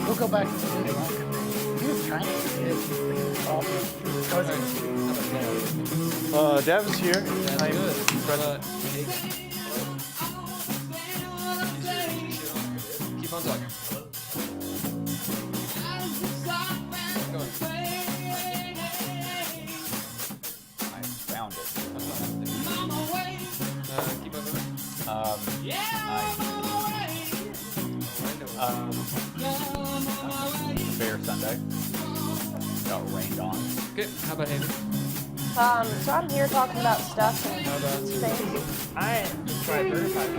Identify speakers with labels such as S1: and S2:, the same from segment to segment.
S1: We'll go back to the He was trying to
S2: Dav is here. I'm good.
S3: Keep on talking.
S4: I found it.
S3: Keep on going.
S4: Fair Sunday. Got rained on.
S3: Okay, how about Hayden?
S5: So I'm here talking about stuff and things.
S1: I tried verified.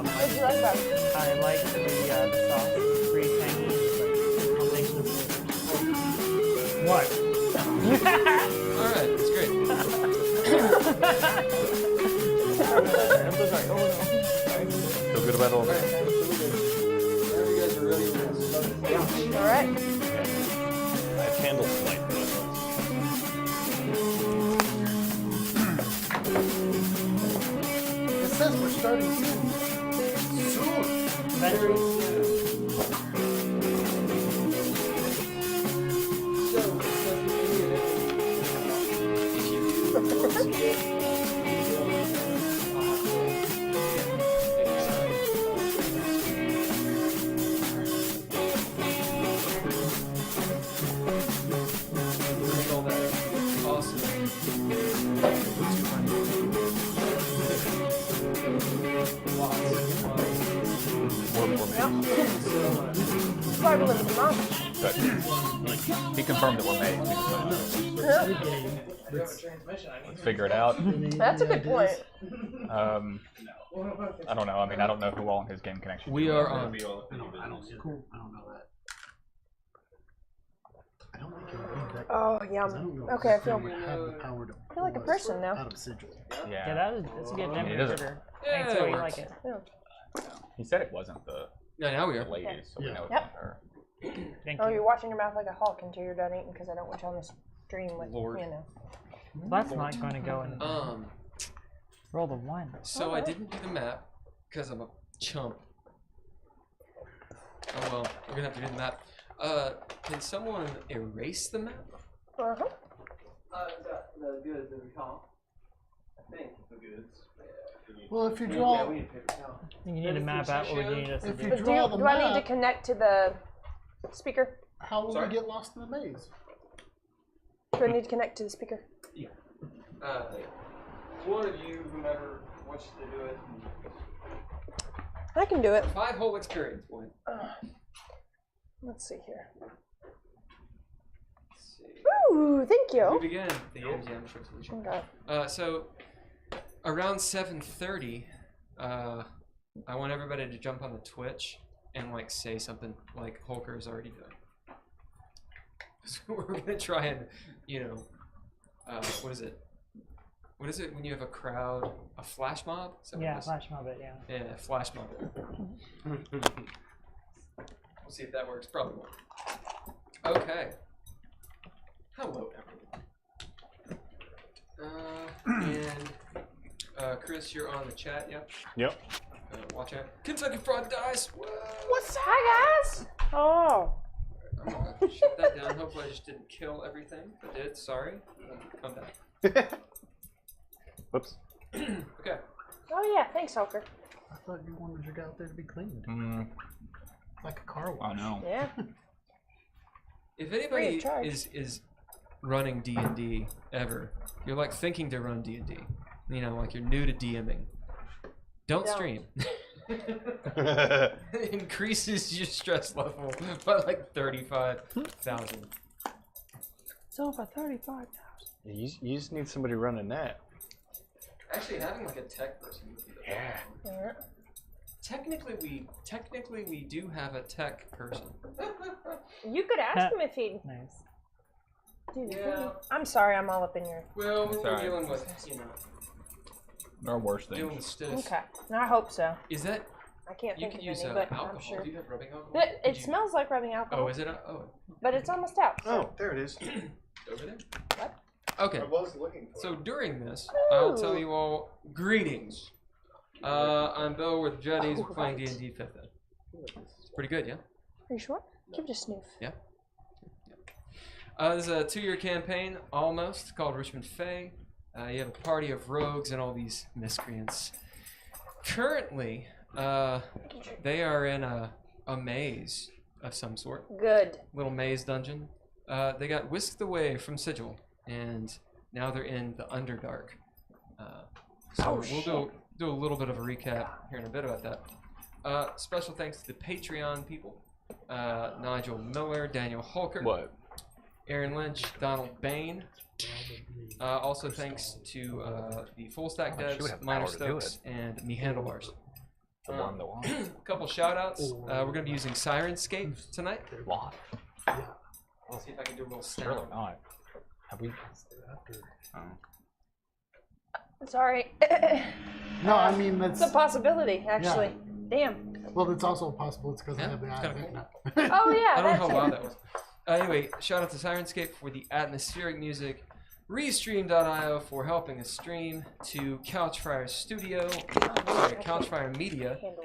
S5: What did you like about it?
S1: I like the sauce, pretty tangy, like combination of flavors. What?
S3: Alright, that's great.
S1: I'm so sorry. Oh no.
S2: Feel good about all that.
S5: Alright.
S2: I have candles light.
S1: It says we're starting soon. Soon. Eventually.
S4: He confirmed that we're made. Let's figure it out.
S5: That's a good point.
S4: I don't know. I mean, I don't know who all in his game can actually.
S3: We are on.
S1: Cool. I don't know that. I don't like your
S5: Oh, yum. Okay, I feel like a person now.
S1: Out of Sigil.
S4: Yeah.
S1: That's a good temperature.
S3: Yeah,
S1: Thanks, you like it.
S5: Yeah.
S4: He said it wasn't the
S3: now we are.
S4: lady, so we know it's
S5: Yep.
S4: not her.
S1: Thank
S5: Oh,
S1: you.
S5: you're watching your mouth like a hawk until you're done eating because I don't want you on the stream with,
S3: Lord.
S5: you know.
S1: That's not going to go in. Roll the one.
S3: So I didn't do the map because I'm a chump. Oh well, we're gonna have to do the map. Can someone erase the map?
S5: Uh-huh.
S6: The goods that we call. I think the goods.
S1: Well, if you draw,
S6: we need paper towel.
S1: you need to map out what we need us to
S5: But
S1: do.
S5: do I need to connect to the speaker?
S1: How will we get lost in the maze?
S5: Do I need to connect to the speaker?
S6: Yeah. One of you, whomever wants to do it.
S5: I can do it.
S3: 5 whole experience point.
S5: Let's see here.
S3: Let's see.
S5: Ooh, thank
S3: We
S5: you.
S3: begin the MGM solution.
S5: Okay.
S3: So around 7:30, I want everybody to jump on the Twitch and like say something like Holker is already done. So we're gonna try and, you know, what is it? What is it when you have a crowd? A flash mob?
S1: Yeah, flash mob it, yeah.
S3: Yeah, flash mob it. We'll see if that works. Probably won't. Okay. Hello, everyone. Chris, you're on the chat, yep?
S2: Yep.
S3: Watch out. Kentucky Fraud Dice! Whoa.
S5: What's hi guys? Oh.
S3: I'm gonna shut that down. Hopefully I just didn't kill everything. If I did, sorry. Come back.
S2: Whoops.
S3: Okay.
S5: Oh yeah, thanks, Hulker.
S1: I thought you wanted your guy out there to be cleaned. Like a car wash.
S4: I know.
S5: Yeah.
S3: If anybody is running D&D ever, you're like thinking to run D&D. You know, like you're new to DMing. Don't stream. It increases your stress level by like 35,000.
S5: It's over 35,000.
S2: You just need somebody running that.
S3: Actually, having like a tech person would be the
S2: Yeah.
S3: Technically we do have a tech person.
S5: You could ask him if he'd
S1: Nice.
S5: do the
S3: Yeah.
S5: thing. I'm sorry, I'm all up in your.
S3: Well,
S4: It's
S3: we're
S4: alright.
S3: dealing with, you know,
S4: There are worse
S3: dealing
S4: things.
S3: with stiff.
S5: Okay, no, I hope so.
S3: Is that
S5: I can't
S3: you
S5: think
S3: can
S5: of
S3: use
S5: any, but I'm
S3: alcohol?
S5: sure.
S3: Do you have rubbing alcohol?
S5: It
S3: Could you-
S5: smells like rubbing alcohol.
S3: Oh, is it?
S5: But it's almost out. So.
S2: Oh, there it is.
S3: Over there.
S5: What?
S3: Okay.
S2: I was looking for
S3: So
S2: it.
S3: during this, I'll tell you all greetings. I'm Bill with Jetties. We're playing
S5: Right.
S3: D&D 5th Ed. It's pretty good, yeah?
S5: Are you sure? Give it a sniff.
S3: Yeah. This is a 2-year campaign, almost, called Richmond Fey. You have a party of rogues and all these miscreants. Currently, they are in a maze of some sort.
S5: Good.
S3: Little maze dungeon. They got whisked away from Sigil, and now they're in the Underdark. So we'll do a little bit of a recap here in a bit about that. Special thanks to the Patreon people. Nigel Miller, Daniel Holker,
S4: What?
S3: Aaron Lynch, Donald Bain. Also thanks to the Full Stack
S4: Oh, she would
S3: devs,
S4: have
S3: Minor
S4: power to do
S3: Stokes, and Me Handlebars.
S4: The one, the one.
S3: A couple shout outs. We're going to be using Sirenscape tonight.
S4: Lot.
S3: Let's see if I can do a little
S4: Surely
S3: sound.
S4: not. Have we? Oh.
S5: Sorry.
S7: No, I mean that's.
S5: It's a possibility, actually. Damn.
S7: Well, it's also possible it's because
S3: Yeah,
S7: I have the
S3: it's
S7: eye
S3: kinda
S7: thing
S3: cool.
S7: now.
S5: Oh, yeah.
S3: I don't know how
S5: that's
S3: loud
S5: it.
S3: that was. Anyway, shout out to Sirenscape for the atmospheric music, Restream.io for helping us stream, to Couchfire Studio, sorry, Couchfire Media
S5: Handle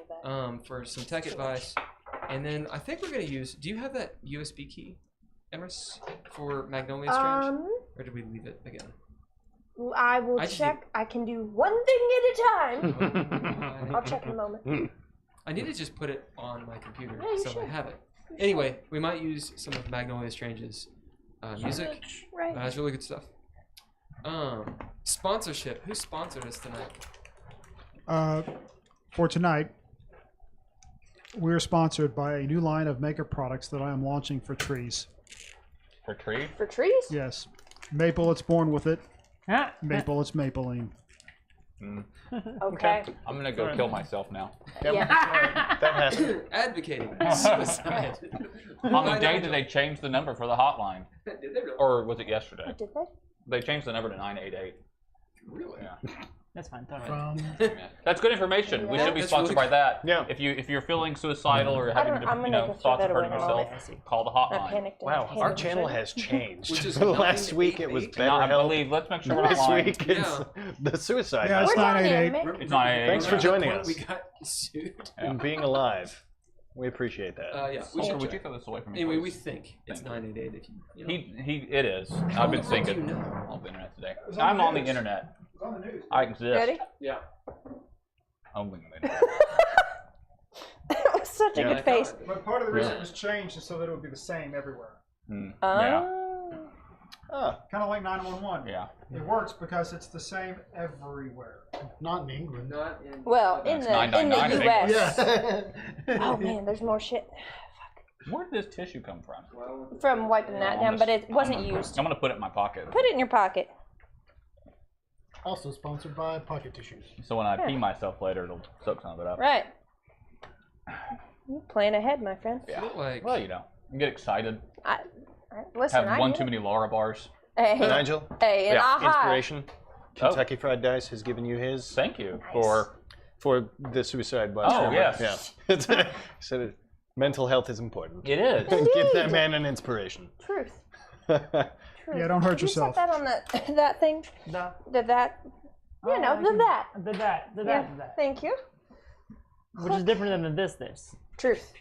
S5: that.
S3: for some tech advice, and then I think we're gonna use. Do you have that USB key, Emrys, for Magnolia Strange, or did we leave it again?
S5: I will
S3: I just
S5: check. I can do one thing at a time. I'll check in a moment.
S3: I need to just put it on my computer
S5: Yeah, you
S3: so I
S5: should.
S3: have it. Anyway, we might use some of Magnolia Strange's music.
S5: Right.
S3: It's really good stuff. Sponsorship. Who sponsored us tonight?
S8: For tonight, we're sponsored by a new line of makeup products that I am launching for trees.
S4: For tree?
S5: For trees?
S8: Yes. Maple, it's born with it.
S1: Ah,
S8: Maple, it's Mapeline.
S5: Okay.
S4: I'm gonna go kill myself now.
S5: Yeah.
S2: That happened.
S3: Advocating suicide.
S4: On the day that they changed the number for the hotline,
S3: Did they really?
S4: or was it yesterday?
S5: Did they?
S4: They changed the number to 988.
S3: Really?
S4: Yeah.
S1: that's fine. Don't worry.
S7: From
S4: Yeah. That's good information. We
S5: Yeah.
S4: should be
S3: That's
S4: sponsored
S3: really
S4: by that.
S2: Yeah.
S4: If you're feeling suicidal or having
S5: I'm
S4: you
S5: gonna
S4: know
S5: go throw
S4: thoughts of
S5: that away
S4: hurting
S5: in a
S4: yourself,
S1: moment.
S4: call the
S5: I
S4: hotline.
S5: panicked.
S2: Wow,
S5: and
S2: our
S5: handed
S2: channel
S5: it.
S2: has changed.
S3: Which is
S2: Last week it was
S3: 988?
S2: better
S4: Not
S2: help.
S4: believe. Let's make sure we're
S2: This
S4: online.
S2: week it's the suicide.
S8: Yeah, it's
S5: We're not
S8: 988.
S5: in,
S4: It's not a.
S2: Thanks for joining
S3: Point
S2: us
S3: We got sued.
S2: and being alive. We appreciate that.
S3: Yeah. We
S4: Walker,
S3: should
S4: would you
S3: check.
S4: throw this away from me?
S3: Anyway, we
S4: please?
S3: think it's
S4: Thank you.
S3: 988. If you know.
S4: It is.
S3: How
S4: I've been
S3: the fuck do
S4: thinking
S3: you know?
S4: on the internet today.
S7: was on
S4: I'm
S7: the
S4: on the
S7: news.
S4: internet.
S7: It's on the news.
S4: I exist.
S5: Ready?
S3: Yeah.
S4: Only on the internet.
S5: That was such a
S3: Yeah,
S5: good
S3: I
S5: face.
S3: thought it.
S8: But part of the reason
S4: Yeah.
S8: it was changed is so that it would be the same everywhere.
S4: Yeah.
S8: Kind of like 911.
S4: Yeah.
S8: It works because it's the same everywhere.
S7: Not in England.
S3: Not in.
S5: Well, in
S4: That's
S5: the
S4: 999, I
S5: U.S.
S7: Yeah.
S5: Oh man, there's more shit.
S4: Where did this tissue come from?
S5: From wiping that down, but it wasn't used.
S4: I'm gonna put it in my pocket.
S5: Put it in your pocket.
S7: Also sponsored by Pocket Tissues.
S4: So when I pee myself later, it'll soak some of it up.
S5: Right. You plan ahead, my friend.
S4: Yeah.
S3: Like,
S4: Well, you know, you get excited.
S5: Listen,
S4: Have
S5: I
S4: one
S5: get
S4: too
S5: it.
S4: many Laura bars.
S5: Hey,
S2: Nigel,
S5: hey, and aha.
S2: inspiration. Kentucky Fried Dice has given you his
S4: Thank you
S5: Nice.
S2: for the suicide blast.
S4: Oh,
S2: rumor.
S4: yes.
S2: Yeah. So mental health is important.
S4: It is.
S2: Give that man an inspiration.
S5: Truth.
S8: Yeah, don't hurt
S5: Did you
S8: yourself.
S5: set that on the that thing?
S1: The,
S5: That. You know,
S1: I
S5: the
S1: can-
S5: that.
S1: The that.
S5: Yeah.
S1: That.
S5: Thank you.
S1: Which is different than the this.
S5: Truth.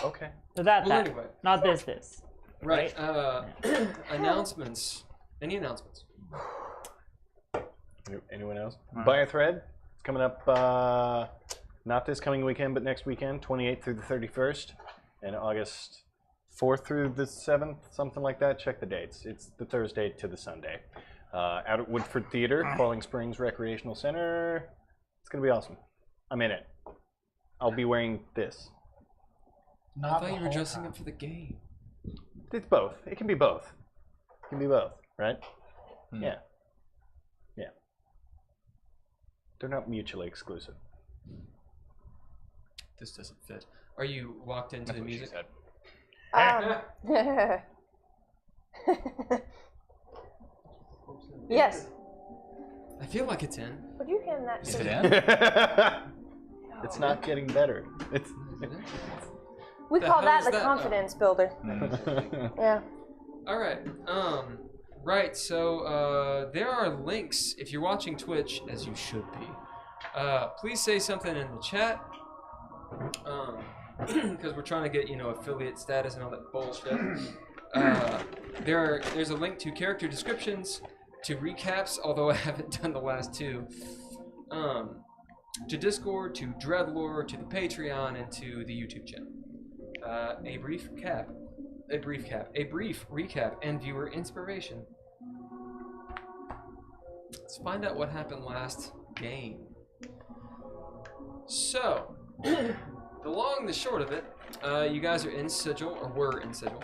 S2: Okay.
S1: The that.
S3: Well, anyway.
S1: Not this.
S3: right. Announcements. Any announcements?
S2: Anyone else? Buy a thread. It's coming up. Not this coming weekend, but next weekend, 28th through the 31st, and August 4th through the 7th, something like that. Check the dates. It's the Thursday to the Sunday. Out at Woodford Theater, Falling Springs Recreational Center. It's gonna be awesome. I'm in it. I'll be wearing this.
S3: I
S7: Not
S3: thought
S7: the
S3: you were
S7: whole
S3: dressing
S7: time.
S3: up for the game.
S2: It's both. It can be both. It can be both, right?
S4: Hmm.
S2: Yeah. Yeah. They're not mutually exclusive.
S3: This doesn't fit. Are you walked into
S4: That's
S3: the
S4: what she
S3: music?
S4: said.
S5: Yes.
S3: I feel like it's in.
S5: Would you hand that
S4: Is
S5: to
S4: it
S5: me?
S4: in?
S2: It's not getting better. It's.
S5: We
S3: The
S5: call
S3: hell
S5: that
S3: is
S5: the
S3: that?
S5: confidence builder. Yeah.
S3: All right. Right. So there are links if you're watching Twitch, as you should be. Please say something in the chat. Because we're trying to get affiliate status and all that bullshit. There's a link to character descriptions, to recaps, although I haven't done the last two. To Discord, to DreadLore, to the Patreon, and to the YouTube channel. A brief recap, and viewer inspiration. Let's find out what happened last game. So, the long and the short of it, you guys are in Sigil, or were in Sigil.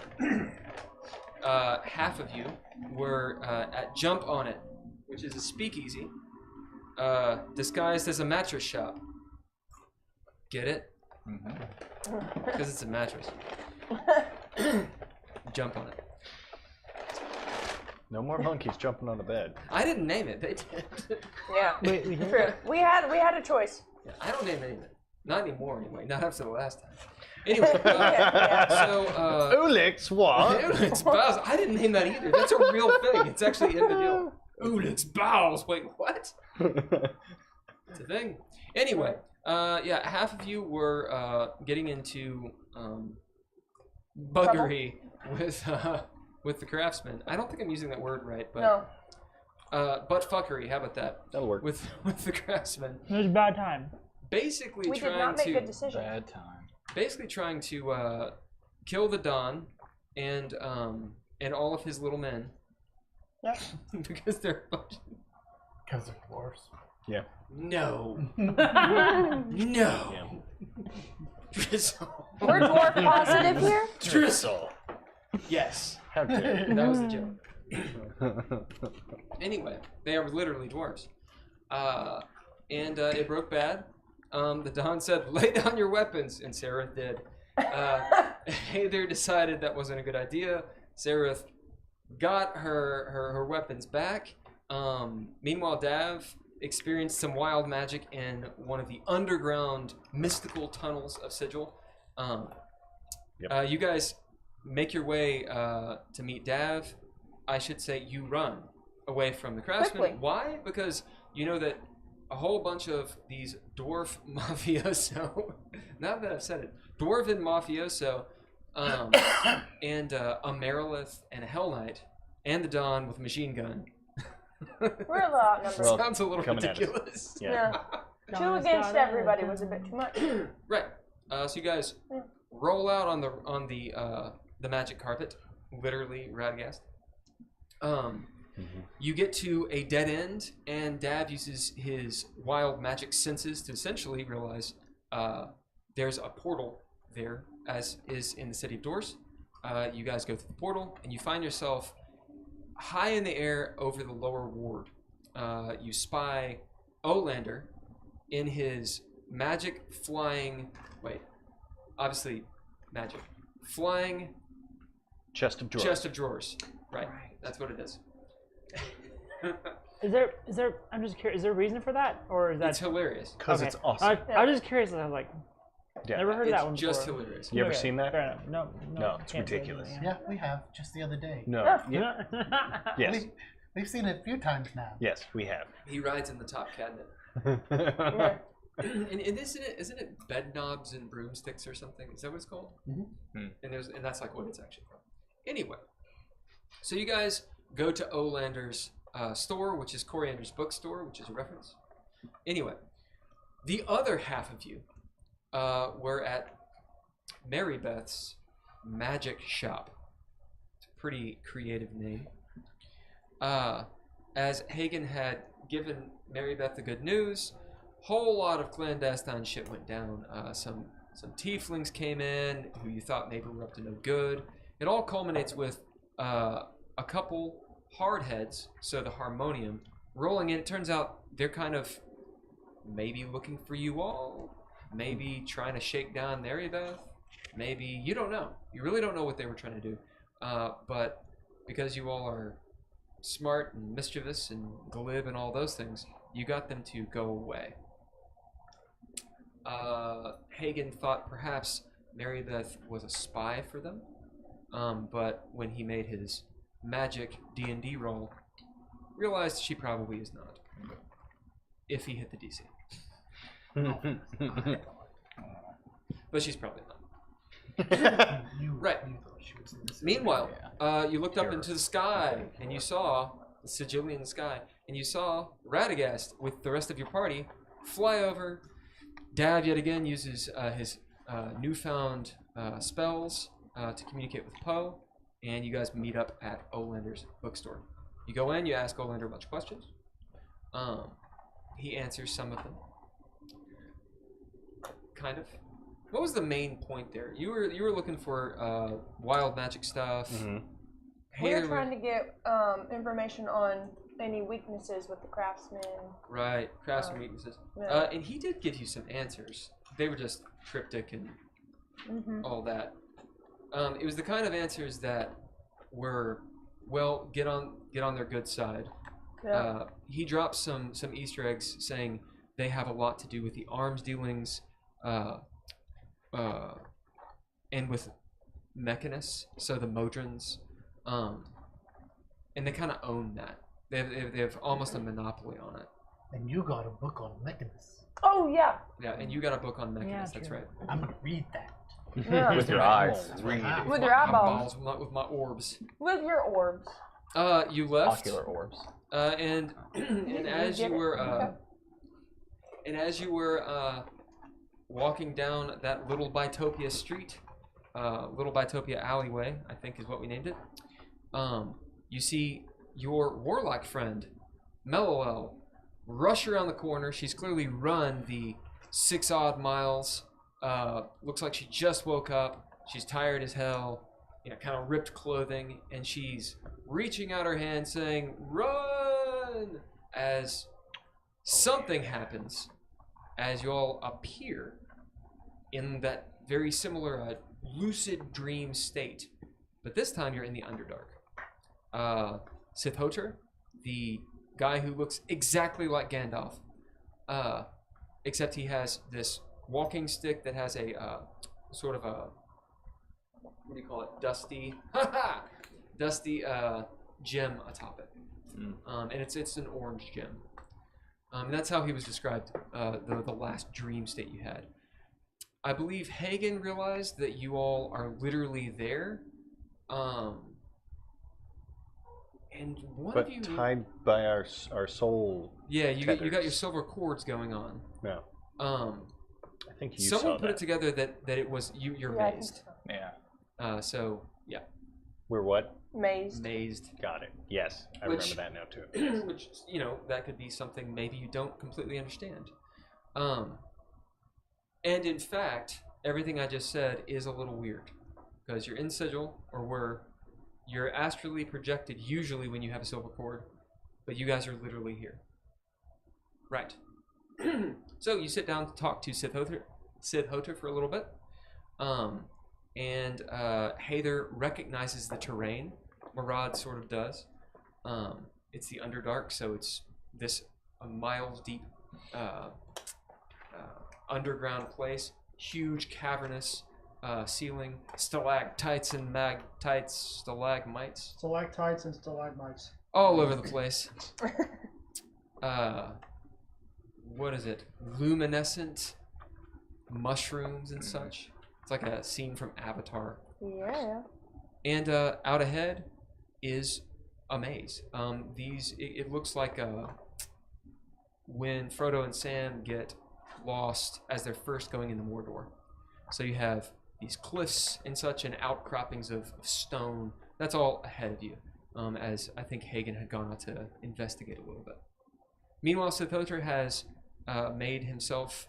S3: Half of you were at Jump On It, which is a speakeasy, disguised as a mattress shop. Get it? Because it's a mattress. Jump On It.
S2: No more monkeys jumping on the bed.
S3: I didn't name it. They did.
S5: Yeah.
S8: Wait, we
S5: True. We had a choice.
S3: Yeah, I don't name anything. Not anymore, anyway. Not after the last time. Anyway, so
S2: Ulix what?
S3: Ulix Bowels. I didn't name that either. That's a real thing. It's actually in the deal. Ulix Bowels. Wait, what? It's a thing. Anyway, yeah, half of you were getting into buggery with the craftsman. I don't think I'm using that word right, but
S5: No.
S3: butt fuckery. How about that?
S2: That'll work.
S3: With the craftsman.
S1: It was a bad time.
S3: Basically
S5: We did
S3: trying
S5: not make
S3: to
S5: good decisions.
S4: Bad time.
S3: basically trying to kill the Don and all of his little men.
S1: Yep.
S3: Because they're
S7: Because they're dwarves.
S2: Yeah.
S3: no.
S2: Yeah.
S3: No. Drizzle.
S5: We're dwarf positive here.
S3: Drizzle. Yes.
S2: How dare you.
S3: That was the joke. Anyway, they are literally dwarves. And it broke bad. The Don said, "Lay down your weapons," and Sararith did. Heiðr decided that wasn't a good idea. Sararith got her weapons back. Meanwhile, Dav experienced some wild magic in one of the underground mystical tunnels of Sigil. You guys make your way to meet Dav. I should say you run away from the craftsman.
S5: Quickly.
S3: Why? Because you know that a whole bunch of these dwarf mafioso, now that I've said it, dwarven mafioso, and a Merilith and a Hell Knight, and the Don with a machine gun.
S5: We're a lot outnumbered.
S2: Well,
S3: Sounds a little
S2: coming at us.
S3: ridiculous.
S2: Yeah.
S5: Two against everybody was a bit too much.
S3: Right. So you guys roll out on the magic carpet, literally Radagast. You get to a dead end, and Dav uses his wild magic senses to essentially realize there's a portal there, as is in the City of Doors. You guys go through the portal, and you find yourself high in the air over the lower ward. You spy Olander in his magic flying... Wait. Obviously, magic. Flying...
S2: Chest of drawers.
S3: Chest of drawers. Right. That's what it is.
S1: Is there? I'm just curious. Is there a reason for that, or is that?
S3: It's hilarious.
S2: Because
S1: Okay.
S2: it's awesome.
S1: I was just curious. I was like,
S2: Yeah.
S1: never heard of that one
S3: It's just
S1: before.
S3: hilarious.
S2: You ever
S1: Okay,
S2: seen that?
S1: Fair enough. No,
S2: No, it's
S1: can't say
S2: ridiculous.
S1: anything,
S7: Yeah, we have just the other day.
S2: No. Yeah. Yes.
S7: We've seen it a few times now.
S2: Yes, we have.
S3: He rides in the top cabinet. And isn't it bed knobs and broomsticks or something? Is that what it's called?
S7: Mhm.
S3: And that's like what it's actually from. Anyway, so you guys go to Olander's store, which is Coriander's bookstore, which is a reference. Anyway, the other half of you were at Mary Beth's magic shop. It's a pretty creative name. As Haygen had given Mary Beth the good news, whole lot of clandestine shit went down. Some tieflings came in who you thought maybe were up to no good, it all culminates with a couple hard heads, so the harmonium, rolling in. It turns out they're kind of maybe looking for you all, maybe trying to shake down Neribeth, maybe, you don't know. You really don't know what they were trying to do. But because you all are smart and mischievous and glib and all those things, you got them to go away. Haygen thought perhaps Neribeth was a spy for them, but when he made his magic D&D roll, realized she probably is not, if he hit the DC. But she's probably not. Right. Meanwhile, you looked up into the sky, and you saw the Sigil in the sky, and you saw Radagast with the rest of your party fly over. Dav yet again uses his newfound spells to communicate with Poe, and you guys meet up at Olander's bookstore. You go in, you ask Olander a bunch of questions. He answers some of them. Kind of. What was the main point there? You were looking for wild magic stuff.
S2: Mm-hmm.
S5: We were trying to get information on any weaknesses with the craftsmen.
S3: Right, craftsman weaknesses.
S5: Yeah.
S3: And he did give you some answers. They were just cryptic and all that. It was the kind of answers that were, well, get on their good side.
S5: Yeah.
S3: He dropped some Easter eggs saying they have a lot to do with the arms dealings, and with Mechanus, so the Modrons, and they kind of own that. They have almost a monopoly on it.
S7: And you got a book on Mechanus.
S5: Oh yeah.
S3: Yeah, and you got a book on Mechanus. That's right.
S7: I'm gonna read that.
S5: Yeah.
S4: With your eyes.
S5: With your
S3: My
S5: eyeballs.
S3: balls, with my orbs.
S5: With your orbs.
S3: You left.
S4: Ocular orbs.
S3: And as you were walking down that little Bitopia street, little Bitopia alleyway, I think is what we named it. You see your warlock friend, Mellowell, rush around the corner. She's clearly run the 6 odd miles. Looks like she just woke up. She's tired as hell. Kind of ripped clothing, and she's reaching out her hand saying, "Run!" as something happens as you all appear in that very similar lucid dream state. But this time you're in the Underdark. Sithotr, the guy who looks exactly like Gandalf, except he has this walking stick that has a sort of a, what do you call it, dusty gem atop it. And it's an orange gem. And that's how he was described, the last dream state you had. I believe Haygen realized that you all are literally there. And one
S2: But
S3: of you...
S2: tied by our soul.
S3: Yeah, you got your
S2: tethers.
S3: silver cords going on.
S2: No. I think you
S3: Someone
S2: saw
S3: put
S2: that.
S3: it together that it was you're
S5: Yeah, I think
S3: mazed.
S4: Yeah.
S3: So yeah,
S2: We're what?
S5: Mazed.
S3: mazed.
S2: Got it. Yes, I
S3: Which-
S2: remember that now too.
S3: Which, that could be something maybe you don't completely understand. And in fact, everything I just said is a little weird. Because you're in Sigil, or you're astrally projected usually when you have a silver cord, but you guys are literally here. Right. So you sit down to talk to Sithotr for a little bit. And Heiðr recognizes the terrain. Murad sort of does. It's the Underdark, so it's this miles deep underground place. Huge cavernous ceiling, stalactites and magtites, stalagmites,
S8: Stalactites and stalagmites.
S3: all over the place. What is it? Luminescent mushrooms and such. It's like a scene from Avatar.
S5: Yeah.
S3: And out ahead is a maze. It looks like when Frodo and Sam get lost as they're first going into Mordor. So you have these cliffs and such, and outcroppings of stone. That's all ahead of you, as I think Haygen had gone out to investigate a little bit. Meanwhile, Sithotr has made himself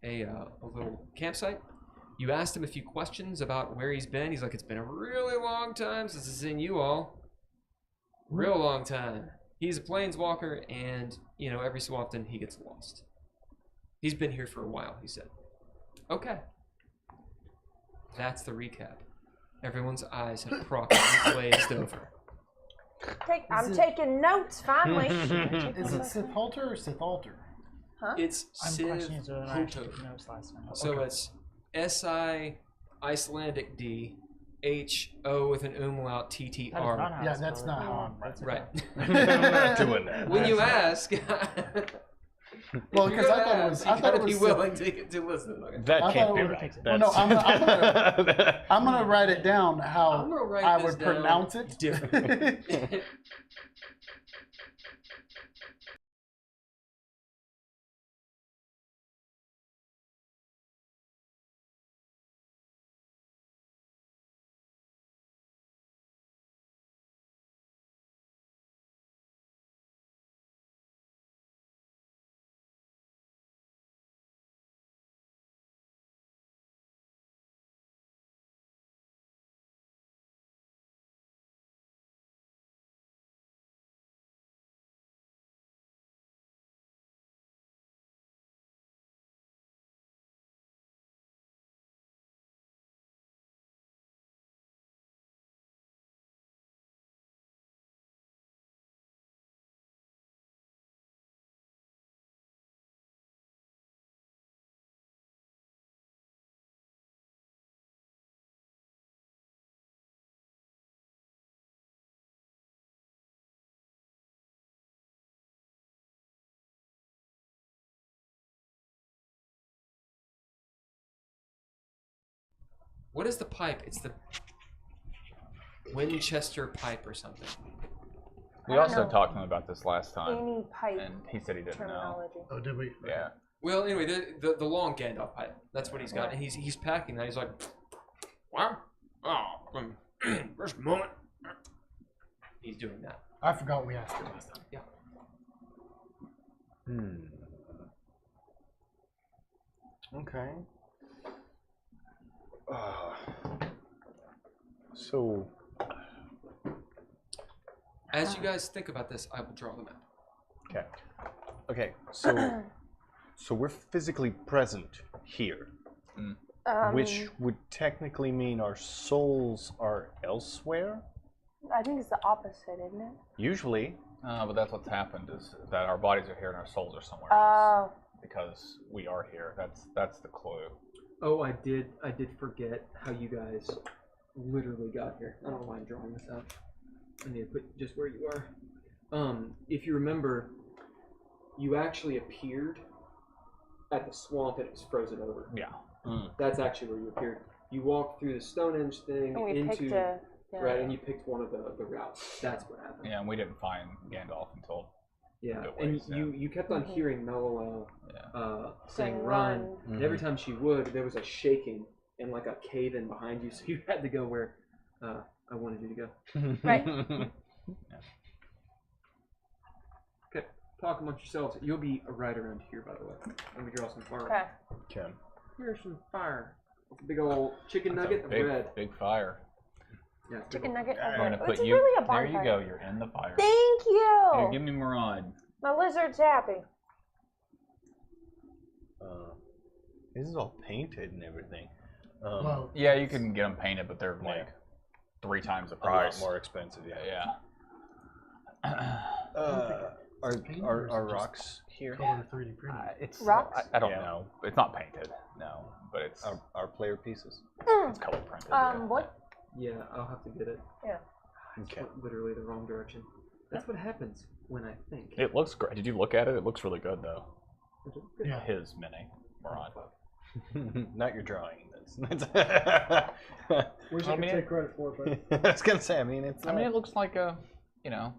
S3: a little campsite. You asked him a few questions about where he's been. He's like, it's been a really long time since I've seen you all. Real long time. He's a planeswalker, and, you know, every so often he gets lost. He's been here for a while, he said. Okay. That's the recap. Everyone's eyes have properly glazed over.
S5: I'm taking notes, finally.
S7: Is it Sith Halter or Sith Alter?
S5: Huh?
S3: It's
S1: I'm
S3: Civ
S1: questioning whether I actually
S3: Hoto.
S1: took notes last time.
S3: So it's SI Icelandic D H O with an umlaut
S1: That is
S3: TTR.
S1: not how
S7: Yeah,
S1: it's
S7: that's
S1: spelled.
S7: not how I'm
S1: That's
S3: Right.
S2: I'm not doing that.
S3: When you ask,
S7: Well,
S3: if
S7: because
S3: you're
S7: I thought
S3: gonna
S7: it was.
S3: ask,
S7: I
S3: you
S7: thought
S3: gotta
S7: it was.
S3: be willing to listen. Okay.
S2: That
S7: I
S2: can't
S7: thought
S2: be
S7: it would-
S2: right.
S7: Well, no, I'm gonna write it down
S3: I'm
S7: how
S3: gonna write
S7: I
S3: this
S7: would
S3: down
S7: pronounce it.
S3: differently. What is the pipe? It's the Winchester pipe or something.
S4: We
S5: I don't
S4: also
S5: know.
S4: talked to him about this last time,
S5: Any pipe
S4: and he said he didn't know.
S5: terminology.
S7: Oh, did we?
S4: Yeah.
S3: Well, anyway, the long Gandalf pipe. That's what he's got, and he's packing that. He's like, wow, first moment. He's doing that.
S7: I forgot we asked it last time.
S3: Yeah.
S2: Okay. So,
S3: As you guys think about this, I will draw the map.
S2: okay. Okay, so we're physically present here, which would technically mean our souls are elsewhere.
S5: I think it's the opposite, isn't it?
S2: Usually,
S4: But that's what's happened is that our bodies are here and our souls are somewhere
S5: Oh.
S4: else because we are here. That's the clue.
S3: Oh, I did forget how you guys literally got here. I don't know why I'm drawing this out. I need to put just where you are. If you remember, you actually appeared at the swamp and it was frozen over.
S4: Yeah.
S3: That's actually where you appeared. You walked through the Stonehenge thing
S5: And we
S3: into
S5: picked a. Yeah.
S3: right, and you picked one of the routes. That's what happened.
S4: Yeah, and we didn't find Gandalf until
S3: Yeah,
S4: Good
S3: and
S4: ways, yeah.
S3: you kept on hearing Mellow saying
S5: Saying
S3: run,
S5: run.
S3: and every time she would, there was a shaking and like a cave in behind you, so you had to go where I wanted you to go.
S5: Right.
S3: Okay, talk amongst yourselves. You'll be right around here, by the way. Let me draw some fire.
S5: Okay.
S2: okay.
S3: Here's some fire. It's a big old chicken
S4: That's
S3: nugget
S4: a
S3: of
S4: big,
S3: red.
S4: big fire.
S3: Yeah, it's
S5: Chicken
S3: big
S5: nugget.
S4: I'm
S5: of
S4: gonna
S5: red.
S4: put
S5: It's
S4: you.
S5: really a
S4: There
S5: bonfire.
S4: you go. You're in the fire.
S5: Thank you.
S4: Here, give me Murad.
S5: My lizard's happy.
S2: This is all painted and everything.
S7: Well,
S4: Yeah, you can get them painted, but they're like 3 times the
S2: a
S4: price.
S2: lot more expensive, yeah.
S4: Yeah.
S2: Are rocks here?
S7: color 3D printing.
S4: It's
S5: Rocks?
S4: I don't
S2: Yeah.
S4: know. It's not painted. No, but it's
S2: Are player pieces?
S4: it's color printed. yeah.
S5: What?
S3: Yeah, I'll have to get it.
S5: Yeah.
S2: Okay.
S3: Went literally the wrong direction. That's what happens when I think.
S4: It looks great. Did you look at it? It looks really good though.
S7: Yeah.
S4: His mini Murad.
S2: Not your drawing. That's
S8: Wish
S4: I
S8: I could
S4: mean,
S8: take credit for it, but
S2: I was gonna say. I mean, it's.
S4: I mean, it looks like a, you know,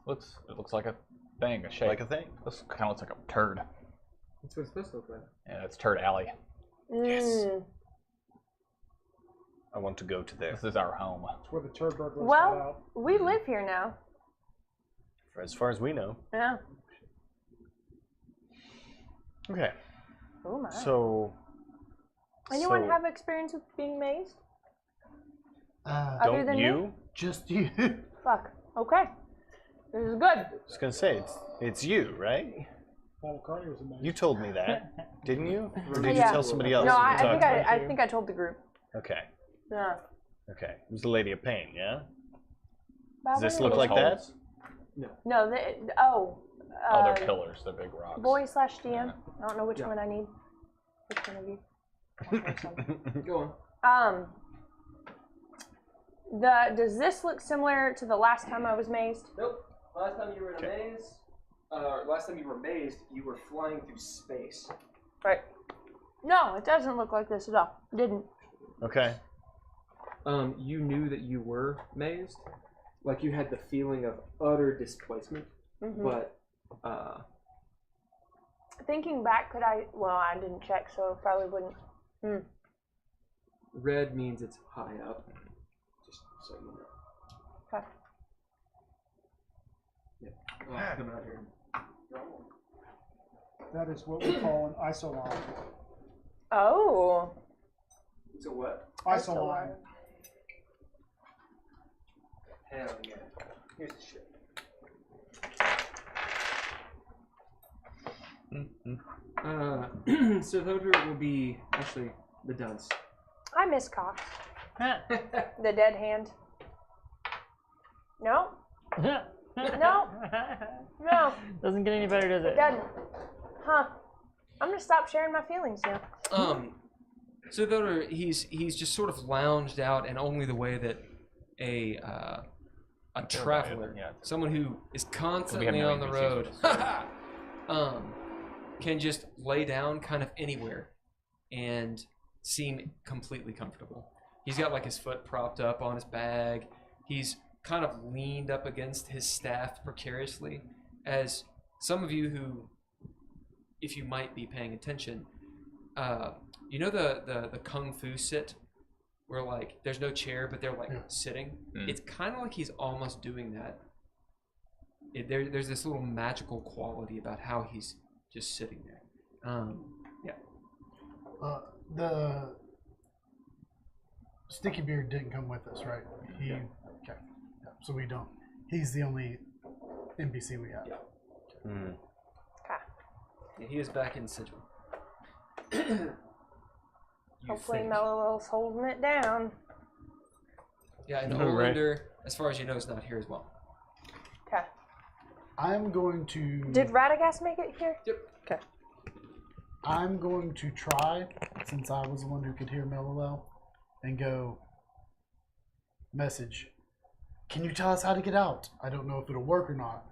S4: it looks like a thing, a shape.
S2: like a thing.
S4: This kind of looks like a turd.
S3: That's what it's supposed to look like.
S4: Yeah, it's Turd Alley.
S2: Yes. I want to go to there.
S4: This is our home.
S8: it's where the turd burglars got
S5: Well,
S8: out.
S5: we live here now.
S2: For as far as we know.
S5: Yeah.
S2: Okay.
S5: Oh my.
S2: So,
S5: Anyone
S2: So-
S5: have experience with being mazed?
S7: Uh,
S5: Other
S2: Don't
S5: than
S2: you?
S5: me?
S7: just you.
S5: Fuck. Okay. This is good.
S2: I was gonna say it's you, right?
S8: Paul Carter was amazing.
S2: You told me that, didn't you? Or did
S5: Yeah.
S2: you tell somebody else?
S5: No,
S2: that
S5: I
S2: you
S5: think
S2: talked to?
S5: I think I told the group.
S2: Okay.
S5: Yeah.
S2: Okay. It was the Lady of Pain, yeah?
S5: Does
S2: Does this look like that?
S5: No.
S4: Oh, they're pillars. They're big rocks.
S5: Boy/DM. I don't know which one I need. Which one of you?
S3: Go on.
S5: Does this look similar to the last time I was mazed?
S3: Nope. Last time you were in a maze, last time you were mazed, you were flying through space.
S5: Right. No, it doesn't look like this at all. It didn't.
S2: Okay.
S3: You knew that you were mazed, like you had the feeling of utter displacement, but
S5: Thinking back, could I? Well, I didn't check, so probably wouldn't.
S3: red means it's high up. Just so you know.
S5: Okay.
S3: Yeah. Come out here.
S8: That is what we call an isoline.
S5: Oh.
S3: So what?
S8: Isoline.
S3: Hell yeah. Here's the shit. So Heiðr will be actually the dunce.
S5: I miss Cox. The dead hand. No. No. No.
S1: Doesn't get any better, does
S5: It
S1: it?
S5: doesn't. Huh. I'm gonna stop sharing my feelings now.
S3: So Heiðr, he's just sort of lounged out, and only the way that a traveler, someone who is constantly on the road, can just lay down kind of anywhere and seem completely comfortable. He's got like his foot propped up on his bag. He's kind of leaned up against his staff precariously, as some of you who, if you might be paying attention, you know the kung fu sit, where like there's no chair but they're like sitting. It's kind of like he's almost doing that. There's this little magical quality about how he's just sitting there.
S7: The Sticky Beard didn't come with us, right? Okay. Yeah, so we don't. He's the only NPC we have.
S3: Yeah, he is back in Sigil.
S5: Hopefully Mello's holding it down.
S3: Yeah, and the
S2: Right.
S3: Olander, as far as you know, is not here as well.
S5: Okay.
S7: I'm going to.
S5: Did Radagast make it here?
S3: Yep.
S5: Okay.
S7: I'm going to try, since I was the one who could hear Mello, and go. Message. Can you tell us how to get out? I don't know if it'll work or not,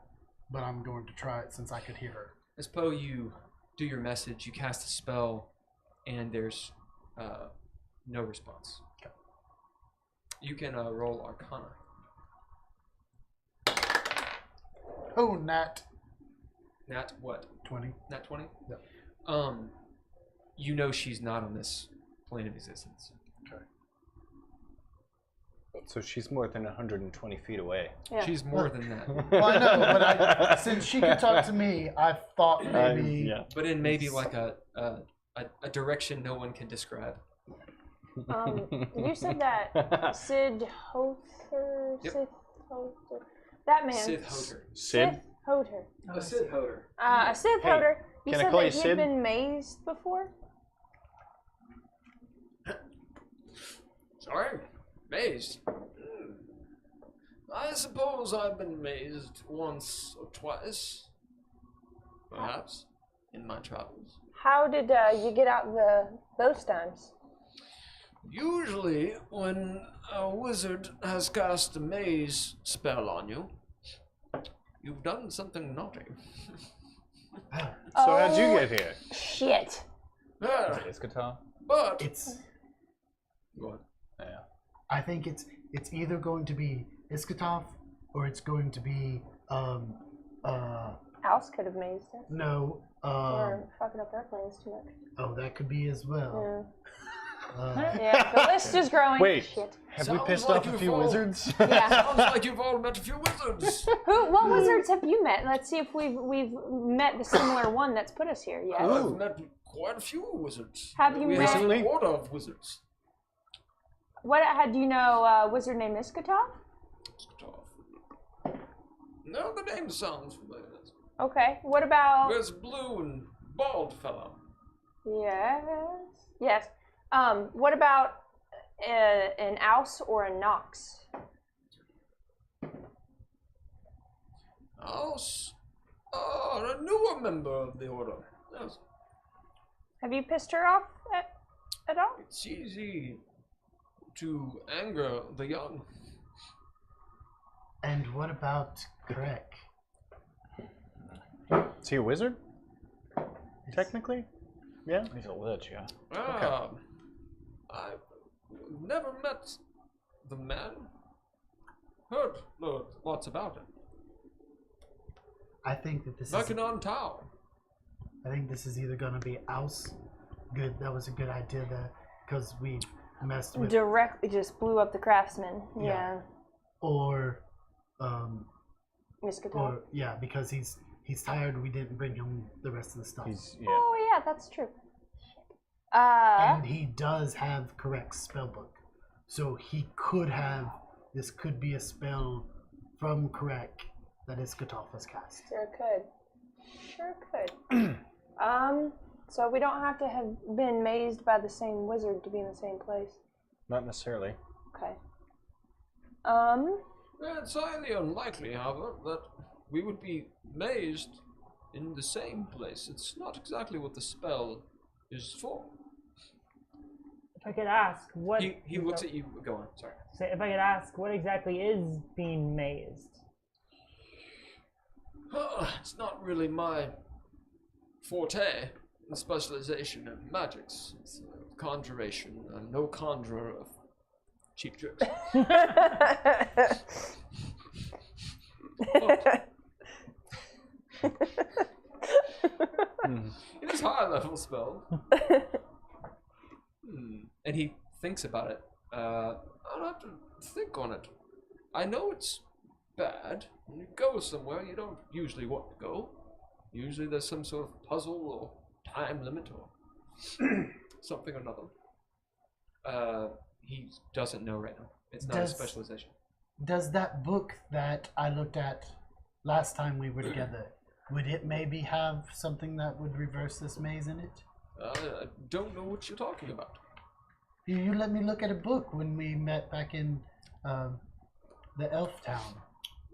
S7: but I'm going to try it since I could hear her.
S3: As Poe, you do your message, you cast a spell, and there's no response.
S7: Okay.
S3: You can roll Arcana.
S7: Oh, Nat.
S3: Nat what?
S7: 20.
S3: Nat 20?
S7: Yep.
S3: You know she's not on this plane of existence.
S2: So she's more than 120 feet away.
S5: Yeah.
S3: She's more than that.
S7: Well, I know, but since she could talk to me, I thought maybe.
S2: Yeah.
S3: But in maybe like a direction no one can describe.
S5: You said that Sid Hoter.
S3: Yep.
S5: Sith Hoter. That man.
S3: Sith Heiðr.
S2: Sid?
S5: Hoter.
S3: A Sith Heiðr.
S5: A Sith
S2: Hey,
S5: Hoter. You
S2: can I
S5: said
S2: call
S5: that
S2: you
S5: he had
S2: Sid?
S5: been mazed before?
S3: Sorry? Mazed? I suppose I've been mazed once or twice. Perhaps. In my travels.
S5: How did you get out those times?
S3: Usually, when a wizard has cast a maze spell on you, you've done something naughty.
S2: So how'd you get here?
S5: Shit.
S4: Iskata?
S3: But
S7: It's.
S3: what?
S4: Yeah.
S7: I think it's either going to be Iskatov or it's going to be
S5: House could have mazed us.
S7: no
S5: Or fucking up their plans too much.
S7: oh, that could be as well.
S5: Yeah, the list is growing.
S2: Wait.
S5: Shit.
S2: Have we
S3: Sounds
S2: pissed
S3: like
S2: off a
S3: you've
S2: few
S3: all-
S2: wizards?
S5: Yeah.
S3: Sounds like you've all met a few wizards.
S5: What wizards have you met? Let's see if we've met the similar one that's put us here yet.
S3: I've met quite a few wizards.
S5: Have you
S3: we
S5: met-
S3: have
S2: Recently?
S3: an order of wizards.
S5: Do you know a wizard named Iskatov?
S3: No, the name sounds familiar.
S5: Okay. What about?
S3: Where's blue and bald fellow?
S5: Yes. What about an Aus or a Nox?
S3: House? Oh, a newer member of the order. Yes.
S5: Have you pissed her off at all?
S3: It's easy to anger the young.
S9: And what about Karrek?
S2: Is he a wizard? Technically? Yeah?
S4: He's a lich, yeah.
S3: I've never met the man. Heard lots about him.
S9: I think that this
S3: Back
S9: is.
S3: in on town.
S9: I think this is either gonna be Aus. Good, that was a good idea there, because we messed with.
S5: Directly just blew up the craftsman. Yeah.
S9: Or,
S5: Iskatov.
S9: or yeah, because he's tired. We didn't bring him the rest of the stuff.
S2: Yeah.
S5: Oh yeah, that's true.
S9: And he does have Karrek's spellbook, so he could have. This could be a spell from Karrek that Iskatov has cast.
S5: Sure could. So we don't have to have been mazed by the same wizard to be in the same place.
S2: Not necessarily.
S5: Okay.
S3: It's highly unlikely, however, that we would be mazed in the same place. It's not exactly what the spell is for.
S1: If I could ask, what...
S3: He looks at you. Go on, sorry.
S1: So if I could ask, what exactly is being mazed?
S3: It's not really my forte. The specialization in magics. It's conjuration. I'm no conjurer of cheap tricks. It is high level spell. And he thinks about it. I'll have to think on it. I know it's bad. When you go somewhere you don't usually want to go. Usually there's some sort of puzzle or time limit or something or another. He doesn't know right now. It's not a specialization.
S9: Does that book that I looked at last time we were together, would it maybe have something that would reverse this maze in it?
S3: I don't know what you're talking about.
S9: You let me look at a book when we met back in the elf town.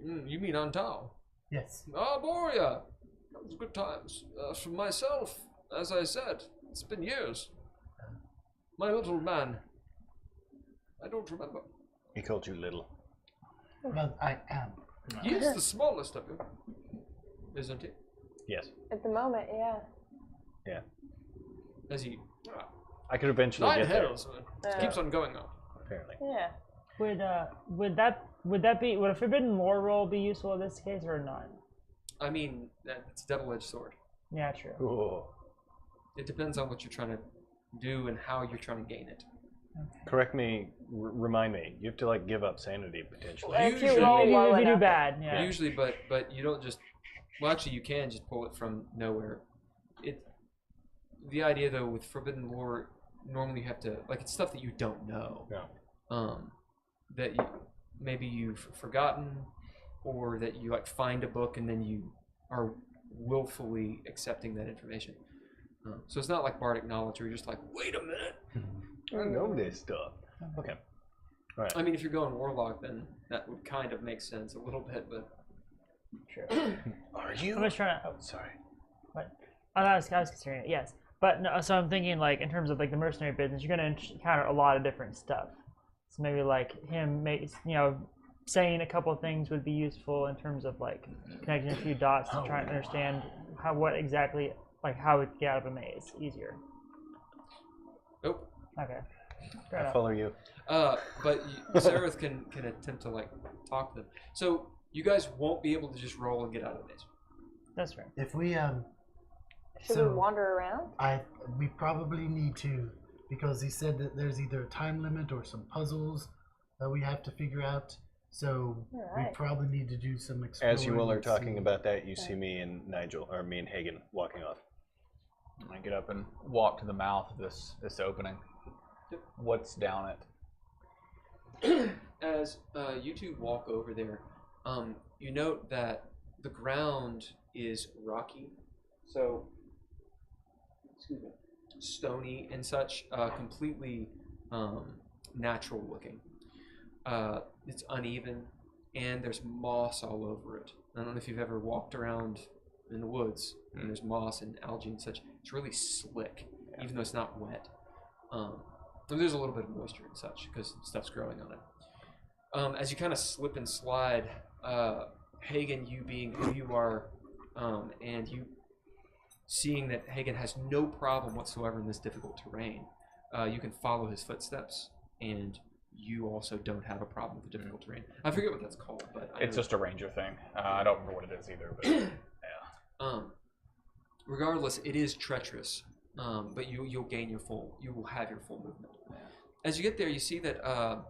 S3: You mean on Tau?
S9: Yes.
S3: Boria! That was good times. For myself, as I said, it's been years. My little man. I don't remember.
S2: He called you little.
S9: But I am.
S3: He is the smallest of you, isn't he?
S2: Yes.
S5: At the moment, yeah.
S2: Yeah.
S3: As he...
S2: I could eventually
S3: 9
S2: get there.
S3: hells. It keeps on going up.
S2: Apparently.
S5: Yeah.
S1: Would a Forbidden Lore roll be useful in this case or not?
S3: I mean, it's a double-edged sword.
S1: Yeah, true.
S2: Ooh.
S3: It depends on what you're trying to do and how you're trying to gain it.
S2: Correct me, remind me. You have to like give up sanity potentially.
S5: If you roll low
S1: If you do
S5: enough.
S1: bad, yeah.
S3: Usually, but you don't just. Well, actually, you can just pull it from nowhere. The idea though with Forbidden Lore, normally you have to it's stuff that you don't know.
S2: Yeah.
S3: That maybe you've forgotten, or that you find a book and then you are willfully accepting that information. So it's not like bardic knowledge where you're just like, wait a minute.
S2: I know this stuff. Okay. All right.
S3: I mean, if you're going warlock, then that would kind of make sense a little bit, but
S1: True.
S2: Are you?
S1: I'm just trying to.
S2: Oh, sorry.
S1: What? I was considering it. Yes, but no. So I'm thinking in terms of the mercenary business, you're going to encounter a lot of different stuff. So maybe him, saying a couple of things would be useful in terms of connecting a few dots to try and understand how it get out of a maze easier.
S3: nope.
S1: Okay.
S2: I follow you.
S3: But Sararith can attempt to talk to them. So you guys won't be able to just roll and get out of the maze.
S1: That's right.
S9: If we
S5: Should we wander around?
S9: we probably need to, because he said that there's either a time limit or some puzzles that we have to figure out. So we probably need to do some exploring.
S2: As you all are
S9: and
S2: talking
S9: see.
S2: about that, you see me and Nigel, or me and Haygen, walking off.
S4: I get up and walk to the mouth of this opening.
S3: Yep.
S4: What's down it?
S3: As you two walk over there, you note that the ground is rocky, so excuse me, stony and such, completely natural looking. It's uneven, and there's moss all over it. I don't know if you've ever walked around in the woods and there's moss and algae and such. It's really slick, even though it's not wet. There's a little bit of moisture and such because stuff's growing on it. As you kind of slip and slide, Haygen, you being who you are, and you seeing that Haygen has no problem whatsoever in this difficult terrain, you can follow his footsteps, and you also don't have a problem with the difficult terrain. I forget what that's called, but
S4: It's just a ranger thing. I don't remember what it is either. But yeah.
S3: Regardless, it is treacherous, but you will have your full movement. As you get there, you see that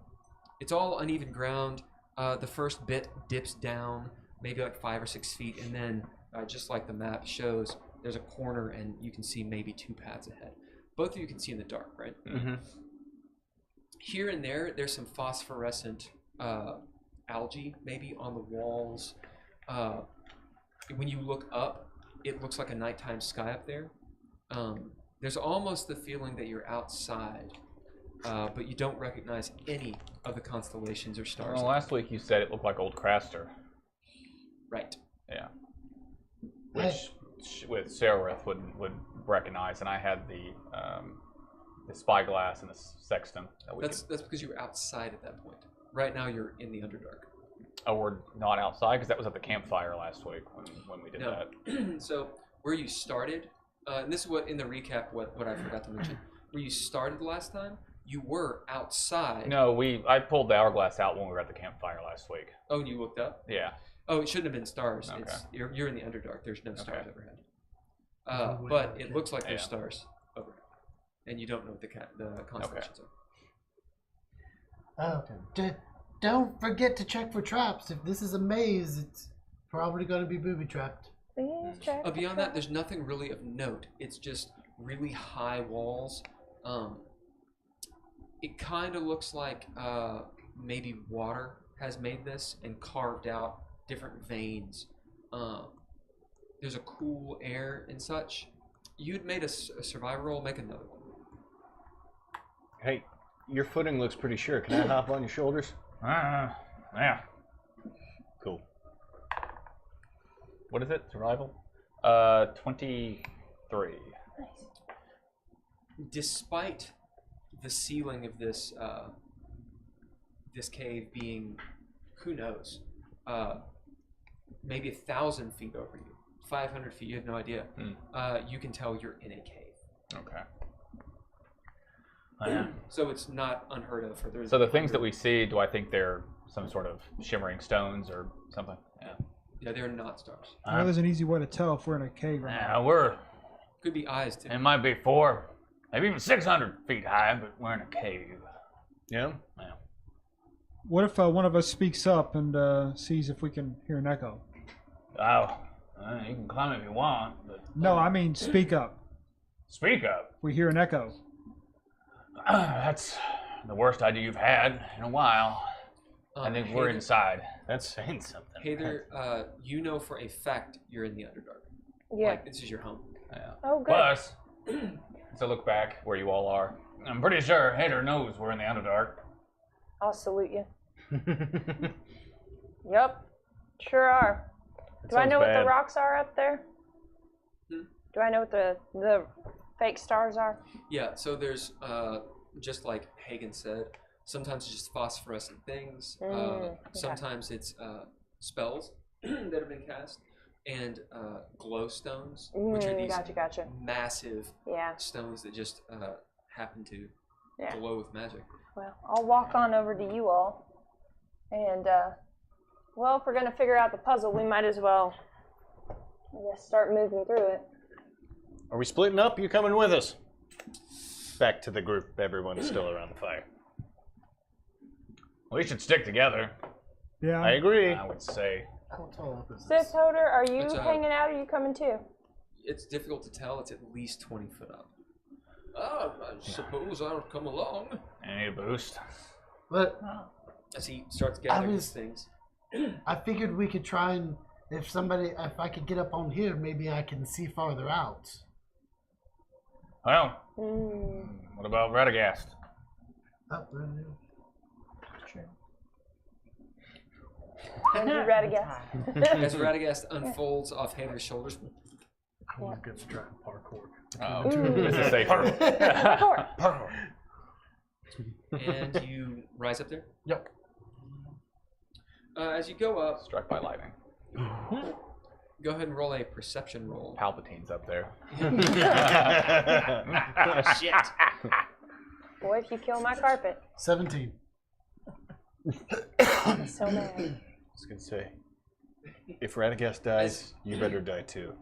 S3: it's all uneven ground. The first bit dips down maybe like 5 or 6 feet, and then just like the map shows, there's a corner and you can see maybe 2 paths ahead. Both of you can see in the dark, right?
S2: Mm-hmm.
S3: Here and there, there's some phosphorescent algae maybe on the walls. When you look up, it looks like a nighttime sky up there. There's almost the feeling that you're outside, but you don't recognize any of the constellations or stars.
S4: Well, last week you said it looked like old Craster.
S3: Right.
S4: Yeah. Which with Sararith would recognize, and I had the spyglass and the sextant.
S3: That's because you were outside at that point. Right now you're in the Underdark.
S4: Oh, we're not outside because that was at the campfire last week when we did that.
S3: So where you started, and this is what in the recap what I forgot to mention. Where you started last time, you were outside.
S4: No, I pulled the hourglass out when we were at the campfire last week.
S3: Oh, and you looked up?
S4: Yeah.
S3: Oh, it shouldn't have been stars.
S4: Okay.
S3: You're in the Underdark. There's no stars overhead. But it looks like there's stars overhead, and you don't know what the constellations are.
S9: Don't forget to check for traps. If this is a maze, it's probably going to be booby trapped.
S3: Beyond that, there's nothing really of note. It's just really high walls. It kind of looks like maybe water has made this and carved out different veins. There's a cool air and such. You'd made a survival roll. Make another one.
S2: Hey, your footing looks pretty sure. Can I hop on your shoulders?
S4: Yeah.
S2: Cool.
S4: What is it? Survival? 23.
S5: Nice.
S3: Despite the ceiling of this this cave being, who knows, maybe 1,000 feet over you, 500 feet, you have no idea. You can tell you're in a cave.
S4: Okay.
S3: So it's not unheard of.
S4: So the things that we see, do I think they're some sort of shimmering stones or something? Yeah.
S3: Yeah, they're not stars.
S8: Well, there's an easy way to tell if we're in a cave or not.
S4: Yeah,
S3: Could be eyes too.
S4: it might be 400, maybe even 600 feet high, but we're in a cave.
S2: Yeah?
S4: Yeah.
S8: What if one of us speaks up and sees if we can hear an echo?
S4: Oh, you can climb if you want, but...
S8: No, I mean speak up.
S4: Speak up?
S8: We hear an echo.
S4: That's the worst idea you've had in a while. I think we're
S3: Heiðr,
S4: inside.
S2: That's saying something.
S3: Heiðr, you know for a fact you're in the Underdark.
S5: Yeah.
S3: Like, this is your home.
S4: Yeah.
S5: Oh, good.
S4: Plus, so look back where you all are. I'm pretty sure Heiðr knows we're in the Underdark.
S5: I'll salute you. Yep. Sure are. Do I know what the rocks are up there? Do I know what the fake stars are?
S3: Yeah, so there's, just like Haygen said, sometimes it's just phosphorescent things. Sometimes it's spells that have been cast. And glow stones, which are these
S5: Gotcha.
S3: massive
S5: Yeah.
S3: stones that just happen to
S5: Yeah.
S3: glow with magic.
S5: Well, I'll walk on over to you all. And, well, if we're going to figure out the puzzle, we might as well, I guess, start moving through it.
S2: Are we splitting up? You coming with us? Back to the group. Everyone's still around the fire.
S4: We should stick together.
S8: Yeah.
S2: I agree.
S4: I would say.
S9: How tall up is
S5: Sith
S9: this?
S5: Holder, are you
S3: It's,
S5: hanging out or are you coming too?
S3: It's difficult to tell. It's at least 20 foot up. I suppose I'll come along.
S4: I need a boost.
S9: But
S3: As he starts gathering his things.
S9: I figured we could try and if I could get up on here, maybe I can see farther out.
S4: Well, what about Radagast?
S9: Up there.
S5: And you Radagast.
S3: As Radagast unfolds off Heiðr's shoulders.
S7: I want to get to try parkour.
S4: Oh, this is safer.
S5: Parkour.
S3: And you rise up there?
S7: Yep.
S3: As you go up,
S4: Struck by lightning.
S3: go ahead and roll a perception roll.
S4: Palpatine's up there.
S3: Shit.
S5: Boy, if you kill my carpet.
S9: 17.
S5: I'm so mad.
S2: I was gonna say, if Radagast dies, you better die too.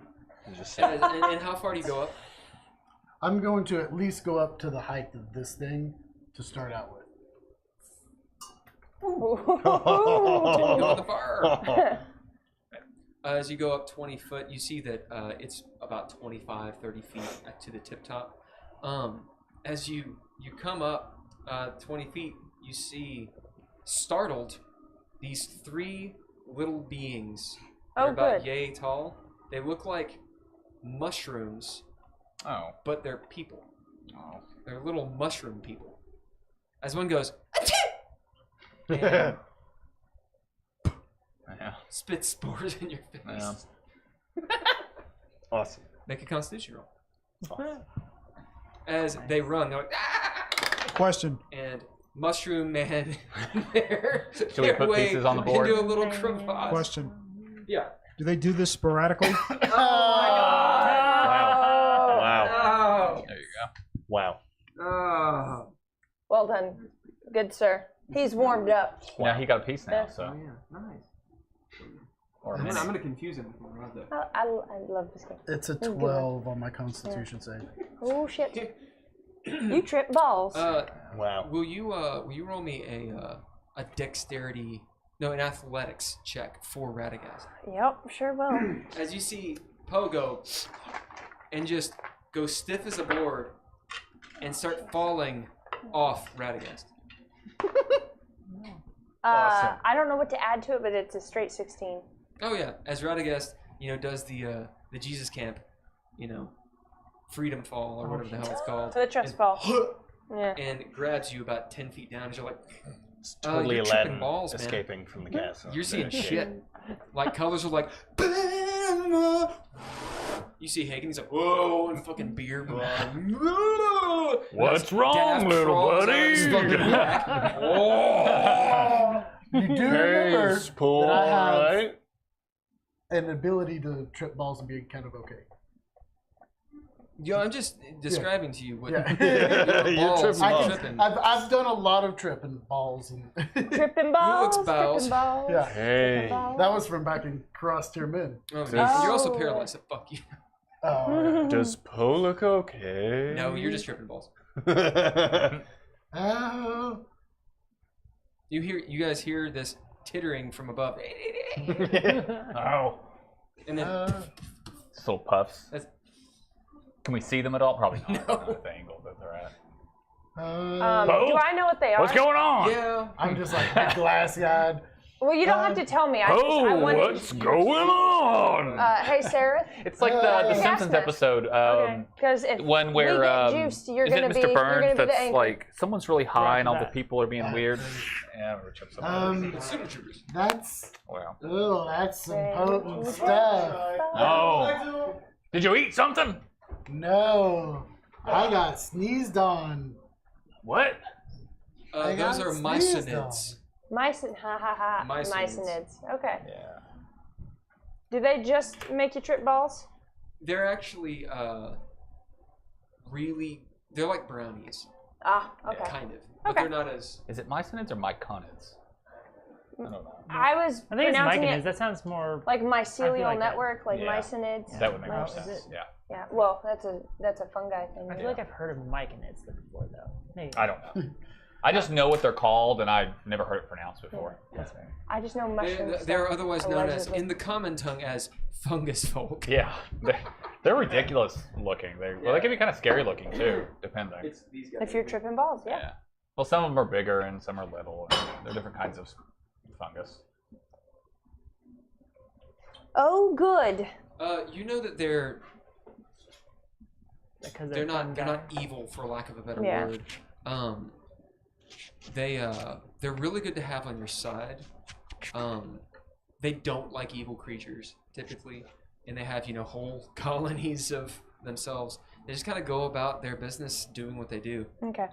S2: I'm just saying.
S3: And how far do you go up?
S9: I'm going to at least go up to the height of this thing to start out with.
S3: Go the far. As you go up 20 foot, you see that it's about 25, 30 feet to the tip top. As you come up 20 feet, you see, startled, these 3 little beings. They're about yay tall. They look like mushrooms, but they're people. They're little mushroom people. As one goes, and spit spores in your face.
S4: Yeah.
S2: Awesome.
S3: Make a Constitution roll. Awesome. As they run, they're like,
S8: Question.
S3: and Mushroom Man, they're
S4: Should we put pieces on the board?
S3: into a little crevasse.
S8: Question.
S3: Yeah.
S8: Do they do this sporadically?
S3: Oh my God!
S2: Wow.
S4: There you go.
S2: Wow.
S3: Oh.
S5: Well done. Good sir. He's warmed up.
S4: Now he got a piece now,
S3: Oh
S4: so.
S3: yeah, nice.
S4: Or a
S3: I'm
S4: minute.
S3: gonna confuse him with Murad though.
S5: I love this game.
S9: It's a 12 on my Constitution save.
S5: Oh shit. You trip balls.
S2: Wow.
S3: Will you roll me a dexterity, no, an athletics check for Radagast?
S5: Yep, sure will.
S3: As you see Poe go and just go stiff as a board and start falling off Radagast.
S2: Awesome.
S5: I don't know what to add to it, but it's a straight 16.
S3: Oh yeah, as Radagast, does the Jesus camp, freedom fall or whatever the hell it's called.
S5: For the trust fall. Yeah.
S3: And grabs you about 10 feet down, and you're like,
S2: It's totally
S3: you're
S2: Aladdin
S3: tripping balls, man.
S2: escaping from the castle.
S3: You're seeing
S2: That
S3: shit. Like colors are like, you see Haygen, he's like, whoa, and fucking beer.
S4: What's wrong, little buddy?
S9: You do remember
S2: Hey, Paul,
S9: that I have
S2: right?
S9: an ability to trip balls and be kind of okay.
S3: Yo, I'm just describing to you what
S9: Yeah.
S3: your
S2: You're
S3: balls
S2: tripping
S3: are
S2: balls.
S3: tripping.
S9: I've done a lot of tripping balls and
S5: Tripping balls.
S3: looks balls.
S5: Tripping balls.
S9: Yeah.
S2: Hey.
S9: that was from back in Caras Tirmen.
S3: Oh,
S2: Does-
S3: man. You're also
S5: Oh.
S3: paralyzed, so fuck you.
S2: Does Poe look okay?
S3: No, you're just tripping balls.
S9: Oh.
S3: You guys hear this tittering from above.
S4: Oh.
S3: And then
S4: Still puffs.
S3: That's-
S4: Can we see them at all? Probably not.
S3: No.
S4: At the angle that they're at.
S5: Do I know what they are?
S4: What's going on?
S3: yeah.
S9: I'm just like glassy-eyed.
S5: Well, you don't have to tell me. I wanted.
S4: What's going on?
S5: Hey, Sarah.
S4: It's like the Simpsons
S5: Gasman.
S4: episode.
S5: Okay. Because if
S4: One where
S5: we get juiced, you're
S4: is
S5: gonna
S4: it
S5: be.
S4: Mr.
S5: You're
S4: Burns
S5: gonna be the
S4: that's
S5: anchor.
S4: like someone's really high and all the
S8: that.
S4: people are being weird. Yeah, or something.
S3: Super troopers.
S9: That's
S4: Wow.
S9: that's some potent stuff.
S4: Oh. Did you eat something?
S9: No, I got sneezed on.
S4: What?
S9: I
S3: Those
S9: got
S3: are
S9: sneezed
S3: myconids.
S5: Mycin, ha ha ha.
S3: Myconids.
S5: Myconids. Okay.
S4: Yeah.
S5: Do they just make you trip balls?
S3: They're actually they're like brownies.
S5: Ah, okay.
S3: Kind of. But
S5: Okay.
S3: they're not as.
S4: Is it myconids or myconids? I don't know.
S5: I was
S1: I think it's
S5: pronouncing
S1: myconids.
S5: it
S1: That sounds more.
S5: like mycelial
S1: I feel like that.
S5: network, like
S4: Yeah.
S5: myconids.
S4: That would make more
S5: Myc-
S4: sense. Yeah.
S5: Yeah. Well, that's a fungi thing.
S1: I feel like I've heard of myconids before, though. Maybe.
S4: I don't know. I just know what they're called, and I've never heard it pronounced before.
S5: I just know mushrooms.
S3: They're otherwise known as,
S5: allegedly.
S3: in the common tongue, as fungus folk.
S4: Yeah, they're They're ridiculous looking. Well, they can be kind of scary looking too, depending.
S6: It's these guys.
S5: If you're tripping balls, yeah.
S4: Yeah. Well, some of them are bigger and some are little. And they're different kinds of fungus.
S5: Oh, good.
S3: You know that they're
S1: Because
S3: they're
S1: fun
S3: not
S1: guys.
S3: evil, for lack of a better
S5: Yeah.
S3: word. They're really good to have on your side. They don't like evil creatures typically, and they have whole colonies of themselves. They just kind of go about their business doing what they do.
S5: Okay.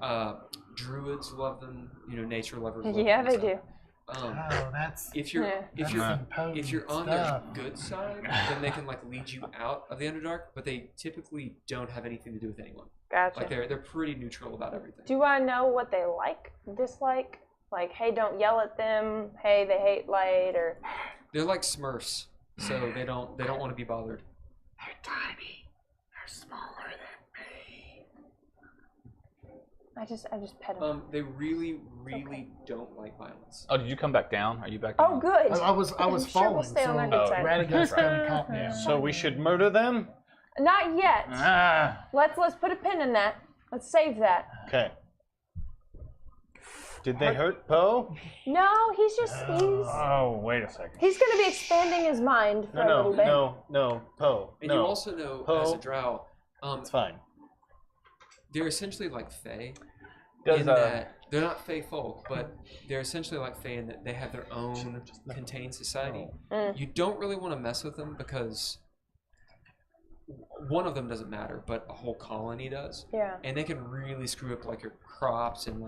S3: Druids love them. Nature lovers. Love
S5: Yeah,
S3: them
S5: they
S3: and
S5: do.
S3: stuff.
S9: Oh, that's
S3: If you're
S5: Yeah.
S3: if you're
S9: some potent
S3: if you're on
S9: stuff.
S3: their good side, then they can lead you out of the Underdark. But they typically don't have anything to do with anyone.
S5: Gotcha.
S3: They're pretty neutral about everything.
S5: Do I know what they like, dislike? Like, hey, don't yell at them. Hey, they hate light, or
S3: They're like Smurfs, so they don't want to be bothered.
S9: They're tiny. They're smaller than me.
S5: I just pet them.
S3: They really don't like violence.
S4: Oh, did you come back down? Are you back down?
S5: Oh, good.
S9: I was
S5: I'm sure
S9: falling,
S5: we'll stay on their
S9: so
S5: good side.
S9: Radigus kind of caught me.
S2: So we should murder them?
S5: Not yet.
S4: Ah.
S5: Let's put a pin in that. Let's save that.
S2: Okay. Did they hurt Poe?
S5: No, he's
S4: Oh, wait a second.
S5: he's going to be expanding his mind for a little bit.
S2: No, Poe.
S3: And
S2: no.
S3: you also know, as a drow,
S2: It's fine.
S3: they're essentially like Fey.
S4: Does,
S3: in that they're not Fey folk, but they're essentially like Fey in that they have their own contained society. You don't really want to mess with them because one of them doesn't matter, but a whole colony does.
S5: Yeah.
S3: And they can really screw up your crops and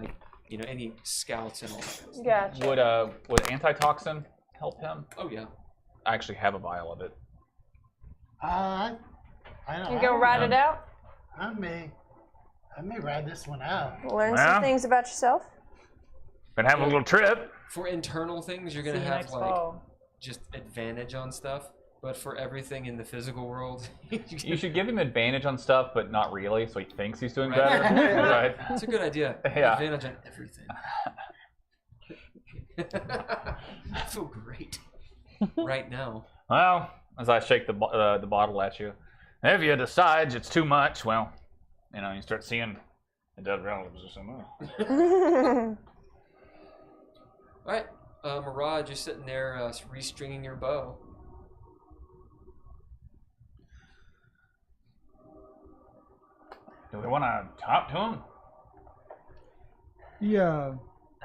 S3: any scouts and all that kind of stuff.
S5: Gotcha.
S4: Would antitoxin help him?
S3: Oh yeah.
S4: I actually have a vial of it.
S9: I don't
S5: You gonna ride it out?
S9: I may ride this one out.
S5: Learn
S4: Well.
S5: some things about yourself.
S4: Been having a little trip.
S3: For internal things, you're gonna
S1: See you
S3: have
S1: next fall.
S3: just advantage on stuff. But for everything in the physical world,
S4: You should give him advantage on stuff, but not really, so he thinks he's doing
S3: Right.
S4: better. Right.
S3: It's a good idea.
S4: Yeah.
S3: Advantage on everything. I feel great right now.
S4: Well, as I shake the bottle at you, if you decide it's too much, well, you start seeing the dead relatives or something.
S3: All right, Murad, you're sitting there restringing your bow.
S4: Do we want to talk to him?
S8: Yeah.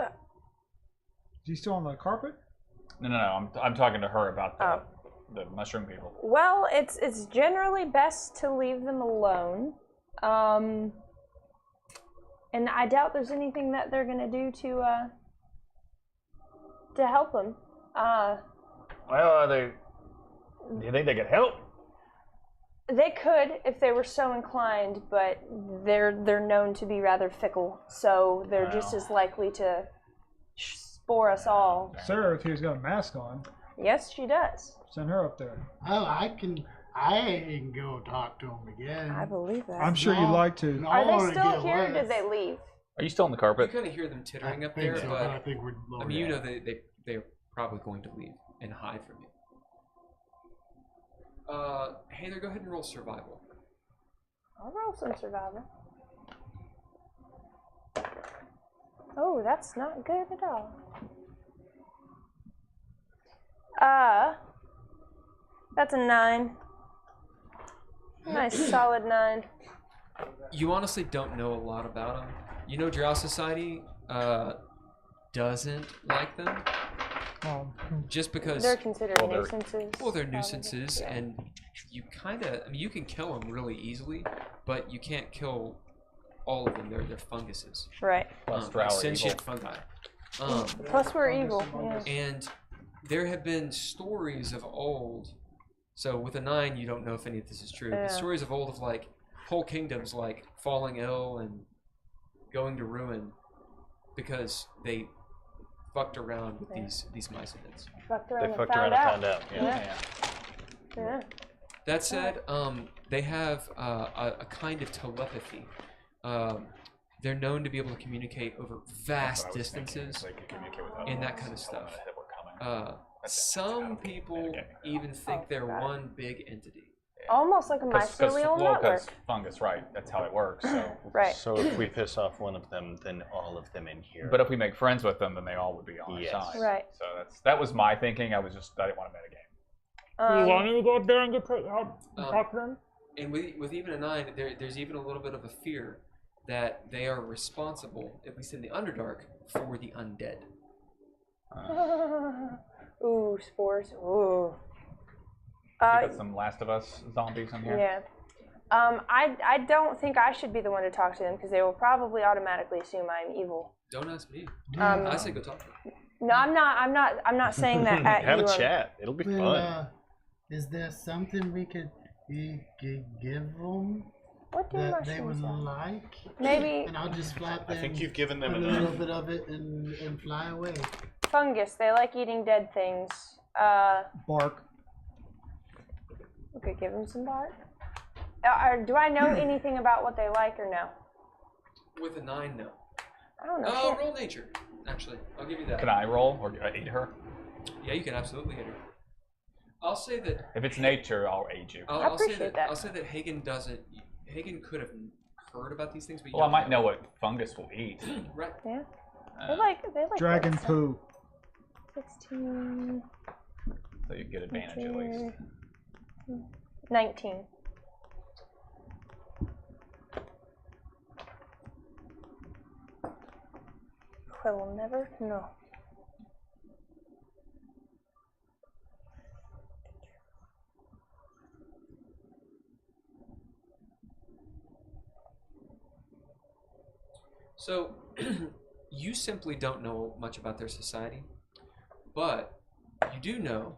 S8: Is he still on the carpet?
S4: No. I'm talking to her about the mushroom people.
S5: Well, it's generally best to leave them alone. And I doubt there's anything that they're gonna do to help them.
S4: Well, do you think they could help?
S5: They could if they were so inclined, but they're known to be rather fickle, so they're just as likely to spore us all.
S8: Sararith here's got a mask on.
S5: Yes, she does.
S8: Send her up there.
S9: Oh, I can go talk to him again.
S5: I believe that.
S8: I'm sure you'd like to.
S9: No,
S5: Are
S9: I
S5: they
S9: wanna
S5: still
S9: get
S5: here, or
S9: worse.
S5: did they leave?
S4: Are you still on the
S3: You
S4: carpet?
S3: kind of hear them tittering
S9: I
S3: up
S9: think
S3: there,
S9: so,
S3: but
S9: I think we're lower.
S3: I mean, they're probably going to leave and hide from you. Heiðr, go ahead and roll survival.
S5: I'll roll some survival. Oh, that's not good at all. That's a 9. Nice solid 9.
S3: You honestly don't know a lot about them. You know, Drow Society doesn't like them just because.
S5: They're considered
S4: Well, they're-
S5: nuisances.
S3: Well, they're
S5: probably.
S3: nuisances,
S5: Yeah.
S3: and you you can kill them really easily, but you can't kill all of them. They're funguses.
S5: Right.
S4: Plus Drow are
S3: sentient
S4: evil.
S3: fungi.
S5: Plus, we're evil. Yeah.
S3: And there have been stories of old. So with a 9, you don't know if any of this is true.
S5: Yeah.
S3: But stories of old of whole kingdoms falling ill and going to ruin because they fucked around with these mycelids.
S5: Fucked
S2: They
S5: around and
S2: fucked
S5: found
S2: around
S5: out.
S2: and found out. Yeah.
S5: Yeah.
S3: That said, they have a kind of telepathy. They're known to be able to communicate over vast distances and that kind of stuff. Some people even think they're one big entity.
S5: Almost like a mycelial network.
S4: Because fungus, right? That's how it works. So.
S5: Right.
S2: So if we piss off one of them, then all of them in here.
S4: But if we make friends with them, then they all would be on
S2: Yes.
S4: our side.
S5: Right.
S4: So that was my thinking. I didn't want to metagame.
S1: You want me to go up there and talk to them?
S3: And with even a 9, there's even a little bit of a fear that they are responsible, at least in the Underdark, for the undead.
S5: Ooh, spores. Ooh.
S4: You got some Last of Us zombies in here.
S5: Yeah. I don't think I should be the one to talk to them because they will probably automatically assume I'm evil.
S3: Don't ask me.
S5: I
S3: say go talk to them.
S5: No, I'm not saying that at
S2: Have
S5: you.
S2: a chat. It'll be fun.
S9: Is there something we could give them
S5: What do
S9: that they
S5: mushrooms
S9: would
S5: have?
S9: like?
S5: Maybe
S9: And I'll just flap
S2: I
S9: them.
S2: think you've given them
S9: a
S2: enough.
S9: little bit of it and fly away.
S5: fungus. They like eating dead things.
S8: Bark.
S5: We could give them some bark. Do I know anything about what they like or no?
S3: With a 9, no.
S5: I don't know.
S3: Oh, roll nature. Actually, I'll give you that.
S4: Can I roll or aid her?
S3: Yeah, you can absolutely hit her. I'll say that.
S4: If it's nature, I'll aid you.
S5: I appreciate that.
S3: I'll say that Haygen doesn't. Haygen could have heard about these things, but
S4: Well, I might know what fungus will eat.
S3: Right.
S5: Yeah. They like
S8: Dragon
S5: that stuff.
S8: poo.
S5: 16.
S4: So you get advantage at least.
S5: 19. Will never know.
S3: So, you simply don't know much about their society, but you do know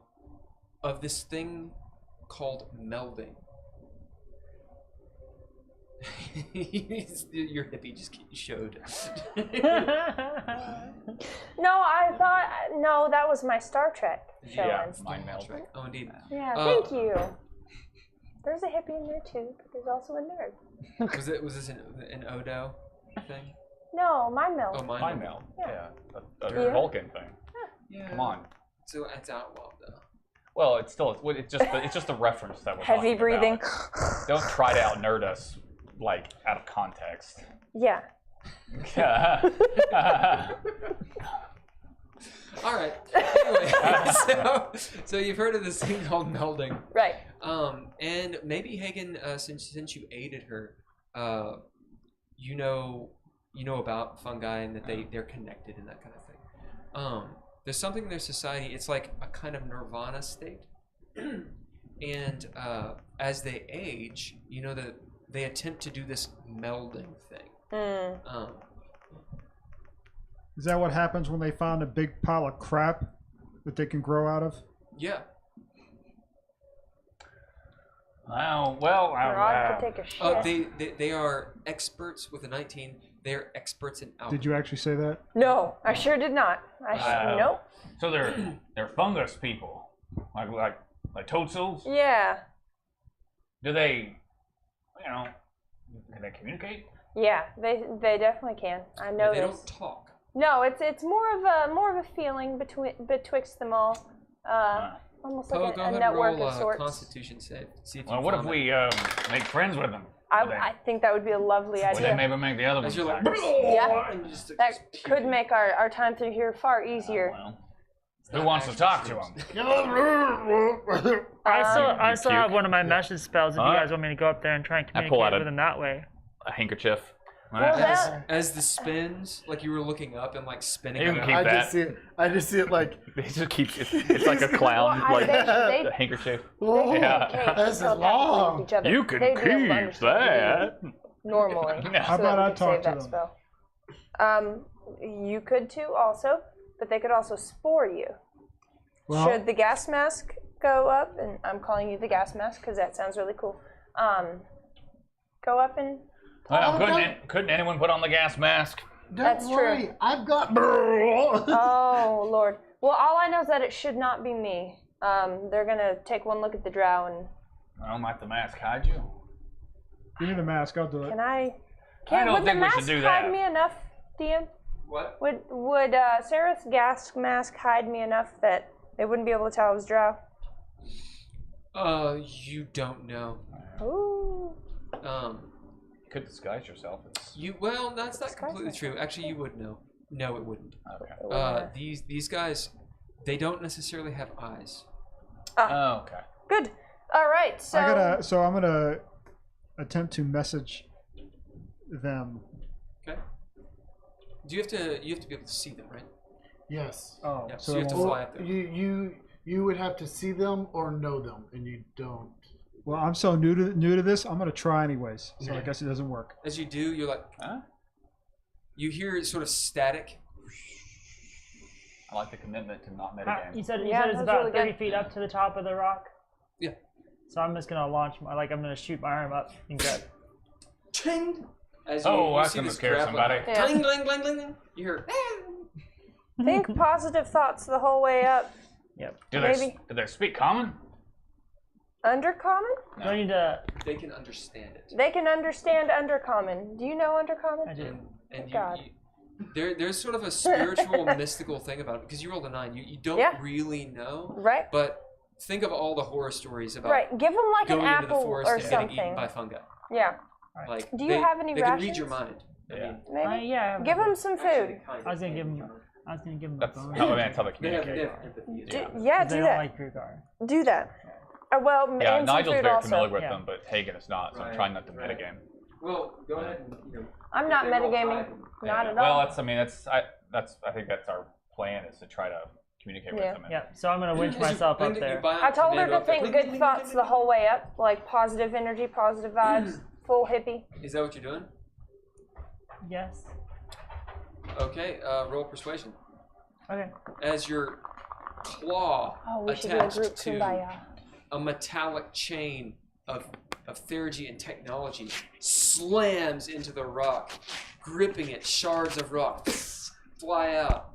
S3: of this thing called melding. Your hippie just showed.
S5: No, that was my Star Trek show.
S4: Yeah,
S5: instead.
S4: mind meld.
S3: Oh, indeed.
S5: Yeah, thank you. There's a hippie in there too, but there's also a nerd.
S3: Was this an Odo thing?
S5: No, mind meld.
S3: Oh,
S4: Mind meld.
S5: Yeah.
S4: A
S3: Yeah.
S4: Vulcan thing.
S3: Yeah.
S4: Come on.
S3: So it's outlawed though.
S4: Well, it's just a reference that we're
S5: Heavy
S4: talking
S5: breathing.
S4: about. Don't try to out nerd us like out of context.
S5: Yeah.
S3: All right. Anyway, so you've heard of this thing called melding,
S5: Right.
S3: and maybe Haygen, since you aided her, you know about fungi and that they're connected and that kind of thing. There's something in their society. It's like a kind of nirvana state, and as they age, you know that they attempt to do this melding thing.
S8: Is that what happens when they find a big pile of crap that they can grow out of?
S3: Yeah.
S5: Murad could take a shit.
S3: They are experts with a 19. They're experts in alchemy.
S8: Did you actually say that?
S5: No, I sure did not. Nope.
S4: So they're fungus people, like toadstools.
S5: Yeah.
S4: Do they, can they communicate?
S5: Yeah, they definitely can. I know
S3: They
S5: this.
S3: don't talk.
S5: No, it's more of a feeling betwixt them all. Almost
S3: Poe,
S5: like
S3: go
S5: a
S3: ahead and
S5: network
S3: roll
S5: of sorts.
S3: Constitution save. See if
S4: Well,
S3: you
S4: what if
S3: find
S4: we make friends with them?
S5: I think that would be a lovely
S4: Would they
S5: idea.
S4: maybe make the other
S3: As
S4: ones
S3: you're like,
S4: happy?
S5: Yeah,
S3: and you just
S5: that could make our time through here far easier.
S4: Well, who wants to talk to them?
S1: I still
S4: Puke.
S1: have one of my message spells if you guys want me to go up there and try and
S4: I pull
S1: communicate
S4: out
S1: with them that way.
S4: A handkerchief.
S5: Well,
S3: as the spins, like you were looking up and like spinning
S4: You can
S3: around.
S4: keep
S9: I
S4: that.
S9: just see it like.
S4: It just keeps. It's like a clown,
S5: Well,
S4: like
S5: they-
S4: a handkerchief.
S9: Oh,
S4: Yeah.
S9: this is
S5: telepathy
S9: long.
S5: with each other.
S4: You can
S5: They'd be able to
S4: keep
S5: understand
S4: that.
S5: normally.
S8: How
S5: so
S8: about
S5: that
S8: I
S5: we could
S8: talk
S5: save
S8: to
S5: that
S8: them?
S5: spell. You could too, also, but they could also spore you.
S8: Well,
S5: Should the gas mask go up, and I'm calling you the gas mask because that sounds really cool. Go up and
S4: Well, couldn't anyone put on the gas mask?
S5: That's
S9: Don't worry,
S5: true.
S9: I've got.
S5: oh Lord. Well, all I know is that it should not be me. They're gonna take one look at the drow and
S4: Well, might the mask hide you?
S8: give me the mask. I'll do it.
S5: can I?
S4: I don't
S5: would the
S4: think we should
S5: mask
S4: do
S5: hide
S4: that.
S5: me enough, DM?
S3: What?
S5: Would Sararith's gas mask hide me enough that they wouldn't be able to tell I was drow?
S3: You don't know.
S5: Ooh.
S4: You could disguise yourself as...
S3: Well, that's not
S5: Disguise
S3: completely true. Actually, you would know. No, it wouldn't.
S4: Okay.
S3: These guys, they don't necessarily have eyes.
S4: Oh, okay.
S5: Good. All right. So
S8: I'm gonna attempt to message them.
S3: Okay. Do you have to be able to see them, right?
S9: Yes.
S8: Oh,
S3: Yeah,
S8: so
S3: so you have to
S8: well,
S3: fly up there.
S9: You would have to see them or know them, and you don't.
S8: well, I'm so new to this. I'm gonna try anyways. So I guess it doesn't work.
S3: As you do, you're like,
S4: Huh?
S3: you hear sort of static.
S4: I like the commitment to not
S1: You
S4: metagame.
S1: said
S5: Yeah,
S1: it's
S5: that's
S1: about
S5: really
S1: 30
S5: good.
S1: feet up to the top of the rock.
S3: Yeah.
S1: So I'm just gonna launch I'm gonna shoot my arm up and grab.
S3: Ching! As
S4: Oh, I
S3: see
S4: can
S3: this
S4: scare
S3: grappling
S4: somebody.
S3: hook.
S5: Yeah.
S3: Cling, clang, clang, clang, clang. You hear,
S5: think positive thoughts the whole way up.
S1: Yep.
S5: Maybe.
S4: Do they speak common?
S5: Undercommon?
S1: Do I need to?
S3: they can understand it.
S5: They can understand Undercommon. Do you know Undercommon?
S1: I do.
S3: And
S5: God.
S3: there's sort of a spiritual, mystical thing about it because you rolled a 9. You don't
S5: Yeah.
S3: really know,
S5: Right.
S3: but think of all the horror stories about
S5: Right. Give them like an
S3: going into the
S5: apple
S3: forest
S5: or
S3: and getting eaten
S5: something.
S3: by fungi.
S5: Yeah.
S3: Like,
S5: Do you have any
S3: they can read your
S5: rations?
S3: mind. I
S4: Yeah.
S3: mean,
S5: Maybe.
S1: Yeah.
S5: Give them some food.
S1: I was gonna give him. I was gonna give him a
S4: That's
S1: bone.
S4: how that's how they
S3: they have
S4: communicate.
S3: empathy. as
S5: Do,
S3: well.
S5: yeah,
S1: They
S5: do
S1: don't
S5: that.
S1: like Drugar.
S5: Do that. Well,
S4: Yeah,
S5: and some
S4: Nigel's
S5: food
S4: very
S5: also.
S4: familiar with
S1: Yeah.
S4: them, but Haygen is not, so I'm
S3: Right,
S4: trying not to
S3: right.
S4: metagame.
S3: Well, go ahead and
S5: I'm not metagaming. Not at
S4: Well,
S5: all.
S4: I think that's our plan is to try to communicate
S5: Yeah.
S4: with them.
S1: Yeah. So I'm gonna winch myself up there.
S5: I told her to think good thoughts the whole way up, like positive energy, positive vibes, full hippie.
S3: Is that what you're doing?
S1: Yes.
S3: Okay, roll persuasion.
S1: Okay.
S3: As your claw
S5: Oh, we should do a group
S3: attached to
S5: kumbaya.
S3: a metallic chain of theurgy and technology slams into the rock, gripping it. Shards of rock fly out,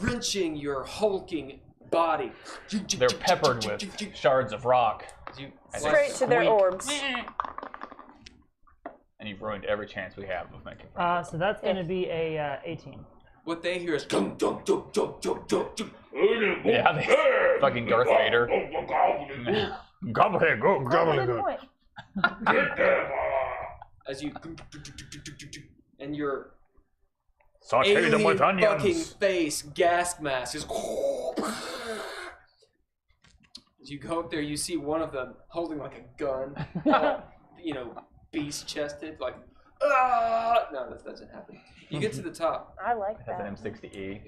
S3: wrenching your hulking body.
S4: They're peppered with shards of rock,
S3: You
S4: And
S3: fly-
S5: Straight to their
S4: squeak.
S5: orbs.
S4: and you've ruined every chance we have of making.
S1: So that's gonna be a 18.
S3: What they hear is dum dum dum dum dum dum dum.
S4: Yeah, they, fucking Darth Vader. Gobble here, go, gobble
S5: Good
S4: here.
S5: point.
S3: As you and your
S4: Saute them with
S3: alien fucking
S4: onions.
S3: face gas mask is. As you go up there, you see one of them holding like a gun, beast chested, like. Ah! No, that doesn't happen. You get to the top.
S5: I like
S4: That's
S5: that.
S4: an M60E.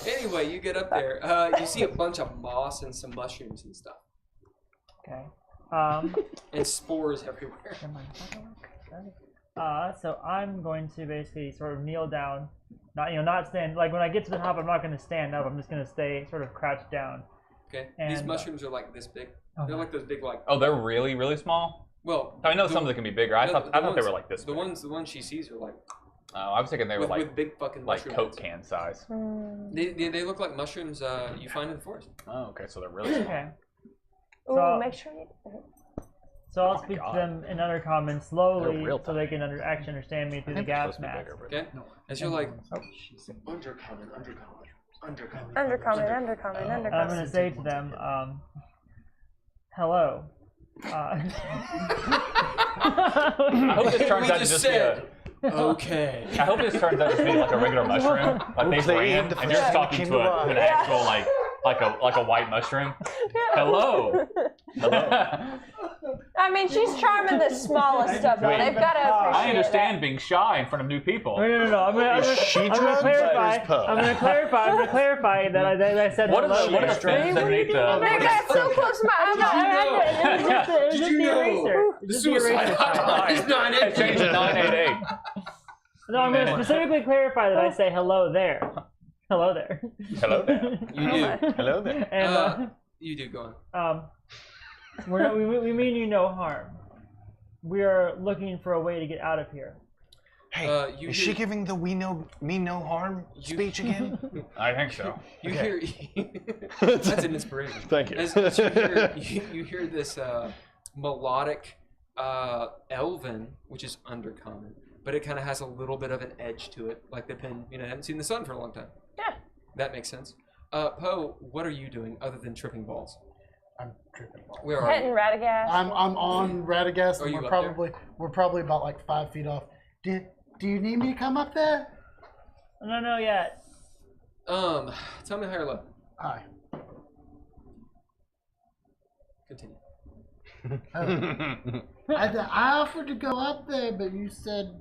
S3: Anyway, you get up there. You see a bunch of moss and some mushrooms and stuff,
S1: Okay.
S3: and spores everywhere.
S1: So I'm going to basically sort of kneel down, not stand. Like when I get to the top, I'm not going to stand up. I'm just going to stay sort of crouched down.
S3: Okay,
S1: And,
S3: these mushrooms are like this big. They're like those big, like.
S4: Oh, they're really, really small?
S3: Well,
S4: I know
S3: the-
S4: some of them can be bigger. I thought they
S3: ones-
S4: were like this
S3: The
S4: big.
S3: ones she sees are like
S4: Oh, I was thinking they were
S3: with big fucking
S4: like
S3: mushroom
S4: Coke
S3: heads.
S4: can size.
S3: They look like mushrooms you find in the forest.
S4: Oh, okay, so they're really small.
S1: Okay.
S5: Ooh,
S1: So-
S5: make sure you.
S1: So I'll
S4: Oh my
S1: speak
S4: God.
S1: to them in Undercommon slowly,
S4: They're real
S1: so they can actually understand me
S4: I
S1: through the
S4: think they're
S1: gas
S4: supposed to be
S1: mask.
S4: bigger, but
S3: Okay, as you're like
S5: Undercommon, undercommon,
S1: I'm
S5: undercommon.
S1: going to say to them, hello.
S4: I hope this turns
S3: We
S4: out to
S3: just
S4: just be
S3: said,
S4: a.
S3: okay.
S4: I hope this turns out to be like a regular mushroom. Like they ran and you're just talking to an actual like a white mushroom. Hello. Hello.
S5: I mean, she's charming the smallest of them.
S4: Wait.
S5: They've got to appreciate
S4: I understand being shy in front of new people.
S1: No. I'm going to clarify. I'm going to clarify that I said
S4: What
S1: hello.
S4: are the
S1: there.
S4: fans underneath
S5: that. They got so close to my
S1: It was just
S3: Did
S1: the
S3: you know?
S1: eraser. It was just the eraser.
S3: Suicide is not
S4: I changed it 988.
S1: No, I'm going to specifically clarify that I say hello there. Hello there.
S4: Hello there.
S3: You do.
S2: Hello there.
S1: And
S3: You do. Go on.
S1: we mean you no harm. We are looking for a way to get out of here.
S2: Hey,
S3: you
S2: is
S3: hear-
S2: she giving the "we know me no harm" speech again?
S4: I think so.
S3: You hear. That's an inspiration.
S2: Thank you.
S3: As you hear this melodic elven, which is undercommon, but it kind of has a little bit of an edge to it, like they've been, haven't seen the sun for a long time.
S5: Yeah.
S3: That makes sense. Poe, what are you doing other than tripping balls?
S9: I'm tripping balls.
S3: Where are
S5: Petting
S3: you?
S5: Radagast.
S9: I'm on Radagast,
S3: Are
S9: and
S3: you
S9: we're probably about like 5 feet off. Do you need me to come up there?
S1: I don't know yet.
S3: Tell me high or low.
S9: Hi.
S3: Continue.
S9: I offered to go up there, but you said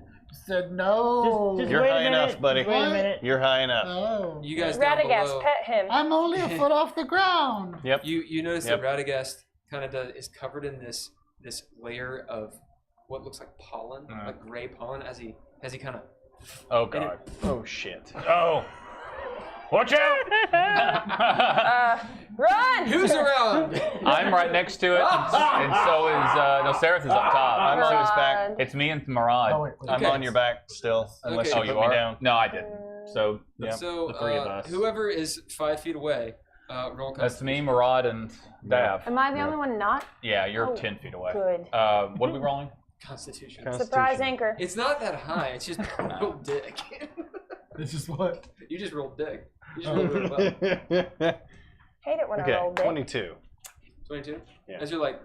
S9: no.
S1: Just
S2: You're
S1: wait a
S2: high
S1: minute.
S2: enough, buddy.
S1: Just wait a minute.
S2: You're high enough.
S9: Oh.
S3: You guys down
S5: Radagast,
S3: below.
S5: pet him.
S9: I'm only a foot off the ground.
S2: Yep.
S3: You notice
S2: Yep.
S3: that Radagast kind of is covered in this layer of what looks like pollen, like gray pollen, as he kind of.
S4: Oh god.
S2: Oh shit.
S4: Oh. Watch out!
S5: Run!
S3: Who's around?
S4: I'm right next to it, and so is no. Sararith is up top.
S2: I'm on his back.
S4: It's me and Murad.
S9: Oh, wait.
S2: I'm
S3: Okay.
S2: on your back still, unless
S3: Okay.
S2: you
S4: Oh,
S2: put
S4: you
S2: me
S4: are?
S2: down.
S4: No, I didn't. So
S2: Yeah.
S3: So
S4: the three of us.
S3: whoever is 5 feet away, roll.
S4: That's me, Murad, and Dav.
S5: Am I the only one not?
S4: Yeah, you're
S5: Oh,
S4: 10 feet away.
S5: Good.
S4: What are we rolling?
S3: Constitution.
S5: Surprise anchor.
S3: It's not that high. It's just roll dick.
S9: This is what?
S3: You just rolled dick. You just rolled really well.
S5: Hate it when I
S2: Okay,
S5: roll big.
S2: 22.
S3: 22.
S2: Yeah.
S3: As you're like,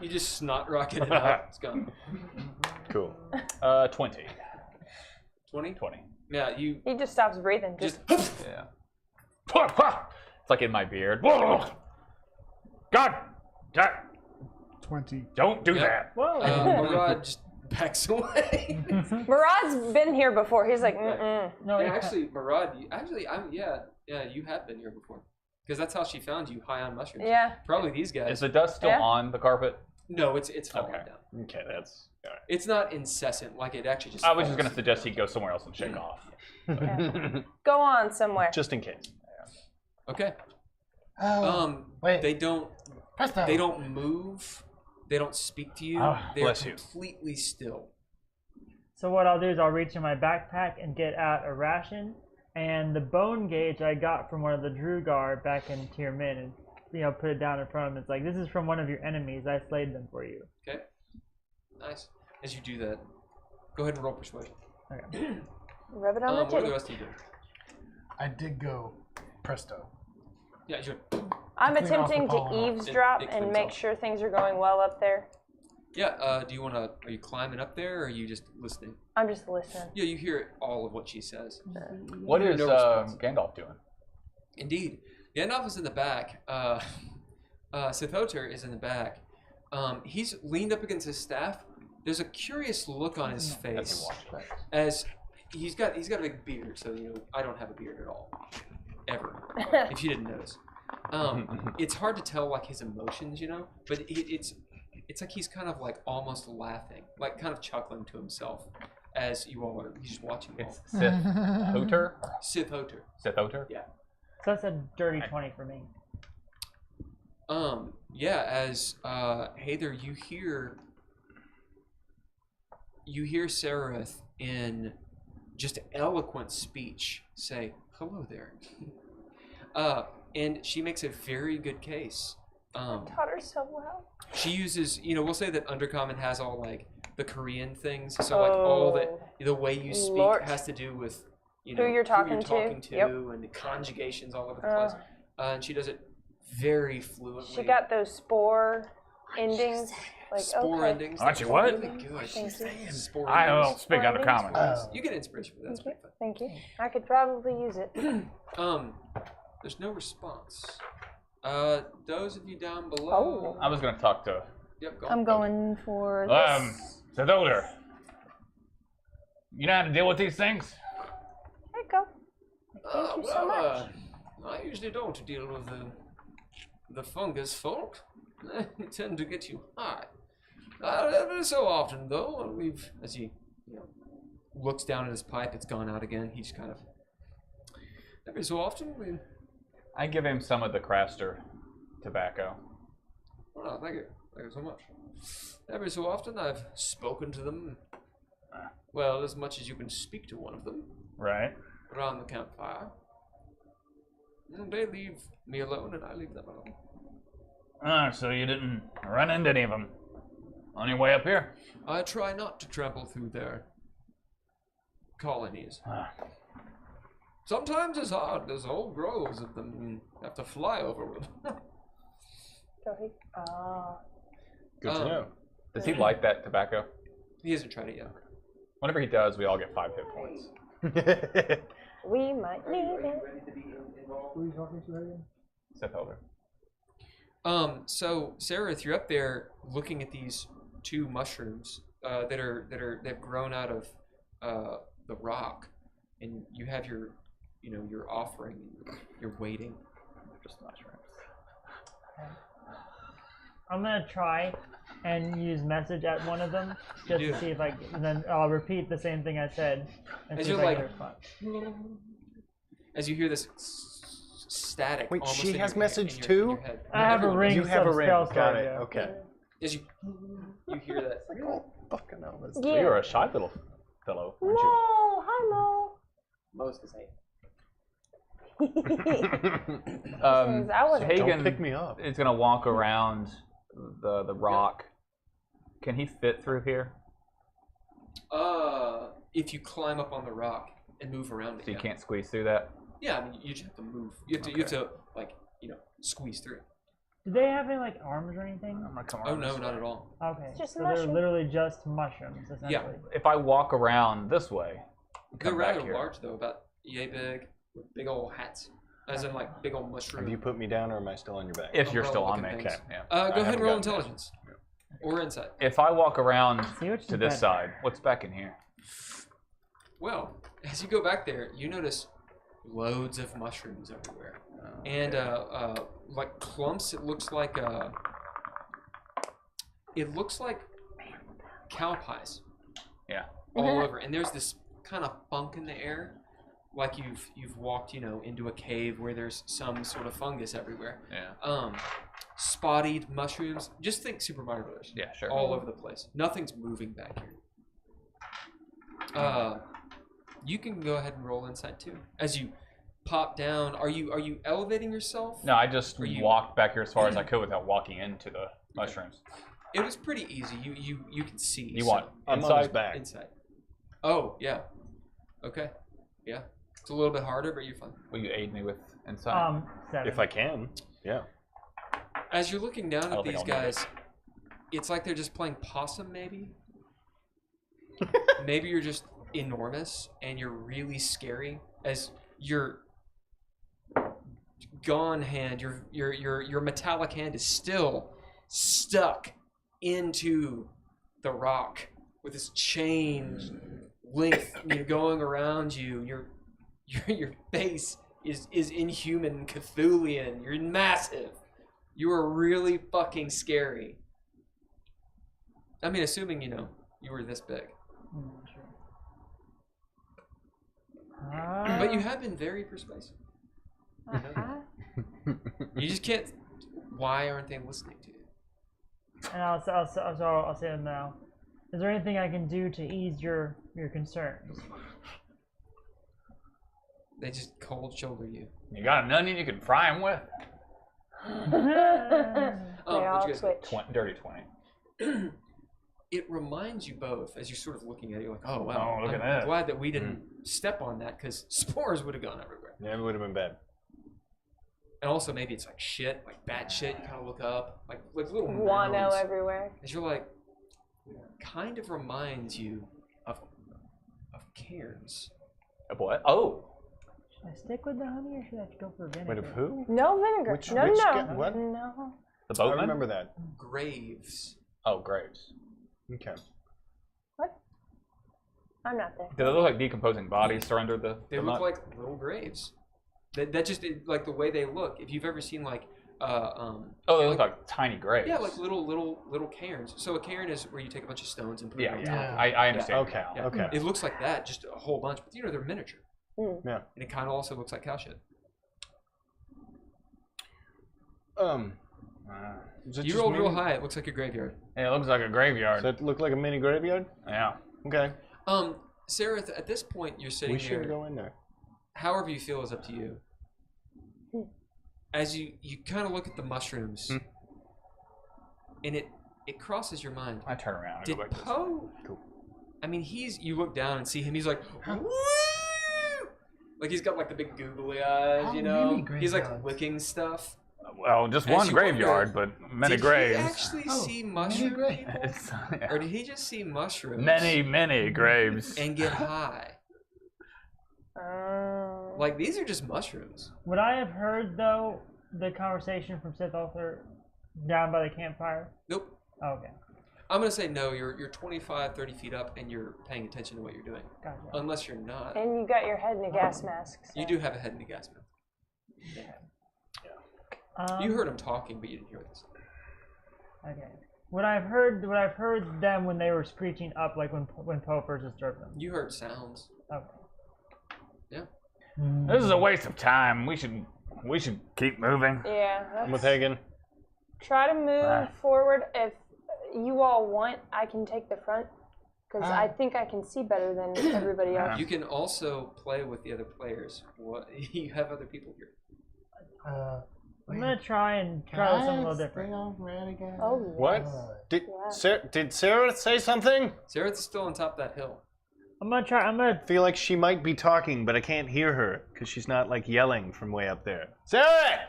S3: you just snot rocket it out. It's gone.
S2: Cool.
S4: 20.
S3: 20.
S4: 20.
S3: Yeah, you
S5: He just stops breathing.
S3: just.
S4: Yeah. It's like in my beard. God! God!
S8: 20.
S4: Don't do
S3: Yeah.
S4: that.
S1: Whoa.
S3: Murad just backs away.
S5: Murad's been here before. He's like, mm-mm.
S1: No,
S3: Yeah,
S1: yeah,
S3: actually, Murad, you have been here before. Because that's how she found you, high on mushrooms.
S5: Yeah.
S3: Probably these guys.
S4: Is the dust still
S5: Yeah.
S4: on the carpet?
S3: No, it's falling
S4: Okay.
S3: down.
S2: Okay, that's all right.
S3: It's not incessant, like it actually just.
S4: I was just
S3: falls.
S4: going to suggest he go somewhere else and shake off.
S5: Go on somewhere.
S2: Just in case.
S3: Okay.
S9: Oh, wait.
S3: They don't
S9: Presto.
S3: move. They don't speak to you.
S2: Oh,
S3: They're
S2: bless you.
S3: completely still.
S1: So what I'll do is I'll reach in my backpack and get out a ration and the bone gauge I got from one of the Drugar back in Tirmen and put it down in front of him. It's like, this is from one of your enemies. I slayed them for you.
S3: Okay. Nice. As you do that, go ahead and roll persuasion.
S1: Okay.
S5: Rub it on
S3: What
S5: the
S3: are the
S5: titty.
S3: rest of you doing?
S9: I did go presto.
S3: Yeah, you're.
S5: I'm
S9: Clean off the
S5: attempting to
S9: pollen off.
S5: eavesdrop
S3: It
S5: and
S3: cleans
S5: make
S3: off.
S5: sure things are going well up there.
S3: Yeah. Do you want to? Are you climbing up there, or are you just listening?
S5: I'm just listening.
S3: Yeah, you hear all of what she says.
S4: What
S3: You
S4: is
S3: hear no response.
S4: Gandalf doing?
S3: Indeed. Gandalf is in the back. Sithoter is in the back. He's leaned up against his staff. There's a curious look on his
S4: As he
S3: face
S4: watches.
S3: as he's got a big beard. So I don't have a beard at all, ever. If you didn't notice, it's hard to tell like his emotions, but it's like he's kind of like almost laughing, like kind of chuckling to himself as you all are. He's just watching you all.
S4: It's Sithoter?
S3: Sithoter.
S4: Sithoter?
S3: Yeah.
S1: So that's a dirty 20 for me.
S3: Yeah, as Heiðr, you hear Sararith in just eloquent speech say, "Hello there," and she makes a very good case.
S5: Taught her so well.
S3: She uses, we'll say that Undercommon has all like the Korean things, so like all the way you speak
S5: Lord.
S3: has to do with
S5: Who you're talking to. Yep.
S3: and the conjugations all over the place, and she does it very fluently.
S5: She got those spore endings. Like,
S3: spore
S5: okay.
S3: endings.
S4: Aren't you
S3: They're
S4: what?
S3: Really good.
S5: Thank you.
S3: Spore
S4: I
S3: endings.
S4: don't speak under common.
S3: You get inspiration for that. That's pretty fun.
S5: Thank you. I could probably use it.
S3: There's no response. Those of you down below.
S5: Oh.
S4: I was going to talk to
S3: Yep, go.
S5: I'm going for this.
S4: Sithoter. You know how to deal with these things?
S5: There you go. Thank you so much.
S3: I usually don't deal with the fungus folk. They tend to get you high. Every so often, though, as he looks down at his pipe, it's gone out again. He just kind of, every so often,
S4: I give him some of the Craster tobacco.
S3: oh, thank you so much. Every so often, I've spoken to them, well, as much as you can speak to one of them,
S4: Right.
S3: around the campfire. And they leave me alone, and I leave them alone.
S4: So you didn't run into any of them on your way up here?
S3: I try not to trample through their colonies. Sometimes it's hard. There's whole groves of them. And you have to fly over them.
S2: Good to know.
S4: Does he like that tobacco?
S3: He hasn't tried it yet.
S4: Whenever he does, we all get 5 hit points.
S5: We might need it.
S8: Who are you talking to, Hayden?
S4: Seth Elder.
S3: So Sararith, you're up there looking at these 2 mushrooms they've grown out of the rock, and you have your offering. You're waiting.
S4: Just mushrooms.
S1: I'm gonna try and use message at one of them just to see if I can, and then I'll repeat the same thing I said. And
S3: As
S1: see if
S3: you're
S1: I
S3: like,
S1: get a response.
S3: as you hear this static.
S2: Wait,
S3: almost
S2: she
S3: in
S2: has
S3: your-
S2: message
S3: in your-
S2: too?
S3: in your head.
S1: I have a
S3: Everyone
S1: ring.
S3: does.
S2: You have a
S1: Some
S2: ring.
S1: spell
S2: Got
S1: card,
S2: it.
S1: yeah.
S2: Okay.
S3: As you hear that.
S2: Fucking Elvis.
S5: Yeah.
S4: You're a shy little fellow, aren't you?
S5: No, hi,
S6: Most the same.
S5: I wasn't.
S2: Don't pick
S4: Haygen
S2: me up.
S4: is gonna walk around the rock. Can he fit through here?
S3: If you climb up on the rock and move around it.
S4: So you
S3: yeah.
S4: can't squeeze through that?
S3: Yeah, I mean, you just have to move. You have to like, squeeze through.
S1: Do they have any like arms or anything?
S4: I'm gonna come
S3: Oh
S4: around
S3: no,
S4: this
S3: not
S4: way.
S3: at all.
S1: Okay,
S5: Just
S1: so
S5: mushroom.
S1: they're literally just mushrooms, essentially.
S3: Yeah.
S4: If I walk around this way,
S3: They're
S4: come back
S3: rather
S4: here.
S3: large though, about yay big, with big old hats, as in like big old mushroom.
S2: Have you put me down or am I still on your back?
S4: If you're still on
S3: Umbrella
S4: me,
S3: looking
S4: okay.
S3: things.
S4: Yeah.
S3: Go ahead and roll
S2: haven't gotten
S3: intelligence, or insight.
S4: If I walk around
S1: See what
S4: to
S1: you
S4: this
S1: bet.
S4: side, what's back in here?
S3: Well, as you go back there, you notice loads of mushrooms everywhere, and like clumps. It looks like cow pies.
S4: Yeah.
S3: All over, and there's this kind of funk in the air, like you've walked, into a cave where there's some sort of fungus everywhere.
S4: Yeah.
S3: Spotted mushrooms. Just think Super Mario Brothers.
S4: Yeah, sure.
S3: All over the place. Nothing's moving back here. You can go ahead and roll insight too. As you pop down, are you elevating yourself?
S4: No, I just
S3: Are you-
S4: walked back here as far as I could without walking into the mushrooms.
S3: It was pretty easy. You can see.
S4: You want
S2: I'm on his
S4: inside?
S2: back.
S3: Insight. Oh yeah. Okay. Yeah. It's a little bit harder, but you're fine.
S4: Will you aid me with insight?
S1: 7.
S2: If I can, yeah.
S3: As you're looking down at
S4: don't think
S3: these
S4: I'll make
S3: guys, it's like they're just playing possum, maybe. Maybe you're just enormous and you're really scary. As your gone hand, your metallic hand is still stuck into the rock with this chain length going around you. Your face is inhuman, Cthulhian. You're massive. You are really fucking scary. I mean, assuming you were this big. But you have been very persuasive. You just can't. Why aren't they listening to you?
S1: And I'll say them now. Is there anything I can do to ease your concerns?
S3: They just cold shoulder you.
S4: You got an onion you can fry him with?
S5: They all
S3: what'd you guys get?
S5: switch.
S4: Dirty 20.
S3: It reminds you both, as you're sort of looking at it, you're like, oh wow,
S4: Oh, look at
S3: I'm
S4: that.
S3: glad that we didn't step on that because spores would have gone everywhere.
S2: Yeah, it would have been bad.
S3: And also maybe it's like shit, like bad shit. You kind of look up, like little
S5: Guano
S3: mounds.
S5: everywhere.
S3: As you're like, kind of reminds you of cairns.
S4: Of what? Oh!
S1: Should I stick with the honey or should I go for vinegar?
S2: Wait, of who?
S5: No vinegar.
S2: Which
S5: no.
S2: what?
S5: No.
S4: The
S2: I
S4: boatman?
S2: remember that.
S3: Graves.
S4: Oh, graves.
S2: Okay.
S5: I'm not there.
S4: Do they look like decomposing bodies under the
S3: They
S4: the
S3: look
S4: mud?
S3: like little graves. That just like the way they look. If you've ever seen like
S4: Oh, they look like tiny graves.
S3: yeah, like little cairns. So a cairn is where you take a bunch of stones and put
S4: Yeah,
S3: them on
S4: yeah.
S3: top.
S4: I understand.
S2: Okay.
S3: Yeah.
S2: Okay.
S3: It looks like that, just a whole bunch. But they're miniature.
S2: Yeah.
S3: And it kind of also looks like cow shit.
S2: Is it
S3: You
S2: just
S3: rolled
S2: me?
S3: real high. It looks like a graveyard.
S4: Yeah, it looks like a graveyard.
S2: Does that look like a mini graveyard?
S4: Yeah.
S2: Okay.
S3: Sarah, at this point, you're sitting
S2: We
S3: here.
S2: should go in there.
S3: However you feel is up to you. As you kind of look at the mushrooms, and it crosses your mind.
S4: I turn around and
S3: Did
S4: go back to this.
S3: Poe?
S2: Cool.
S3: I mean, you look down and see him. He's like, woo! Like he's got like the big googly eyes,
S9: How
S3: you know.
S9: many
S3: He's like
S9: graveyards?
S3: licking stuff.
S4: Well, just
S3: As
S4: one
S3: you
S4: graveyard,
S3: wonder,
S4: but many
S3: did
S4: graves.
S3: he actually
S9: Oh,
S3: see
S9: many
S3: mushroom
S9: graves.
S3: people?
S4: It's, yeah.
S3: Or did he just see mushrooms?
S4: Many graves.
S3: And get high. Like these are just mushrooms.
S1: Would I have heard though the conversation from Sith Altar down by the campfire?
S3: Nope.
S1: Oh, okay.
S3: I'm gonna say no. You're 25, 30 feet up, and you're paying attention to what you're doing.
S1: Gotcha.
S3: Unless you're not.
S5: And you got your head in a gas mask. So.
S3: You do have a head in the gas mask. You heard him talking, but you didn't hear this.
S1: Okay. Would I've heard them when they were screeching up, like when Poe first disturbed them?
S3: You heard sounds.
S1: Okay.
S3: Yeah.
S4: This is a waste of time. We should keep moving.
S5: Yeah.
S2: I'm with Haygen.
S5: Try to move forward. If you all want, I can take the front. Because I think I can see better than everybody else.
S3: You can also play with the other players. What? You have other people here.
S1: I'm gonna try something a little different.
S5: Oh,
S2: What? Did Sararith say something?
S3: Sararith's still on top of that hill.
S1: I'm gonna
S2: I feel like she might be talking, but I can't hear her because she's not like yelling from way up there. Sararith!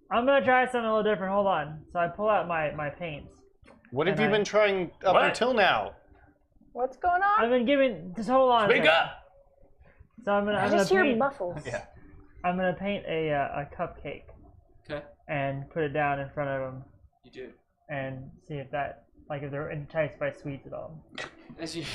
S1: I'm gonna try something a little different. Hold on. So I pull out my paints.
S2: What have you been trying up until now?
S5: What's going on?
S1: I've been giving. Just hold on.
S4: Speak up.
S1: So I'm
S5: I
S1: gonna
S5: just hear
S1: paint.
S5: muffles.
S4: Yeah.
S1: I'm gonna paint a cupcake.
S3: Okay.
S1: And put it down in front of them.
S3: You do.
S1: And see if that, like, if they're enticed by sweets at all.
S3: As you.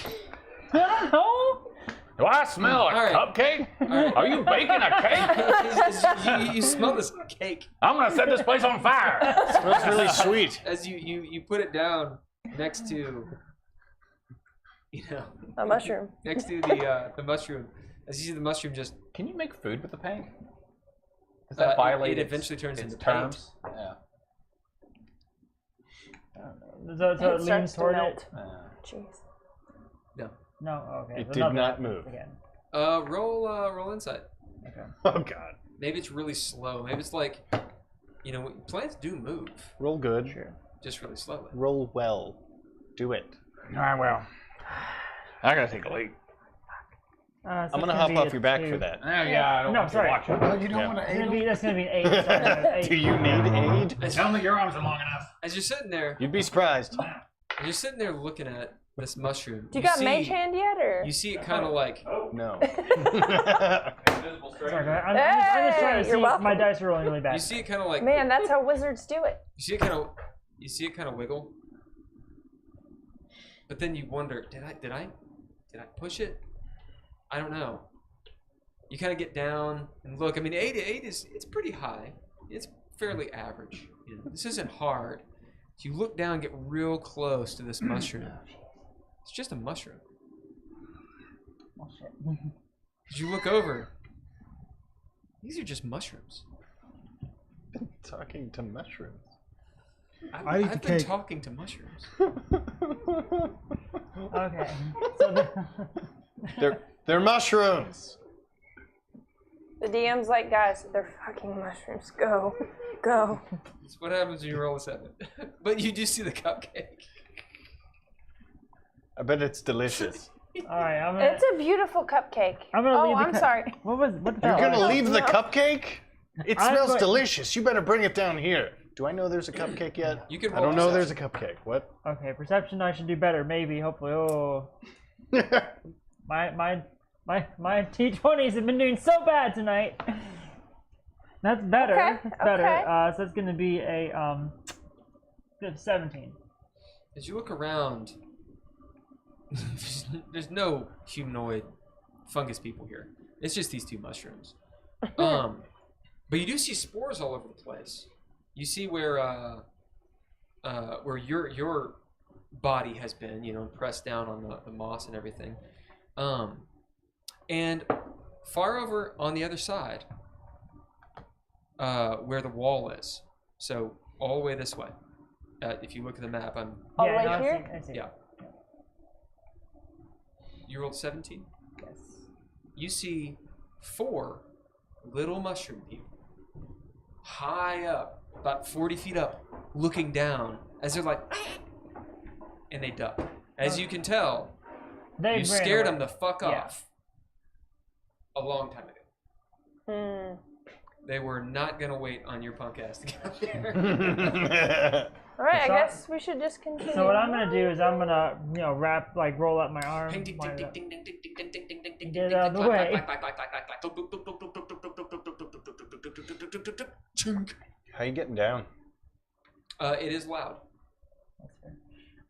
S1: I don't know.
S4: Do I smell a cupcake?
S3: Right.
S4: Are you baking a cake?
S3: you smell this cake.
S4: I'm gonna set this place on fire.
S2: It smells really sweet.
S3: As you put it down next to,
S5: a mushroom.
S3: Next to the mushroom. As you see the mushroom just.
S4: Can you make food with the paint? Does that violate
S3: it eventually turns
S4: its
S3: into
S4: terms?
S3: paint.
S4: Yeah.
S1: So it leans toward it?
S5: Jeez.
S3: No.
S1: No, okay.
S2: It
S1: so
S2: did
S1: nothing
S2: not
S1: happens
S2: move.
S1: Again.
S3: Roll insight.
S1: Okay.
S2: Oh god.
S3: Maybe it's really slow. Maybe it's like, plants do move.
S2: Roll good.
S1: Sure.
S3: Just really slowly.
S2: Roll well. Do it.
S4: All right, well, I gotta take a leak.
S1: So
S2: I'm gonna hop off your back for that.
S4: Yeah, I don't
S1: No,
S4: want
S1: sorry.
S4: to watch it.
S9: Oh, you don't want to
S1: That's gonna be an 8. Sorry, 8.
S2: Do you need aid?
S4: Tell me your arms are long enough.
S3: As you're sitting there,
S2: You'd be surprised.
S3: looking at this mushroom.
S5: Do you got mage hand yet, or?
S3: You see it kind of like.
S2: No.
S1: Sorry, I'm just trying to see.
S5: you're welcome.
S1: My dice are rolling really bad.
S3: You see it kind of like.
S5: Man, that's how wizards do it.
S3: You see it kind of wiggle. But then you wonder, did I push it? I don't know. You kind of get down and look. I mean, 8 is pretty high. It's fairly average. This isn't hard. So you look down, get real close to this mushroom. It's just a mushroom.
S1: Oh, shit.
S3: As you look over, these are just mushrooms.
S2: Talking to mushrooms.
S8: I eat
S3: I've
S8: the
S3: been
S8: cake.
S3: talking to mushrooms.
S1: Okay. So
S2: They're mushrooms.
S5: The DM's like, guys, they're fucking mushrooms. Go.
S3: That's what happens when you roll a 7. But you do see the cupcake.
S2: I bet it's delicious.
S1: all right, I'm gonna.
S5: It's a beautiful cupcake.
S1: I'm gonna leave the
S5: I'm sorry.
S1: What the
S2: You're
S1: hell?
S2: gonna leave the cupcake? It
S1: I'm
S2: smells
S1: going-
S2: delicious. You better bring it down here. Do I know there's a cupcake yet?
S3: You can
S2: I
S3: roll
S2: don't know there's
S3: perception.
S2: a cupcake. What?
S1: Okay, perception. I should do better. Maybe. Hopefully. Oh. My T20s have been doing so bad tonight. That's better.
S5: Okay,
S1: That's better.
S5: okay.
S1: So it's gonna be a 17.
S3: As you look around, there's no humanoid fungus people here. It's just these two mushrooms. But you do see spores all over the place. You see where your body has been, pressed down on the moss and everything. And far over on the other side, where the wall is. So all the way this way. If you look at the map,
S5: All the way
S1: no,
S5: here?
S1: I see.
S3: yeah. You rolled 17.
S1: Yes.
S3: You see 4 little mushroom people high up, about 40 feet up, looking down as they're like, and they duck. As you can tell,
S1: They
S3: you
S1: ran
S3: scared
S1: away.
S3: them the fuck
S1: Yeah.
S3: off. a long time ago. They were not gonna wait on your punk ass to get up there.
S5: All right, I guess we should just continue.
S1: So what I'm gonna do is I'm gonna, roll up my arm.
S3: Get
S1: it out of the way.
S2: How you getting down?
S3: It is loud.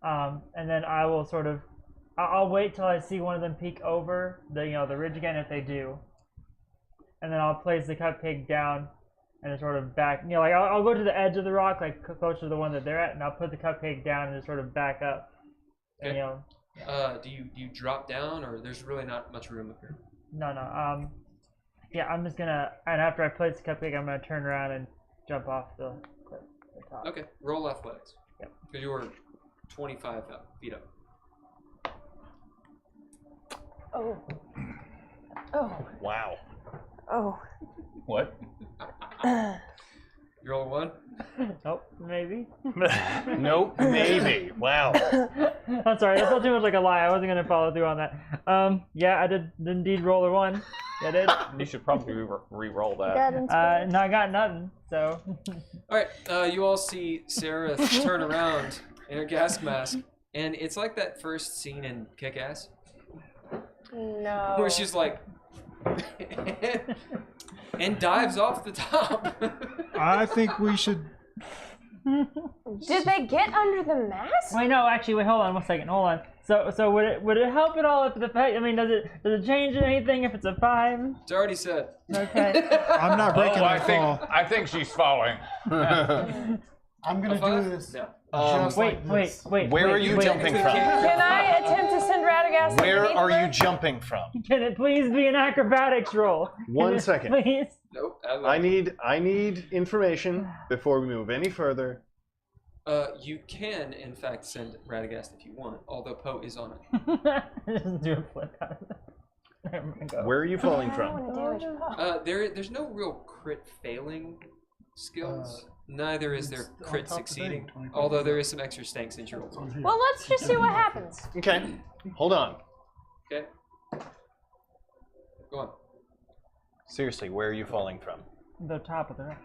S1: And then I will sort of, I'll wait till I see one of them peek over the ridge again if they do, and then I'll place the cupcake down and just sort of back. I'll go to the edge of the rock, like closer to the one that they're at, and I'll put the cupcake down and just sort of back up.
S3: Okay. Do you drop down, or there's really not much room up here?
S1: No. Yeah, I'm just gonna, and after I place the cupcake, I'm gonna turn around and jump off the cliff, the top.
S3: Okay, roll athletics.
S1: Yep.
S3: Because you were 25 feet up.
S5: Oh.
S2: Wow.
S5: Oh.
S4: What?
S3: You roll a 1?
S1: Nope, maybe.
S2: Nope, maybe. Wow.
S1: I'm sorry, that felt too much like a lie. I wasn't gonna follow through on that. Yeah, I did indeed roll a 1. Yeah, I did.
S4: You should probably re-roll that.
S1: No, I got nothing. So.
S3: All right, you all see Sararith turn around in her gas mask, and it's like that first scene in Kick-Ass,
S5: No.
S3: where she's like, and dives off the top.
S8: I think we should.
S5: Did they get under the mask?
S1: Wait, no, actually, wait, hold on 1 second, hold on. So would it help at all if the fact? I mean, does it change anything if it's a 5?
S3: It's already said.
S1: Okay.
S8: I'm not breaking
S4: I
S8: that fall.
S4: think she's falling.
S9: I'm gonna
S3: A 5?
S9: do this.
S3: No.
S9: Just like this.
S1: Wait.
S2: Where are you jumping from?
S5: Can I attempt to send Radagast?
S2: Where
S5: underneath
S2: are
S5: her?
S2: you jumping from?
S1: Can it please be an acrobatics roll?
S2: 1 second.
S1: Please.
S3: Nope.
S2: I need information before we move any further.
S3: You can, in fact, send Radagast if you want, although Poe is on it.
S1: Just do a flip out of it. There we go.
S2: Where are you falling
S5: I
S2: from?
S5: don't want to damage Poe.
S3: There's no real crit failing skills. Neither is there
S7: it's on
S3: crit
S7: top of the thing,
S3: succeeding,
S7: 25.
S3: although there is some extra stank since you rolled.
S5: Well, let's just see what happens.
S2: Okay, hold on.
S3: Okay. Go on.
S2: Seriously, where are you falling from?
S1: The top of the rock.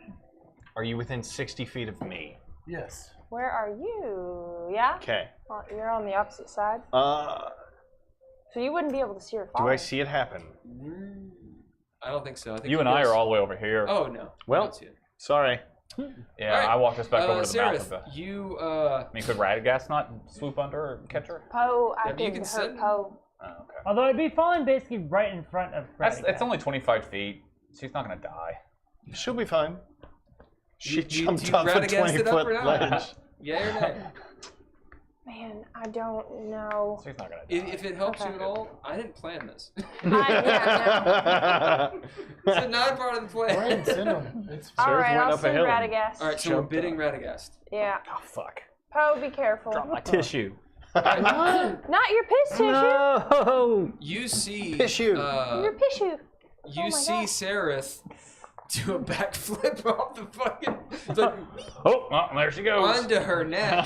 S2: Are you within 60 feet of me?
S9: Yes.
S5: Where are you? Yeah?
S2: Okay.
S5: Well, you're on the opposite side.
S2: Do
S5: So you wouldn't be able to see her fall.
S2: I see it happen?
S3: I don't think so. I think
S4: You and I are all the way over here.
S3: Oh no. I
S2: Well,
S3: don't see it.
S2: sorry.
S4: Yeah,
S3: All right.
S4: I walked us back over to the mouth of
S3: Sararith,
S4: the.
S3: you
S4: I mean, could Radagast not swoop under or catch her?
S5: Poe, I
S3: Yeah, you
S5: think
S3: can
S5: hurt
S3: send-
S5: Poe.
S4: Oh, okay.
S1: Although I'd be falling basically right in front of Freddy.
S4: It's only 25 feet. She's not gonna die.
S2: She'll be fine. She
S3: You-
S2: jumped
S3: you
S2: off a
S3: Radagast it up
S2: 20-foot
S3: or not?
S2: ledge.
S3: Yeah or no?
S5: Man, I don't know.
S4: She's not gonna die.
S3: If it helps
S5: Okay.
S3: you at all, I didn't plan this.
S5: Yeah,
S3: It's not part of the
S9: Go ahead and
S3: plan.
S9: send them. It's
S5: All
S2: Sararith
S5: right,
S2: went
S5: I'll
S2: up a
S5: send
S2: hill.
S5: Radagast.
S3: All right, so we're bidding Radagast.
S5: Yeah.
S2: Oh, fuck.
S5: Poe, be careful.
S4: Drop my tissue.
S5: Not your piss tissue.
S1: No!
S3: You see,
S2: Tissue.
S5: Your tissue.
S3: you
S5: my
S3: see
S5: God.
S3: Sararith do a backflip off the fucking like,
S4: Oh, well, there she goes.
S3: onto her neck.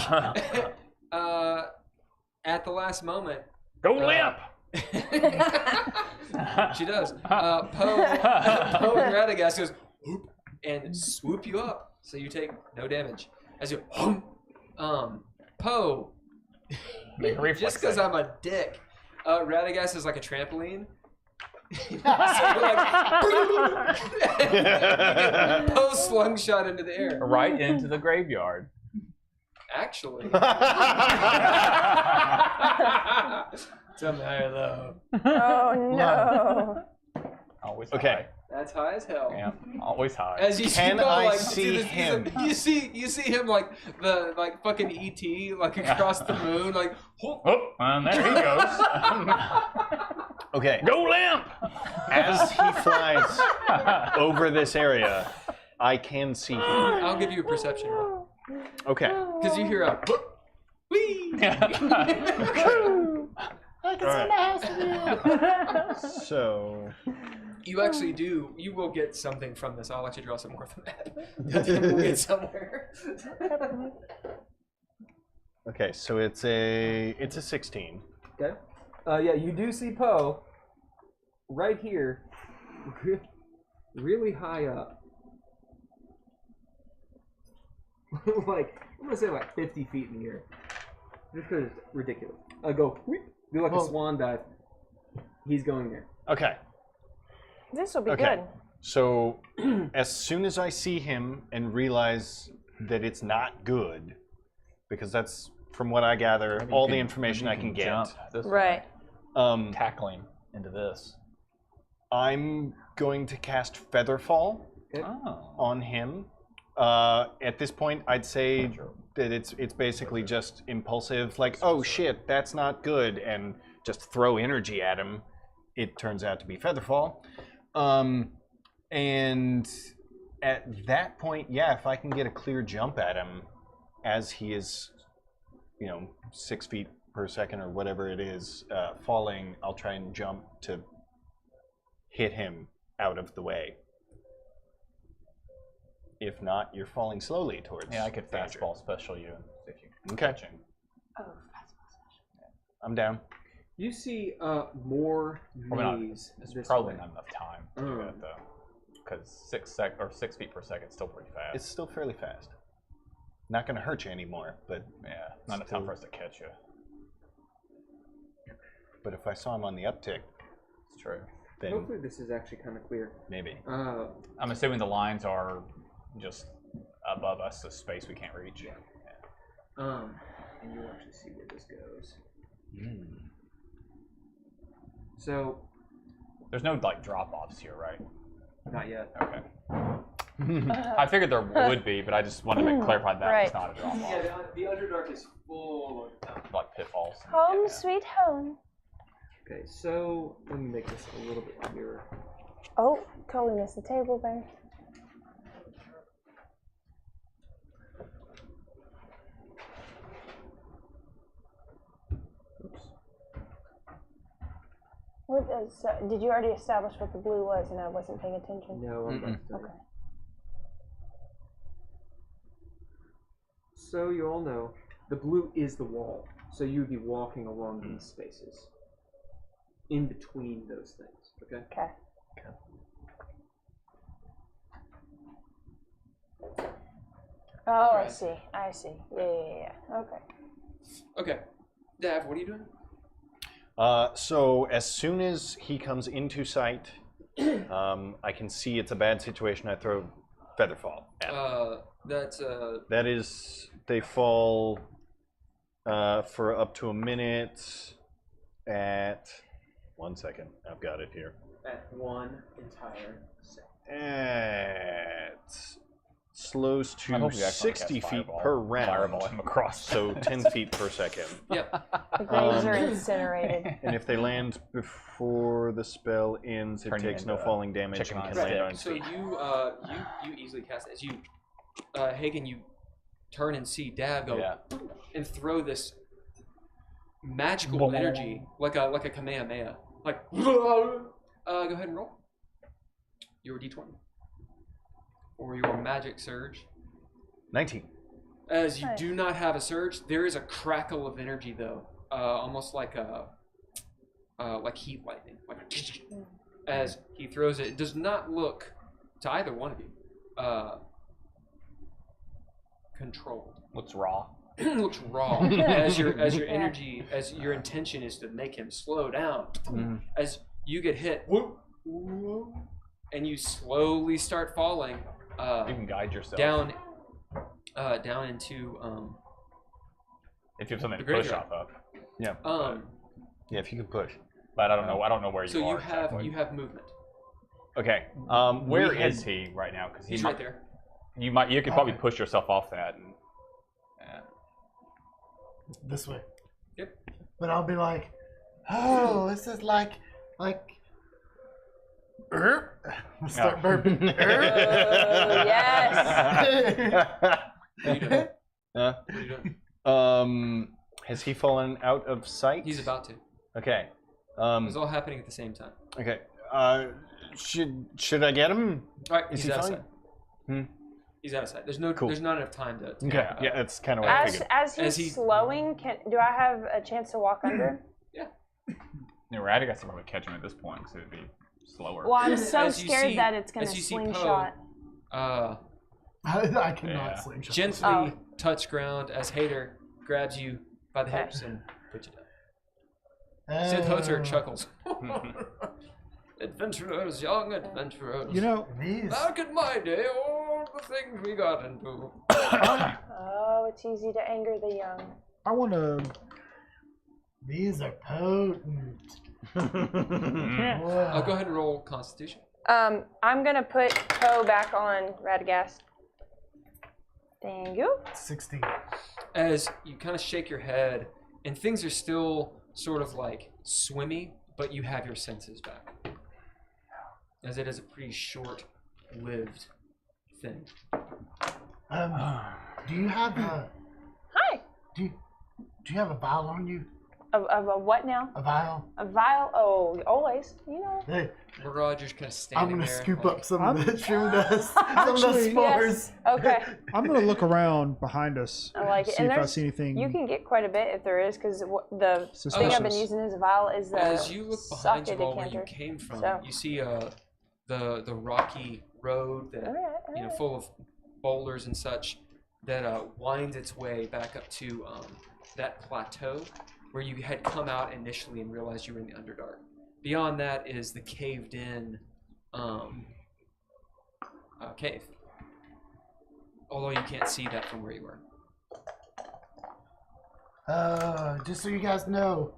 S3: At the last moment,
S4: Go limp.
S3: she does. Poe and Radagast goes whoop, and swoop you up, so you take no damage. As you Poe,
S4: Make a reflex
S3: just because
S4: save.
S3: I'm a dick, Radagast is like a trampoline. Poe slungshot into the air.
S4: Right into the graveyard.
S3: Actually, tell me higher though.
S5: Oh no.
S4: Always
S2: Okay.
S4: high.
S3: That's high as hell.
S4: Yeah, always high.
S3: As you
S2: Can
S3: see Poe,
S2: I
S3: like,
S2: see him?
S3: You see him like the fucking ET like across the moon like. whoop.
S4: Oh, and there he goes.
S2: Okay.
S4: Go limp.
S2: As he flies over this area, I can see him.
S3: I'll give you a perception roll
S2: Okay.
S3: because you hear a. Whee!
S2: So.
S3: You actually do. You will get something from this. I'll actually draw some more from that. We'll get somewhere.
S2: Okay, so it's a 16.
S3: Okay. Yeah, you do see Poe right here
S10: really high up. Like, I'm gonna say like 50 feet in the air. Just because it's ridiculous. I go, do like a swan dive. He's going there.
S2: Okay.
S5: This will be
S2: Okay.
S5: good.
S2: So, as soon as I see him and realize that it's not good, because that's, from what I gather,
S4: Maybe
S2: all
S4: you
S2: the
S4: can-
S2: information
S4: maybe
S2: I
S4: you
S2: can get.
S4: jump this way.
S5: Right.
S4: Tackling into this.
S2: I'm going to cast Featherfall
S4: Oh.
S2: on him. At this point, I'd say that it's basically just impulsive, like, oh shit, that's not good, and just throw energy at him. It turns out to be Featherfall. And at that point, yeah, if I can get a clear jump at him as he is, 6 feet per second or whatever it is, falling, I'll try and jump to hit him out of the way. If not, you're falling slowly towards.
S4: Yeah, I could
S2: danger.
S4: fastball special you if you can
S2: Okay.
S4: catch him.
S5: Oh, fastball special.
S2: I'm down.
S10: You see more knees.
S4: There's probably not enough time to do that though, because 6 feet per second is still pretty fast.
S2: It's still fairly fast. Not going to hurt you anymore, but
S4: yeah, not enough time for us to catch you.
S2: But if I saw him on the uptick,
S4: It's true.
S2: then
S10: Hopefully this is actually kind of clear.
S2: maybe.
S4: I'm assuming the lines are just above us, the space we can't reach.
S10: And you'll actually see where this goes. So,
S4: There's no like drop-offs here, right?
S10: not yet.
S4: Okay. I figured there would be, but I just wanted to clarify that it's not a drop-off.
S6: Yeah, the Underdark is full of
S4: Like pitfalls.
S5: Home sweet home.
S10: Okay, so let me make this a little bit clearer.
S5: Oh, totally missed the table there. Did you already establish what the blue was and I wasn't paying attention?
S10: No, I'm not done.
S5: Okay.
S10: So you all know, the blue is the wall. So you would be walking along these spaces. In between those things, okay?
S5: Okay. Oh, I see. I see. Yeah. Okay.
S3: Okay. Dav, what are you doing?
S2: So as soon as he comes into sight, I can see it's a bad situation. I throw Featherfall at him.
S3: That
S2: is, they fall for up to a minute at 1 second. I've got it here.
S10: At one entire second.
S2: At slows
S4: I
S2: to
S4: hope you actually
S2: 60
S4: cast
S2: feet
S4: Fireball.
S2: per round.
S4: Fireball him across.
S2: So 10 feet per second.
S3: Yep.
S5: The graves are incinerated.
S2: And if they land before the spell ends, it
S4: Turn you
S2: takes no
S4: into
S2: falling damage
S4: chicken
S2: and
S4: on
S2: can
S4: a
S2: land
S4: stick.
S2: on
S3: So
S2: feet.
S3: you easily cast it. As you Haygen, you turn and see Dav go and throw this magical energy like a Kamehameha. Like go ahead and roll. Your D20. Or your magic surge.
S2: 19.
S3: As you do not have a surge, there is a crackle of energy though. Almost like heat lightning. Like as he throws it. It does not look to either one of you controlled.
S4: Looks raw.
S3: Looks raw. as your energy, as your intention is to make him slow down. As you get hit, and you slowly start falling.
S4: You can guide yourself
S3: down into
S4: if you have something to
S3: the
S4: push
S3: graveyard.
S4: off of.
S2: Yeah. Yeah, if you can push.
S4: But I don't know. I don't know where you
S3: so
S4: are.
S3: you have
S4: exactly.
S3: you have movement.
S2: Okay.
S4: Where is he right now? Because
S3: He's right there.
S4: You could probably push yourself off that. And,
S9: This way.
S3: Yep.
S9: But I'll be like, oh, this is like. Start burping.
S5: Yes.
S3: What are you doing?
S2: Huh?
S3: What are you doing?
S2: Has he fallen out of sight?
S3: He's about to.
S2: Okay.
S3: It's all happening at the same time.
S2: Okay. Should I get him?
S3: All right,
S2: Is
S3: he's
S2: he
S3: out of
S2: fine?
S3: sight. He's out of sight. There's no.
S2: Cool.
S3: There's not enough time to.
S2: Okay. Yeah, that's kind of what I
S5: As
S2: figured.
S5: as he's
S3: As he-
S5: slowing, do I have a chance to walk under?
S4: Murad got someone to catch him at this point, so it'd be slower.
S5: Well, I'm so
S3: As you
S5: scared
S3: see-
S5: that it's gonna
S3: as you see
S5: slingshot.
S9: I cannot slingshot.
S3: Gently touch ground as Heiðr grabs you by the hips and puts you down. Sid Hoter chuckles. Adventurers, young adventurers.
S8: You know,
S3: back in my day, all the things we got into.
S5: Oh, it's easy to anger the young.
S8: I want to.
S9: These are potent.
S3: I'll go ahead and roll Constitution.
S5: I'm gonna put Poe back on Radagast. Thank you.
S9: 16.
S3: As you kind of shake your head, and things are still sort of like swimmy, but you have your senses back. As it is a pretty short-lived thing.
S9: Do you have a?
S5: Hi.
S9: Do you have a vial on you?
S5: Of a what now?
S9: A vial.
S5: A vial? Oh, always. You know.
S9: Hey,
S3: Murad just kind of standing
S9: I'm gonna
S3: there.
S9: scoop
S3: like,
S9: up some of the shroom dust, some of the
S8: Actually-
S9: spores.
S5: Yes. Okay.
S8: I'm gonna look around behind us.
S5: I like it.
S8: See
S5: And
S8: if I
S5: there's-
S8: see anything.
S5: You can get quite a bit if there is, because the
S8: Suspicious.
S5: thing I've been using as a vial is the
S3: As you look behind
S5: sake
S3: you all where you
S5: decanter.
S3: came from,
S5: So.
S3: you see the rocky road that full of boulders and such that winds its way back up to that plateau where you had come out initially and realized you were in the Underdark. Beyond that is the caved-in cave. Although you can't see that from where you were.
S9: Just so you guys know,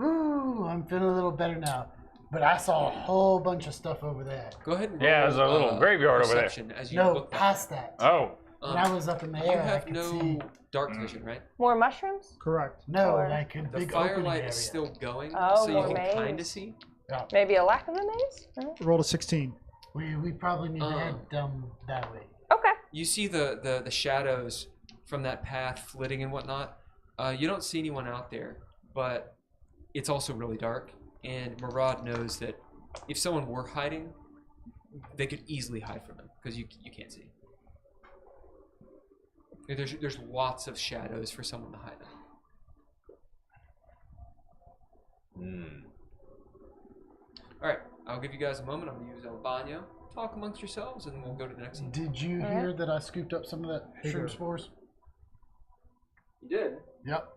S9: I'm feeling a little better now. But I saw a whole bunch of stuff over there.
S3: Go ahead and roll,
S4: Yeah, there's a little graveyard over there.
S3: perception as you
S9: No,
S3: look back.
S9: past that.
S4: Oh.
S9: When I was up in the
S3: You
S9: air, I
S3: have
S9: could
S3: no
S9: see.
S3: dark vision, right?
S5: More mushrooms?
S8: Correct.
S9: No,
S5: Or-
S9: like a
S3: The
S9: big open
S3: firelight
S9: area.
S3: is still going,
S5: Oh,
S3: so you
S5: more
S3: can
S5: maze.
S3: kind of see.
S5: Maybe a lack of a maze?
S8: Rolled a 16.
S9: We probably need to head down that way.
S5: Okay.
S3: You see the shadows from that path flitting and whatnot. You don't see anyone out there, but it's also really dark. And Murad knows that if someone were hiding, they could easily hide from him because you can't see. There's lots of shadows for someone to hide in. All right, I'll give you guys a moment. I'm gonna use El Baño. Talk amongst yourselves, and then we'll go to the next scene.
S9: Did you hear that I scooped up some of that shroom spores?
S3: You did?
S9: Yep.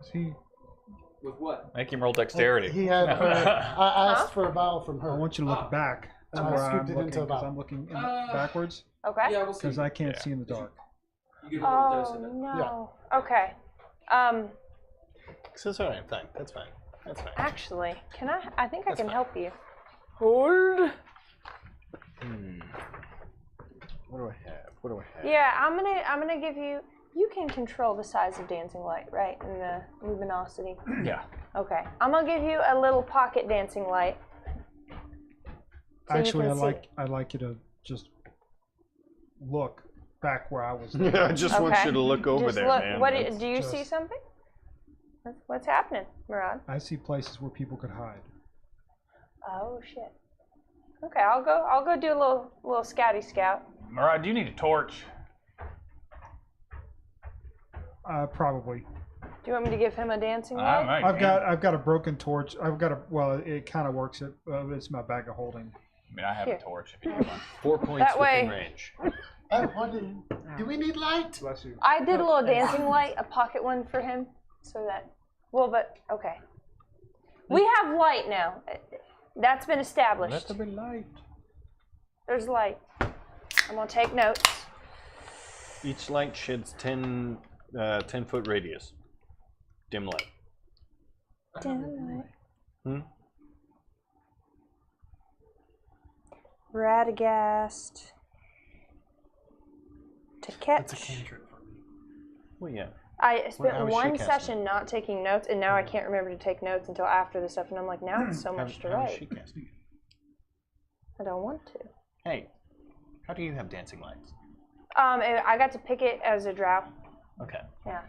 S3: With what?
S4: Make him roll dexterity.
S9: He had. I asked for a vial from her.
S8: I want you to look back to
S9: And I
S8: where
S9: scooped
S8: I'm
S9: it
S8: looking,
S9: into a
S8: 'cause
S9: vial.
S8: I'm looking backwards.
S5: Okay.
S3: Yeah, we'll see.
S8: Because I can't see in the dark.
S3: You get a little dose
S5: Oh,
S3: of it.
S5: no. Okay.
S2: That's all right. Fine. That's fine. That's fine.
S5: Actually, can I think I
S2: That's
S5: can
S2: fine.
S5: help you. Hold.
S2: What do I have? What do I have?
S5: Yeah, I'm gonna give you. You can control the size of dancing light, right? And the luminosity.
S4: Yeah.
S5: Okay. I'm gonna give you a little pocket dancing light. So you
S8: Actually,
S5: can see.
S8: I'd like you to just look back where I was.
S2: I just want
S5: Okay.
S2: you to look over
S5: Just
S2: there,
S5: look.
S2: man.
S5: What
S2: That's-
S5: do you see
S8: just-
S5: something? What's happening, Murad?
S8: I see places where people could hide.
S5: Oh shit. Okay, I'll go do a little scouty scout.
S4: Murad, do you need a torch?
S8: Probably.
S5: Do you want me to give him a dancing light?
S8: I've got a broken torch. Well, it kind of works. It's my bag of holding.
S4: I mean, I have
S5: Here.
S4: a torch if you need one.
S2: 4 points
S5: That way-
S2: within range.
S9: Oh, do we need light?
S8: Bless you.
S5: I did a little dancing light, a pocket one for him, so that. Well, but okay. We have light now. That's been established.
S8: Let there be light.
S5: There's light. I'm gonna take notes.
S2: Each light sheds 10 foot radius. Dim light.
S5: Dim light.
S2: Hmm?
S5: Radagast. To catch.
S9: That's a cantrip for me.
S2: Well, yeah.
S5: I
S2: How
S5: spent
S2: was she
S5: one
S2: casting
S5: session not taking notes, and now I can't remember to take notes until after the stuff, and I'm like, now it's so much to
S2: How is
S5: write.
S2: she casting it?
S5: I don't want to.
S2: Hey, how do you have dancing lights?
S5: I got to pick it as a drow.
S2: Okay.
S5: Yeah.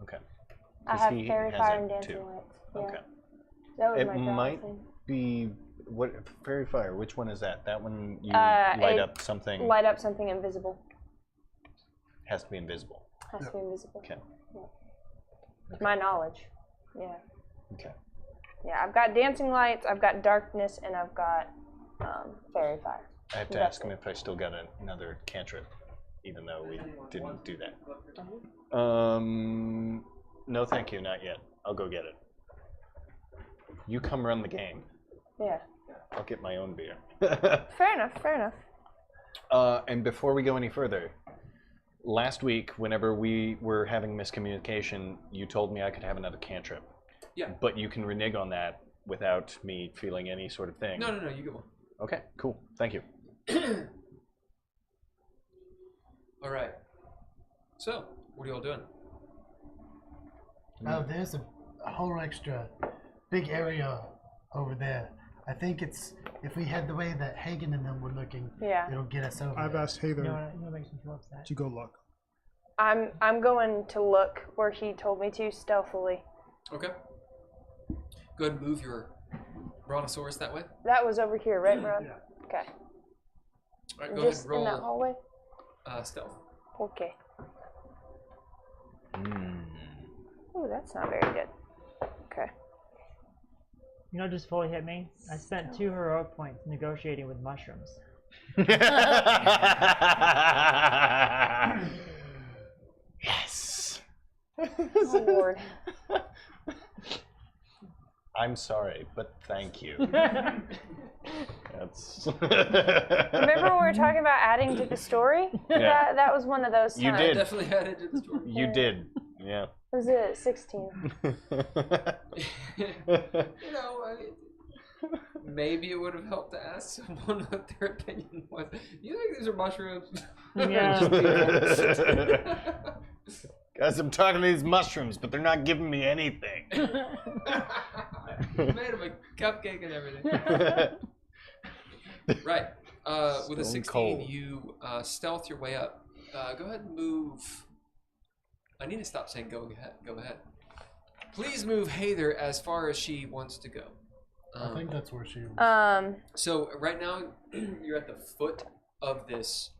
S2: Okay.
S5: I
S2: 'Cause
S5: have
S2: he
S5: fairy
S2: has
S5: fire
S2: it
S5: and dancing
S2: too.
S5: lights. Yeah.
S2: Okay.
S5: That was
S2: It
S5: my drow
S2: might
S5: thing.
S2: be what fairy fire. Which one is that? That one you
S5: It
S2: light up something.
S5: Light up something invisible.
S2: Has to be invisible.
S5: Has to be invisible.
S2: Okay.
S5: Yeah. To my knowledge. Yeah.
S2: Okay.
S5: Yeah, I've got dancing lights, I've got darkness, and I've got fairy fire.
S2: I have to ask him if I still got another cantrip, even though we didn't do that. No, thank you, not yet. I'll go get it. You come run the game.
S5: Yeah.
S2: I'll get my own beer.
S5: Fair enough. Fair enough.
S2: And before we go any further, last week, whenever we were having miscommunication, you told me I could have another cantrip.
S3: Yeah.
S2: But you can renege on that without me feeling any sort of thing.
S3: No, you get one.
S2: Okay, cool. Thank you.
S3: All right. So, what are you all doing?
S9: Oh, there's a whole extra big area over there. I think it's, if we head the way that Haygen and them were looking, it'll get us over
S8: I've
S9: there.
S8: asked Heiðr
S1: what makes me feel upset?
S8: to go look.
S5: I'm going to look where he told me to stealthily.
S3: Okay. Go ahead and move your Brontosaurus that way.
S5: That was over here, right, Murad?
S7: Yeah.
S5: Okay.
S3: All right, go ahead
S5: Just
S3: and roll
S5: in that hallway?
S3: stealth.
S5: Okay. Ooh, that's not very good. Okay.
S1: You know, just fully hit me. I spent 2 heroic points negotiating with mushrooms.
S2: Yes.
S5: Oh, Lord.
S2: I'm sorry, but thank you. That's.
S5: Remember when we were talking about adding to the story?
S2: Yeah.
S5: That was one of those times.
S2: You did.
S3: Definitely added to the story.
S2: You did. Yeah.
S5: Was it 16?
S3: You know, maybe it would have helped to ask someone what their opinion was. You think these are mushrooms?
S1: Yeah.
S2: Guys, I'm talking to these mushrooms, but they're not giving me anything.
S3: Made them a cupcake and everything. Right. With a 16,
S2: cold.
S3: you stealth your way up. Go ahead and move. I need to stop saying go ahead. Go ahead. Please move Heiðr as far as she wants to go.
S9: I think that's where she was.
S3: So right now you're at the foot of this.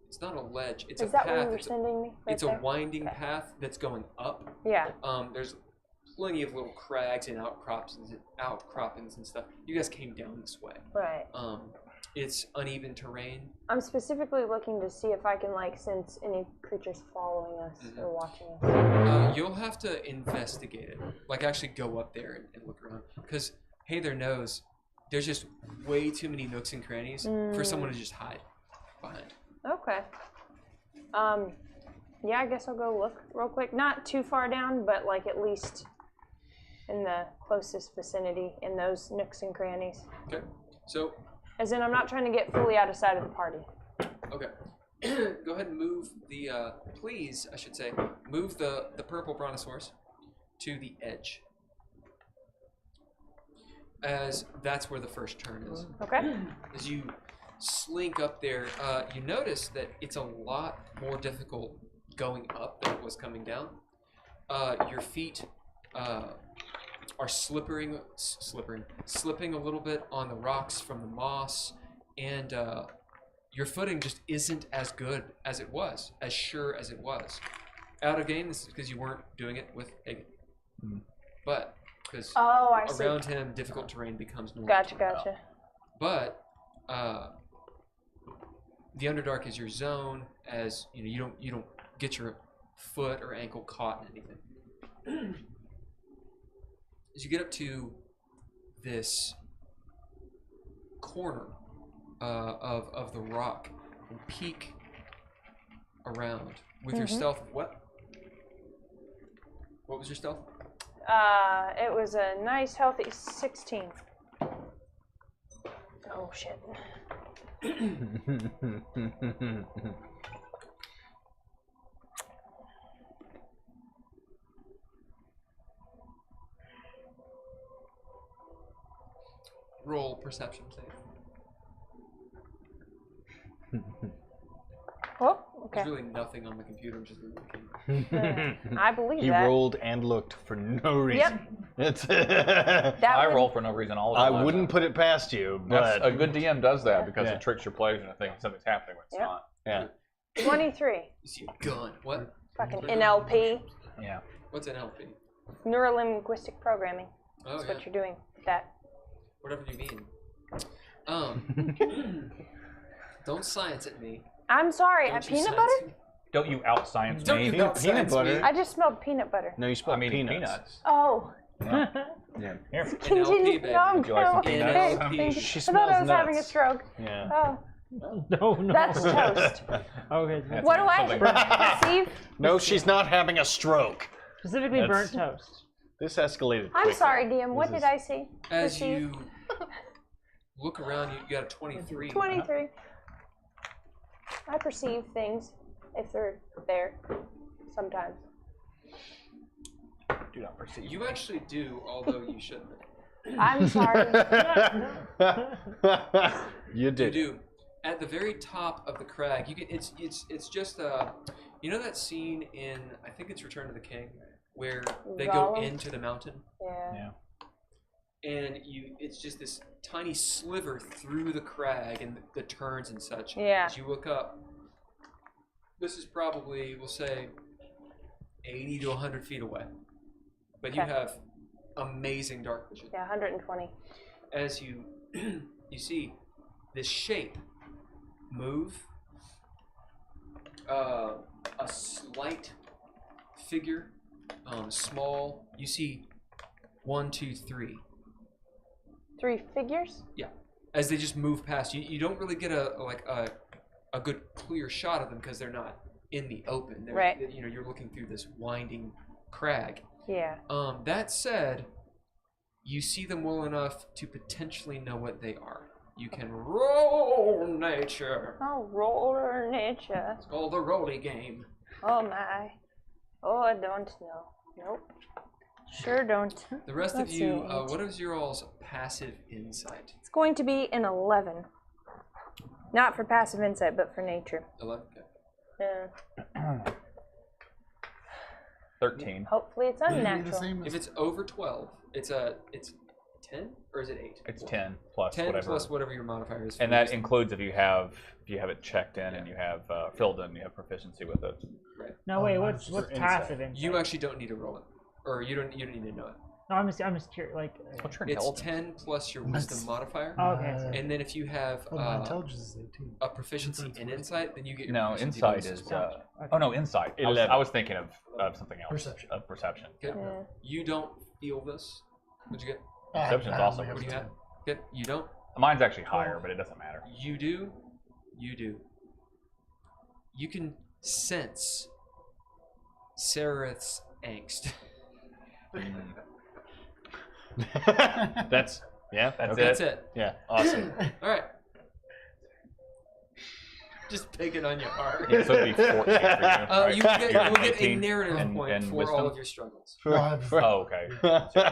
S3: It's not a ledge. It's
S5: Is
S3: a
S5: that
S3: path.
S5: where you were sending me? Right
S3: It's
S5: there?
S3: a winding path that's going up.
S5: Yeah.
S3: There's plenty of little crags and outcroppings and stuff. You guys came down this way.
S5: Right.
S3: It's uneven terrain.
S5: I'm specifically looking to see if I can sense any creatures following us or watching us.
S3: You'll have to investigate it. Like actually go up there and look around. Because Heiðr knows there's just way too many nooks and crannies for someone to just hide behind.
S5: Okay. Yeah, I guess I'll go look real quick. Not too far down, but at least in the closest vicinity in those nooks and crannies.
S3: Okay. So.
S5: As in, I'm not trying to get fully out of sight of the party.
S3: Okay. Go ahead and move the, please, I should say, move the purple Brontosaurus to the edge. As that's where the first turn is.
S5: Okay.
S3: As you slink up there, you notice that it's a lot more difficult going up than it was coming down. Your feet are slipping a little bit on the rocks from the moss, and your footing just isn't as good as it was, as sure as it was. Out of game, this is because you weren't doing it with Haygen. But because around him, difficult terrain becomes normal.
S5: Gotcha.
S3: But the Underdark is your zone, as you don't get your foot or ankle caught in anything. As you get up to this corner of the rock and peek around with your stealth of what? What was your stealth?
S5: It was a nice, healthy 16. Oh, shit.
S3: Roll perception save.
S5: Oh, okay.
S3: There's really nothing on the computer. I'm just looking.
S5: I believe
S2: He
S5: that.
S2: rolled and looked for no reason.
S5: Yep.
S4: I roll for no reason all the time.
S2: I wouldn't put it past you, but
S4: A good DM does that because
S2: Yeah.
S4: it tricks your players into thinking something's happening when it's
S5: Yep.
S4: not.
S2: yeah.
S5: 23.
S3: You see a gun. What?
S5: Fucking NLP.
S4: Yeah.
S3: What's an LP?
S5: Neurolinguistic programming.
S3: Oh,
S5: That's
S3: yeah.
S5: what you're doing with that.
S3: Whatever you mean. Don't science at me.
S5: I'm sorry.
S3: Don't you
S5: Peanut
S3: science
S5: butter?
S3: me.
S4: Don't you out-science
S3: Don't
S4: me?
S3: you out-science me.
S5: I just smelled peanut butter.
S2: No, you spelled
S4: peanuts.
S5: Oh.
S2: Yeah.
S4: Here.
S5: Continue.
S3: baby.
S5: No, I'm
S4: Would you like some
S5: okay.
S4: peanuts?
S5: Thank you.
S2: She
S5: I thought I
S2: smells
S5: was having a
S2: nuts.
S5: stroke.
S2: Yeah.
S5: Oh,
S1: No.
S5: that's toast.
S1: Okay.
S4: That's
S5: What do I
S4: something-
S5: perceive?
S2: No, she's not having a stroke.
S1: Specifically
S2: That's-
S1: burnt toast.
S2: This escalated.
S5: I'm
S2: quickly.
S5: sorry, DM. What
S2: This
S5: did
S2: is-
S5: I see?
S3: As
S5: Perceive?
S3: you look around, you got a 23.
S5: 23. I perceive things if they're there sometimes.
S4: Do not perceive.
S3: You actually do, although you shouldn't.
S5: I'm sorry.
S2: You
S3: You
S2: did.
S3: do. At the very top of the crag, you can. It's just you know that scene in, I think it's Return of the King, where they go
S5: Gollum?
S3: into the mountain,
S5: Yeah.
S3: and it's just this tiny sliver through the crag and the turns and such.
S5: Yeah.
S3: As you look up, this is probably, we'll say, 80 to 100 feet away, but you
S5: Okay.
S3: have amazing dark vision.
S5: Yeah, 120.
S3: As you you see this shape move, a slight figure, small. You see 1, 2, 3.
S5: 3 figures?
S3: Yeah, as they just move past you. You don't really get a good clear shot of them because they're not in the open.
S5: Right.
S3: You know, you're looking through this winding crag.
S5: Yeah.
S3: That said, you see them well enough to potentially know what they are. You can roll nature.
S5: Oh, roller nature.
S3: It's called the rolly game.
S5: Oh my. Oh, I don't know. Nope. Sure don't.
S3: The rest
S5: Let's
S3: of you,
S5: see.
S3: what is your all's passive insight?
S5: It's going to be an 11. Not for passive insight, but for nature.
S3: 11. Okay.
S5: Yeah.
S4: 13.
S5: Hopefully it's unnatural.
S3: If it's over 12, it's 10 or is it 8?
S4: It's 10 plus
S3: 10
S4: whatever.
S3: plus whatever your modifier is.
S4: And that includes if you have it checked in and you have filled in, you have proficiency with it.
S3: Right.
S1: No, wait.
S2: mine's
S1: What's
S2: for
S1: passive insight?
S3: You actually don't need to roll it, or you don't need to know it.
S1: No, I'm just curious. Like,
S4: What's your
S3: It's
S4: intelligence?
S3: 10 plus your wisdom modifier.
S1: oh, okay.
S3: And then if you have
S7: Well, my intelligence is 18.
S3: a proficiency in insight, then you get your
S4: No,
S3: proficiency
S4: insight
S3: bonus as
S4: is.
S3: well.
S4: Oh no, insight. I
S2: 11.
S4: was thinking of something else.
S9: Perception.
S4: Of perception.
S3: Okay.
S5: Yeah.
S3: You don't feel this. What'd you get?
S4: Perception's
S9: I
S4: awesome.
S9: only have
S3: What do you
S9: 10.
S3: have? Good. You don't.
S4: Mine's actually higher, but it doesn't matter.
S3: You do. You do. You can sense Sararith's angst.
S2: That's
S4: That's
S3: That's it.
S2: Yeah, awesome.
S3: All right. Just picking on your heart.
S4: Yeah, so it'd be 14 for you. right?
S3: You will get a
S4: 18
S3: narrative
S4: and-
S3: point
S4: and
S3: for
S4: wisdom?
S3: all of your struggles.
S9: Well, I've-
S4: Oh, okay.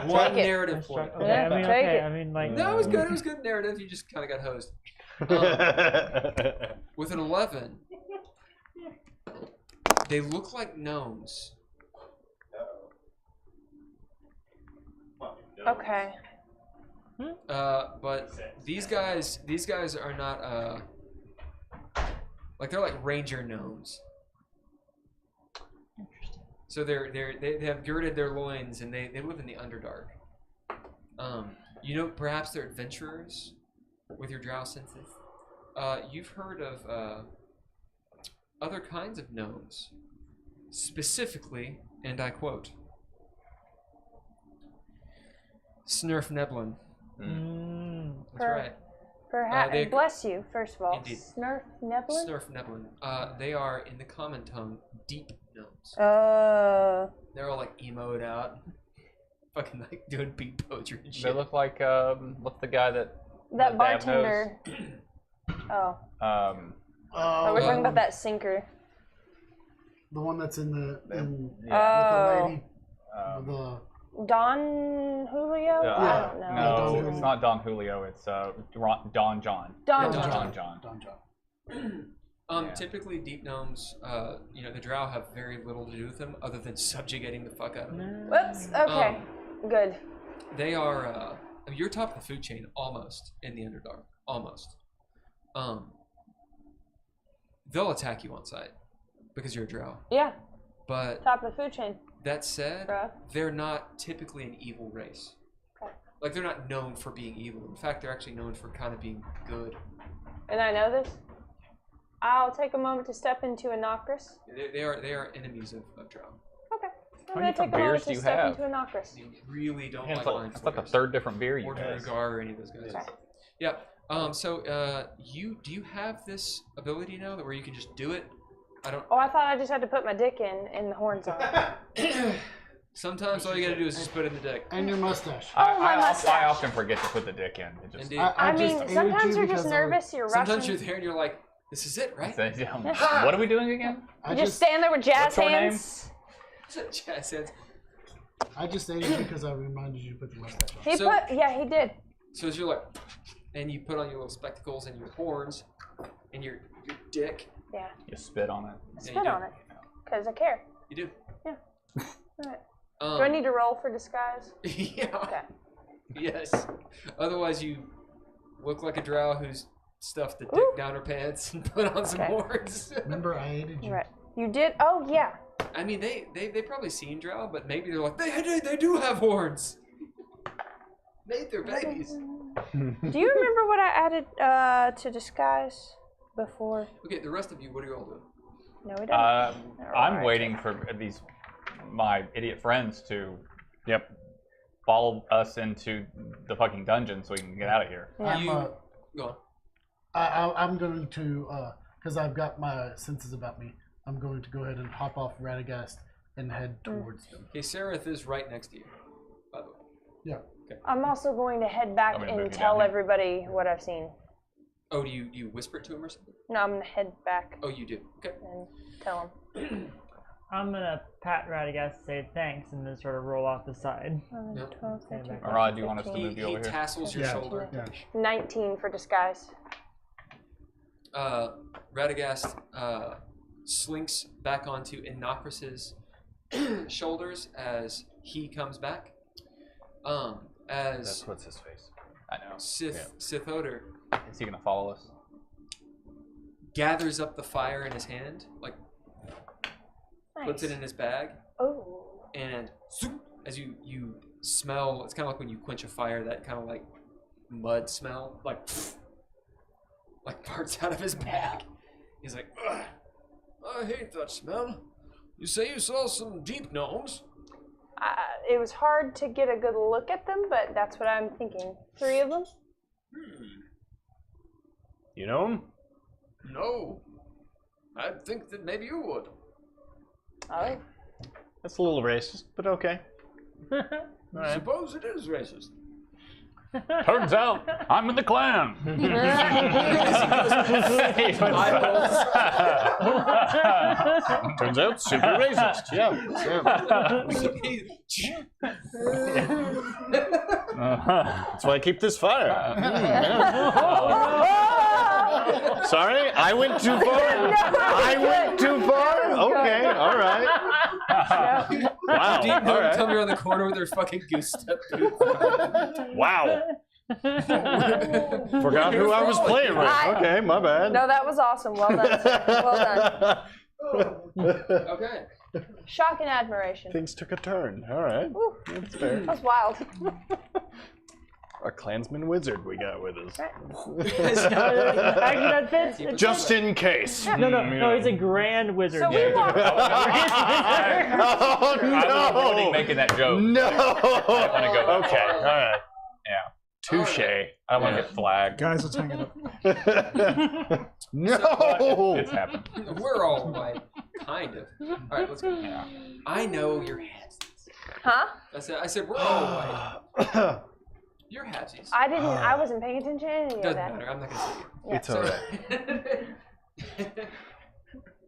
S3: One
S5: Take it.
S3: narrative point.
S1: Okay,
S5: Yeah,
S1: I mean,
S5: take
S1: okay.
S5: it.
S1: I mean, like.
S3: No, it was good. It was good narrative. You just kind of got hosed. With an 11, they look like gnomes.
S5: Okay.
S3: But these guys are not like they're like ranger gnomes. So they have girded their loins and they live in the Underdark. You know, perhaps they're adventurers with your drow senses. You've heard of other kinds of gnomes, specifically, and I quote, Snurf Neblin. That's right.
S5: Perhaps.
S3: they-
S5: Bless you, first of all.
S3: Indeed.
S5: Snurf Neblin?
S3: Snurf Neblin. They are, in the common tongue, deep gnomes.
S5: They're
S3: all like emoed out, fucking like doing beat poetry and
S4: They
S3: shit.
S4: look like what's the guy that
S5: that
S4: Dav
S5: bartender. Oh.
S9: Oh,
S5: We're talking about that sinker.
S9: the one that's in the with the
S5: Oh.
S9: lady. The
S5: Don Julio? I don't know.
S4: No,
S9: Don-
S4: it's not Don Julio. It's Don John.
S5: Don
S3: John.
S4: John.
S9: Don John.
S4: Yeah.
S3: Typically deep gnomes, you know, the drow have very little to do with them other than subjugating the fuck out of them.
S5: Whoops. Okay. Good.
S3: They are, I mean, you're top of the food chain almost in the Underdark. Almost. They'll attack you on sight because you're a drow.
S5: Yeah.
S3: But
S5: Top of the food chain.
S3: that said,
S5: Bruh.
S3: they're not typically an evil race.
S5: Okay.
S3: Like they're not known for being evil. In fact, they're actually known for kind of being good.
S5: And I know this. I'll take a moment to step into a Nocris.
S3: They are enemies of Drow.
S5: Okay.
S4: How
S5: I'm
S4: many
S5: gonna take a
S4: different beers
S5: moment
S4: do
S5: to
S4: you
S5: step
S4: have?
S5: into a Nocris.
S3: You really don't
S4: Man,
S3: like
S4: it's
S3: Mind
S4: like the
S3: Flayers
S4: third different beer you
S3: or
S4: guys.
S3: Dragar or any of those guys.
S5: Okay.
S3: Yeah. Do you have this ability now that where you can just do it? I don't.
S5: Oh, I thought I just had to put my dick in the horns on.
S3: Sometimes all you gotta do is just put it in the deck.
S9: And your mustache.
S4: I often forget to put the dick in. It just,
S3: Indeed.
S5: I mean, sometimes you're just nervous. You're rushing.
S3: Sometimes you're there and you're like, "This is it, right?"
S4: What are we doing again?
S5: You just stand there with jazz
S4: What's her name?
S5: hands.
S3: Jazz hands.
S9: I just ate it because I reminded you to put the mustache on.
S5: He did.
S3: So as you're like, and you put on your little spectacles and your horns and your dick.
S5: Yeah.
S4: You spit on it.
S5: Spit on it. Because I care.
S3: You do.
S5: Yeah. Alright. Do I need to roll for disguise?
S3: Yeah.
S5: Okay.
S3: Yes. Otherwise, you look like a drow who's stuffed the dick down her pants and put on some horns.
S9: Remember, I aided you.
S5: Right. You did? Oh, yeah.
S3: I mean, they probably seen drow, but maybe they're like, they do have horns. Made their babies.
S5: Do you remember what I added to disguise before?
S3: Okay, the rest of you, what are you all doing?
S5: No, we don't.
S4: I'm waiting for my idiot friends to, follow us into the fucking dungeon so we can get out of here.
S5: Yeah.
S3: Go on.
S9: I'm going to, because I've got my senses about me, I'm going to go ahead and hop off Radagast and head towards them.
S3: Okay, Sararith is right next to you, by the way.
S9: Yeah.
S3: Okay.
S5: I'm also going to head back
S4: I'm gonna move
S5: and
S4: you
S5: tell
S4: down here.
S5: everybody what I've seen.
S3: Oh, do you whisper it to him or something?
S5: No, I'm going to head back
S3: Oh, you do. Okay.
S5: and tell them.
S1: I'm gonna pat Radagast and say thanks and then sort of roll off the side.
S5: 11, 12, 13,
S4: Murad, do you want us to
S5: 15.
S4: move you over here?
S3: Tassels your shoulder.
S7: Yeah.
S5: 19 for disguise.
S3: Radagast slinks back onto Inocris's shoulders as he comes back.
S2: That's what's his face.
S4: I know.
S3: Sith Odor
S4: Is he gonna follow us?
S3: gathers up the fire in his hand, like puts it in his bag,
S5: Oh.
S3: and as you smell, it's kind of like when you quench a fire, that kind of like mud smell, like parts out of his bag. He's like, "Ugh, I hate that smell. You say you saw some deep gnomes?
S5: It was hard to get a good look at them, but that's what I'm thinking. 3 of them?
S2: You know him?
S3: No. I think that maybe you would.
S5: Oh.
S2: That's a little racist, but okay.
S3: I suppose it is racist.
S4: Turns out I'm in the clan.
S2: Turns out super racist. Yeah. That's why I keep this fire. Sorry, I went too far. I went too far. Okay, all right. Wow.
S3: Deep
S2: all right.
S3: come around the corner with their fucking goose step.
S2: Wow. Forgot who I was playing with. Okay, my bad.
S5: No, that was awesome. Well done, sir. Well done.
S3: Okay.
S5: Shock and admiration.
S2: Things took a turn. All right.
S5: Woo.
S2: That's fair.
S5: That was wild.
S2: Our clansman wizard we got with us.
S1: Actually, that fits. It
S2: Just in case.
S1: No, he's a grand wizard.
S5: So we walked.
S2: Oh
S4: I was avoiding
S2: no!
S4: making that joke.
S2: No.
S4: I wanna go that
S2: Okay.
S4: far.
S2: All right.
S4: Yeah.
S2: Touche.
S4: I don't want to get flagged.
S8: Guys, let's hang it up.
S2: No.
S4: It's happened.
S3: We're all like, kind of. All right, let's go.
S4: Yeah.
S3: I know you're halfsies.
S5: Huh?
S3: I said we're all white. You're halfsies.
S5: I wasn't paying attention to any of
S3: Doesn't
S5: that.
S3: matter. I'm not gonna say it.
S5: Yeah.
S2: It's all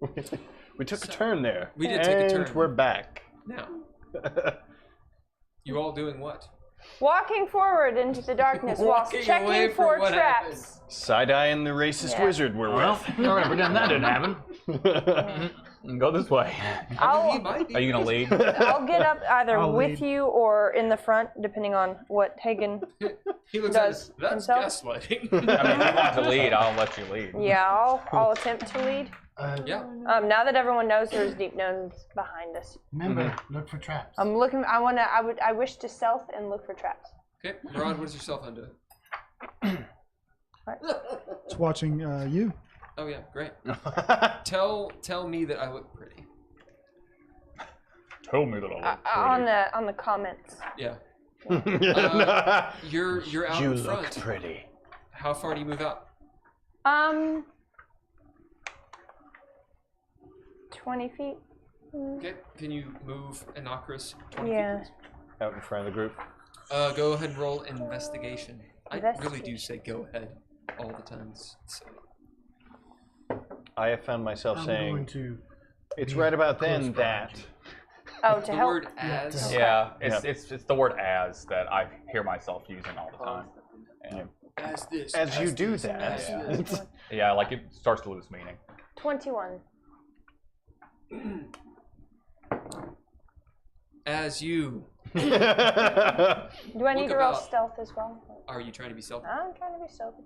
S2: right. We took a turn there.
S3: We did take a turn.
S2: And we're back.
S3: Now, you all doing what?
S5: Walking forward into the darkness whilst
S3: Walking away
S5: checking
S3: from
S5: for
S3: what
S5: traps.
S2: Side-eyeing the racist
S5: Yeah.
S2: wizard we're
S4: Well,
S2: with.
S4: all right, we're done. That didn't happen. Go this way.
S3: He might be.
S4: Are you gonna lead?
S5: I'll get up either
S8: I'll
S5: with
S8: lead.
S5: you or in the front, depending on what Hagen
S3: He looks
S5: does
S3: at us. That's
S5: himself.
S3: gaslighting.
S4: I mean, if you want to lead, I'll let you lead.
S5: Yeah, I'll attempt to lead.
S3: Yeah.
S5: Now that everyone knows there's deep gnomes behind us,
S9: Remember, look for traps.
S5: I'm looking. I wish to stealth and look for traps.
S3: Okay, Murad, what does your cell phone do?
S8: It's watching you.
S3: Oh yeah, great. Tell me that I look pretty.
S4: Tell me that I look pretty.
S5: On the comments.
S3: Yeah. You're out in front.
S2: Look pretty.
S3: How far do you move out?
S5: 20 feet.
S3: Okay. Can you move Anakris 20
S5: Yeah.
S3: feet?
S2: Out in front of the group.
S3: Go ahead and roll investigation. I really do say go ahead all the time. So.
S2: I have found myself
S9: I'm
S2: saying,
S9: going to
S2: it's
S9: be
S2: right about then
S9: close
S2: that.
S9: behind
S5: Oh, to
S3: The
S5: help.
S3: word as.
S4: Yeah, it's the word "as" that I hear myself using all the time. And,
S3: As this.
S2: As you do
S3: this,
S2: that.
S3: as
S2: Yeah.
S3: this.
S4: yeah, like it starts to lose meaning.
S5: 21.
S3: As you.
S5: Do I need
S3: Look
S5: to roll
S3: about-
S5: stealth as well?
S3: Are you trying to be stealthy?
S5: I'm trying to be stealthy.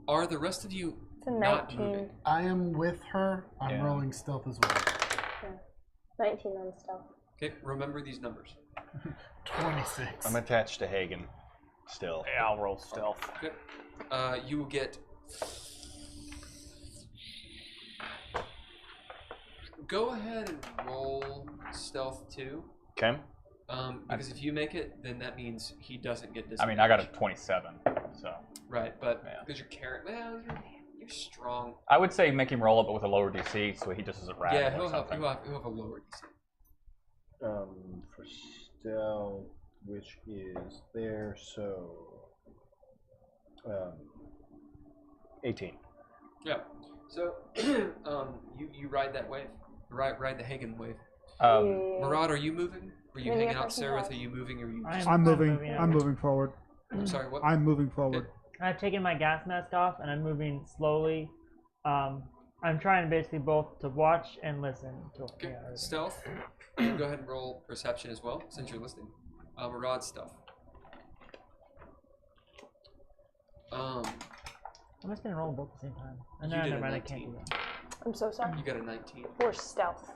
S3: Are the rest of you
S5: It's a
S3: not
S5: 19.
S3: moving?
S9: I am with her. I'm
S4: Yeah.
S9: rolling stealth as well.
S5: 19 on stealth.
S3: Okay, remember these numbers.
S9: 26.
S2: I'm attached to Haygen still.
S4: Yeah, I'll roll stealth.
S3: Okay. You will get. Go ahead and roll stealth too.
S2: Okay.
S3: Because if you make it, then that means he doesn't get
S4: I
S3: disadvantage.
S4: mean, I got a 27, so
S3: Right, but
S4: Yeah.
S3: because you're carrying, well, you're strong.
S4: I would say make him roll it, but with a lower DC, so he just doesn't rat.
S3: Yeah,
S4: or
S3: he'll have
S4: something.
S3: a lower DC.
S2: For stealth, which is there, so 18.
S3: Yeah. So you ride that wave. Ride the Hagen wave. Murad, are you moving? Are you
S5: Maybe
S3: hanging
S5: if I
S3: out,
S5: can
S3: Sararith?
S5: help.
S3: Are you moving? Or are you?
S8: I'm moving. I'm moving forward.
S3: I'm sorry. What?
S8: I'm moving forward.
S1: I've taken my gas mask off and I'm moving slowly. I'm trying basically both to watch and listen. To,
S3: Okay.
S1: yeah, everything.
S3: Stealth. Go ahead and roll perception as well, since you're listening. Murad stealth.
S1: I'm just gonna roll both at the same time. And
S3: You
S1: then
S3: did
S1: never
S3: a
S1: mind, I can't
S3: 19.
S1: do that.
S5: I'm so sorry.
S3: You got a 19.
S5: For stealth.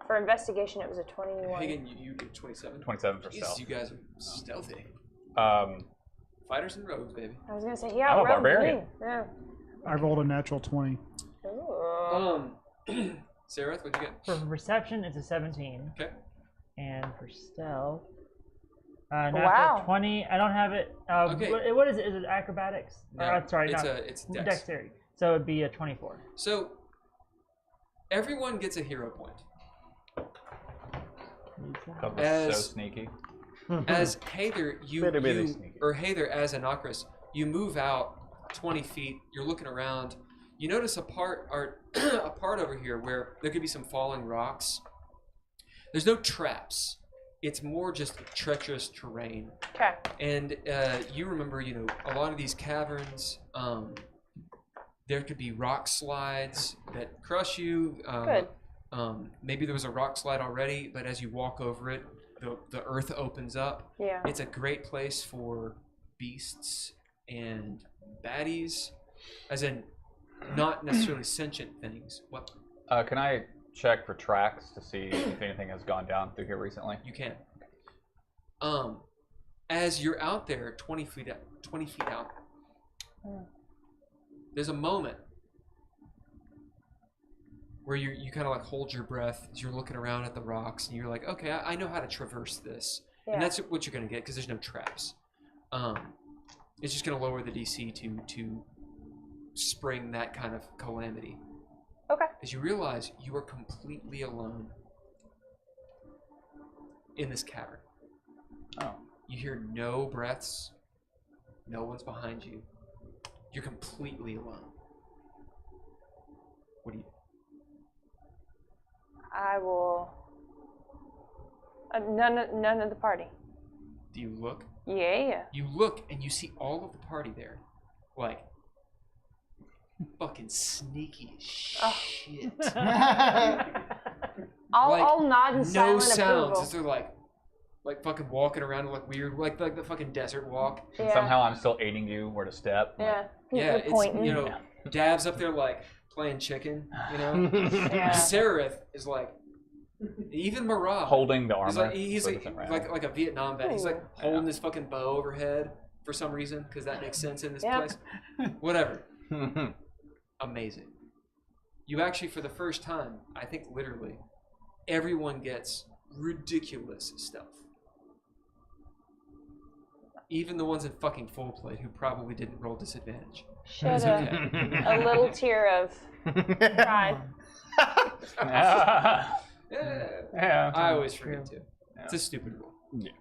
S5: For investigation, it was a 21.
S3: Hagen, you get 27.
S4: 27 for
S3: Jesus,
S4: stealth.
S3: you guys are stealthy.
S4: Fighters
S3: and rogues, baby.
S5: I was gonna say,
S4: I'm
S5: yeah,
S4: a
S5: rogue
S4: barbarian.
S5: me. Yeah.
S8: I rolled a natural 20.
S5: Ooh.
S3: Sararith, what'd you get?
S1: For reception, it's a 17.
S3: Okay.
S1: And for stealth, natural
S5: Wow.
S1: 20. I don't have it.
S3: Okay.
S1: What is it? Is it acrobatics?
S3: No,
S1: Sorry,
S3: it's
S1: not
S3: it's dex.
S1: dexterity. So it'd be a 24.
S3: So everyone gets a hero point.
S4: That was
S3: As-
S4: so sneaky.
S3: As Heiðr,
S2: Bitty sneaky.
S3: or Heiðr as Anakris, you move out 20 feet. You're looking around. You notice a part over here where there could be some falling rocks. There's no traps. It's more just treacherous terrain.
S5: Okay.
S3: And you remember, a lot of these caverns. There could be rock slides that crush you.
S5: Good.
S3: Maybe there was a rock slide already, but as you walk over it, the earth opens up.
S5: Yeah.
S3: It's a great place for beasts and baddies, as in not necessarily sentient things. What?
S4: Can I check for tracks to see if anything has gone down through here recently?
S3: You can. As you're out there, 20 feet out, there's a moment where you kind of like hold your breath as you're looking around at the rocks, and you're like, okay, I know how to traverse this.
S5: Yeah.
S3: And that's what you're going to get because there's no traps. It's just going to lower the DC to spring that kind of calamity.
S5: Okay.
S3: As you realize you are completely alone in this cavern.
S4: Oh.
S3: You hear no breaths. No one's behind you. You're completely alone. What do you?
S5: I will. None of the party.
S3: Do you look?
S5: Yeah.
S3: You look and you see all of the party there, like fucking sneaky as shit.
S5: I'll nod in
S3: no
S5: silent
S3: sounds
S5: approval.
S3: as they're like fucking walking around like weird, like the fucking desert walk.
S5: Yeah.
S4: Somehow I'm still aiding you where to step.
S5: Yeah.
S3: Yeah,
S5: You're
S3: it's
S5: pointing.
S3: Dav's up there like playing chicken,
S5: Yeah.
S3: Sararith is like Even Murad.
S4: Holding the armor.
S3: He's like a Vietnam vet. He's like holding his fucking bow overhead for some reason, because that makes sense in this place. Whatever. Amazing. You actually, for the first time, I think literally, everyone gets ridiculous stuff. Even the ones in fucking full plate who probably didn't roll disadvantage.
S5: Should a little tear of pride.
S3: Yeah. I always forget to. It's a stupid rule.
S2: Yeah.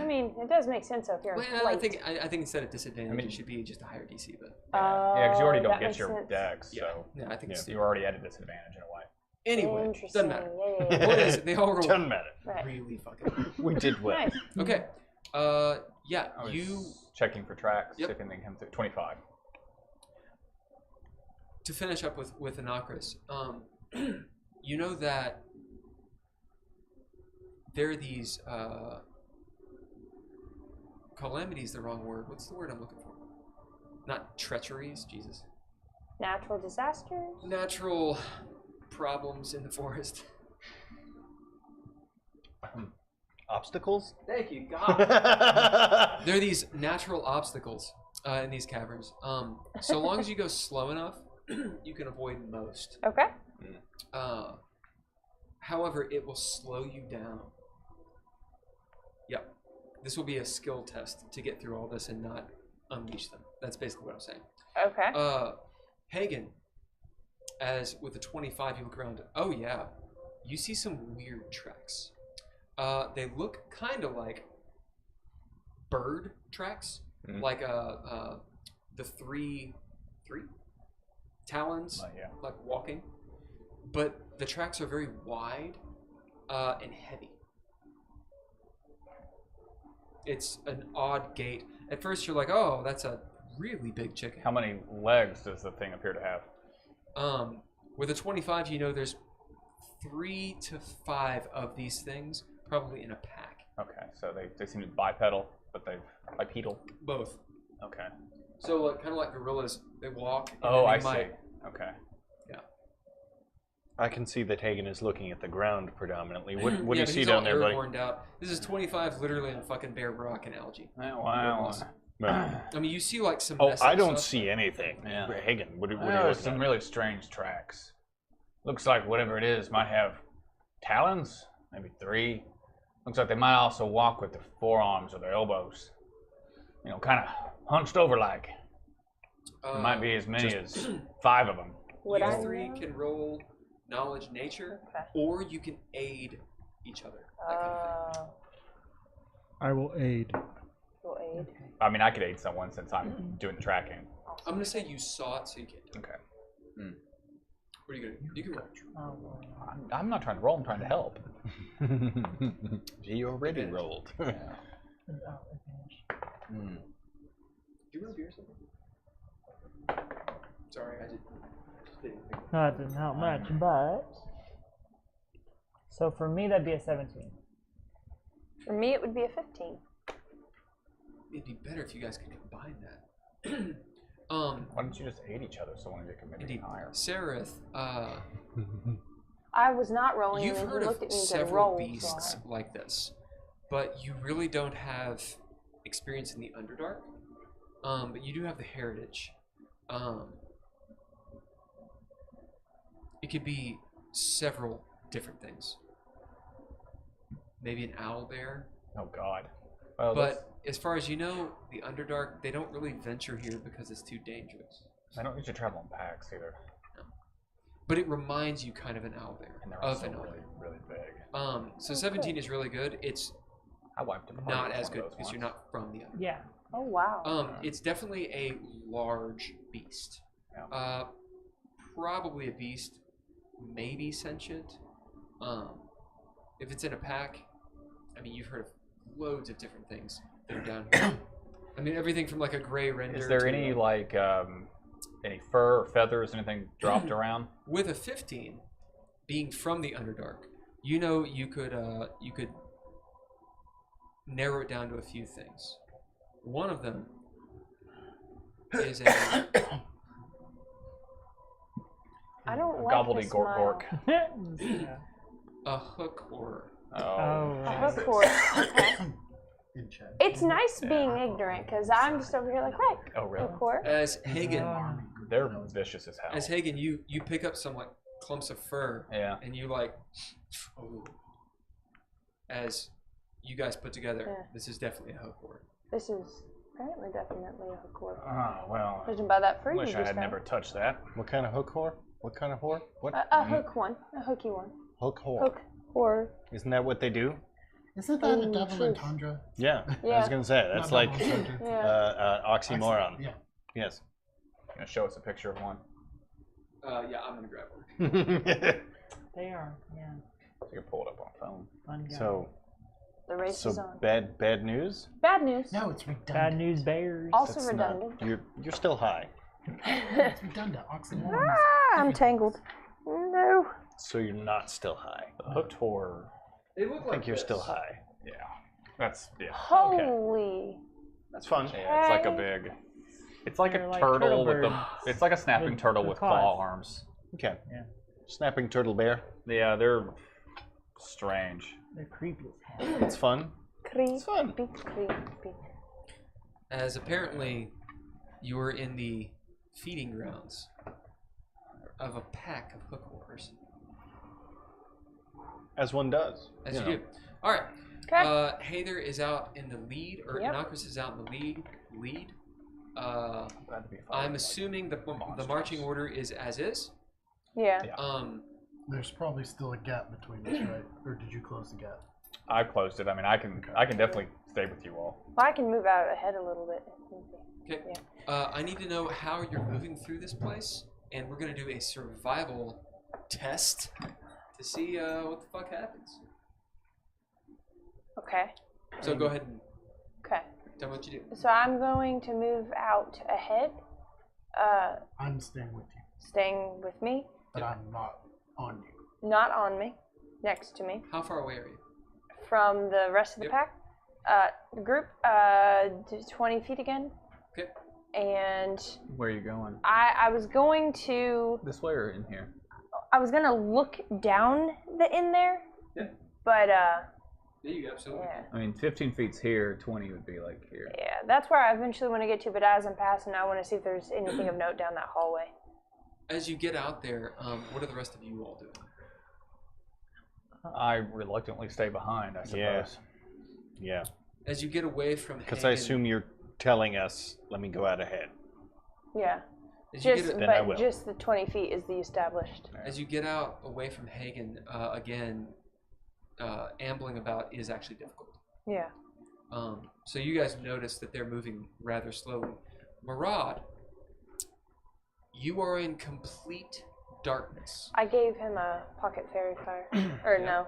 S5: I mean, it does make sense if you're in
S3: I
S5: flight.
S3: think instead of disadvantage, it should be just a higher DC. But
S4: yeah, because you already don't
S5: that
S4: get
S5: makes
S4: your
S5: sense.
S4: dex, so
S3: I think it's
S4: you're already at a disadvantage in a way.
S3: Anyway, doesn't matter.
S5: Yeah.
S3: What is it? They all roll
S2: Doesn't matter.
S5: Right.
S3: really fucking.
S2: We did well.
S5: Nice.
S3: Okay. Yeah.
S4: I was
S3: You
S4: checking for tracks,
S3: Yep.
S4: if anything comes through. 25.
S3: to finish up with Anakris. You know that there are these calamities. The wrong word. What's the word I'm looking for? Not treacheries. Jesus.
S5: Natural disasters?
S3: Natural problems in the forest.
S2: Obstacles?
S10: Thank you, God.
S3: There are these natural obstacles in these caverns. So long as you go slow enough, you can avoid most.
S5: Okay.
S3: However, it will slow you down. Yep. This will be a skill test to get through all this and not unleash them. That's basically what I'm saying.
S5: Okay.
S3: Haygen, as with the 25, you look around. Oh yeah, you see some weird tracks. They look kind of like bird tracks, like the three talons, like walking. But the tracks are very wide and heavy. It's an odd gait. At first, you're like, "Oh, that's a really big chicken."
S4: How many legs does the thing appear to have?
S3: With a 25, you know there's 3 to 5 of these things, probably in a pack.
S4: Okay, so they seem to bipedal, but they've bipedal.
S3: Both.
S4: Okay.
S3: So kind of like gorillas, they walk. And
S4: Oh,
S3: then
S4: I
S3: they might,
S4: see. Okay.
S3: Yeah.
S2: I can see that Hagen is looking at the ground predominantly. What do
S3: yeah,
S2: you
S3: but
S2: see
S3: he's
S2: down
S3: all
S2: there, buddy?
S3: airborned out. This is 25, literally on fucking bare rock and algae.
S4: Oh, wow.
S2: Right.
S3: I mean, you see like some.
S2: Oh,
S3: messy
S2: I don't
S3: stuff.
S2: see anything.
S4: Yeah.
S2: Hagen, what are you
S4: There's
S2: looking
S4: some
S2: at?
S4: really strange tracks. Looks like whatever it is might have talons, maybe 3. Looks like they might also walk with their forearms or their elbows. You know, kind of hunched over like. There might be as many as 5 of them.
S5: Would
S3: You
S5: I
S3: 3
S5: know?
S3: can roll knowledge nature,
S5: Okay.
S3: or you can aid each other. That kind of thing.
S8: I will aid.
S5: Will aid.
S4: I mean, I could aid someone since I'm doing the tracking.
S3: I'm gonna say you saw it, so you can't do it.
S4: Okay.
S3: What are you gonna do? You can roll.
S4: I'm not trying to roll, I'm trying to help.
S2: He already rolled.
S3: Do you want a beer or something? Sorry, I just didn't think.
S1: No, it didn't help much, but so for me that'd be a 17.
S5: For me, it would be a 15.
S3: It'd be better if you guys could combine that.
S4: Why don't you just aid each other so one of you can maybe
S3: Indeed.
S4: get higher?
S3: Sararith,
S5: I was not rolling,
S3: you've
S5: and then
S3: heard
S5: he
S3: of
S5: looked at me and said,
S3: several
S5: roll.
S3: beasts like this, but you really don't have experience in the Underdark. But you do have the heritage. It could be several different things. Maybe an owl bear.
S4: Oh God. Well,
S3: But as far as you know, the Underdark, they don't really venture here because it's too dangerous.
S4: I don't usually travel in packs either.
S3: But it reminds you kind of an owl bear.
S4: And they're
S3: Of
S4: also
S3: an owl
S4: really,
S3: bear.
S4: really big.
S3: So 17 is really good. It's
S4: I wiped a party
S3: not
S4: with
S3: as
S4: one
S3: good
S4: of those
S3: because you're
S4: once.
S3: not from the Underdark.
S1: Yeah.
S5: Oh, wow.
S3: It's definitely a large beast.
S4: Yeah.
S3: Probably a beast, maybe sentient. If it's in a pack, I mean, you've heard of loads of different things that are down here. I mean, everything from like a gray render.
S4: Is there
S3: to,
S4: any like any fur or feathers, anything dropped around?
S3: with a 15, being from the Underdark, you know you could narrow it down to a few things. One of them is a
S5: I don't like this
S4: Gobbledygork.
S5: smile.
S3: a hook horror.
S5: A
S1: right.
S5: hook horse. Okay.
S9: In chat.
S5: It's nice being ignorant because I'm just over here like, right.
S4: Oh, really?
S5: Hook horse.
S3: As Haygen,
S4: They're vicious as hell.
S3: as Haygen, you pick up some like clumps of fur,
S4: Yeah.
S3: and you like, oh. As you guys put together,
S5: Yeah.
S3: this is definitely a hook horror.
S5: This is apparently definitely a hook horse.
S4: Oh, well.
S5: You can buy that free.
S4: Wish I had never touched that.
S2: What kind of hook whore? What kind of whore? What?
S5: A hook one. A hooky one.
S2: Hook whore.
S5: Hook horror.
S2: Isn't that what they do?
S9: Isn't that a
S5: Mm,
S9: double
S5: truth.
S9: entendre?
S2: Yeah. I
S5: Yeah.
S2: was gonna say that's
S9: Not
S2: like
S9: double entendre.
S5: Yeah.
S2: oxymoron.
S9: Yeah.
S2: Yes.
S4: Gonna show us a picture of one.
S3: Yeah, I'm gonna grab one.
S1: They are, yeah.
S4: So you can pull it up on phone.
S1: Fun guy.
S2: So
S5: The race is on.
S2: bad news.
S5: Bad news.
S9: No, it's redundant.
S1: Bad news bears.
S5: Also
S2: That's
S5: redundant.
S2: not- you're still high.
S9: It's redundant. Oxymoron.
S5: I'm tangled. No.
S2: So you're not still high.
S4: Hooked horror.
S3: They look
S2: I think you're still high.
S4: Yeah. That's, yeah.
S5: Holy.
S2: That's fun.
S4: Yeah, it's like a big. It's like
S1: They're
S4: a
S1: like
S4: turtle
S1: turtle
S4: with the.
S1: birds.
S4: It's like a snapping
S1: With-
S4: turtle
S1: with
S4: with claw
S1: claws.
S4: arms.
S2: Okay.
S1: Yeah.
S2: Snapping turtle bear.
S4: Yeah, they're strange.
S1: They're creepy as hell.
S2: It's fun.
S5: Creepy.
S2: It's fun.
S5: Creepy.
S3: As apparently you were in the feeding grounds of a pack of hook horrors.
S2: As one does.
S3: As you
S2: know.
S3: do. All right.
S5: Okay.
S3: Heiðr is out in the lead, or
S5: Yep.
S3: Innocuous is out in the lead.
S4: Glad to be followed
S3: I'm
S4: by
S3: assuming the
S4: monsters.
S3: marching order is as is.
S5: Yeah.
S4: Yeah.
S9: There's probably still a gap between us, right? Or did you close the gap?
S4: I closed it. I mean, I can definitely stay with you all.
S5: Well, I can move out ahead a little bit.
S3: Okay.
S5: Yeah.
S3: I need to know how you're moving through this place, and we're gonna do a survival test to see what the fuck happens.
S5: Okay.
S3: So go ahead and
S5: Okay.
S3: tell me what you do.
S5: So I'm going to move out ahead,
S9: I'm staying with you,
S5: staying with me,
S9: but I'm not on you.
S5: not on me, next to me,
S3: How far away are you?
S5: from the rest of the
S3: Yep.
S5: pack. The group, 20 feet again.
S3: Okay.
S5: And
S4: Where are you going?
S5: I was going to,
S4: This way or in here?
S5: I was gonna look down in there.
S3: Yeah.
S5: But
S3: Yeah, you absolutely.
S5: yeah,
S4: I mean, 15 feet's here. 20 would be like here.
S5: yeah, that's where I eventually want to get to. But as I'm passing, I want to see if there's anything of note down that hallway.
S3: As you get out there, what are the rest of you all doing?
S4: I reluctantly stay behind, I suppose.
S2: Yeah.
S3: As you get away from
S2: Because
S3: Haygen,
S2: I assume you're telling us, let me go out ahead.
S5: Yeah.
S3: as you,
S5: Just,
S3: get,
S2: Then I
S5: but
S2: will.
S5: just the 20 feet is the established.
S3: as you get out away from Haygen, again, ambling about is actually difficult.
S5: Yeah.
S3: So you guys notice that they're moving rather slowly. Murad, you are in complete darkness.
S5: I gave him a pocket fairy fire, or no,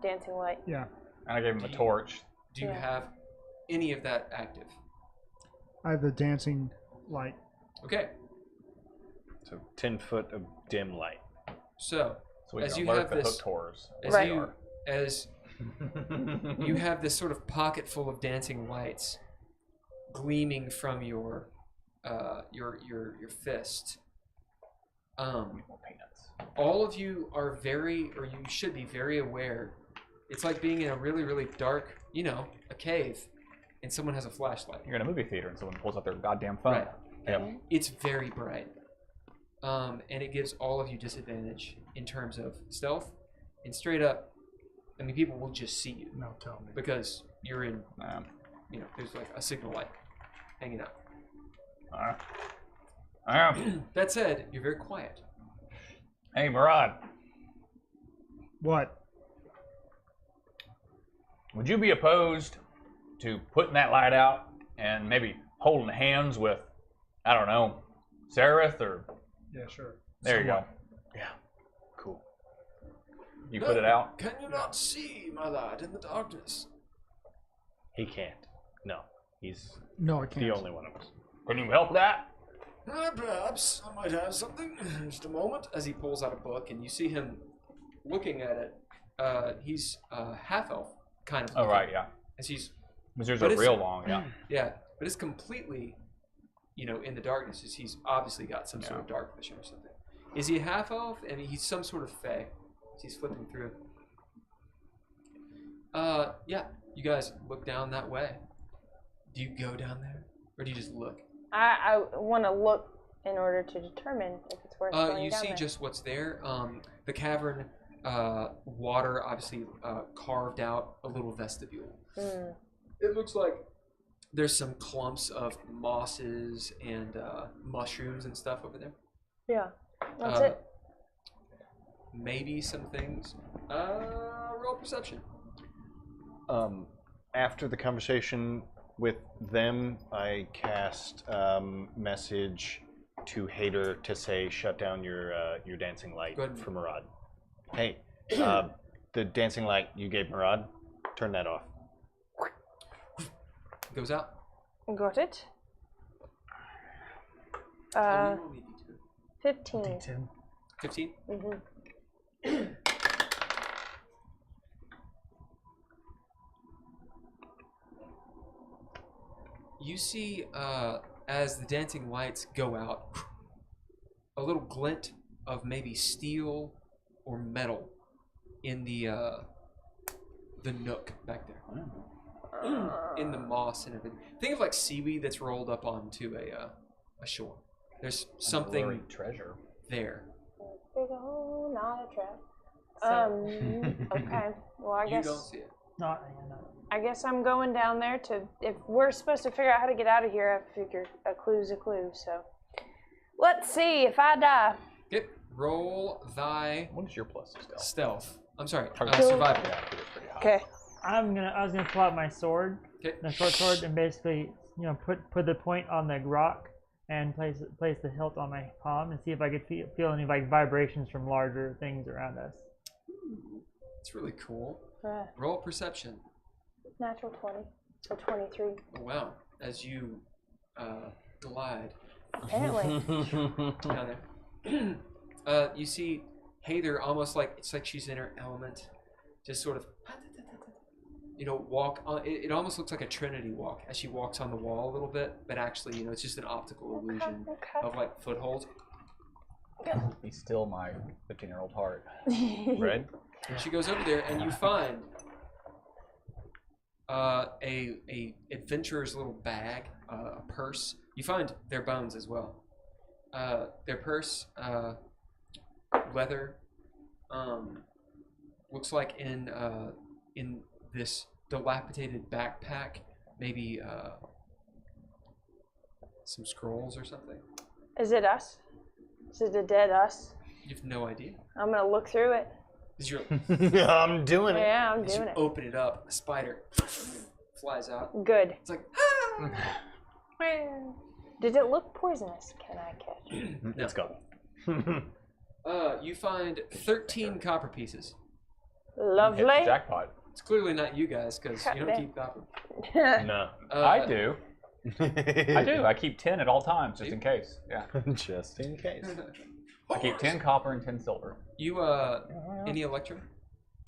S5: dancing light.
S8: Yeah.
S4: And I gave him a torch.
S3: Do you
S5: Yeah.
S3: have any of that active?
S8: I have the dancing light.
S3: Okay,
S2: So 10 foot of dim light.
S3: so
S4: So we
S3: As
S4: can
S3: you
S4: alert
S3: have
S4: the
S3: this-
S4: hooked horrors.
S3: as
S5: Right.
S3: you as you have this sort of pocket full of dancing lights gleaming from your fist.
S4: More peanuts.
S3: All of you are very, or you should be very aware. It's like being in a really, really dark, a cave, and someone has a flashlight.
S4: You're in a movie theater and someone pulls out their goddamn phone.
S3: Right.
S2: Yep.
S3: It's very bright. And it gives all of you disadvantage in terms of stealth. And straight up, I mean, people will just see you
S9: No, tell me.
S3: because you're in,
S4: Um,
S3: there's like a signal light hanging out. That said, you're very quiet.
S4: Hey, Murad,
S8: What?
S4: would you be opposed to putting that light out and maybe holding hands with, I don't know, Sararith or...
S8: Yeah, sure.
S4: There you go.
S2: Yeah. Cool.
S4: You put it out?
S3: Can you not see, my lad, in the darkness?
S2: He can't. No. He's
S8: No, I can't.
S2: the only one of us.
S4: Can you help that?
S3: Perhaps I might have something. Just a moment. As he pulls out a book, and you see him looking at it. He's half elf, kind of.
S4: Oh,
S3: looking,
S4: right, yeah.
S3: As he's
S4: Wizards
S3: But
S4: are
S3: it's-
S4: real long, yeah.
S3: yeah, but it's completely, in the darkness. As he's obviously got some sort of dark vision or something. Is he a half elf? And he's some sort of fey. As he's flipping through. Yeah. You guys look down that way. Do you go down there, or do you just look?
S5: I want to look in order to determine if it's worth going
S3: You
S5: down
S3: see
S5: there.
S3: just what's there. The cavern, water obviously carved out a little vestibule. It looks like there's some clumps of mosses and mushrooms and stuff over there.
S5: Yeah, that's it.
S3: Maybe some things. Roll perception.
S2: After the conversation with them, I cast message to Heiðr to say, "Shut down your dancing light for Murad." Hey, the dancing light you gave Murad, turn that off.
S3: Goes out.
S5: Got it. 15.
S9: D10.
S3: 15. You see, as the dancing lights go out, a little glint of maybe steel or metal in the nook back there, in the moss and everything. Think of like seaweed that's rolled up onto a shore. There's something
S4: treasure
S5: Big
S3: there.
S5: ol' not a trap. Okay. Well, I
S3: You
S5: guess.
S3: don't see it.
S1: No.
S5: I guess I'm going down there to. If we're supposed to figure out how to get out of here, I figure a clue's a clue. So, let's see if I die.
S3: Okay. Roll thy.
S4: What is your plus to stealth?
S3: Stealth. I'm sorry.
S4: Okay.
S3: Survival.
S4: Yeah, I think it's pretty high.
S5: Okay.
S1: I was gonna pull out my sword,
S3: Okay.
S1: the short sword, and basically, put the point on the rock and place the hilt on my palm and see if I could feel any like vibrations from larger things around us.
S3: It's really cool.
S5: Uh,
S3: Roll perception.
S5: Natural 20. So 23.
S3: Oh, wow. As you glide
S5: Apparently.
S3: down there, you see Heiðr almost like it's like she's in her element, just sort of, walk on. It almost looks like a Trinity walk as she walks on the wall a little bit, but actually, it's just an optical illusion of like footholds.
S4: Be still my 15-year-old heart. Red?
S3: And she goes over there, and you find a adventurer's little bag, a purse. You find their bones as well. Their purse, leather, looks like in this dilapidated backpack, maybe some scrolls or something.
S5: Is it us? Is it the dead us?
S3: You have no idea.
S5: I'm gonna look through it.
S3: As you're,
S2: I'm doing it.
S5: Yeah, I'm
S3: as you
S5: doing it.
S3: open it up, a spider flies out.
S5: Good.
S3: It's like,
S5: Did it look poisonous? Can I catch it?
S2: It's gone.
S3: you find 13 copper pieces.
S5: Lovely.
S4: Hit the jackpot.
S3: It's clearly not you guys because you don't
S5: Goddamn.
S3: keep copper.
S2: No.
S4: I do. I do. I keep 10 at all times, just in case. Yeah.
S2: Just in case.
S4: I keep 10 copper and 10 silver.
S3: You any electrum?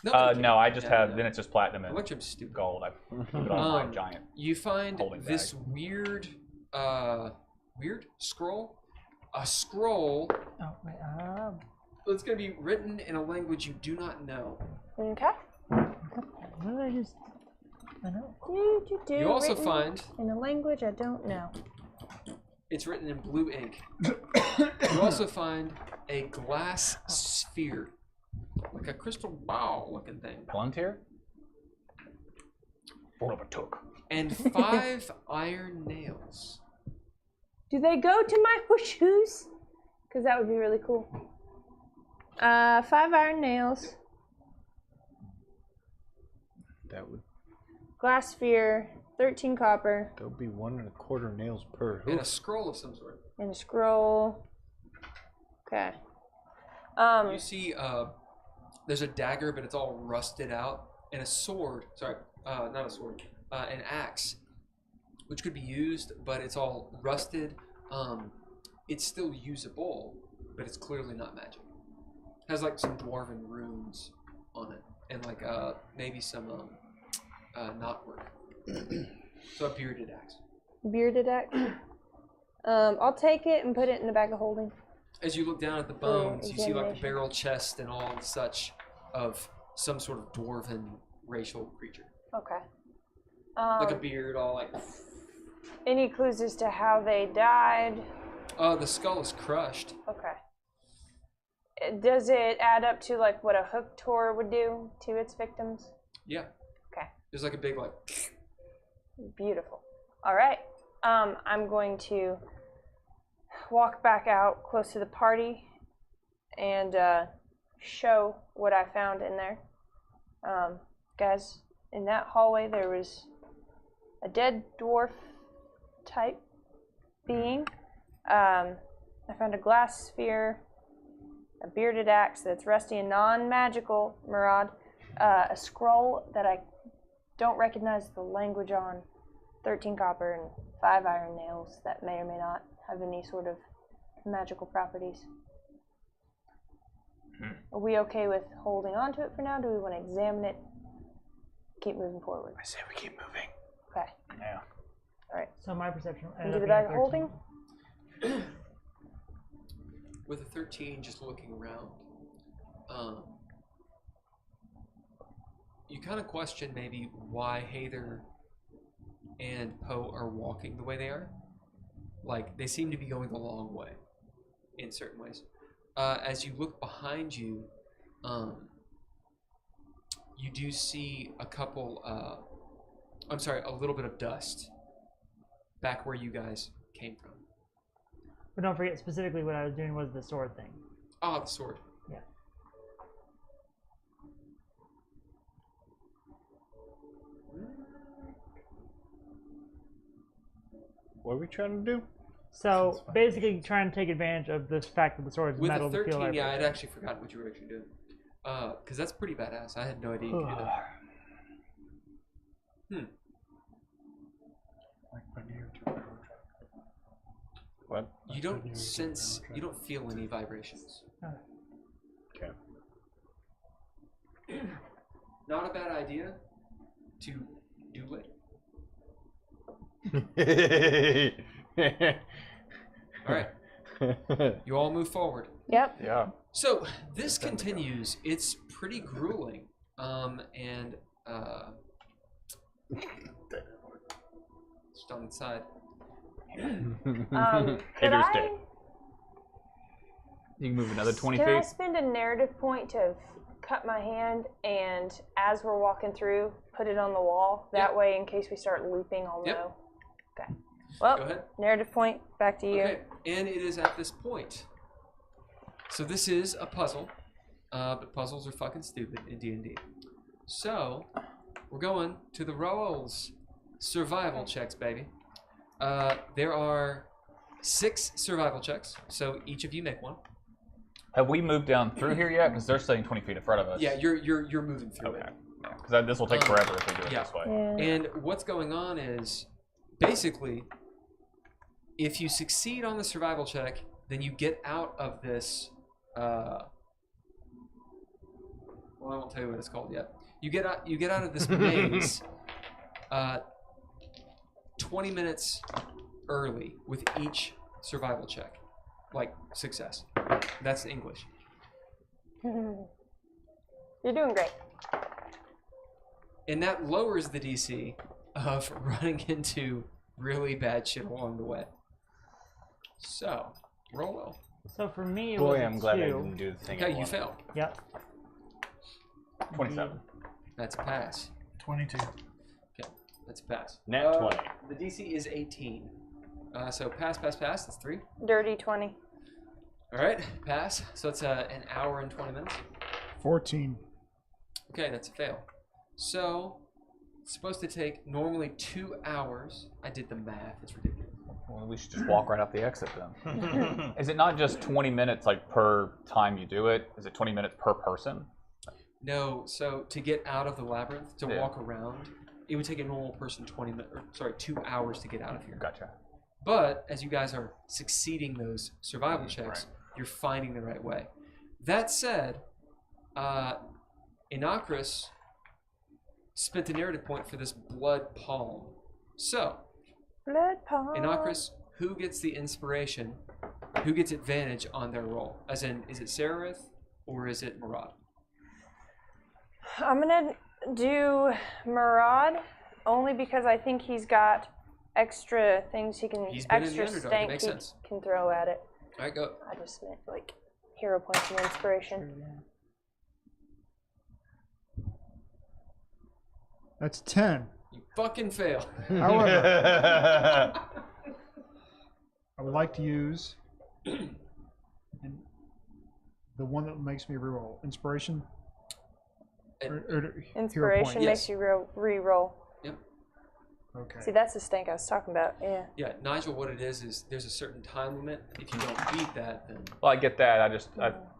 S4: No, I just have.
S3: no.
S4: Then it's just platinum and
S3: Electrum's stupid.
S4: gold. I keep it on my giant.
S3: You find
S4: holding
S3: this
S4: bag.
S3: weird scroll. A scroll
S1: Oh, wait,
S3: that's going to be written in a language you do not know.
S5: Okay.
S1: what did I just? I know.
S3: You also
S5: written
S3: find
S5: in a language I don't know.
S3: it's written in blue ink. You also find a glass sphere, like a crystal ball looking thing,
S4: Volunteer? Full of a took.
S3: and 5 iron nails.
S5: Do they go to my horseshoes? Because that would be really cool. 5 iron nails,
S2: That would
S5: glass sphere, 13 copper,
S2: be 1 1/4 nails per
S3: And a
S2: hoof.
S3: scroll of some sort.
S5: and a scroll. Okay.
S3: You see, there's a dagger, but it's all rusted out, and a sword. Sorry, not a sword. An axe, which could be used, but it's all rusted. It's still usable, but it's clearly not magic. Has like some dwarven runes on it, and like maybe some knotwork. So a bearded axe.
S5: Bearded axe. I'll take it and put it in the bag of holding.
S3: As you look down at the bones, you see like the
S5: examination.
S3: barrel chest and all such of some sort of dwarven racial creature.
S5: Okay.
S3: Like a beard, all like.
S5: Any clues as to how they died?
S3: The skull is crushed.
S5: Okay. Does it add up to like what a hook tor would do to its victims?
S3: Yeah.
S5: Okay.
S3: There's like a big like.
S5: Beautiful. All right. I'm going to walk back out close to the party and show what I found in there. Guys, in that hallway there was a dead dwarf type being. I found a glass sphere, a bearded axe that's rusty and non-magical, Murad, a scroll that I don't recognize the language on, 13 copper and 5 iron nails that may or may not have any sort of magical properties. Are we okay with holding on to it for now? Do we want to examine it? Keep moving forward.
S2: I say we keep moving.
S5: Okay.
S4: Yeah.
S5: All right.
S1: So my perception.
S5: Into the bag of holding.
S3: With a 13, just looking around, you kind of question maybe why Heiðr and Poe are walking the way they are. Like, they seem to be going the long way in certain ways. As you look behind you, you do see a little bit of dust back where you guys came from.
S1: But don't forget, specifically what I was doing was the sword thing.
S3: Ah, the sword.
S1: Yeah.
S2: What are we trying to do?
S1: So basically, trying to take advantage of this fact that the sword is
S3: With
S1: metal.
S3: a
S1: to feel
S3: 13, yeah,
S1: vibration.
S3: I'd actually forgotten what you were actually doing. Because that's pretty badass. I had no idea you could do that.
S2: What?
S3: You don't sense, you don't feel any vibrations.
S2: Okay.
S3: Not a bad idea to do later. Alright. You all move forward.
S5: Yep.
S4: Yeah.
S3: So, this continues. It's pretty grueling. Just on the side.
S5: Could
S4: Heiðr's
S5: I,
S4: dead. You can move another 20
S5: can I
S4: feet.
S5: spend a narrative point to cut my hand and, as we're walking through, put it on the wall? That way, in case we start looping, I'll know. Okay. Well,
S3: Go ahead.
S5: narrative point, back to you.
S3: Okay, and it is at this point. So this is a puzzle, but puzzles are fucking stupid in D&D. So, we're going to the rolls. Survival checks, baby. There are 6 survival checks, so each of you make one.
S4: Have we moved down through here yet? Because they're staying 20 feet in front of us.
S3: Yeah, you're moving through
S4: Okay.
S3: it.
S4: Because this will take forever if we do it
S3: yeah.
S4: this way.
S5: Yeah.
S3: And what's going on is, basically, if you succeed on the survival check, then you get out of this. Well, I won't tell you what it's called yet. You get out of this maze 20 minutes early with each survival check, like success. That's English.
S5: You're doing great.
S3: And that lowers the DC of running into really bad shit along the way. So, roll well.
S1: So for me, it
S2: Boy,
S1: was a
S2: I'm glad I
S1: 2.
S2: didn't do the thing. I
S3: Okay, you
S2: wanted.
S3: fail.
S1: Yep.
S4: 27.
S3: That's a pass.
S7: 22.
S3: Okay, that's a pass.
S2: Nat 20.
S3: The DC is 18. So pass, that's 3.
S5: Dirty 20.
S3: All right, pass. So it's an hour and 20 minutes.
S8: 14.
S3: Okay, that's a fail. So it's supposed to take normally 2 hours. I did the math. It's ridiculous.
S4: Well, we should just walk right out the exit then. Is it not just 20 minutes like per time you do it? Is it 20 minutes per person?
S3: No. So to get out of the labyrinth, to
S4: Yeah.
S3: walk around, it would take a normal person 2 hours to get out of here.
S4: Gotcha.
S3: But as you guys are succeeding those survival checks, you're finding the right way. That said, Inakris spent a narrative point for this blood palm. So,
S5: Blood palm.
S3: Inakris, who gets the inspiration? Who gets advantage on their roll? As in, is it Sararith or is it Murad?
S5: I'm gonna do Murad only because I think he's got extra things he can,
S3: He's been in the
S5: extra
S3: underdog, it
S5: stank
S3: makes
S5: he
S3: sense.
S5: can throw at it.
S3: All right, go.
S5: I just meant like hero points and inspiration.
S8: That's 10.
S3: You fucking fail.
S8: However, I would like to use the one that makes me reroll. Inspiration? Or
S5: Inspiration
S8: hero
S5: makes you re-roll.
S3: Yep.
S8: Okay.
S5: See, that's the stank I was talking about. Yeah.
S3: Yeah, Nigel, what it is there's a certain time limit. If you don't beat that, then
S11: Well, I get that.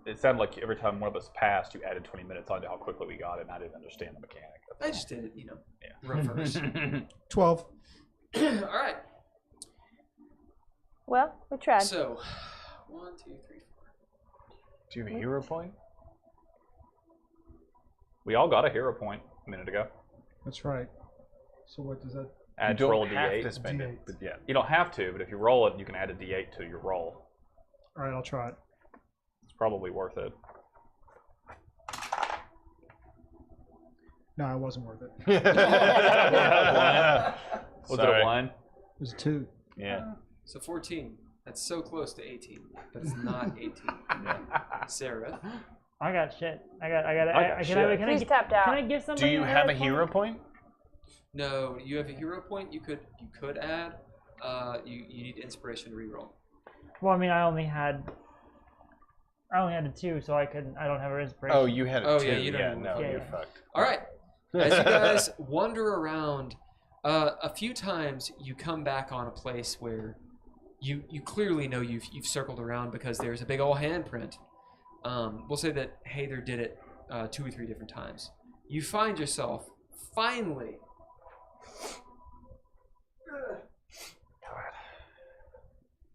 S11: It sounded like every time one of us passed, you added 20 minutes onto how quickly we got it, and I didn't understand the mechanic.
S3: I just did it, reverse.
S8: 12.
S3: All right.
S5: Well, we tried.
S3: So, 1, 2, 3, 4.
S2: Do you have a hero point?
S11: We all got a hero point a minute ago.
S8: That's right. So what does that?
S11: Add
S2: You
S11: roll a
S2: don't have
S11: d8.
S2: to spend
S8: D8.
S2: it, but yeah.
S11: You don't have to, but if you roll it, you can add a d8 to your roll.
S8: All right, I'll try it.
S11: It's probably worth it.
S8: No, it wasn't worth it.
S11: Was it a 1?
S8: It was a 2.
S2: Yeah.
S3: So 14. That's so close to 18, but it's not 18. Sarah.
S1: I got shit.
S5: He's tapped out.
S1: Can I give somebody
S2: Do you have a hero point?
S3: No, you have a hero point. You could add. You need inspiration to reroll.
S1: Well, I mean, I only had a 2, so I don't have an inspiration.
S2: Oh, you had a 2.
S3: Yeah, you don't
S2: yeah,
S3: have
S2: no,
S1: yeah,
S2: you're
S1: yeah.
S2: fucked.
S3: All right. As you guys wander around, a few times you come back on a place where you clearly know you've circled around because there's a big old handprint. We'll say that Heiðr did it 2 or 3 different times. You find yourself finally.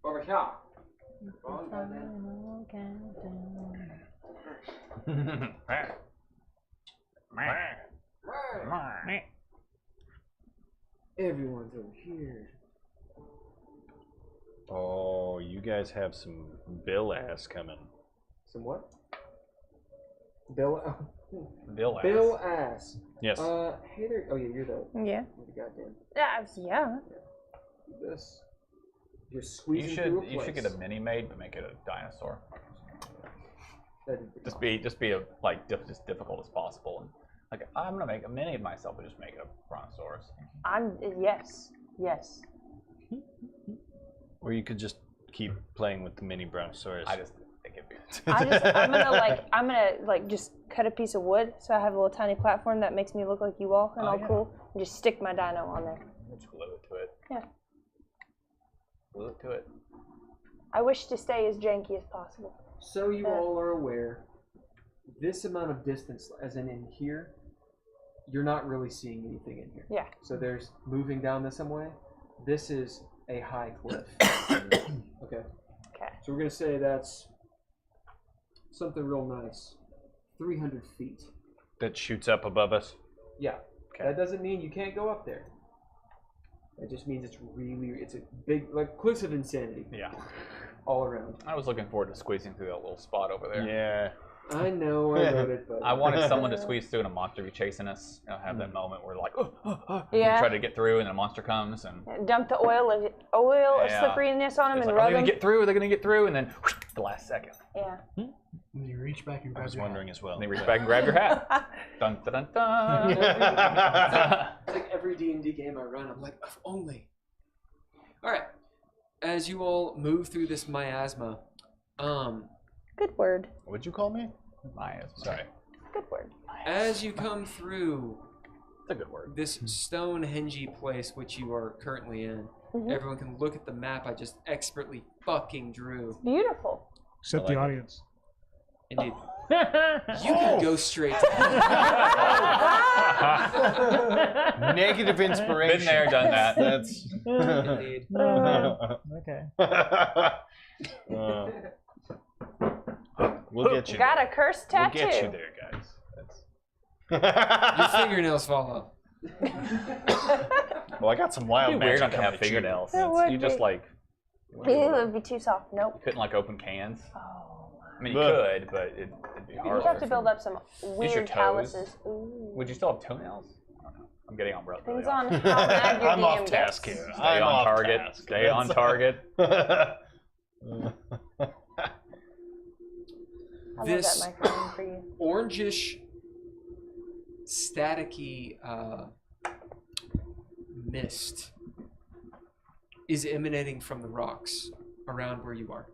S10: Over here. Everyone's over here.
S2: Oh, you guys have some bill ass coming.
S10: Some what? Bill
S11: Bill ass.
S10: Bill ass.
S2: Yes.
S10: Heiðr. Oh yeah, you're the.
S5: Yeah.
S10: You're the goddamn.
S5: Yeah.
S10: This. You're squeezing
S11: You
S10: through a
S11: should
S10: place.
S11: get a mini made, but make it a dinosaur.
S10: That'd be
S11: Just be as difficult as possible. And like I'm gonna make a mini of myself, but just make it a brontosaurus.
S5: Yes.
S2: Or you could just keep playing with the mini brontosaurus.
S11: I just think it'd be.
S5: I'm gonna just cut a piece of wood so I have a little tiny platform that makes me look like you all and all cool, and just stick my dino on there.
S11: Just glue it to it.
S5: Yeah.
S11: Glue it to it.
S5: I wish to stay as janky as possible.
S10: So you all are aware, this amount of distance, as in here, you're not really seeing anything in here.
S5: Yeah.
S10: So there's moving down this some way. This is a high cliff. Okay. So we're gonna say that's something real nice. 300 feet.
S2: That shoots up above us.
S10: Yeah.
S2: Okay.
S10: That doesn't mean you can't go up there. That just means it's a big, like, cliffs of insanity.
S11: Yeah.
S10: All around.
S11: I was looking forward to squeezing through that little spot over there.
S2: Yeah.
S10: I know, I wrote it, but
S11: I wanted someone to squeeze through and a monster be chasing us. Have that moment where like,
S5: Yeah.
S11: try to get through and a monster comes and
S5: Dump the oil or
S11: Yeah.
S5: slipperiness on them
S11: it's
S5: and
S11: like,
S5: rub
S11: are they
S5: them.
S11: gonna get through? Are they gonna get through? And then the last second,
S5: Yeah.
S9: And you reach back and
S2: I
S9: grab
S2: was
S9: your
S2: wondering as well.
S11: and they reach back and grab your hat. Dun dun dun dun.
S3: It's like every D&D game I run, I'm like, if only. All right. As you all move through this miasma,
S5: Good word.
S2: What'd you call me?
S11: Miasma.
S2: Sorry.
S5: Good word.
S3: as you come through
S11: It's a good word.
S3: this Stonehenge place which you are currently in, everyone can look at the map I just expertly fucking drew.
S5: Beautiful.
S8: Except
S2: I like
S8: the audience.
S3: Indeed. You can go straight to
S2: Negative inspiration.
S11: Been there, done that.
S2: That's.
S3: Indeed.
S1: Okay.
S2: We'll get you.
S5: Got a cursed
S2: We'll
S5: tattoo.
S2: get you there, guys.
S3: Your fingernails fall off.
S2: Well, I got some wild
S11: It'd be weird
S2: magic
S11: not to have
S2: coming at you.
S11: fingernails.
S5: That would
S11: You just
S5: be.
S11: like
S5: It would be too soft. Nope.
S11: couldn't like open cans.
S5: Oh my.
S4: I mean, you could, but it'd be
S5: You'd
S4: hard.
S5: have to build up some
S4: Use your
S5: weird
S4: toes.
S5: calluses. Ooh.
S4: Would you still have toenails? I don't know. I'm getting on rough.
S5: Depends on how mad your
S2: I'm off
S5: DM
S2: task
S5: gets.
S2: here.
S4: Stay
S2: I'm
S4: on
S2: off
S4: target.
S2: task.
S4: Stay on target.
S5: I love
S3: This
S5: that microphone for you.
S3: orangish, staticky mist is emanating from the rocks around where you are.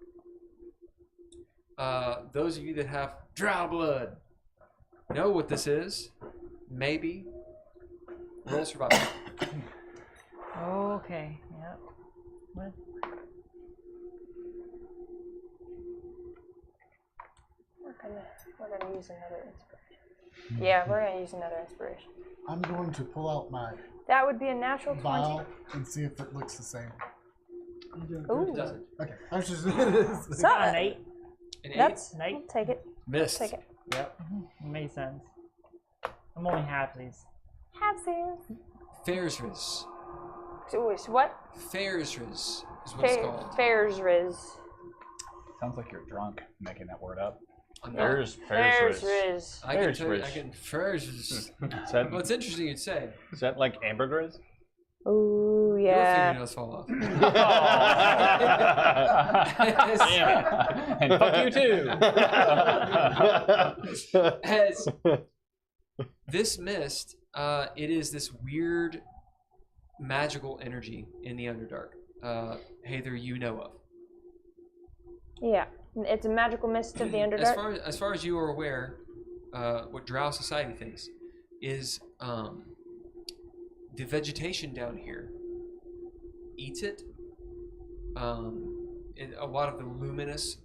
S3: Those of you that have drow blood know what this is. Maybe. Roll survival.
S1: Okay. Yep. What?
S5: We're gonna use another inspiration. Yeah, we're gonna use another inspiration.
S7: I'm going to pull out my
S5: That would be a natural 20.
S7: vial and see if it looks the same.
S5: Ooh.
S3: Doesn't.
S7: Okay, I was just.
S5: So,
S1: An 8.
S3: An 8?
S5: that's,
S1: An 8.
S5: I'll take it.
S3: Missed.
S5: Take it.
S3: Yep.
S1: Makes sense. I'm only half these.
S5: Halfsies.
S3: Fairsriz.
S5: So, wait, so what?
S3: Fairsriz is what it's called.
S5: Fairs Riz.
S4: Sounds like you're drunk making that word up.
S3: I'm not.
S4: Fairs
S5: Fairs
S4: Riz.
S5: Riz.
S3: I can
S2: Fairs
S3: tell you, I
S2: Riz.
S3: can Fairsriz.
S2: Is that,
S3: Well, it's interesting you'd say.
S2: is that like ambergris?
S5: Ooh,
S3: Your
S5: yeah.
S3: fingernails fall off.
S4: And fuck you too.
S3: As this mist, it is this weird magical energy in the Underdark. Heiðr, you know of.
S5: Yeah. It's a magical mist of the Underdark.
S3: As far as you are aware, what Drow Society thinks is the vegetation down here eats it. And a lot of the luminous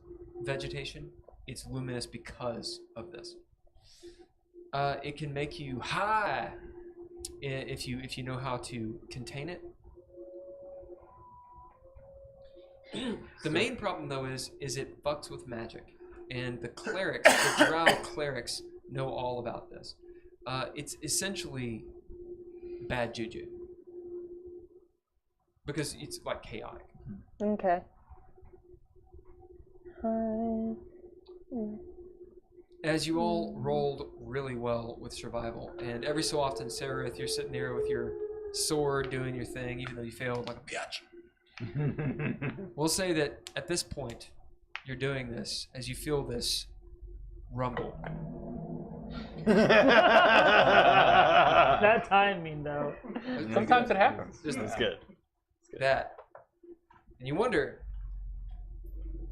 S3: vegetation, it's luminous because of this. It can make you high if you know how to contain it. The main problem though is it fucks with magic, and the clerics, the drow clerics, know all about this. It's essentially bad juju because it's like chaotic.
S5: Okay.
S3: As you all rolled really well with survival, and every so often, Sararith, you're sitting there with your sword doing your thing, even though you failed like a bitch. We'll say that at this point, you're doing this as you feel this rumble.
S1: That timing, though.
S4: Sometimes it happens.
S3: Just
S2: That's good.
S3: that. And you wonder,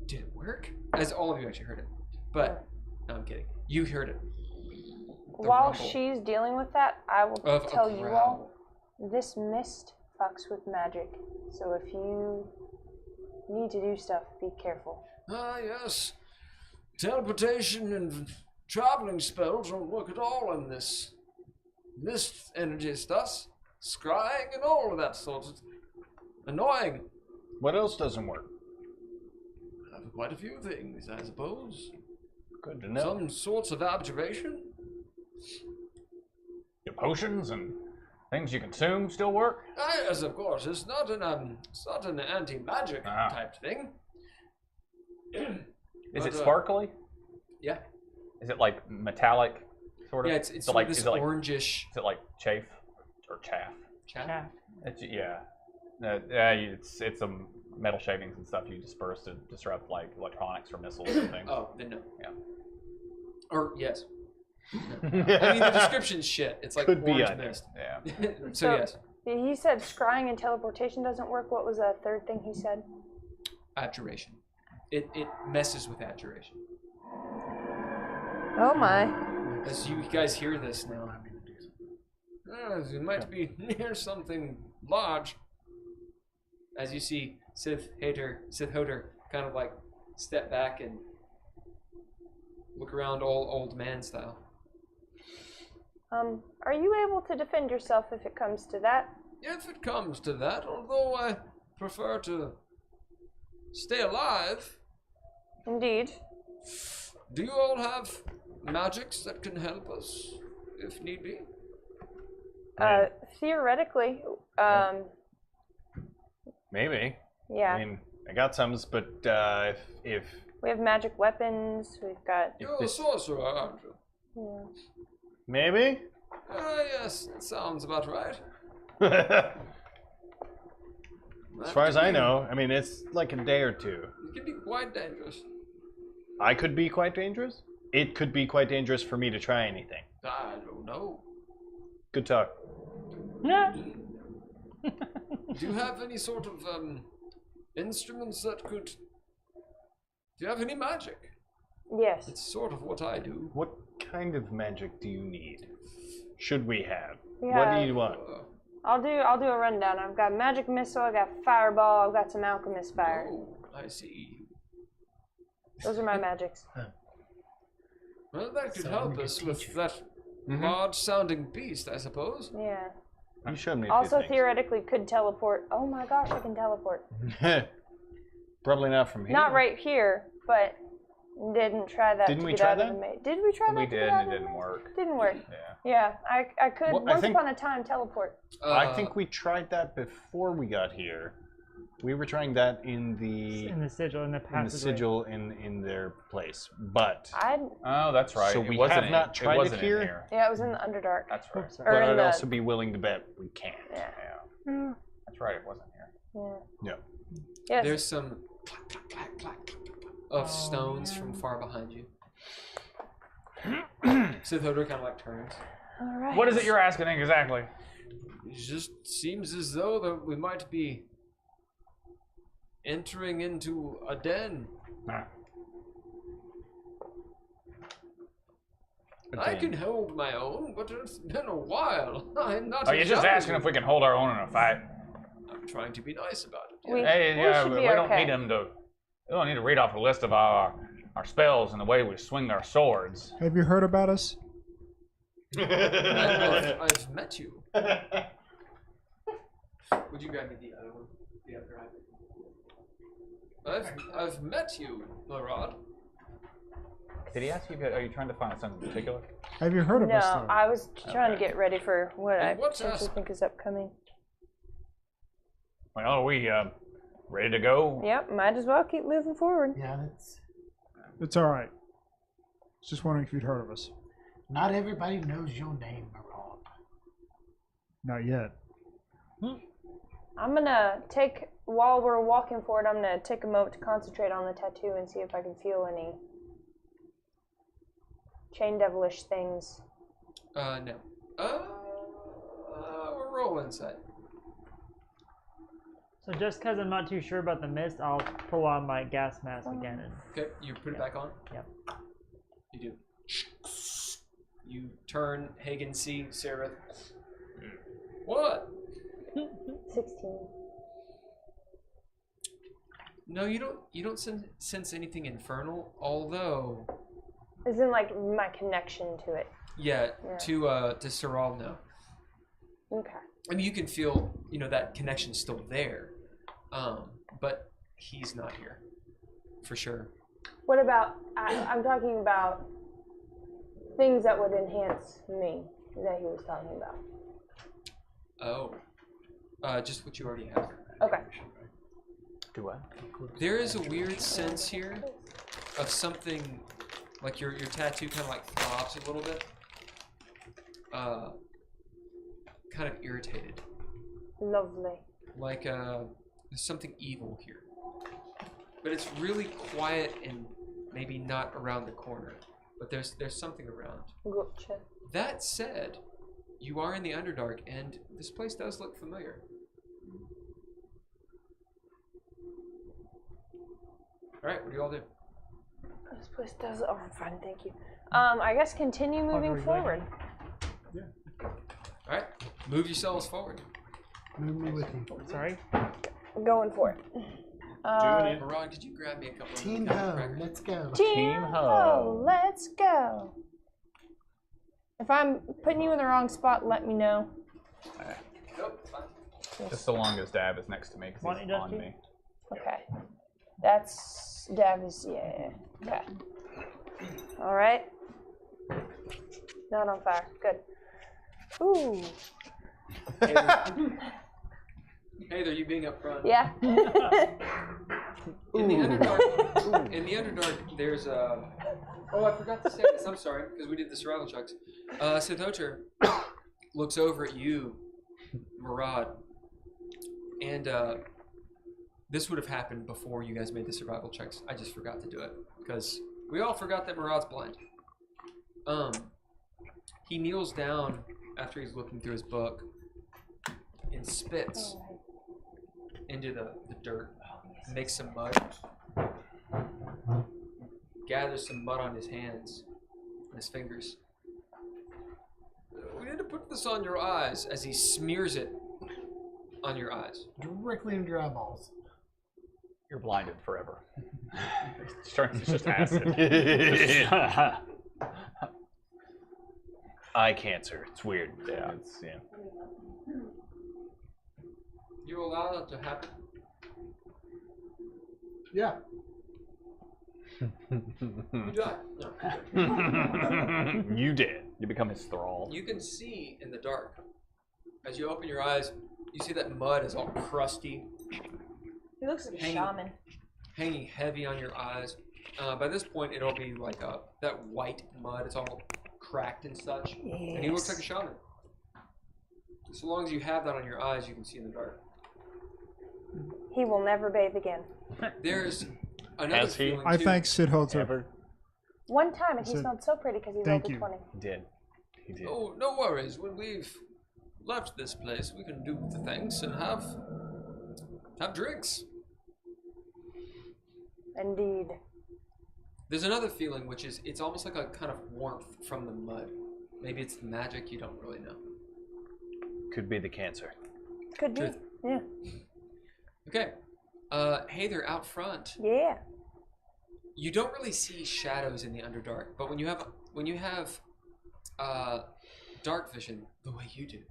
S3: did it work? As all of you actually heard it. But, no, I'm kidding. You heard it. The
S5: While
S3: rumble
S5: she's dealing with that, I will
S3: of a
S5: tell you
S3: growl.
S5: all, this mist fucks with magic. So if you need to do stuff, be careful.
S3: Ah, yes. Teleportation and traveling spells don't work at all in this mist energy stuff. Scrying and all of that sort of annoying.
S2: What else doesn't work?
S3: Quite a few things, I suppose.
S2: Good to know.
S3: Some sorts of abjuration.
S4: Your potions and things you consume still work?
S3: Ah, yes, of course. It's not an anti-magic type thing.
S4: Is
S3: But,
S4: it sparkly?
S3: Yeah.
S4: Is it like metallic, sort of?
S3: Yeah, it's
S4: Is it
S3: sort
S4: like,
S3: of this
S4: is it like,
S3: orangish.
S4: Is it like chaff or chaff?
S3: Chaff?
S4: It's, yeah. It's some metal shavings and stuff you disperse to disrupt like electronics or missiles and things.
S3: Oh, then no.
S4: Yeah.
S3: Or yes. I mean, the description's shit. It's like
S2: Could be
S3: orange
S2: on there.
S3: mist.
S4: Yeah.
S3: So yes,
S5: He said scrying and teleportation doesn't work. What was the third thing he said?
S3: abjuration. It messes with abjuration.
S5: Oh my.
S3: As you guys hear this now, you might be near something large. As you see Sith Heiðr kind of like step back and look around all old man style.
S5: Are you able to defend yourself if it comes to that?
S3: If it comes to that, although I prefer to stay alive.
S5: Indeed.
S3: Do you all have magics that can help us if need be?
S5: Theoretically,
S2: Maybe.
S5: yeah.
S2: I mean, I got some, but if
S5: We have magic weapons. We've got.
S3: You're a sorcerer, aren't you?
S5: Yeah.
S2: Maybe?
S3: Yes, that sounds about right.
S2: As far as I know, I mean, it's like a day or two.
S3: It can be quite dangerous.
S2: I could be quite dangerous? It could be quite dangerous for me to try anything.
S3: I don't know.
S2: Good talk.
S1: Yeah.
S3: Do you have any sort of instruments that could... Do you have any magic?
S5: Yes.
S3: It's sort of what I do.
S2: What kind of magic do you need? Should we have?
S5: Yeah.
S2: What do you want?
S5: I'll do a rundown. I've got magic missile, I've got fireball, I've got some alchemist fire.
S3: Oh, I see.
S5: Those are my magics.
S3: Well, that could
S9: So
S3: help
S9: I'm a
S3: us
S9: good
S3: with
S9: teacher.
S3: that large-sounding beast, I suppose.
S5: Yeah.
S2: You showed me a
S5: Also
S2: few
S5: theoretically could teleport. Oh my gosh, I can teleport.
S2: things. Probably not from here.
S5: Not right here, but didn't try that.
S2: Didn't
S5: to
S2: we
S5: get
S2: try
S5: out of
S2: that?
S5: the Did we try that?
S4: We
S5: to get
S4: did,
S5: out
S4: and
S5: of
S4: it
S5: the
S4: didn't
S5: maze?
S4: work.
S5: Didn't work.
S4: Yeah.
S5: Yeah, I could
S2: Well, I
S5: once
S2: think-
S5: upon a time teleport.
S2: I think we tried that before we got here. We were trying that in the
S1: sigil, in the passageway.
S2: sigil in their place, but
S4: Oh, that's right.
S2: So
S4: It
S2: we
S4: wasn't
S2: have not
S4: it
S2: tried it
S4: wasn't in
S2: here?
S5: Yeah, it was in the Underdark.
S4: That's right.
S5: Or
S2: but
S5: in
S2: I'd
S5: the-
S2: also be willing to bet we can't.
S5: Yeah.
S4: Yeah. That's right. It wasn't here.
S5: Yeah.
S2: No.
S5: Yes.
S3: There's some clack, clack, clack, clack of stones from far behind you. So Heiðr kind of like turns.
S5: All right.
S4: What is it you're asking exactly?
S3: It just seems as though that we might be entering into a den. I can hold my own, but it's been a while. I'm not.
S4: Are you just asking if we can hold our own in a fight?
S3: I'm trying to be nice about it.
S5: We-
S4: Hey,
S5: we
S4: yeah,
S5: should
S4: we
S5: be
S4: don't
S5: okay.
S4: need them to. We don't need to read off a list of our spells and the way we swing our swords.
S8: Have you heard about us?
S3: I've met you.
S10: Would you grab me the other one? The other item?
S3: I've met you, Murad.
S4: Did he ask you? Are you trying to find something in particular?
S8: Have you heard of us?
S5: No,
S8: Though?
S5: I was trying to get ready for what I
S3: And what's
S5: potentially
S3: us?
S5: think is upcoming.
S4: Well, are we ready to go?
S5: Yep, might as well keep moving forward.
S9: Yeah, that's
S8: It's all right. Just wondering if you'd heard of us.
S9: not everybody knows your name, Murad.
S8: Not yet.
S5: I'm gonna take, while we're walking forward, I'm gonna take a moment to concentrate on the tattoo and see if I can feel any chain devilish things.
S3: No. We're roll insight.
S1: So just because I'm not too sure about the mist, I'll pull on my gas mask again. And
S3: Okay, you put it back on?
S1: Yep.
S3: You do. You turn, Haygen see, Sararith. What?
S5: 16.
S3: No, you don't sense anything infernal, although
S5: As in, like, my connection to it.
S3: yeah,
S5: Yeah.
S3: to Saral, no.
S5: Okay.
S3: I mean, you can feel, that connection's still there, but he's not here, for sure.
S5: What about, I'm talking about things that would enhance me that he was talking about.
S3: Oh, just what you already have.
S5: Okay.
S4: Do what?
S3: There is a weird sense here of something, like your tattoo kind of like throbs a little bit, kind of irritated.
S5: Lovely.
S3: Like there's something evil here, but it's really quiet and maybe not around the corner, but there's something around.
S5: Gotcha.
S3: That said, you are in the Underdark, and this place does look familiar. All right, what do you all do?
S5: This place does. Oh, I'm fine, thank you. I guess continue moving forward.
S3: All right, move yourselves forward.
S9: Move me with you.
S1: sorry.
S5: Going for it.
S3: Murad, could you grab me a couple
S9: Team
S3: of
S9: Ho,
S3: crackers?
S9: let's go.
S5: Team Ho, let's go. If I'm putting you in the wrong spot, let me know.
S3: Nope, it's fine.
S4: Just so long as Dav is next to me, because
S1: Want
S4: he's
S1: it,
S4: on
S1: Dusty?
S4: me.
S5: Okay. That's Davies, yeah. Okay. Alright. Not on fire. Good. Ooh.
S3: Hey there, you being up front.
S5: Yeah.
S3: In the Underdark, there's a. Oh, I forgot to say this. I'm sorry, because we did the survival checks. Sithotur looks over at you, Murad, and this would have happened before you guys made the survival checks. I just forgot to do it because we all forgot that Murad's blind. He kneels down after he's looking through his book and spits into the dirt, makes some mud, gathers some mud on his hands and his fingers. We need to put this on your eyes as he smears it on your eyes.
S9: Directly into your eyeballs.
S11: You're blinded forever. It's just acid.
S2: Eye cancer. It's weird.
S11: Yeah.
S3: You allow that to happen?
S9: Yeah.
S3: You die. No.
S2: You did.
S11: You become his thrall.
S3: You can see in the dark. As you open your eyes, you see that mud is all crusty.
S5: He looks like a shaman.
S3: Hanging heavy on your eyes. By this point, it'll be like that white mud. It's all cracked and such. Yes. And he looks like a shaman. So long as you have that on your eyes, you can see in the dark.
S5: He will never bathe again.
S3: There's another feeling
S8: I
S3: too.
S8: thank Sithotur.
S5: One time, and he smelled so pretty because he rolled a 20.
S2: He did. He did.
S3: Oh, no worries. When we've left this place, we can do the things and have drinks.
S5: Indeed.
S3: There's another feeling, which is it's almost like a kind of warmth from the mud. Maybe it's the magic, you don't really know.
S2: Could be the cancer.
S5: Could be. Yeah.
S3: Okay. Heiðr out front.
S5: Yeah.
S3: You don't really see shadows in the Underdark, but when you have dark vision the way you do,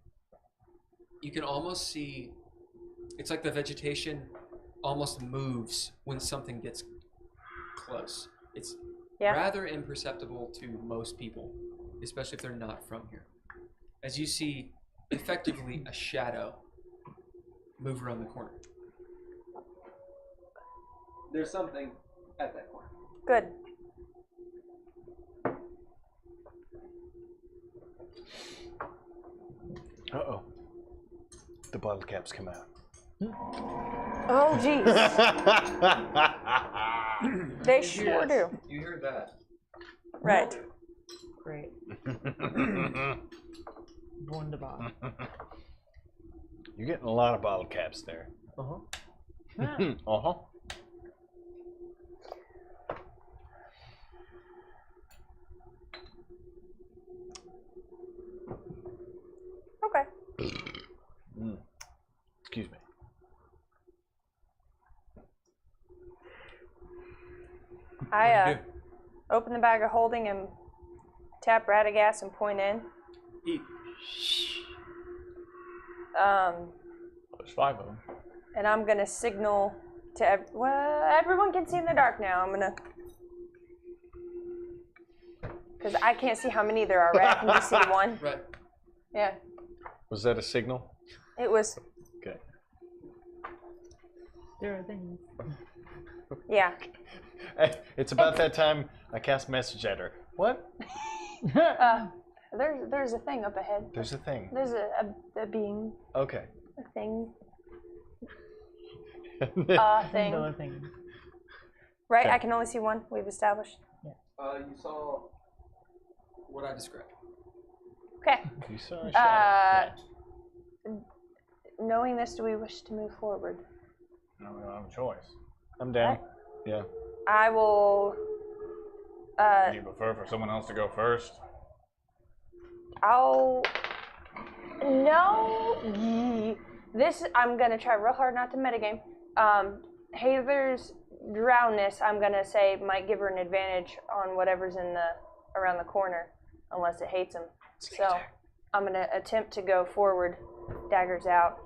S3: you can almost see. It's like the vegetation almost moves when something gets close. It's rather imperceptible to most people, especially if they're not from here. As you see, effectively a shadow move around the corner. There's something at that corner.
S5: Good.
S2: Uh-oh. The bottle caps come out.
S5: Oh, jeez. They sure do.
S3: You hear that?
S5: Right.
S1: Great. Wunderbar.
S2: You're getting a lot of bottle caps there.
S1: Uh-huh.
S2: Uh-huh.
S5: Okay.
S2: Excuse me.
S5: I open the bag of holding and tap Radagast and point in.
S3: Eat.
S11: There's 5 of them.
S5: And I'm gonna signal to everyone can see in the dark now. I'm gonna, because I can't see how many there are. Right? I can just see one.
S3: Right.
S5: Yeah.
S2: Was that a signal?
S5: It was.
S2: Okay.
S1: There are things.
S5: Yeah.
S2: It's about that time I cast message at her. What?
S5: There's a thing up ahead.
S2: There's a thing.
S5: There's a being.
S2: Okay.
S5: A thing. Thing.
S1: Another thing.
S5: Right?
S2: Okay.
S5: I can only see one. We've established.
S3: You saw what I described.
S5: Okay.
S2: You saw a shadow.
S5: Knowing this, do we wish to move forward?
S11: No, we don't have a choice.
S2: I'm down.
S5: Okay.
S2: Yeah.
S5: I will.
S11: Do you prefer for someone else to go first?
S5: No. I'm gonna try real hard not to metagame. Heiðr's drownness, I'm gonna say, might give her an advantage on whatever's in around the corner, unless it hates him. So I'm gonna attempt to go forward, daggers out.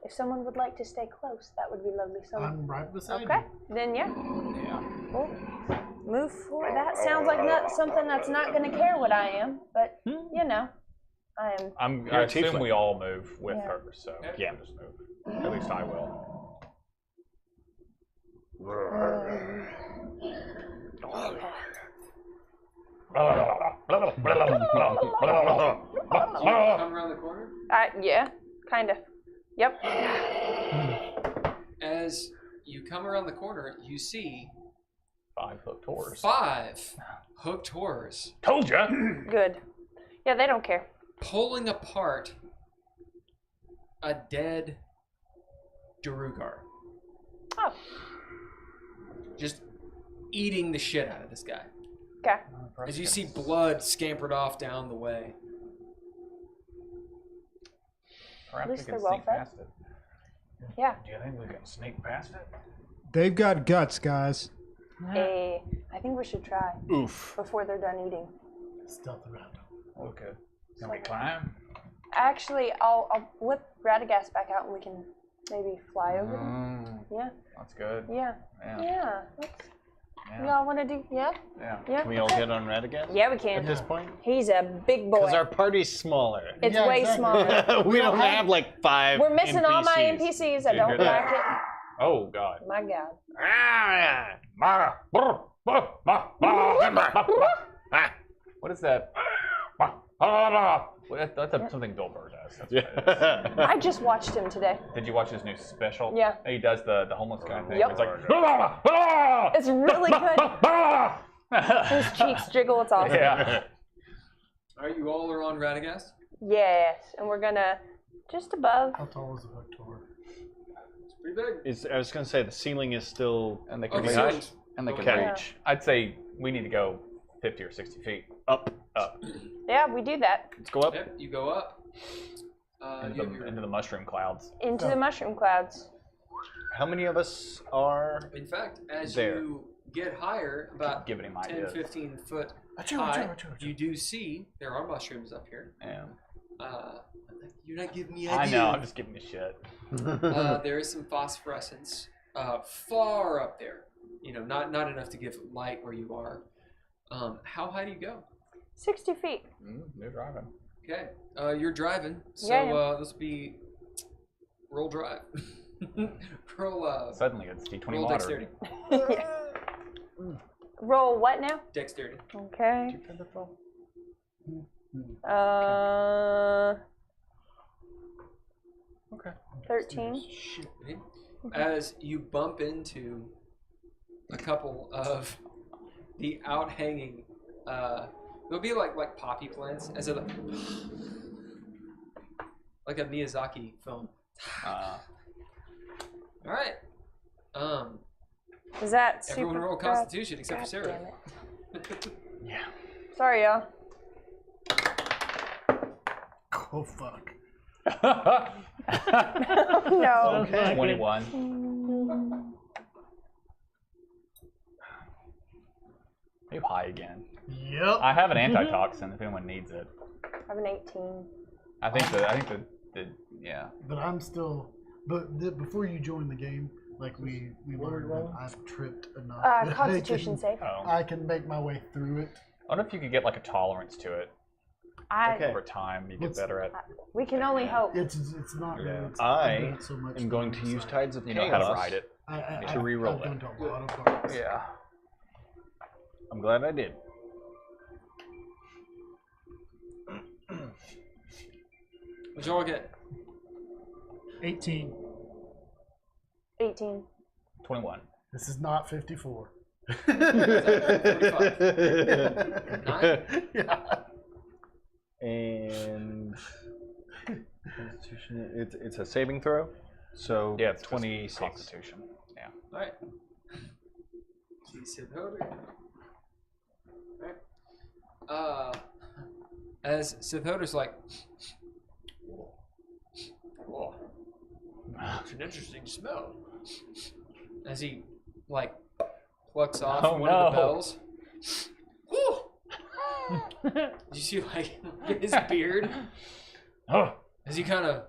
S5: If someone would like to stay close, that would be lovely.
S9: I'm right beside
S5: Okay,
S9: you.
S5: then yeah.
S11: Yeah.
S5: Cool. Move forward. That sounds like something that's not gonna care what I am, but you know, I am.
S11: I assume we all move with
S5: Yeah.
S11: her, so yeah, just move. At least I will.
S3: Come around the corner?
S5: Yeah, kind of. Yep.
S3: As you come around the corner, you see
S11: 5 hooked horrors.
S3: 5 hooked horrors.
S11: Told ya!
S5: Good. Yeah, they don't care.
S3: Pulling apart a dead Durugar.
S5: Oh.
S3: Just eating the shit out of this guy.
S5: Okay.
S3: As you see blood scampered off down the way.
S11: Perhaps
S5: least
S11: we
S5: they're
S11: can
S5: well
S11: sneak
S5: fed.
S11: past it.
S5: Yeah.
S11: Do you think we can sneak past it?
S8: They've got guts, guys.
S5: I think we should try
S2: Oof.
S5: before they're done eating.
S9: Stealth around.
S11: Okay. Can we climb?
S5: Actually, I'll whip Radagast back out and we can maybe fly over them. Yeah.
S11: That's good.
S5: Yeah.
S11: Yeah.
S5: Yeah. Y'all want to do? Yeah.
S11: Yeah.
S5: Yeah.
S2: Can we all get on Radagast?
S5: Yeah, we can.
S2: At this point?
S5: He's a big boy.
S2: Because our party's smaller.
S5: It's way smaller.
S2: we don't have like 5
S5: We're missing all my
S2: NPCs.
S5: NPCs. I don't like it.
S11: Oh, God.
S5: My God.
S11: What is that? That's something Bill Burr does. That's what it is.
S5: I just watched him today.
S11: Did you watch his new special?
S5: Yeah.
S11: He does the homeless guy thing.
S5: Yep.
S11: It's like,
S5: It's really good. His cheeks jiggle. It's awesome.
S11: yeah.
S3: Are you all are on Radagast?
S5: Yes, and we're gonna just above.
S7: How tall is the hooked horror?
S3: It's pretty big.
S2: I was going to say, the ceiling is still
S11: And they can
S3: Okay.
S11: reach.
S3: Ceiling's-
S11: And they can
S2: Okay.
S11: reach. I'd say we need to go 50 or 60 feet.
S2: up.
S5: Yeah, we do that.
S2: Let's go up.
S3: Yep, you go up.
S11: Into the mushroom clouds.
S5: Into the mushroom clouds.
S2: How many of us are
S3: In fact, as
S2: there?
S3: you get higher, about
S11: Giving him
S3: 10,
S11: ideas.
S3: 15 foot
S7: Achoo,
S3: high,
S7: achoo, achoo, achoo.
S3: you do see there are mushrooms up here.
S11: Yeah.
S3: You're not giving me
S11: I
S3: ideas.
S11: know, I'm just giving you shit.
S3: There is some phosphorescence far up there. You know, not enough to give light where you are. How high do you go?
S5: 60 feet.
S11: You're driving.
S3: Okay, you're driving, so
S5: Yeah.
S3: this will be roll drive. roll
S11: Suddenly it's D20
S3: roll
S11: water.
S3: dexterity.
S5: Roll what now?
S3: Dexterity.
S5: Okay.
S11: Okay.
S5: 13.
S3: Okay. As you bump into a couple of the out-hanging, there'll be like poppy plants, as a like a Miyazaki film. All right.
S5: Is that
S3: Everyone
S5: super
S3: roll Constitution except for Sarah.
S11: Yeah.
S5: Sorry, y'all.
S7: Oh fuck.
S5: No.
S11: Okay. 21. Maybe high again.
S9: Yep.
S11: I have an antitoxin if anyone needs it.
S5: I have an 18.
S11: I think the yeah.
S9: But I'm still. But before you join the game, like we learned that I've tripped enough. that
S5: Constitution save.
S9: I can make my way through it.
S11: I wonder if you could get like a tolerance to it. Over time, you get better at.
S5: We can only hope.
S9: It's not.
S11: Yeah.
S9: Really, it's
S2: I
S9: not so much
S2: am going to use Tides of
S11: You
S2: Chaos
S11: know how to ride it.
S2: to re-roll
S9: I've
S2: it.
S9: done a lot of parts.
S11: Yeah.
S2: I'm glad I did.
S3: What'd y'all get?
S8: 18.
S5: 18.
S11: 21.
S9: This is not 54.
S3: 45. 9?
S9: Yeah.
S2: And Constitution, it's a saving throw. So
S11: Yeah, it's
S2: 26.
S11: Constitution. Yeah.
S3: All right. See Sidhoder. All right. As Sidhoder's like, whoa, it's an interesting smell. As he like plucks off one of the bells. Whew! Did you see like his beard? As he kind of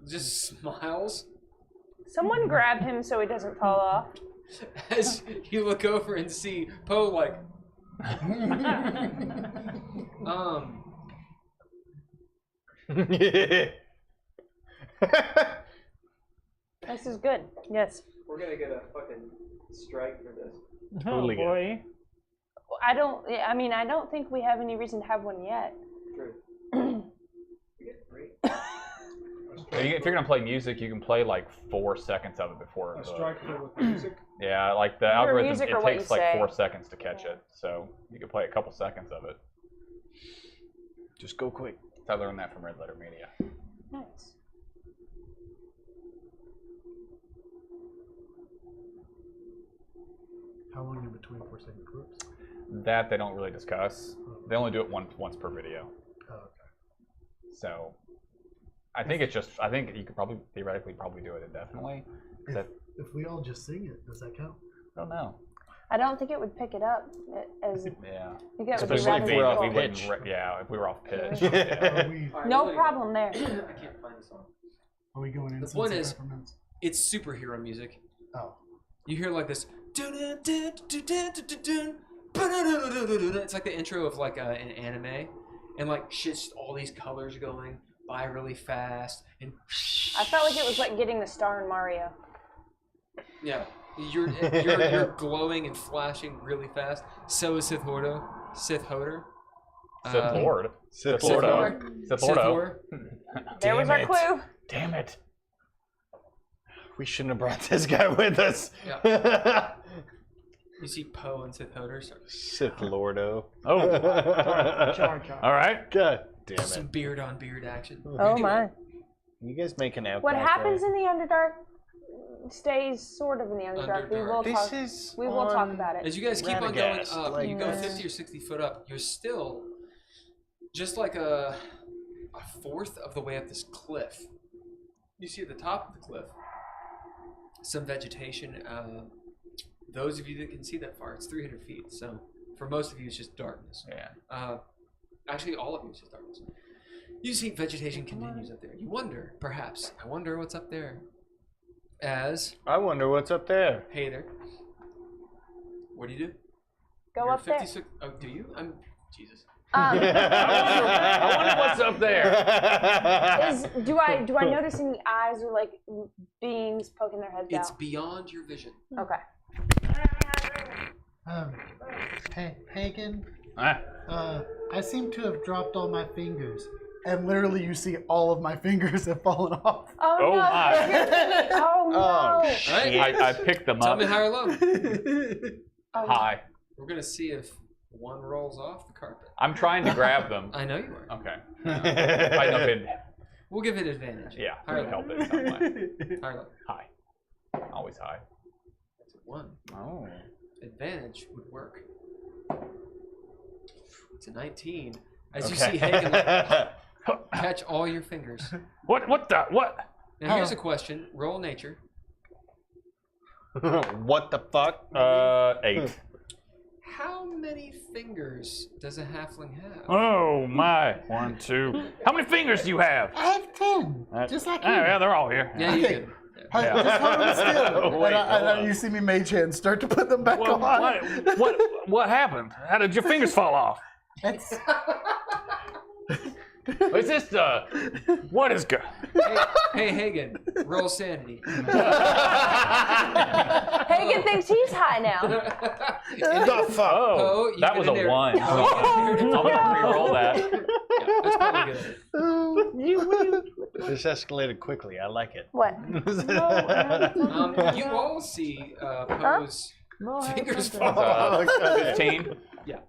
S3: just smiles.
S5: Someone grab him so he doesn't fall off.
S3: As you look over and see Poe like
S5: This is good. Yes.
S6: We're gonna get a fucking strike for this.
S1: Oh boy.
S5: I don't think we have any reason to have one yet.
S6: True. We get 3.
S11: If you're gonna play music, you can play like 4 seconds of it before.
S10: A strike with music.
S11: Yeah, like the algorithm,
S5: music
S11: it
S5: or what
S11: takes
S5: you
S11: like
S5: say.
S11: 4 seconds to catch it. So you can play a couple seconds of it.
S2: Just go quick.
S11: I learned that from Red Letter Media.
S5: Nice.
S9: How long in between 4-second groups?
S11: That they don't really discuss. They only do it once per video.
S9: Oh, okay.
S11: So I think it's just. I think you could probably theoretically do it indefinitely.
S9: If we all just sing it, does that count?
S11: I don't know.
S5: I don't think it would pick it up as.
S11: Yeah.
S5: I think that would be
S2: Especially
S5: rather
S2: if we're off
S5: difficult.
S2: pitch.
S11: If we were off pitch.
S2: Yeah.
S5: No problem there.
S6: I can't find the song.
S7: Are we going in?
S3: The point is, it's superhero music.
S9: Oh.
S3: You hear like this. It's like the intro of like an anime, and like shit's all these colors going by really fast, and
S5: I felt like it was like getting the star in Mario.
S3: yeah, you're glowing and flashing really fast. So is Sith Lord.
S11: Sith Lord.
S2: Sith
S3: Sith Lord.
S11: Sith
S3: Sith
S11: Lord.
S3: Lord.
S5: There was our clue.
S11: Damn it.
S2: We shouldn't have brought this guy with us.
S3: Yeah. You see Poe and Sith Hodor.
S2: Sith Lordo.
S11: Oh.
S1: Jar.
S11: All right.
S2: God damn
S3: Some
S2: it.
S3: beard on beard action.
S5: Oh my.
S2: You guys making out.
S5: What happens in the Underdark stays sort of in the Underdark. We will talk. We will talk about it.
S3: As you guys keep on going
S2: Radagast,
S3: up,
S2: like
S3: you go
S2: this.
S3: 50 or 60 foot up, you're still just like a fourth of the way up this cliff. You see at the top of the cliff some vegetation. Those of you that can see that far, it's 300 feet. So for most of you, it's just darkness.
S11: Yeah.
S3: Actually, all of you, it's just darkness. You see vegetation continues up there. You wonder, perhaps, I wonder what's up there.
S2: I wonder what's up there.
S3: Heiðr. What do you do?
S5: Go
S3: You're
S5: up there.
S3: 56. Oh, do you? I'm Jesus.
S11: I wonder what's up there.
S5: Do I notice any eyes or like beings poking their heads
S3: It's
S5: out?
S3: beyond your vision.
S5: Okay.
S9: Haygen,
S11: Ah.
S9: I seem to have dropped all my fingers.
S7: And literally, you see all of my fingers have fallen off.
S5: Oh,
S11: Oh,
S5: no!
S11: my.
S5: Oh no!
S3: All right.
S11: I picked them
S3: Tell
S11: up.
S3: me high or low.
S5: Oh,
S11: High.
S3: We're gonna see if one rolls off the carpet.
S11: I'm trying to grab them.
S3: I know you are.
S11: Okay. I know it.
S3: We'll give it advantage.
S11: Yeah,
S3: High or
S11: it
S3: low.
S11: help it in some way.
S3: High or low.
S11: High. Always high.
S3: That's a 1.
S11: Oh.
S3: Advantage would work. It's a 19. As you see Haygen catch all your fingers.
S11: What the?
S3: Now here's a question. Roll nature.
S2: What the fuck?
S11: 8.
S3: How many fingers does a halfling have?
S11: Oh my. 1, 2. How many fingers do you have?
S9: I have 10, just like you.
S11: Yeah, they're all here.
S3: Yeah, you
S7: Okay.
S3: did.
S11: Yeah.
S7: Just hold them still.
S2: Wait,
S7: and
S2: hold on.
S7: you see me mage hand start to put them back
S11: Well,
S7: on.
S11: what happened? How did your fingers fall off?
S9: It's,
S11: Is this what is good?
S3: Hey, Haygen, roll sanity.
S5: Haygen thinks he's high now.
S2: The fuck?
S11: Oh,
S3: you've
S11: that
S3: been
S11: was
S3: in
S11: a
S3: there.
S11: 1.
S3: Oh,
S11: I'm gonna re-roll that.
S3: Yeah, that's probably good.
S2: This escalated quickly. I like it.
S5: What?
S3: You all see Poe's fingers fall
S11: Uh,
S3: off.
S11: 15.
S3: Yeah.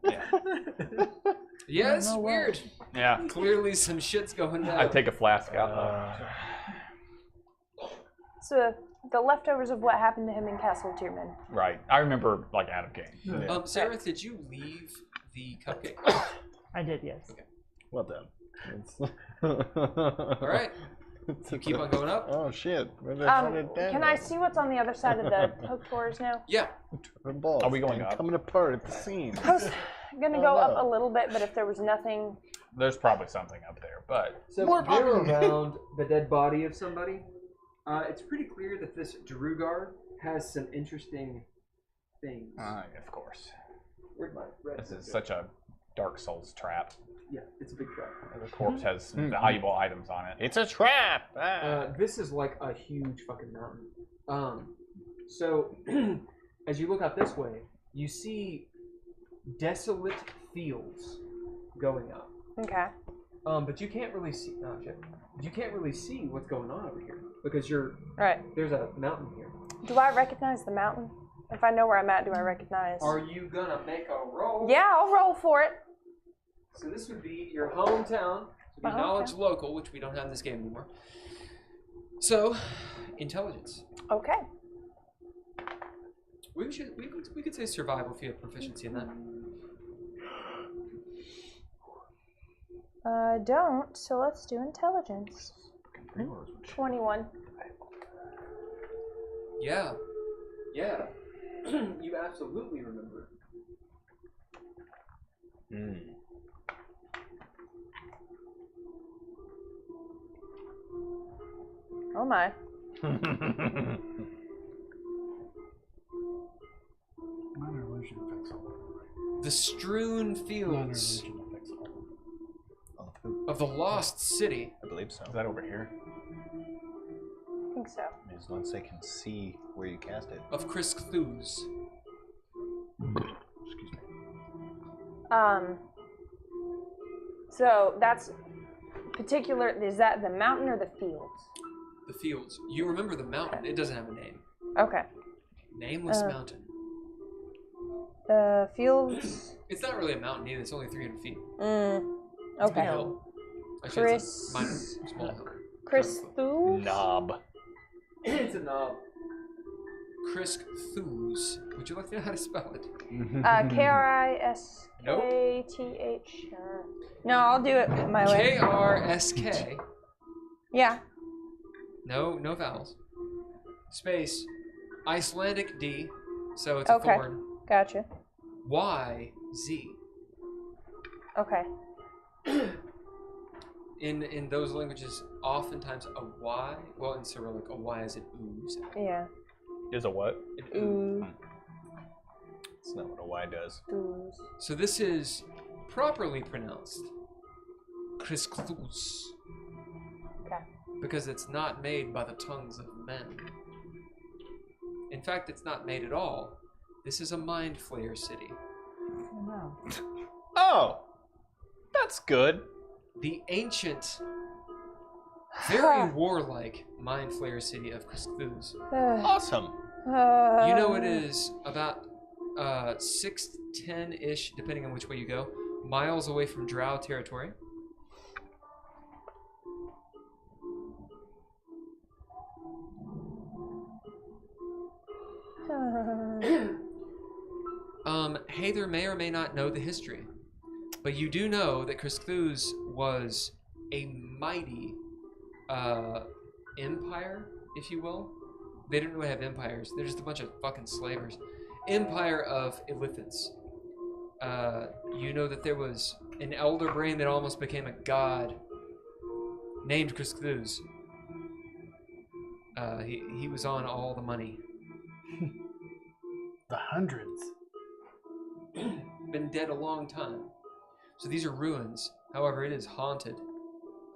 S3: Yeah, it's weird.
S11: Yeah.
S3: Clearly some shit's going down.
S11: I take a flask out.
S5: So the leftovers of what happened to him in Castle Tirmen.
S11: Right. I remember like out of game.
S3: Sararith, did you leave the cupcake?
S1: I did, yes.
S3: Okay.
S2: Well done.
S3: All right. You keep on going up.
S2: Oh shit.
S5: Can I see what's on the other side of the hook doors now?
S3: Yeah.
S2: Balls
S11: Are we going up?
S2: coming apart at the seams.
S5: I was gonna go up a little bit, but if there was nothing,
S11: There's probably something up there, but
S10: So
S7: More
S10: they're
S7: popular.
S10: around the dead body of somebody. It's pretty clear that this Drugar has some interesting things.
S11: of course.
S10: Where'd my red
S11: This is
S10: go?
S11: such a Dark Souls trap.
S10: Yeah, it's a big trap.
S11: The corpse has valuable items on it.
S2: It's a trap.
S10: This is like a huge fucking mountain. So, as you look out this way, you see desolate fields going up.
S5: Okay.
S10: But you can't really see. Oh shit! You can't really see what's going on over here because you're
S5: right.
S10: There's a mountain here.
S5: Do I recognize the mountain? If I know where I'm at, do I recognize?
S10: Are you gonna make a roll?
S5: Yeah, I'll roll for it.
S10: So this would be your hometown.
S3: To be knowledge local, which we don't have in this game anymore. So, intelligence.
S5: Okay.
S3: We could say survival if you have proficiency in that.
S5: Don't, so let's do intelligence. 21.
S10: Yeah. Yeah. You absolutely remember.
S5: Oh my.
S7: Minor illusion affects all.
S3: The strewn fields
S7: Minor illusion affects all.
S3: of the lost city.
S2: I believe so.
S11: Is that over here?
S5: I think so.
S2: I mean, as long as they can see where you cast it.
S3: Of Kriskthus.
S2: Excuse me.
S5: So that's particular. Is that the mountain or the fields?
S3: The fields. You remember the mountain. It doesn't have a name.
S5: Okay.
S3: Nameless mountain.
S5: The fields.
S3: It's not really a mountain either. It's only 300 feet.
S5: Okay.
S3: It's a hill. Actually, it's a minor, small hill.
S5: Kriskthus?
S2: Knob.
S10: It's a knob.
S3: Kriskthus. Would you like to know how to spell it?
S5: K-R-I-S-K-T-H. No, I'll do it my way.
S3: K-R-S-K.
S5: Yeah.
S3: No vowels. Space. Icelandic D. So it's a thorn.
S5: Gotcha.
S3: Y-Z.
S5: Okay.
S3: In those languages, oftentimes a Y, well, in Cyrillic, a Y is an ooze.
S5: Yeah.
S11: Is a what?
S3: An ooze.
S2: That's not what a Y does.
S5: Ooze.
S3: So this is properly pronounced Kriskthus.
S5: Okay.
S3: Because it's not made by the tongues of men. In fact, it's not made at all. This is a mind flayer city.
S5: Oh, no.
S2: Oh! That's good.
S3: The ancient, very warlike mind flayer city of Kriskthus.
S2: Awesome.
S3: You know it is about 6 to 10-ish, depending on which way you go, miles away from Drow territory. Heiðr may or may not know the history, but you do know that Kriskthus was a mighty empire, if you will. They didn't really have empires. They're just a bunch of fucking slavers. Empire of Illithids. You know that there was an elder brain that almost became a god named Kriskthus. He was on all the money.
S7: The hundreds.
S3: Been dead a long time. So these are ruins. However, it is haunted.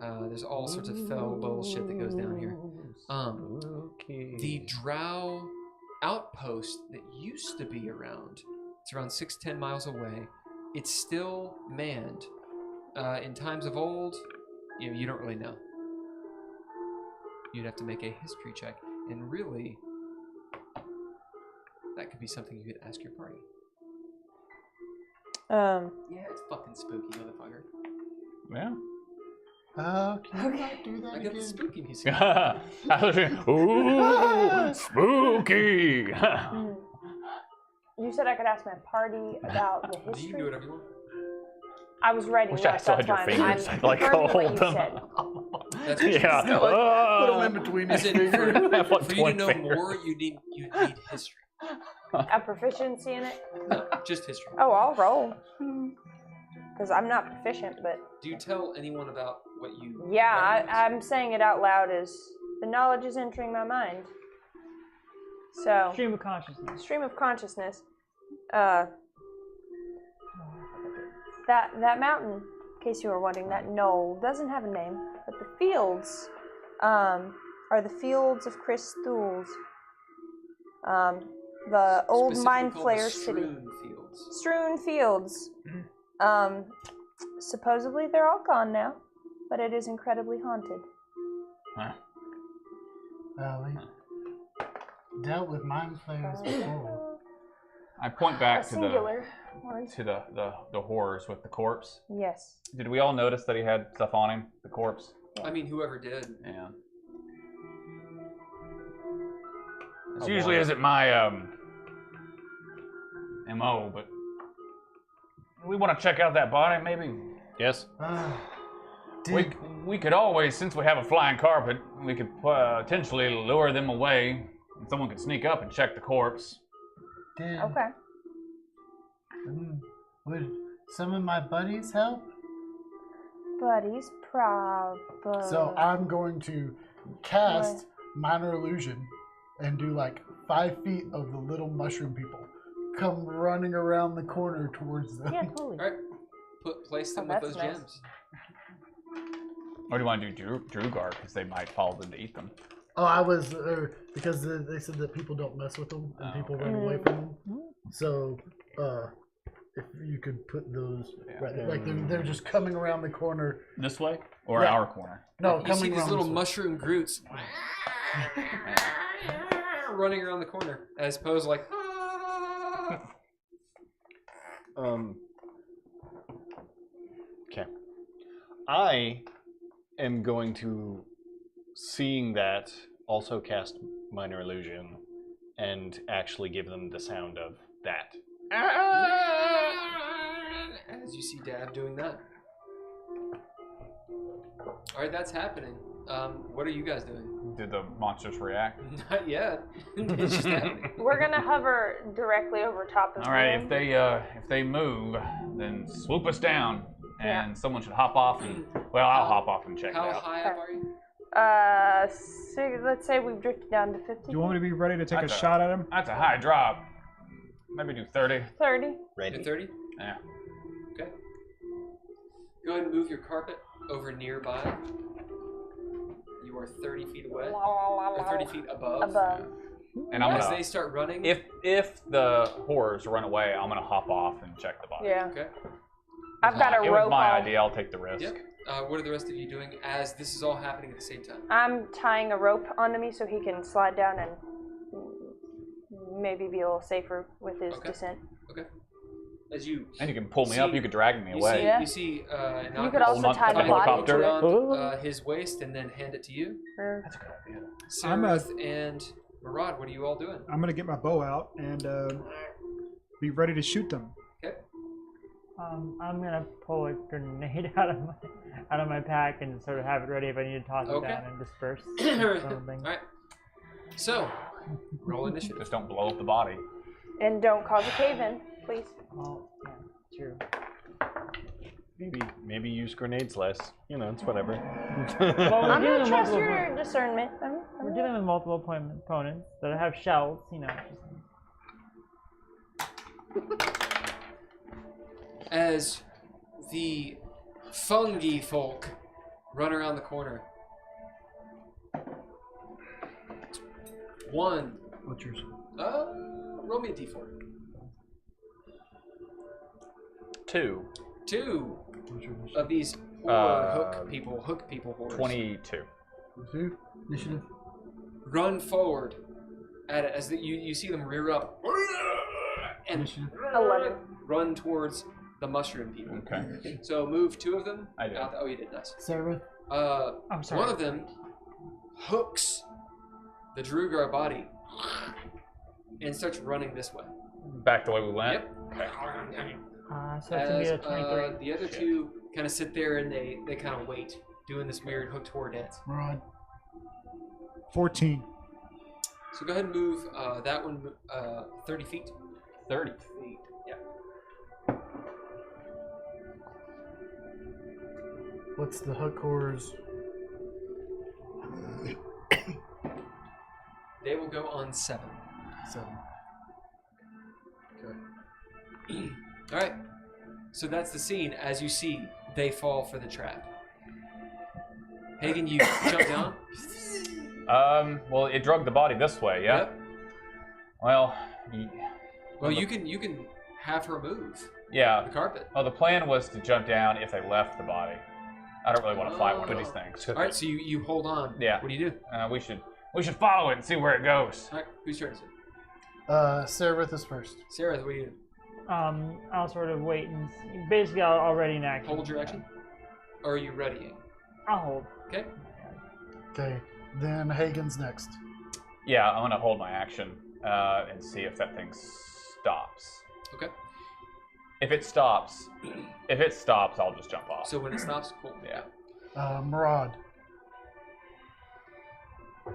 S3: There's all sorts of fell bullshit that goes down here. The Drow outpost that used to be around, it's around 6 to 10 miles away. It's still manned. In times of old, you don't really know. You'd have to make a history check. And really, that could be something you could ask your party. Yeah, it's fucking spooky, motherfucker.
S11: Yeah.
S7: Can you not do that
S3: I got
S7: again?
S3: the spooky music.
S11: Ooh, spooky.
S5: You said I could ask my party about the
S3: You
S5: history.
S3: can do whatever you want.
S5: I was writing
S11: Wish I
S5: notes,
S11: still
S5: that's
S11: had your
S5: fine.
S11: fingers.
S5: I'm
S11: I'd like to
S5: confirming what
S11: hold
S5: you
S11: them.
S5: said.
S3: That's
S11: Yeah.
S7: Put them in between his
S3: As in,
S7: fingers.
S3: for you to know more, you need history.
S5: A proficiency in it?
S3: No, just history.
S5: Oh, I'll roll. Because I'm not proficient, but
S3: Do you tell anyone about what you...
S5: yeah, I'm saying it out loud as the knowledge is entering my mind. So,
S1: Stream of consciousness.
S5: stream of consciousness. That mountain, in case you were wondering, that knoll doesn't have a name, but the fields are the fields of Kriskthus. The old
S3: Specifically
S5: Mind
S3: called
S5: Flayer
S3: the
S5: city.
S3: Strewn Fields.
S5: Strewn Fields. Supposedly they're all gone now, but it is incredibly haunted.
S4: Huh.
S9: We dealt with mind flayers before.
S4: I point back to
S5: Singular.
S4: the horrors with the corpse.
S5: Yes.
S4: Did we all notice that he had stuff on him? The corpse.
S3: I mean, whoever did.
S4: Yeah. This usually isn't my MO, but we want to check out that body, maybe.
S2: Yes.
S4: We could always, since we have a flying carpet, we could potentially lure them away, and someone could sneak up and check the corpse.
S5: Okay.
S9: Would some of my buddies help?
S5: Buddies, probably.
S7: So I'm going to cast Minor Illusion and do like 5 feet of the little mushroom people come running around the corner towards them.
S5: Yeah, totally.
S3: All right. Place them with those
S5: nice.
S3: gems.
S4: Or do you want to do Drew Guard, because they might follow them to eat them?
S7: Oh, I was because they said that people don't mess with them and people run away from them. So, if you could put those right there, like they're just coming around the corner.
S4: This way or our corner?
S7: No,
S3: you
S7: coming
S3: see these
S7: around
S3: little
S7: this way.
S3: mushroom Groots running around the corner, as opposed to like.
S2: Okay. I am going to, seeing that, also cast Minor Illusion and actually give them the sound of that.
S3: As you see Dav doing that. Alright, that's happening. What are you guys doing?
S4: Did the monsters react?
S3: Not yet. It's just happening.
S5: We're gonna hover directly over top of
S4: All right,
S5: them.
S4: if they move, then swoop us down, and someone should hop off and I'll hop off and check it
S3: How
S4: out.
S3: high up are you?
S5: So let's say we've drifted down to 50.
S8: Do you want me to be ready to take
S4: That's
S8: a shot at him?
S4: That's a high drop. Maybe do 30.
S5: 30.
S2: Ready?
S3: You're 30?
S4: Yeah.
S3: Okay. Go ahead and move your carpet over nearby. You are 30 feet away. Or 30 feet above.
S5: Above.
S4: And I'm
S3: As
S4: gonna,
S3: they start running.
S4: if the horrors run away, I'm gonna hop off and check the body.
S5: Yeah.
S3: Okay.
S5: I've got a
S4: It
S5: rope
S4: was my
S5: on.
S4: idea. I'll take the risk.
S3: Yep. What are the rest of you doing as this is all happening at the same time?
S5: I'm tying a rope onto me so he can slide down and maybe be a little safer with his descent.
S3: Okay. As you
S4: And you can pull me up. You could drag me
S3: you
S4: away.
S3: see,
S5: Yeah.
S3: you see
S5: You could also tie the body
S4: helicopter.
S5: to it.
S3: around his waist and then hand it to you.
S4: That's a good idea.
S3: Sararith and Murad, what are you all doing?
S8: I'm gonna get my bow out and be ready to shoot them.
S3: Okay.
S1: I'm gonna pull a grenade out of my pack and sort of have it ready if I need to toss it
S3: Okay.
S1: down and disperse something.
S3: Alright. So, roll initiative.
S4: Just don't blow up the body.
S5: And don't cause a cave-in, please.
S1: Oh, yeah, true.
S2: Maybe use grenades less. You know, it's whatever.
S1: Well,
S5: I'm
S1: we're dealing
S5: gonna
S1: with
S5: trust
S1: multiple
S5: your discernment.
S1: We're dealing with multiple opponents that have shells, you know.
S3: As the fungi folk run around the corner. One.
S8: What's yours?
S3: Roll me a d4.
S4: 2.
S3: 2
S8: What's your initiative?
S3: of these hook people horrors
S4: 22.
S7: 2 initiative.
S3: run forward at it as you see them rear up and
S5: 11.
S3: run towards the mushroom people.
S4: Okay.
S3: So move 2 of them.
S4: I did.
S3: Oh, you did. Nice.
S9: Sararith?
S1: I'm sorry.
S3: One of them hooks the Drugar body and starts running this way.
S4: Back the way we went?
S3: Yep.
S4: Okay.
S1: So it's gonna be
S3: As
S1: a 23.
S3: the other 2 kind of sit there and they kind of wait, doing this mirrored hook toward dance.
S7: Murad.
S8: 14.
S3: So go ahead and move that one 30 feet.
S4: 30
S3: feet. Yeah.
S7: What's the hook horrors?
S3: They will go on 7.
S7: 7. Okay.
S3: All right. So that's the scene. As you see, they fall for the trap. Haygen, you jump down.
S4: Well, it drugged the body this way, yeah?
S3: Yep.
S4: Well,
S3: Well, you can have her move
S4: yeah.
S3: the carpet.
S4: Oh, the plan was to jump down if they left the body. I don't really want to fight one of these things.
S3: All right, so you hold on.
S4: Yeah.
S3: What do you do?
S4: We should follow it and see where it goes.
S3: All right, whose turn is it?
S7: Sararith is first.
S3: Sarah, what do you do?
S1: I'll sort of wait and basically I'll ready an action.
S3: Hold your action? Or are you readying?
S1: I'll hold.
S3: Okay.
S7: Okay, then Hagen's next.
S4: Yeah, I'm gonna hold my action and see if that thing stops.
S3: Okay.
S4: If it stops, I'll just jump off.
S3: So when it stops, cool.
S4: Yeah.
S7: Murad.
S8: I'm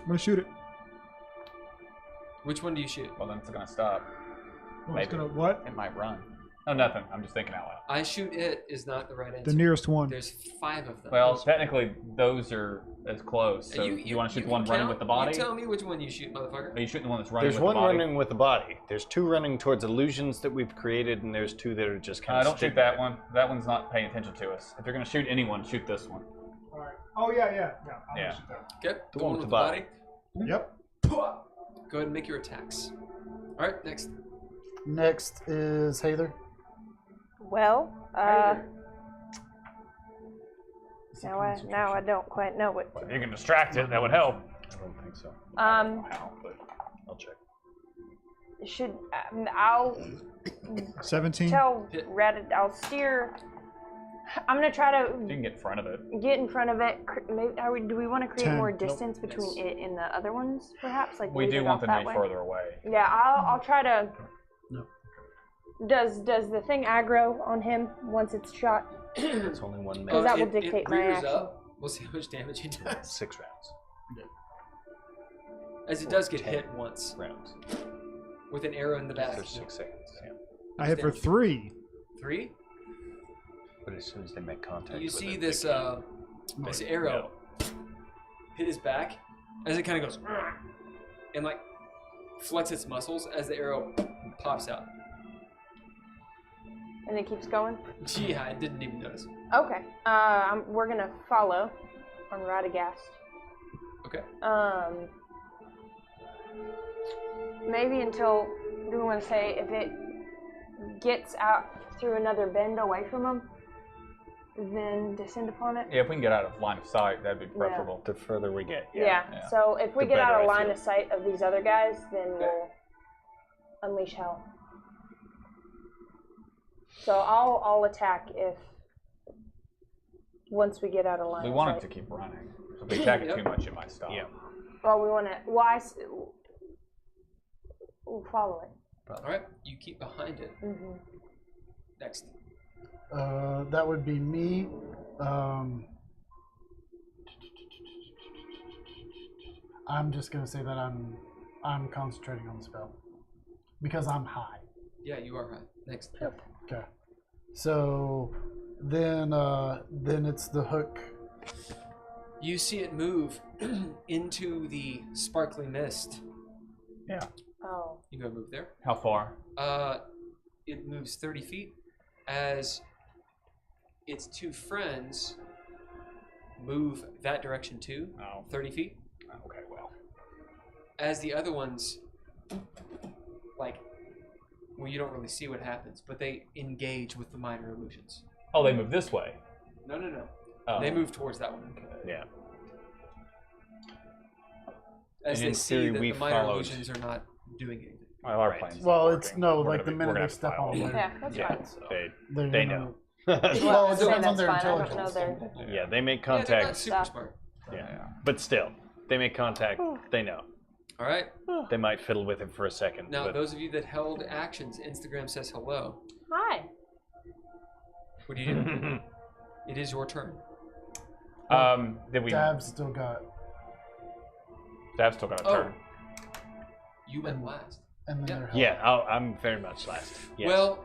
S8: gonna shoot it.
S3: Which one do you shoot?
S4: Well, then it's gonna stop.
S8: Oh,
S4: Maybe.
S8: it's gonna what?
S4: It might run. No, nothing. I'm just thinking out loud.
S3: I shoot it is not the right answer.
S8: The nearest one.
S3: There's 5 of them.
S4: Well, technically, those are as close. So
S3: you
S4: want to shoot the
S3: can
S4: one running
S3: count.
S4: with the body?
S3: You tell me which one you shoot, motherfucker.
S4: Are you shooting the one that's running
S2: There's
S4: with
S2: one
S4: the body?
S2: running with the body. There's 2 running towards illusions that we've created, and there's 2 that are just kind of.
S4: Don't shoot that one. That one's not paying attention to us. If you're gonna shoot anyone, shoot this one.
S8: All right. Oh yeah.
S4: Yeah.
S8: Shoot that.
S3: Okay.
S2: The one with the body.
S8: Yep.
S3: Go ahead and make your attacks. All right, next.
S7: Next is Heiðr.
S5: Well,
S3: Heiðr.
S5: now I don't quite know what.
S4: If you can distract it, that would help.
S2: I don't think so.
S4: How, but
S2: I'll check.
S5: Should I'll
S8: 17.
S5: tell Reddit. I'll steer. I'm gonna try
S4: you
S5: to
S4: can get in front of it.
S5: get in front of it. Maybe, do we want to create
S8: 10.
S5: more distance between it and the other ones, perhaps? Like
S4: We
S5: leave
S4: do
S5: it
S4: want
S5: off
S4: them
S5: that
S4: to be
S5: way?
S4: further away.
S5: Yeah, I'll try to.
S7: No.
S5: Does the thing aggro on him once it's shot?
S2: It's only 1
S5: Because
S2: minute.
S5: that will dictate my
S3: rears
S5: action.
S3: up. We'll see how much damage he does.
S2: 6 rounds.
S3: As it does get
S2: 10
S3: hit once
S2: rounds.
S3: with an arrow in the back.
S2: For 6 seconds. Yeah.
S8: I hit for 3.
S3: 3.
S2: But as soon as they make contact,
S3: You
S2: with
S3: see
S2: it,
S3: this this arrow hit his back as it kind of goes and like flex its muscles as the arrow pops out.
S5: And it keeps going.
S3: Yeah, I didn't even notice.
S5: Okay. We're gonna follow on Radagast.
S3: Okay.
S5: Maybe until, do we want to say if it gets out through another bend away from him, then descend upon it?
S4: Yeah, if we can get out of line of sight, that'd be preferable.
S2: The further we get.
S5: Yeah.
S4: Yeah.
S5: So if we
S2: The
S5: get out
S2: better
S5: of
S2: I
S5: line
S2: feel.
S5: of sight of these other guys, then we'll unleash hell. So I'll attack if once we get out of line
S4: We
S5: of
S4: want
S5: sight.
S4: it to keep running. So if we attack it too much, it might stop.
S2: Yeah.
S5: Well, we want to. We'll follow it.
S3: All right, you keep behind it.
S5: Mm-hmm.
S3: Next.
S7: That would be me. I'm just gonna say that I'm concentrating on the spell because I'm high.
S3: Yeah, you are high. Next.
S7: Okay. So then it's the hook.
S3: You see it move into the sparkling mist.
S4: Yeah.
S5: Oh.
S3: You go move there.
S4: How far?
S3: It moves 30 feet as its 2 friends move that direction too. 30 feet.
S4: Okay, well.
S3: As the other ones, like, well, you don't really see what happens, but they engage with the minor illusions.
S4: Oh, they move this way.
S3: No.
S4: Oh.
S3: They move towards that one.
S2: Yeah.
S3: As
S2: And
S3: they
S2: in
S3: see
S2: theory,
S3: that
S2: we
S3: the minor
S2: followed-
S3: illusions are not doing anything.
S4: Well, our plane's not
S7: Well, it's
S4: working.
S7: no
S4: We're
S7: like
S4: gonna
S7: the
S4: be-
S7: minute
S4: we're
S7: they
S4: gonna
S7: step
S4: file
S7: on
S4: it.
S7: there.
S5: Yeah, that's fine.
S2: They
S7: They
S2: know.
S7: well, it
S5: Well,
S7: depends on
S5: that's
S7: their
S5: fine. I don't
S7: intelligence.
S5: know their.
S2: Yeah, they make
S3: Yeah, they're not
S2: contact.
S3: super smart.
S2: Yeah. But still, they make contact. They know.
S3: All right.
S2: They might fiddle with it for a second.
S3: Now,
S2: but
S3: those of you that held actions, Instagram says hello.
S5: Hi.
S3: What do you do? It is your turn.
S4: Did we?
S7: Dav's still got,
S4: Dav's still got a
S3: Oh.
S4: turn.
S3: You went last.
S7: and then
S3: Yeah.
S7: they're
S2: yeah, I'm very much last. Yes.
S3: Well,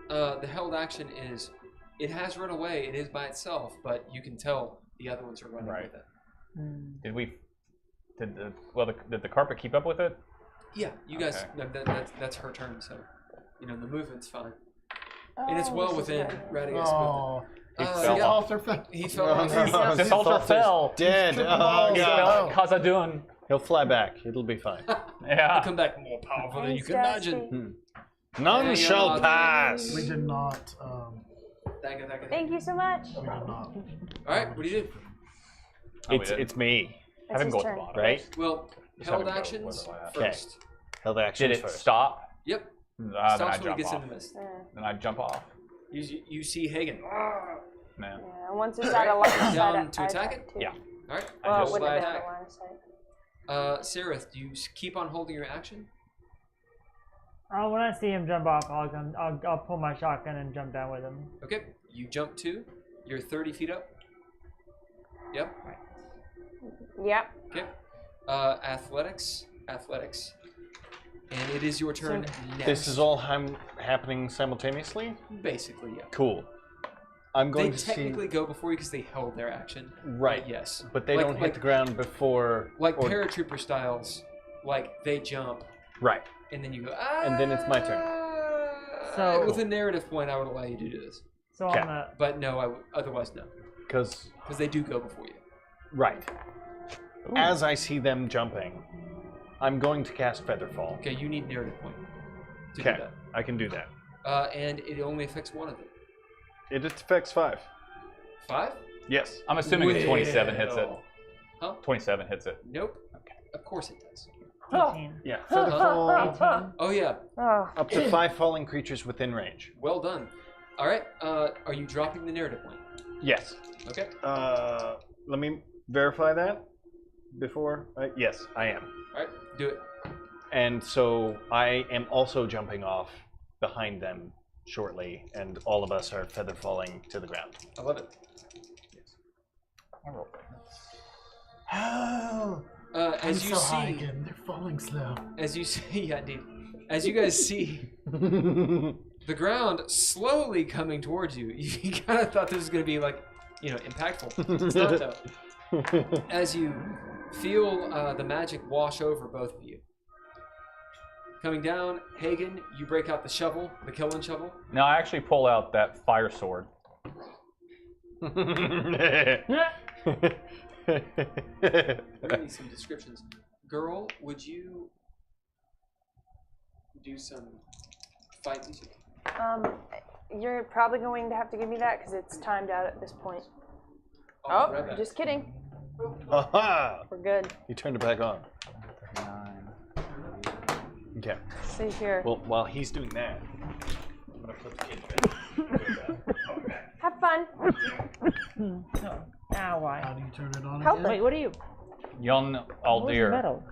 S3: the held action is, it has run away. It is by itself, but you can tell the other ones are running
S4: Right.
S3: with it.
S4: Did we? Did the carpet keep up with it?
S3: Yeah, you guys.
S4: Okay.
S3: No, that's her turn. So, you know, the movement's fine, and it's
S5: Oh,
S3: well
S5: this is
S3: within
S5: good.
S3: Radagast's movement.
S7: Oh,
S4: He
S3: Uh,
S4: fell
S3: yeah.
S4: off.
S7: altar fell.
S3: He fell off.
S4: This altar fell.
S2: Dead. Oh
S7: tripping balls.
S2: god.
S4: Kasadun.
S2: He'll fly back. It'll be fine.
S3: Yeah. He'll come back more powerful than you can imagine.
S2: None shall pass.
S7: We did not.
S5: Thank you so much.
S7: We did not.
S3: All right, what do you do?
S2: It's me.
S5: It's his turn.
S2: Right?
S3: Well, held actions first.
S2: Held actions
S11: Did it
S2: first.
S11: stop?
S3: Yep.
S11: Then I
S3: Stops when
S11: jump
S3: he gets
S11: off.
S3: in the mist.
S11: Then I jump off.
S3: You see Haygen.
S11: Man.
S5: Yeah, once it's out of line of sight,
S3: Down to
S5: I
S3: attack it?
S5: too.
S11: Yeah.
S3: All right.
S5: Well, it
S3: Roll
S5: wouldn't
S3: by
S5: have been out
S3: attack.
S5: of line of sight.
S3: Sararith, do you keep on holding your action?
S1: When I see him jump off, I'll pull my shotgun and jump down with him.
S3: Okay. You jump 2. You're 30 feet up. Yep.
S5: Yep.
S3: Okay. Athletics. And it is your turn next.
S2: This is all happening simultaneously?
S3: Basically, yeah.
S2: Cool. I'm going
S3: They
S2: to
S3: technically go before you because they held their action.
S2: Right.
S3: But yes.
S2: But they don't hit the ground before.
S3: Like paratrooper styles, like they jump.
S2: Right.
S3: And then you go,
S2: And then it's my turn.
S1: So
S3: with a narrative point, I would allow you to do this.
S1: So on the.
S3: But no, otherwise no.
S2: Because
S3: they do go before you.
S2: Right. Ooh. As I see them jumping, I'm going to cast Featherfall.
S3: Okay, you need narrative point to do
S2: Okay,
S3: that.
S2: I can do that.
S3: And it only affects one of them.
S2: It affects 5.
S3: 5?
S2: Yes.
S11: I'm assuming a 27 hits it.
S3: Huh?
S11: 27 hits it.
S3: Nope. Okay. Of course it does.
S1: 18.
S2: Yeah. Featherfall.
S3: Oh yeah.
S2: Up to 5 falling creatures within range.
S3: Well done. All right. Are you dropping the narrative point?
S2: Yes.
S3: Okay.
S2: Let me verify that before. Yes, I am.
S3: All right. Do it.
S2: And so I am also jumping off behind them shortly, and all of us are feather falling to the ground.
S3: I love it.
S7: Oh.
S3: As
S7: I'm
S3: you
S7: so
S3: see,
S7: high again. They're falling slow.
S3: As you see, yeah, indeed. As you guys see, the ground slowly coming towards you. You kind of thought this was going to be like, impactful. It's not though. As you feel the magic wash over both of you. Coming down, Haygen, you break out the shovel, the killing shovel.
S11: No, I actually pull out that fire sword.
S3: We need some descriptions. Girl, would you do some fight music?
S5: You're probably going to have to give me that because it's timed out at this point.
S3: Oh, right
S5: just kidding.
S2: Aha!
S5: We're good.
S2: You turned it back on. Okay.
S5: See here.
S2: Well, while he's doing that, I'm gonna put the kid
S5: Have fun.
S1: Now why?
S7: How do you turn it on
S5: Help
S7: again?
S1: Wait, what are you?
S11: Young Aldir.
S1: Metal.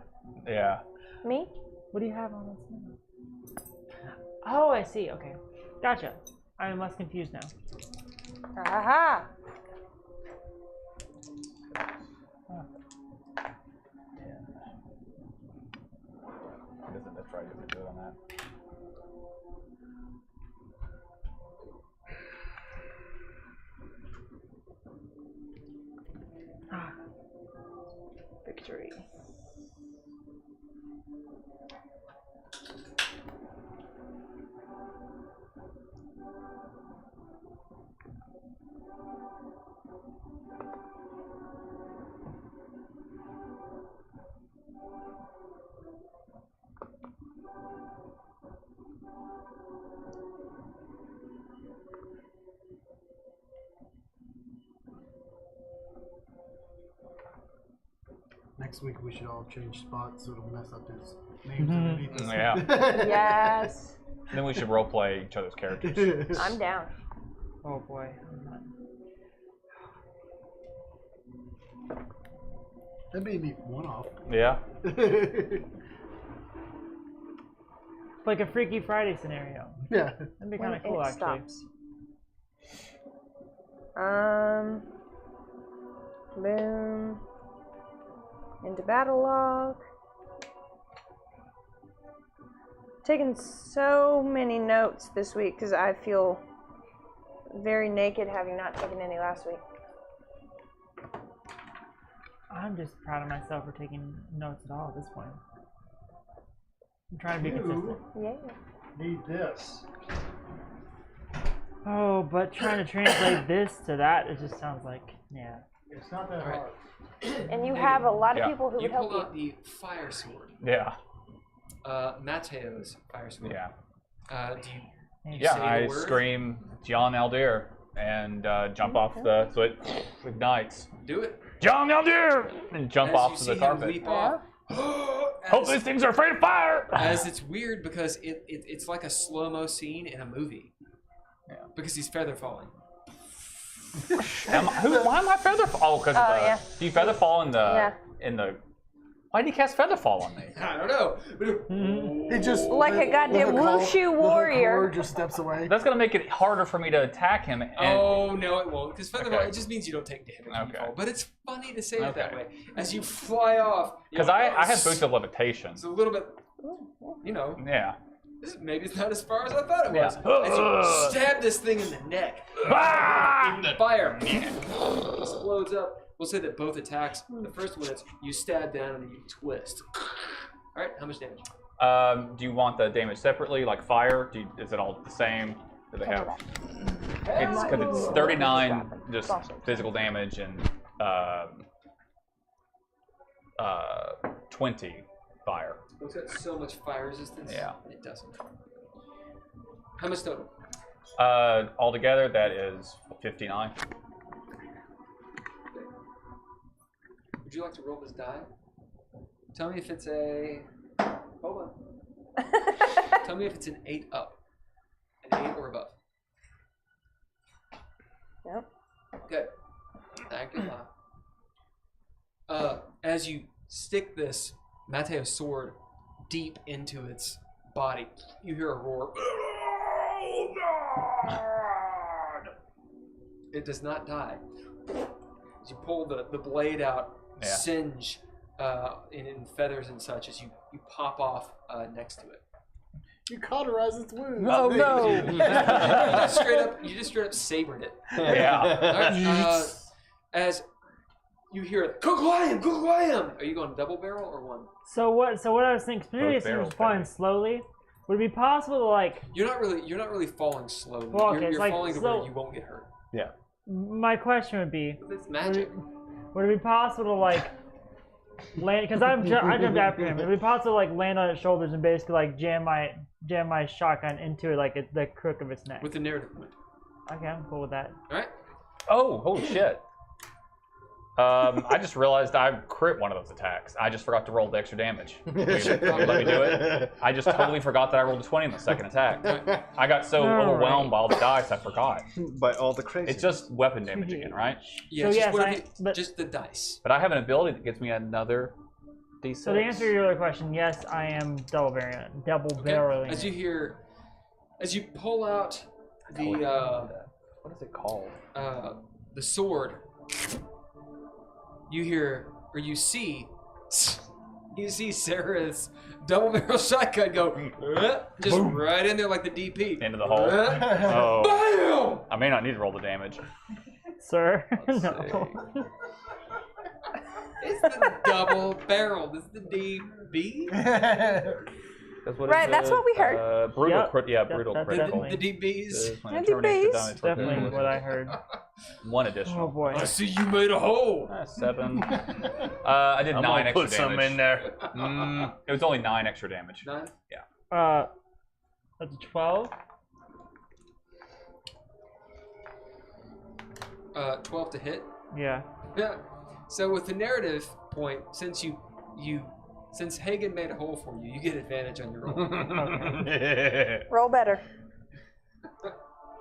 S11: Yeah.
S5: Me?
S1: What do you have on this? Oh, I see. Okay, gotcha. I'm less confused now.
S5: Aha!
S11: That's right. Didn't do it on that.
S1: Victory.
S7: Next week we should all change spots so it'll mess up his names underneath us.
S11: Yeah.
S5: Yes.
S11: Then we should roleplay each other's characters.
S5: I'm down.
S1: Oh boy.
S7: That made me one off.
S11: Yeah.
S1: Like a Freaky Friday scenario.
S7: Yeah.
S1: That'd be kind of cool,
S5: it
S1: actually.
S5: stops. Boom. Into battle log. Taking so many notes this week because I feel very naked having not taken any last week.
S1: I'm just proud of myself for taking notes at all at this point. I'm trying to be consistent.
S5: Yeah.
S7: Need this.
S1: Oh, but trying to translate this to that, it just sounds like, yeah.
S7: It's not that
S3: All right.
S7: hard.
S5: And you have a lot of
S4: Yeah.
S5: people who
S3: You
S5: would help
S3: pull
S5: you.
S3: out the fire sword.
S4: Yeah.
S3: Mateo's fire sword.
S4: Yeah.
S3: Do you
S4: Yeah,
S3: say the
S4: I
S3: word?
S4: scream John Aldir and jump off the so it ignites.
S3: Do it.
S4: John Aldir! And jump
S3: As
S4: off
S3: you
S4: to
S3: see
S4: the
S3: him
S4: carpet.
S3: leap off.
S4: Hope these things are afraid of fire!
S3: As it's weird because it's like a slow-mo scene in a movie.
S4: Yeah.
S3: Because he's feather falling.
S4: Why am I feather fall? Oh, because
S5: yeah.
S4: do you feather fall in the
S5: Yeah.
S4: Why did he cast feather fall on me?
S3: I don't know.
S7: He just
S5: Like a goddamn wushu warrior.
S7: Just steps away.
S4: That's gonna make it harder for me to attack him. And,
S3: Oh no, it won't. Because feather
S4: Okay.
S3: fall, it just means you don't take damage when you
S4: Okay.
S3: fall. But it's funny to say it that
S4: Okay.
S3: way. As you fly off.
S4: Because I have boots of levitation.
S3: It's a little bit,
S4: Yeah.
S3: maybe it's not as far as I thought it was.
S4: Yeah.
S3: As you stab this thing in the neck,
S4: Ah!
S3: the fire explodes up. We'll say that both attacks, the first one is you stab down and then you twist. Alright, how much damage?
S4: Do you want the damage separately, like fire? Is it all the same? Do they have? It's because it's 39 just physical damage and 20 fire.
S3: It's got so much fire resistance.
S4: Yeah.
S3: It doesn't. How much total?
S4: Altogether, that is 59.
S3: Would you like to roll this die? Tell me if it's a. Hold on. Tell me if it's an 8 up. An 8 or above.
S5: Yep.
S3: Good. Thank you. As you stick this Mateo's sword deep into its body, you hear a roar. It does not die. As you pull the blade out, singe in feathers and such, as you pop off next to it.
S7: You cauterize its wounds.
S4: Oh no!
S3: you just straight up sabered it.
S4: Yeah.
S3: Alright, as you hear it, Kuglayam! Are you going double barrel or one?
S1: So what I was thinking, specifically since
S4: barrels,
S1: it's flying slowly, would it be possible to like?
S3: You're not really falling slowly.
S1: Well, okay,
S3: you're
S1: it's like
S3: falling to
S1: slow-
S3: where you won't get hurt.
S2: Yeah.
S1: My question would be,
S3: It's magic.
S1: would it be possible to like land? Because I jumped after him. Would it be possible to like land on its shoulders and basically like jam my shotgun into it like the crook of its neck?
S3: With the narrative point.
S1: Okay, I'm cool with that.
S3: Alright?
S4: Oh, holy shit. I just realized I crit one of those attacks. I just forgot to roll the extra damage. Let me do it. I just totally forgot that I rolled a 20 in the second attack. I got so overwhelmed by all the dice, I forgot.
S2: By all the crazy.
S4: It's just weapon damage again, right?
S3: Yeah,
S1: So
S3: just,
S1: yes,
S3: just the dice.
S4: But I have an ability that gives me another D6.
S1: So to answer your other question, yes, I am double barreling.
S3: As you pull out the
S4: what is it called?
S3: The sword, you hear or you see Sararith's double barrel shotgun go just right in there like the DP.
S4: Into the hole. Oh.
S3: Bam!
S4: I may not need to roll the damage.
S1: Sir,
S4: Let's
S1: no.
S4: see.
S3: It's the double barrel. This is the DB.
S4: That's what
S5: Right, that's what we heard.
S4: Brutal
S1: Yep.
S4: crit, yeah,
S1: That-
S4: brutal
S1: that's
S4: critical.
S3: The DBs.
S4: When it
S5: The
S4: terminates the
S5: DBs.
S4: damage,
S1: Definitely what I heard.
S4: One additional.
S1: Oh boy.
S3: I see you made a hole.
S4: 7. I did 9 extra
S2: put some
S4: damage.
S2: in there.
S4: It was only 9 extra damage.
S3: 9.
S1: That's a 12.
S3: 12 to hit.
S1: Yeah.
S3: Yeah. So with the narrative point, since since Haygen made a hole for you, you get advantage on your roll.
S1: Okay.
S5: Roll better.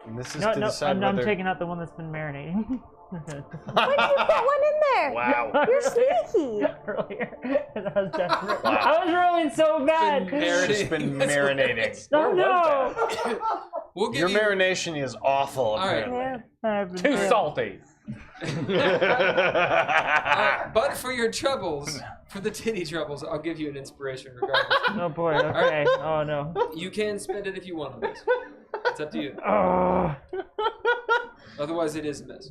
S2: And this is
S1: No,
S2: to
S1: no,
S2: decide
S1: I'm
S2: whether...
S1: taking out the one that's been marinating.
S5: Why did you put one in there?
S2: Wow.
S5: You're sneaky.
S1: Earlier, 'cause I was desperate. I was rolling so bad.
S2: She's been marinating.
S1: No.
S3: We'll give
S2: Your
S3: you.
S2: marination is awful,
S3: All right.
S2: apparently.
S1: I've been
S4: Too
S1: doing-
S4: salty.
S3: But for your troubles, for the titty troubles, I'll give you an inspiration regardless.
S1: Oh boy. Okay. Oh no.
S3: You can spend it if you want on this. It's up to you.
S1: Oh.
S3: Otherwise, it is a miss.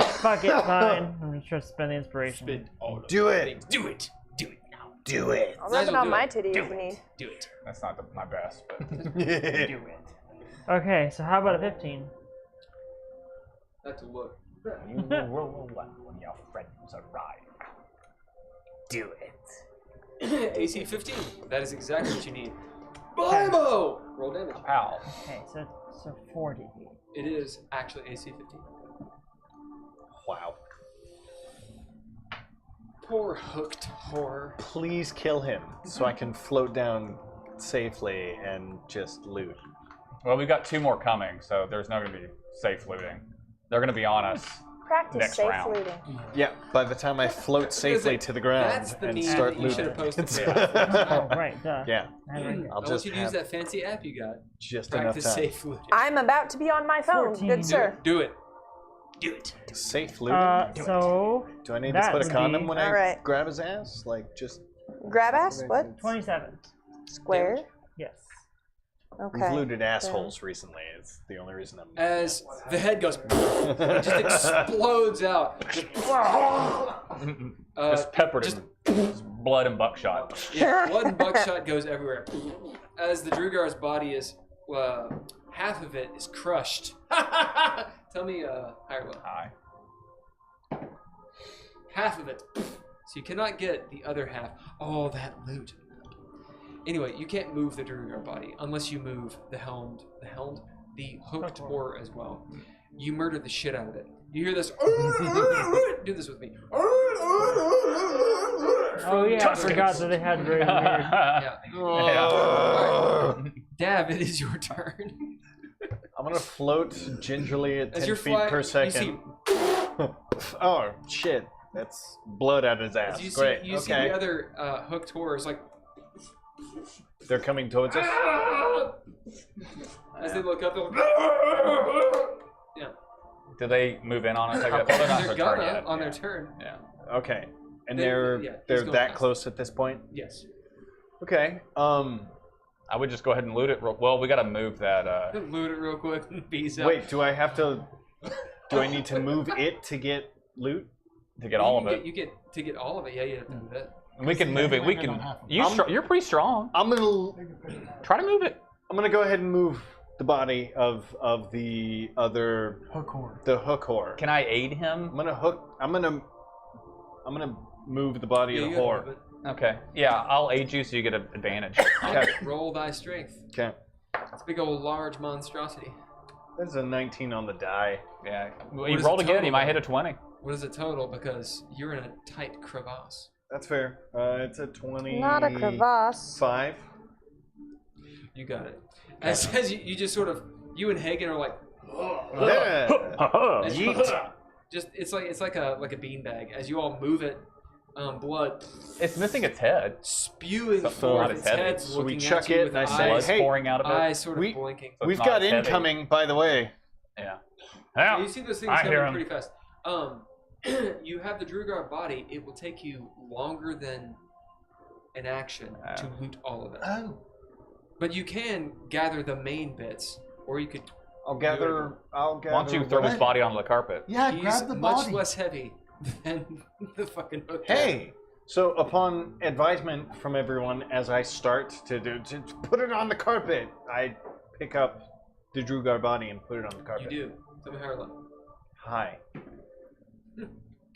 S1: Fuck it. Fine. I'm just trying to spend the inspiration.
S3: Spend all of
S2: Do
S3: it.
S2: it.
S3: Do it. Do it now.
S2: Do it.
S5: I'll rub it
S3: Nigel,
S5: on
S3: do
S5: my
S3: it.
S5: titty
S3: Do
S5: if you need.
S3: Do it.
S4: That's not my best, but
S3: Do it.
S1: Okay. So how about a 15?
S3: That's a look.
S4: You will roll a 1 when your friends arrive.
S1: Do it.
S3: AC 15. That is exactly what you need. Blimbo! Roll damage.
S4: Ow.
S1: Okay, so 40.
S3: It is actually AC 15.
S2: Wow.
S3: Poor hooked horror.
S2: Please kill him so I can float down safely and just loot.
S4: Well, we've got 2 more coming, so there's not going to be safe looting. They're going to be on us.
S5: Practice
S4: Next
S5: safe
S4: round.
S5: looting.
S2: Yeah, by the time I float safely to the ground
S3: That's the
S2: and
S3: meme
S2: start
S3: that you should
S2: looting.
S3: have posted.
S1: Oh, right, duh.
S2: Yeah,
S1: I have it right here.
S2: I'll
S3: I
S2: just
S3: want you to use
S2: have
S3: that fancy app you got.
S2: just
S3: Practice
S2: enough time.
S3: safe looting.
S5: I'm about to be on my phone.
S1: 14.
S5: Good sir.
S3: Do it. Do it.
S2: Safe looting?
S1: So
S2: Do I need to
S1: that
S2: put a
S1: would
S2: condom
S1: be-
S2: when I
S5: Alright.
S2: grab his ass? Like, just...
S5: Grab ass? What?
S1: 27.
S5: Square?
S1: Yes.
S5: Okay.
S2: We've looted assholes recently. It's the only reason I'm...
S3: As the head goes, it just explodes out. Just,
S4: Just peppered in blood and buckshot.
S3: yeah, blood and buckshot goes everywhere. As the Drugar's body is, half of it is crushed. Tell me, higher level.
S4: Hi.
S3: Half of it. So you cannot get the other half. Oh, that loot. Anyway, you can't move the Drugar body unless you move the hooked horror as well. You murder the shit out of it. You hear this? Do this with me.
S1: Oh yeah, I forgot that they had very weird.
S3: Yeah.
S2: Oh.
S3: Dav, it is your turn.
S2: I'm gonna float gingerly at
S3: As
S2: 10
S3: you're
S2: feet
S3: flying,
S2: per
S3: you
S2: second.
S3: see,
S2: Oh, shit. That's blood out of his ass.
S3: as you see,
S2: Great,
S3: you see
S2: okay.
S3: the other hooked horrors like
S2: They're coming towards us?
S3: as they look up. They're like, yeah.
S4: Do they move in on us? I guess. Well, they're not
S3: They're
S4: their turn
S3: gonna
S4: yet.
S3: on their turn.
S4: Yeah.
S2: Okay. And
S3: They-
S2: they're
S3: yeah, he's
S2: they're
S3: going
S2: that
S3: fast.
S2: close at this point?
S3: Yes.
S2: Okay.
S4: I would just go ahead and loot it. Well, we got to move that.
S3: Loot it real quick and bees out.
S2: Wait, do I have to... Do I need to move it to get loot?
S4: To get all of
S3: You
S4: it.
S3: get to get all of it. Yeah, you have to move it.
S4: We can move it. We can. You're pretty strong.
S2: I'm gonna
S4: Try to move it.
S2: I'm gonna go ahead and move the body of the other
S7: Hook horn.
S2: the hook whore.
S4: Can I aid him?
S2: I'm gonna move the body
S3: Yeah,
S2: of
S3: you
S2: the
S3: gotta
S2: whore.
S3: move it.
S4: Okay. Yeah, I'll aid you so you get an advantage.
S2: Okay.
S3: Roll thy strength.
S2: Okay.
S3: It's a big old large monstrosity.
S2: There's a 19 on the die.
S4: Yeah.
S3: What
S4: You
S3: is
S4: rolled
S3: the
S4: again.
S3: total,
S4: You might
S3: though?
S4: hit a 20.
S3: What is the total? Because you're in a tight crevasse.
S2: That's fair. It's a 25.
S5: Not a crevasse.
S3: You got it. As you just sort of, you and Haygen are like,
S2: Yeah.
S3: as you- just it's like a beanbag. As you all move it, blood
S4: It's missing its head.
S3: spewing
S4: Something
S3: forth.
S4: about
S3: Its
S4: its head.
S3: head's
S2: So we
S3: looking
S2: chuck
S3: at you
S2: it
S3: with
S2: and I say,
S3: eyes,
S2: hey,
S4: pouring out of it.
S3: eyes sort of
S2: we-
S3: blinking.
S4: So
S2: We've
S4: it's
S2: got
S4: not heavy.
S2: incoming, by the way.
S4: Yeah.
S3: Yeah, you see those things
S4: I hear
S3: coming
S4: 'em.
S3: pretty fast. You have the Drugar body. It will take you longer than an action to loot all of it.
S7: Oh.
S3: But you can gather the main bits, or you could.
S2: I'll gather.
S4: Why don't you throw his body onto the carpet?
S7: Yeah,
S3: He's
S7: grab the
S3: much
S7: body.
S3: less heavy than the fucking hook.
S2: Hey. So upon advisement from everyone, as I start to put it on the carpet, I pick up the Drugar body and put it on the
S3: You
S2: carpet.
S3: do. Tell me how you look.
S2: Hi.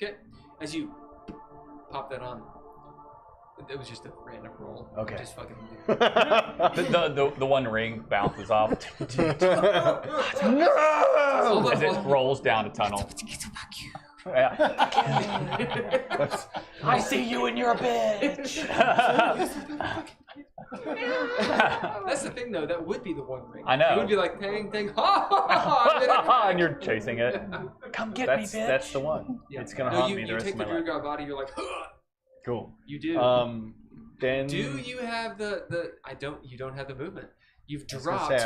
S3: Okay. As you pop that on, it was just a random roll.
S2: Okay.
S3: Just fucking.
S4: The one ring bounces off
S2: No!
S4: as it rolls down a tunnel. Yeah. I see you and you're a bitch.
S3: That's the thing, though. That would be the one ring.
S4: I know.
S3: It would be like, dang, dang, ha!
S4: And you're chasing it. Come get me, bitch.
S2: That's the one.
S3: Yeah.
S2: It's gonna
S3: No,
S2: haunt
S3: you,
S2: me the
S3: you
S2: rest
S3: take
S2: of
S3: the
S2: my life.
S3: Drugar body. You're like,
S2: Cool.
S3: you do.
S2: Then.
S3: Do you have the? I don't. You don't have the movement. You've
S2: I was gonna
S3: dropped.
S2: say,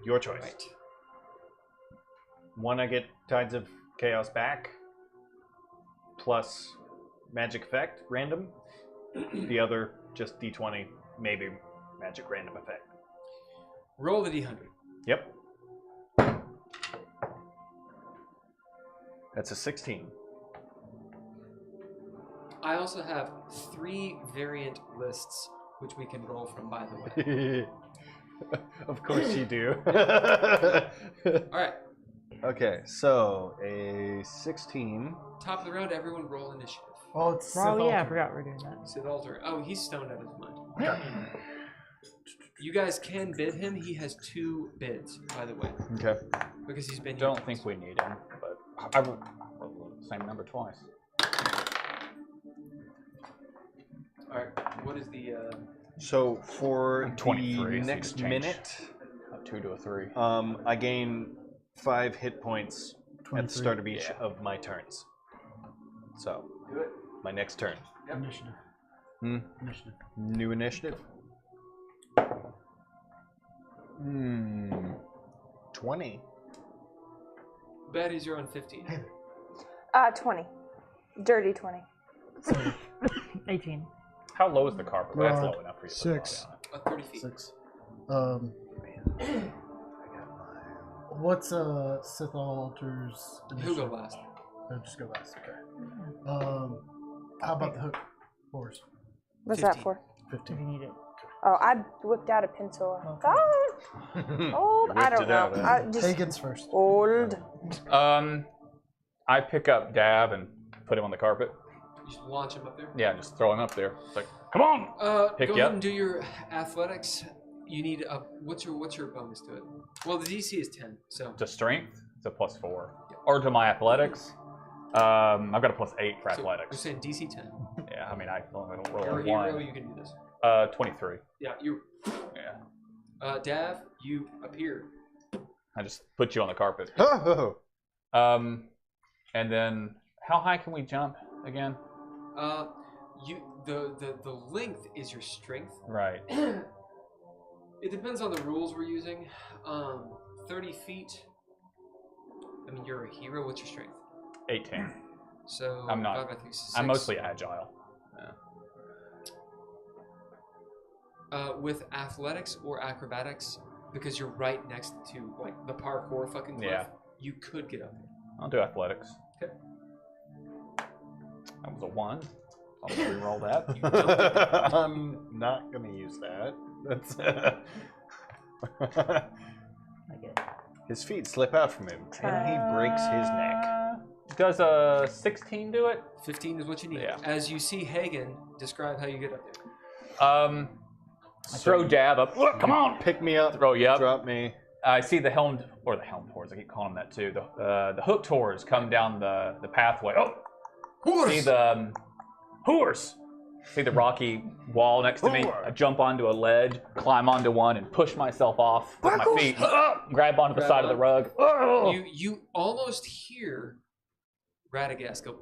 S2: Your choice.
S3: Right.
S2: One, I get Tides of Chaos back, plus magic effect, random. The other, just D20, maybe magic random effect.
S3: Roll the D100.
S2: Yep. That's a 16.
S3: I also have 3 variant lists, which we can roll from, by the way.
S2: Of course you do.
S3: Alright.
S2: Okay, so a 16.
S3: Top of the round, everyone roll initiative.
S7: Oh, it's
S1: Oh yeah, I forgot we're doing that.
S3: Sith Altar. Oh, he's stoned out of his mind. You guys can bid him. He has 2 bids, by the way.
S2: Okay.
S3: Because he's been.
S11: Don't think we need him, but I rolled the same number twice.
S3: All right. What is the?
S2: So for
S11: 23,
S2: the
S11: so you
S2: next
S11: just change
S2: minute,
S11: a 2 to a 3.
S2: I gain 5 hit points at the start of each of my turns. So,
S3: Do it.
S2: my next turn.
S3: Yep.
S7: Initiative. Initiative.
S2: New initiative. 20.
S3: Baddies, you're on 15.
S5: 20. Dirty 20.
S1: 18.
S11: How low is the carpet? That's
S8: Rod,
S11: low enough for you to put it
S8: 6.
S3: 30 feet.
S7: 6. What's Sith Altar's
S3: Who go
S7: initiative?
S3: last?
S7: Oh, just go last. Okay. How about the hook? 4s.
S5: What's
S3: 15.
S5: that for?
S1: If
S7: 15.
S1: you need it.
S5: Oh, I whipped out a pencil.
S1: Okay.
S5: Old. I
S2: Whipped
S5: don't
S2: it
S5: know.
S2: out, huh?
S5: I just
S7: Hagen's first.
S5: old.
S11: I pick up Dav and put him on the carpet.
S3: You just launch him up there.
S11: Yeah, just throw him up there. It's like, come on! Pick
S3: Go
S11: you
S3: ahead
S11: up.
S3: and do your athletics. You need a what's your bonus to it? Well, the DC is 10, so
S11: To strength, it's a +4. Or to my athletics, I've got a +8 for
S3: so you're
S11: athletics.
S3: saying DC 10.
S11: Yeah, I mean, I only don't
S3: You're
S11: roll
S3: a hero.
S11: 1.
S3: You can do this.
S11: 23.
S3: Yeah, you.
S11: Yeah.
S3: Dav, you appear.
S11: I just put you on the carpet.
S2: Oh,
S11: And then, how high can we jump again?
S3: The length is your strength.
S11: Right.
S3: It depends on the rules we're using. 30 feet. I mean, you're a hero. What's your strength?
S11: 18.
S3: So
S11: I'm not.
S3: 5 by 3 is 6.
S11: I'm mostly agile.
S3: With athletics or acrobatics, because you're right next to like the parkour fucking cliff.
S11: Yeah.
S3: You could get up there.
S11: I'll do athletics.
S3: Okay.
S11: That was a 1. I'll re-roll that.
S2: I'm not gonna use that. That's
S1: I get it.
S2: his feet slip out from him, and he breaks his neck.
S11: Does a 16 do it?
S3: 15 is what you need.
S11: Yeah.
S3: As you see Haygen describe how you get up there.
S11: I throw Dav up. Look, come on!
S2: Pick me up.
S11: Throw you up.
S2: Drop me.
S11: I see the helm tours. I keep calling them that too. The hook tours come down the pathway. Oh, see the horse. See the rocky wall next to me. I jump onto a ledge, climb onto one, and push myself off with my feet. Grab onto the side of the rug.
S3: You almost hear Radagast go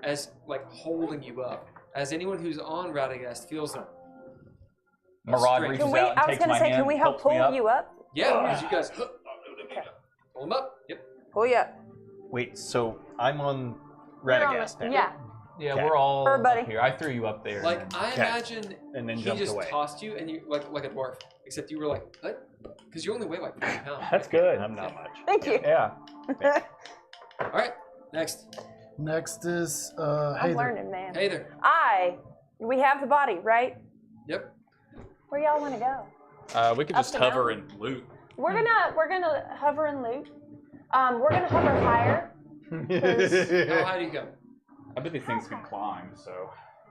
S3: as like holding you up. As anyone who's on Radagast feels them.
S11: Murad
S3: Strength.
S11: reaches
S5: Can we?
S11: out and
S5: I was
S11: takes
S5: gonna
S11: my
S5: say,
S11: hand,
S5: can we help
S11: helps me
S5: pull
S11: up.
S5: you up?
S3: Yeah, as you guys pull him up. Yep.
S5: Pull you up.
S2: Wait, so I'm on
S5: You're on
S2: Radagast
S5: the-
S2: now.
S5: Yeah.
S11: Yeah,
S2: Okay.
S11: we're all
S5: Her buddy.
S11: up here. I threw you up there.
S3: Like I
S2: Okay.
S3: imagine
S2: And then
S3: he
S2: jumped
S3: just
S2: away.
S3: tossed you and you like a dwarf. Except you were like, what? Because you only weigh like 3 pounds.
S11: That's good.
S2: I'm not much.
S5: Thank you.
S11: Yeah.
S3: Alright, next.
S7: Next is
S5: I'm
S7: Heiðr.
S5: learning, man.
S3: Heiðr.
S5: We have the body, right?
S3: Yep.
S5: Where y'all want to go?
S11: We could
S5: Up
S11: just
S5: the
S11: hover
S5: mountain.
S11: and loot.
S5: We're gonna hover and loot. We're gonna hover higher.
S3: How high do you go?
S11: I bet these things can climb, so.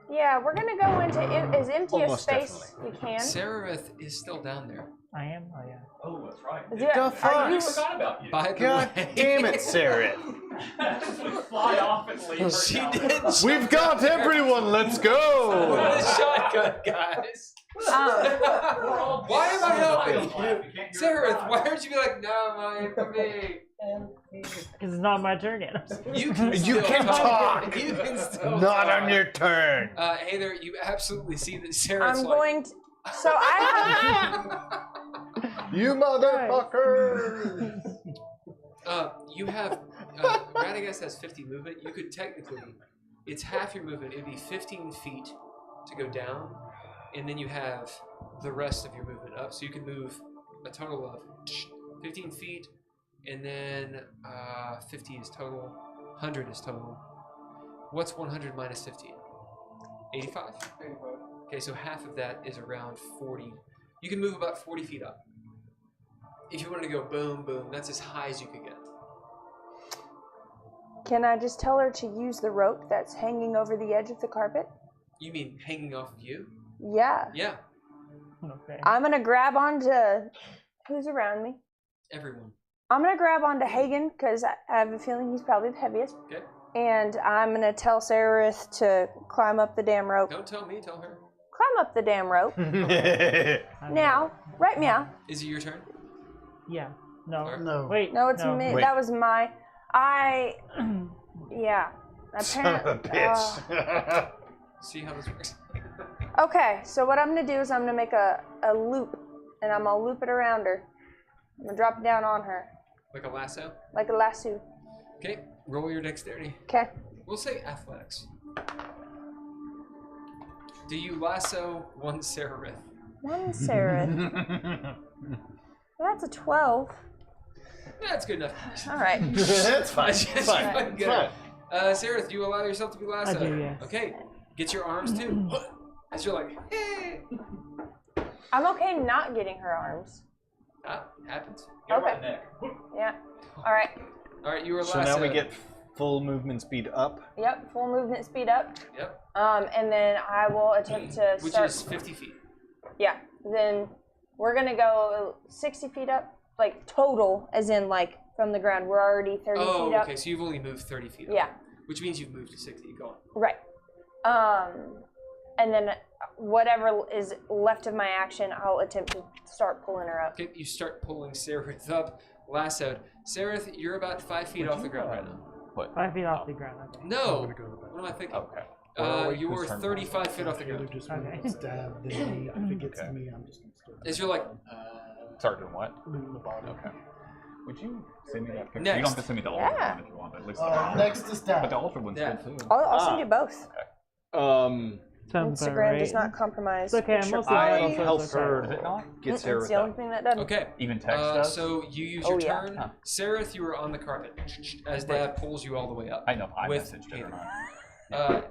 S5: Yeah, we're gonna go into as empty a
S2: Almost
S5: space we can.
S3: Sararith is still down there.
S1: I am. Oh yeah.
S11: Oh, that's right.
S5: Is it-
S2: The
S5: are
S2: fuck?
S5: you-
S11: I forgot about you.
S3: By the
S2: God
S3: way.
S2: damn it, Sarah.
S11: We fly off and leave her
S3: She
S11: down.
S3: did.
S2: We've got everyone. Let's go.
S3: What a shotgun, guys. Why am I helping? Sararith, why aren't you be like, no, mine for me?
S1: Because it's not my turn yet.
S3: You can
S2: You
S3: still
S2: can talk.
S3: You can still
S2: Not
S3: talk.
S2: on your turn.
S3: Heiðr, you absolutely see that Sarah's
S5: I'm
S3: like,
S5: going to. So I have.
S2: You motherfuckers!
S3: You have Radagast has 50 movement. You could technically, it's half your movement. It'd be 15 feet to go down, and then you have the rest of your movement up. So you can move a total of 15 feet, and then 50 is total. 100 is total. What's 100 minus 15? 85?
S10: 85.
S3: Okay, so half of that is around 40. You can move about 40 feet up. If you wanted to go boom, boom, that's as high as you could get.
S5: Can I just tell her to use the rope that's hanging over the edge of the carpet?
S3: You mean hanging off of you?
S5: Yeah.
S3: Yeah,
S1: Okay.
S5: I'm gonna grab onto who's around me.
S3: everyone.
S5: I'm gonna grab onto Haygen because I have a feeling he's probably the heaviest.
S3: Okay.
S5: And I'm gonna tell Sararith to climb up the damn rope.
S3: Don't tell me, tell her.
S5: Climb up the damn rope. Now, right meow.
S3: Is it your turn?
S1: Yeah. No.
S3: Or-
S7: No.
S1: Wait.
S5: No, it's me.
S2: Wait.
S5: That was my. Yeah.
S2: Son of a bitch.
S3: See how this works?
S5: Okay, so what I'm gonna do is I'm gonna make a loop, and I'm gonna loop it around her. I'm gonna drop it down on her
S3: Like a lasso?
S5: like a lasso.
S3: Okay, roll your dexterity.
S5: Okay.
S3: We'll say athletics. Do you lasso one Sararith?
S5: One Sararith. That's a 12.
S3: That's good enough.
S5: All right.
S2: That's fine.
S3: That's
S2: It's fine.
S3: fucking
S2: It's
S3: good.
S2: fine.
S3: Sararith, do you allow yourself to be lassoed?
S1: do, yes.
S3: Okay, get your arms too. As you're like, hey.
S5: I'm okay not getting her arms.
S3: Happens.
S5: Okay. Yeah. All right.
S3: All right, you were
S2: So
S3: lassoed.
S2: now we get full movement speed up.
S5: Yep. Full movement speed up.
S3: Yep.
S5: And then I will attempt to
S3: Which
S5: start.
S3: is 50 feet.
S5: Yeah. Then we're gonna go 60 feet up, like total, as in like from the ground. We're already 30
S3: Oh,
S5: feet up.
S3: okay, so you've only moved 30 feet up.
S5: Yeah.
S3: Which means you've moved to 60. Go on.
S5: Right. And then whatever is left of my action, I'll attempt to start pulling her up.
S3: Okay, you start pulling Sararith up, lassoed. Sararith, you're about 5 feet off the ground right now.
S1: 5 feet off the ground. Okay.
S3: No!
S7: I'm gonna go to the back.
S3: What am I thinking?
S11: Okay. Where are we?
S3: You
S11: Whose
S3: were
S11: turn?
S3: 35 feet off the
S7: Either
S3: ground.
S7: just
S1: Okay.
S7: stab the knee. If it gets to me, I'm just gonna start
S3: As you're like,
S11: Start doing what?
S7: looting the body.
S11: Okay. Would you send me that picture?
S3: Next.
S11: You don't have to send me the altered
S5: Yeah.
S11: one if you want, but at least the
S7: Next to stab.
S11: But the altered one's
S3: Yeah.
S11: good too.
S5: I'll send you both.
S1: Sounds about
S5: Instagram
S1: right.
S5: does not compromise.
S1: It's okay, I'm
S5: picture
S1: mostly
S5: quality.
S2: I
S1: also
S2: help
S1: okay.
S2: her
S11: Is it not?
S2: get
S5: It's
S2: Sarah
S5: the only thing that doesn't.
S3: okay.
S11: Even text does?
S3: So you use
S5: Oh,
S3: your
S5: yeah.
S3: turn.
S11: Huh.
S3: Sararith, you were on the carpet as Dav pulls you all the way up.
S11: I know if I
S3: With
S11: messaged it or
S3: Heiðr.
S11: not.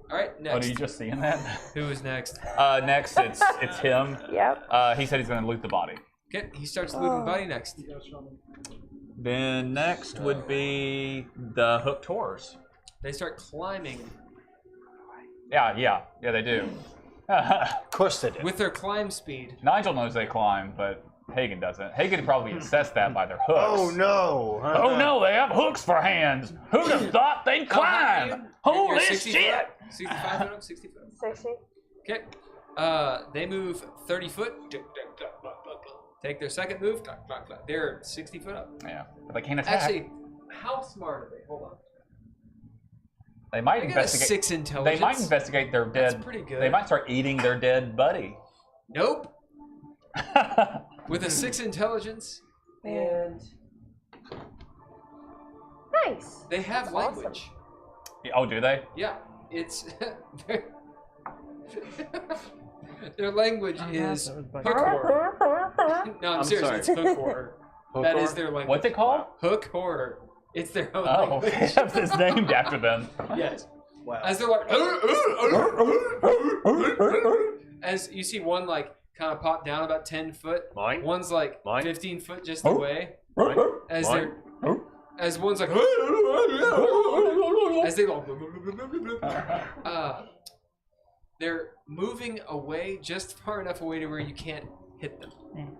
S3: All right,
S11: Oh,
S3: next.
S11: are you just seeing that?
S3: Who is next?
S11: Next, it's him.
S5: Yep.
S11: He said he's going to loot the body.
S3: Okay, he starts looting the body next.
S11: Then next would be the hooked horrors.
S3: They start climbing.
S11: Yeah, they do.
S2: Of course they do.
S3: With their climb speed.
S11: Nigel knows they climb, but Haygen doesn't. Haygen could probably assess that by their hooks.
S2: Oh no!
S11: Oh no, they have hooks for hands. Who'd have thought they'd
S3: How high are you?
S11: climb? Holy
S3: You're 60
S11: shit!
S3: foot? 65 foot up? 60 foot up?
S5: 60.
S3: Okay. They move 30 foot. Take their second move. They're 60 foot up.
S11: Yeah, but they can't attack.
S3: Actually, how smart are they? Hold on.
S11: They might
S3: They got a
S11: investigate.
S3: 6 intelligence.
S11: They might investigate their
S3: That's
S11: dead.
S3: pretty good.
S11: They might start eating their dead buddy.
S3: Nope. With a 6 intelligence, and
S5: Nice.
S3: they have
S5: That's
S3: language.
S11: Oh, do they?
S3: Yeah, it's their language is hook horror. No, I'm serious.
S2: sorry.
S3: It's hook horror. That is their language.
S11: What's it called?
S3: Hook horror. It's their own
S11: Oh,
S3: language.
S11: it's named after them.
S3: Yes.
S2: Wow.
S3: As they're like, as you see one like kind of pop down about 10 foot.
S2: Mine?
S3: One's like
S2: Mine?
S3: 15 foot just away. As
S2: Mine?
S3: they're as one's like as they go they're moving away just far enough away to where you can't hit them.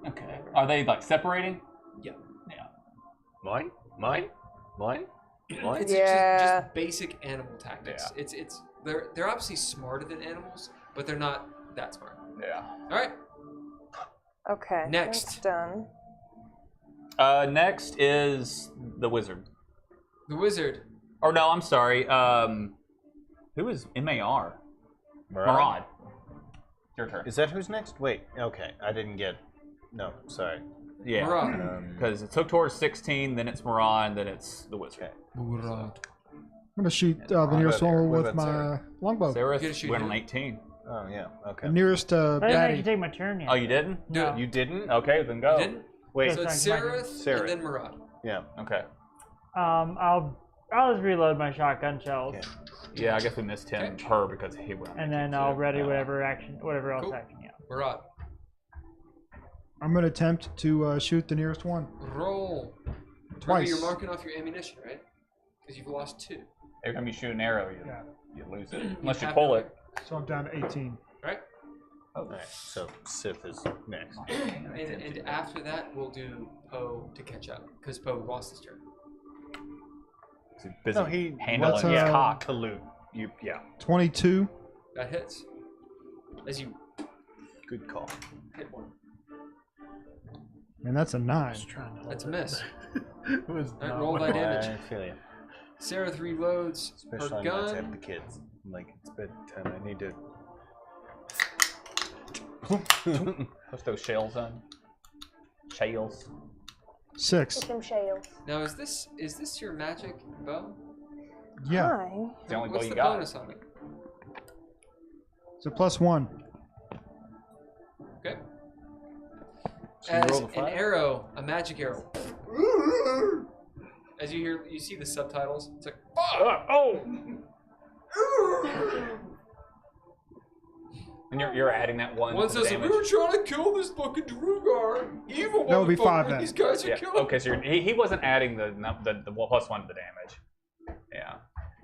S11: Okay. Are they like separating?
S3: Yeah.
S2: Mine?
S3: It's
S5: Yeah.
S3: just basic animal tactics.
S11: Yeah.
S3: It's they're obviously smarter than animals, but they're not that smart.
S11: Yeah.
S3: All right.
S5: Okay.
S3: Next.
S5: That's done.
S11: Next is the wizard.
S3: The wizard.
S11: Or no, I'm sorry. Who is MAR? Murad. It's your turn.
S2: Is that who's next? Wait. Okay, I didn't get. No, sorry.
S11: Yeah,
S3: Murad.
S11: because it's Hook Towards 16, then it's Murad, then it's the Wizard.
S3: Murad.
S8: I'm gonna shoot the nearest one
S2: What
S8: with
S2: about
S8: my
S2: Sarah?
S8: longbow.
S3: You gotta
S11: Sararith
S3: shoot
S11: went
S3: him.
S11: on 18.
S2: Oh yeah. Okay.
S8: The nearest
S1: I didn't actually
S8: baddie.
S1: take my turn yet.
S11: Oh, you didn't?
S1: No.
S11: You didn't? Okay, then go.
S3: You didn't?
S2: Wait.
S3: So it's
S1: Sorry,
S3: Sararith
S2: Sararith.
S3: and then Murad.
S2: Yeah.
S11: Okay.
S1: I'll just reload my shotgun shells,
S11: Yeah, I guess we missed him,
S3: Okay.
S11: her, because he went on
S1: and
S11: 18,
S1: then I'll
S11: so,
S1: ready
S11: yeah.
S1: whatever else
S3: Cool.
S1: action. Yeah.
S3: Murad.
S8: I'm gonna attempt to shoot the nearest one.
S3: Roll. Remember,
S8: Twice.
S3: you're marking off your ammunition, right? Because you've lost 2.
S11: Every time you shoot an arrow, you lose it. Unless you
S3: have
S11: pull
S3: to-
S11: it.
S8: So I'm down to 18.
S3: Right?
S2: All right. So Sith is next.
S3: And after that, we'll do Poe to catch up. Because Poe lost his turn.
S11: He's busy
S2: No, he
S11: handling
S8: What's,
S11: his
S8: uh,
S11: cock.
S2: to loot. You. Yeah.
S8: 22.
S3: That hits. As you
S2: Good call.
S3: hit one.
S8: And that's a 9.
S3: That's a miss.
S7: It was
S3: Alright,
S7: not
S3: roll that damage.
S2: I feel you.
S3: Sarah reloads
S2: Especially
S3: her
S2: not to have
S3: gun.
S2: the kids. Like it's bedtime. I need to.
S11: Push those shells on. Shells.
S8: 6.
S5: Get them shales.
S3: Now, is this your magic bow?
S8: Yeah.
S5: Hi.
S11: It's the only bow
S3: What's
S11: you
S3: the
S11: got.
S3: bonus on it?
S8: So +1.
S3: Okay.
S2: So you
S3: As
S2: roll the
S3: an
S2: 5?
S3: arrow, a magic arrow. As you see the subtitles. It's like, fuck!
S11: And you're adding that one.
S3: One
S11: to the
S3: says, we
S11: damage.
S3: were trying to kill this fucking Drugar. Evil
S8: That would be 5
S3: motherfucker.
S8: then.
S3: These guys are
S11: Yeah.
S3: killing
S11: Okay, so he wasn't adding the +1 to the damage. Yeah.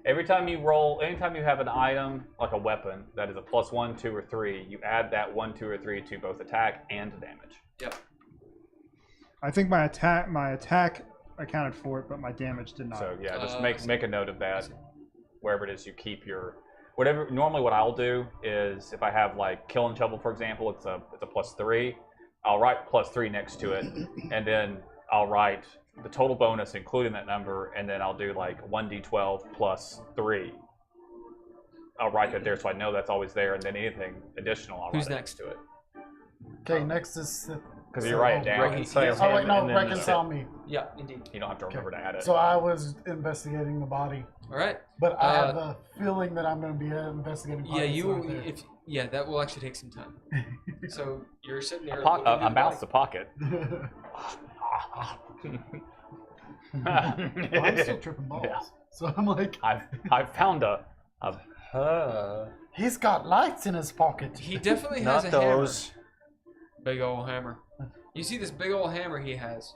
S11: Every time you roll, anytime you have an item like a weapon that is a +1, 2, or 3, you add that 1, 2, or 3 to both attack and to damage.
S3: Yep.
S8: I think my attack accounted for it, but my damage did not.
S11: So yeah, just
S3: I
S11: make a note of that. Wherever it is you keep your whatever. Normally, what I'll do is if I have like Kill and Shovel, for example, it's a +3. I'll write +3 next to it, and then I'll write the total bonus including that number, and then I'll do like 1d12 +3. I'll write that there so I know that's always there, and then anything additional I'll
S3: Who's
S11: write
S3: next?
S11: to it.
S7: Okay, next is Sith.
S11: Because you write it down.
S2: Reconcile
S7: Oh wait,
S2: him
S7: no,
S2: and then
S7: reconcile me.
S3: Yeah, indeed.
S11: You don't have to remember to add it.
S7: So I was investigating the body,
S3: All right.
S7: but I have a feeling that I'm going to be investigating.
S3: Yeah,
S7: bodies
S3: you.
S7: out there.
S3: That will actually take some time. So you're sitting there.
S11: A mouse to pocket.
S7: Well, I'm still tripping balls.
S11: Yeah.
S7: So I'm like,
S11: I've found a
S7: he's got lights in his pocket.
S3: He definitely has
S2: Not
S3: a
S2: those.
S3: hammer. Big old hammer. You see this big old hammer he has,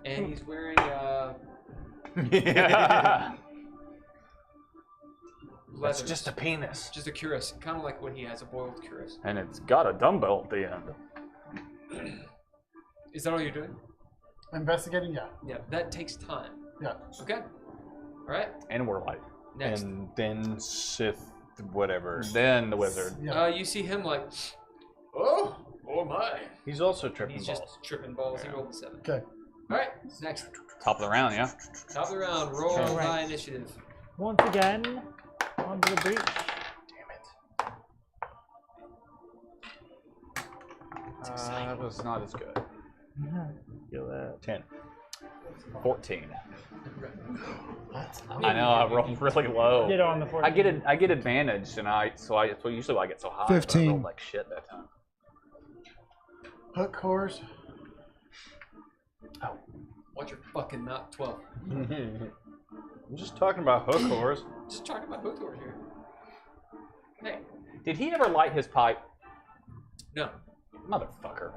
S3: and he's wearing
S11: yeah.
S2: That's
S3: leathers.
S2: just a penis.
S3: Just a cuirass, kind of like what he has, a boiled cuirass.
S11: And it's got a dumbbell at the end.
S3: Is that all you're doing?
S7: Investigating, yeah.
S3: Yeah, that takes time.
S7: Yeah.
S3: Okay. All right.
S11: And we're like,
S3: Next.
S2: And then Sith, whatever.
S11: then the wizard.
S7: Yeah.
S3: You see him like, oh my.
S2: He's also
S3: And
S2: tripping
S3: he's
S2: balls.
S3: just tripping balls. He rolled a 7.
S7: Okay.
S3: All right. Next.
S11: Top of the round, yeah.
S3: Top of the round. Roll
S1: All right.
S3: high initiative.
S1: Once again, onto the breach.
S11: That was not as good.
S1: Feel that.
S2: 10.
S11: 14.
S7: What?
S11: I know, I rolled really low.
S1: Ditto on the 14.
S11: I get advantage, and so usually I get so high. But I
S8: 15.
S11: rolled like shit that time.
S7: Hook horse.
S3: Watch your fucking mouth. 12.
S2: I'm just talking about hook whores.
S3: Just talking about hook doors here. Hey.
S11: Did he ever light his pipe?
S3: No.
S11: Motherfucker.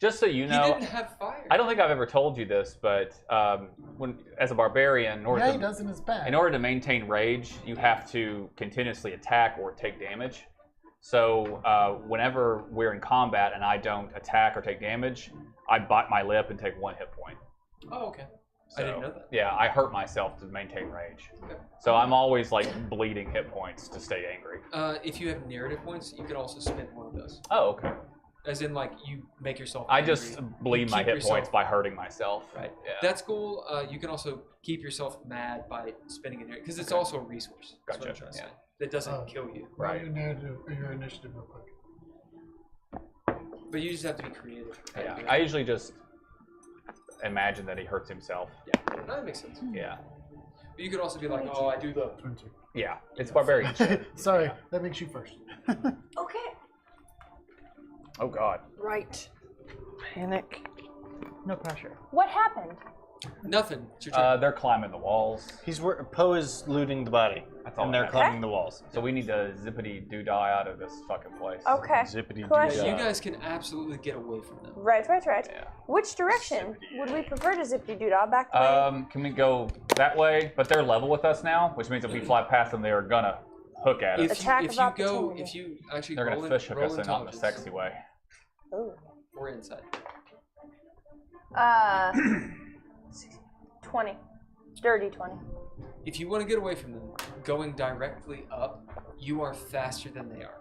S11: Just so you know,
S3: He didn't have fire.
S11: I don't think I've ever told you this, but as a barbarian, in order
S7: Yeah,
S11: to
S7: he does in his bag.
S11: in order to maintain rage, you have to continuously attack or take damage. So whenever we're in combat and I don't attack or take damage, I bite my lip and take 1 hit point.
S3: Oh, okay.
S11: So,
S3: I didn't know that.
S11: Yeah, I hurt myself to maintain rage.
S3: Okay.
S11: So I'm always like bleeding hit points to stay angry.
S3: If you have narrative points, you can also spend one of those.
S11: Oh, okay.
S3: As in, like, you make yourself
S11: I
S3: angry.
S11: just bleed my
S3: keep
S11: hit
S3: yourself-
S11: points by hurting myself.
S3: Right.
S11: Yeah.
S3: That's cool. You can also keep yourself mad by spending it, because it's also a resource. That's what I'm
S11: Gotcha,
S3: trying to
S11: yeah.
S3: say. that doesn't kill you.
S7: Right. Your narrative or your initiative real quick.
S3: But you just have to be creative.
S11: Yeah, I usually just imagine that he hurts himself.
S3: Yeah, that makes sense.
S11: Yeah.
S3: But you could also be like, oh, I do the...
S11: Yeah, it's barbarian shit.
S7: Sorry, that makes you first.
S5: Okay.
S11: Oh god.
S5: Right. Panic.
S1: No pressure.
S5: What happened?
S3: Nothing. It's your turn.
S11: They're climbing the walls.
S2: Poe is looting the body.
S11: That's all
S2: and
S11: that
S2: they're
S11: matters.
S2: climbing the walls.
S11: So we need to zippity doo dah out of this fucking place.
S5: Okay.
S2: Zippity
S5: Question.
S3: You guys can absolutely get away from them.
S5: Right.
S11: Yeah.
S5: Which direction would we prefer to zippity doo dah? Back the way?
S11: Can we go that way? But they're level with us now, which means if we fly past them, they are gonna hook at us.
S3: If you actually
S11: they're
S3: roll
S11: gonna fish hook
S3: roll
S11: us and not in a
S3: intelligence.
S11: sexy way.
S5: Ooh.
S3: Or inside.
S5: 20. Dirty 20.
S3: If you want to get away from them, going directly up, you are faster than they are.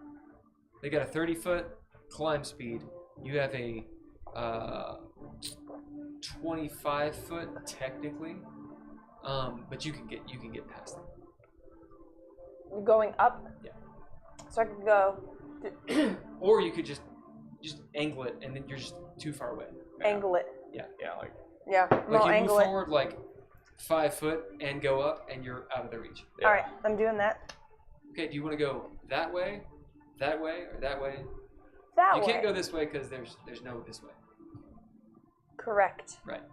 S3: They got a 30-foot climb speed. You have a 25-foot technically, but you can get past them.
S5: Going up?
S3: Yeah.
S5: So I could go.
S3: Or you could just angle it, and then you're just too far away.
S5: Angle it.
S3: Yeah.
S11: Like.
S5: Yeah.
S3: Like you
S5: angle
S3: move
S5: it.
S3: forward like 5 foot and go up, and you're out of their reach.
S5: All right, I'm doing that.
S3: Okay. Do you want to go that way, or that way?
S5: That
S3: You
S5: way.
S3: can't go this way because there's no this way.
S5: Correct.
S3: Right.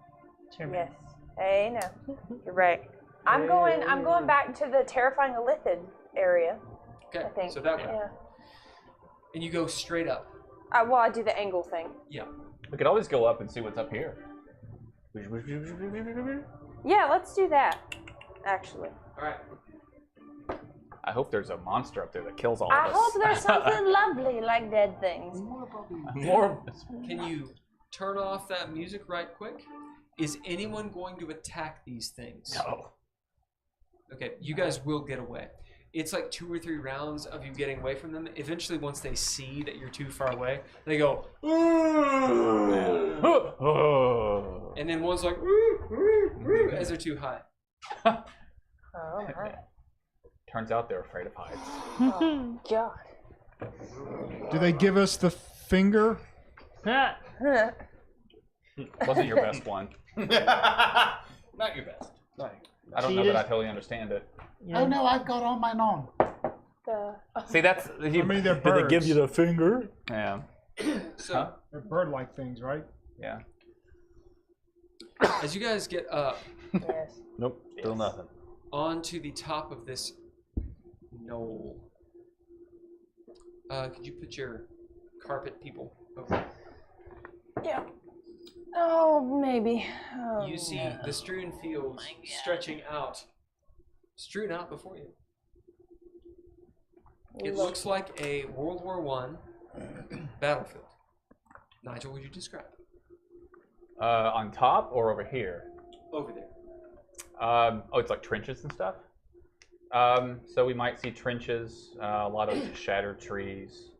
S5: Yes. Hey, no. You're right. I'm going back to the terrifying Elithid area.
S3: Okay.
S5: I think.
S3: So that way.
S5: Yeah.
S3: And you go straight up.
S5: Well, I do the angle thing.
S3: Yeah.
S11: We could always go up and see what's up here.
S5: Yeah, let's do that. Actually.
S3: All right.
S11: I hope there's a monster up there that kills all
S5: I
S11: of us.
S5: hope there's something lovely like dead things.
S11: More.
S3: Can you turn off that music right quick? Is anyone going to attack these things?
S11: No.
S3: Okay, you guys will get away. It's like 2 or 3 rounds of you getting away from them. Eventually, once they see that you're too far away, they go, and then one's like, as they're too high.
S5: Oh my.
S11: Turns out they're afraid of heights.
S5: Oh, God.
S8: Do they give us the finger?
S11: Wasn't your best one. Not your best. I don't know that I totally understand it.
S9: Oh no, I've got all mine on.
S11: See, that's.
S8: I mean, they're
S11: Did
S8: birds.
S11: they give you the finger? Yeah.
S3: So,
S8: They're bird-like things, right?
S11: Yeah.
S3: as you guys get up
S5: Yes.
S2: Nope, still nothing.
S3: onto the top of this knoll, could you put your carpet people over?
S5: Yeah. Oh, maybe. Oh,
S3: You see the strewn fields stretching out, strewn out before you. It looks like a World War I battlefield. Nigel, would you describe it?
S11: On top or over here?
S3: Over there.
S11: Oh, it's like trenches and stuff. So we might see trenches, a lot of shattered trees,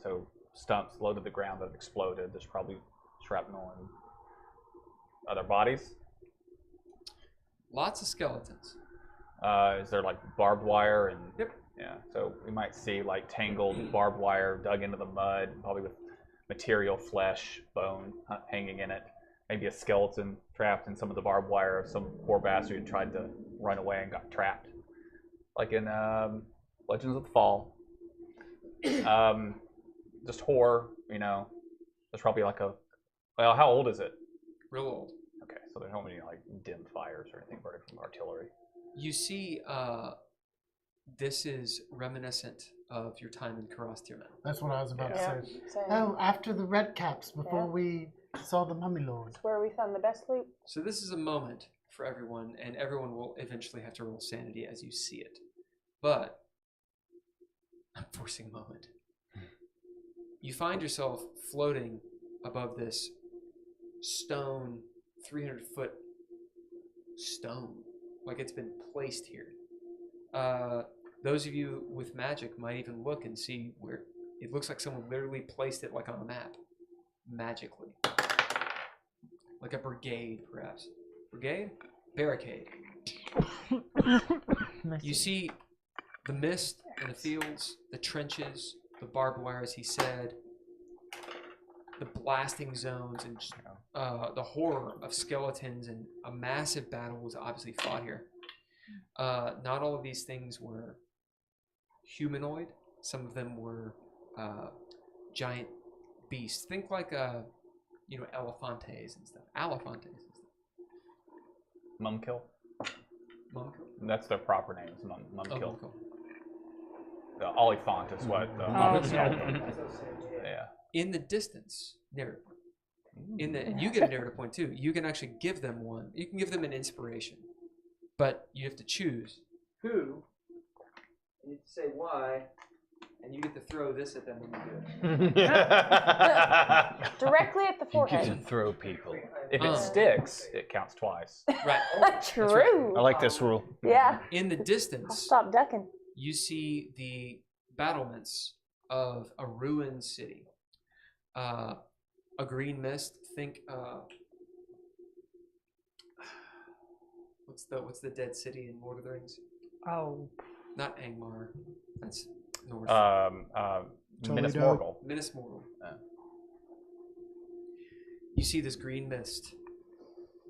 S11: so stumps low to the ground that have exploded. There's probably shrapnel and other bodies.
S3: Lots of skeletons.
S11: Is there like barbed wire and?
S3: Yep.
S11: Yeah. So we might see like tangled barbed wire dug into the mud, probably with material, flesh, bone hanging in it. Maybe a skeleton trapped in some of the barbed wire of some poor bastard who tried to run away and got trapped. Like in Legends of the Fall. Just horror, you know. There's probably like a. Well, how old is it?
S3: Real old.
S11: Okay, so there's not many like dim fires or anything burning from artillery.
S3: You see, this is reminiscent of your time in Caras Tirmen.
S9: That's what I was about
S5: Yeah.
S9: to say.
S5: Same.
S9: Oh, after the red caps, before
S5: Yeah.
S9: we saw the mummy lord.
S5: It's where we found the best loot.
S3: So this is a moment for everyone, and everyone will eventually have to roll sanity as you see it. But I'm forcing a moment. You find yourself floating above this stone, 300-foot stone, like it's been placed here. Those of you with magic might even look and see where it looks like someone literally placed it like on a map, magically. Like a brigade, perhaps. Brigade? Barricade. You see The mist in the fields, the trenches, the barbed wire, as he said, the blasting zones, and just, the horror of skeletons, and a massive battle was obviously fought here. Not all of these things were humanoid. Some of them were giant beasts. Think like elephantes and stuff. Alephantes and stuff.
S11: Mumkill.
S3: Mumkill?
S11: That's their proper name. It's Mumkill.
S3: Mumkill.
S11: The Oliphant is what the yeah.
S3: In the distance, narrative point. And you get a narrative point too. You can actually give them one. You can give them an inspiration, but you have to choose who. You need to say why, and you get to throw this at them when you do it.
S5: Directly at the
S2: You get to
S5: forehead.
S2: throw people.
S11: If it sticks, it counts twice.
S3: Right.
S5: True.
S2: I like this rule.
S5: Yeah.
S3: In the
S5: I'll
S3: distance,
S5: stop ducking.
S3: you see the battlements of a ruined city. A green mist. Think. What's the dead city in Lord of the Rings?
S1: Oh.
S3: Not Angmar. That's north.
S11: Minas
S8: Toledo.
S11: Morgul.
S3: Minas Morgul. You see this green mist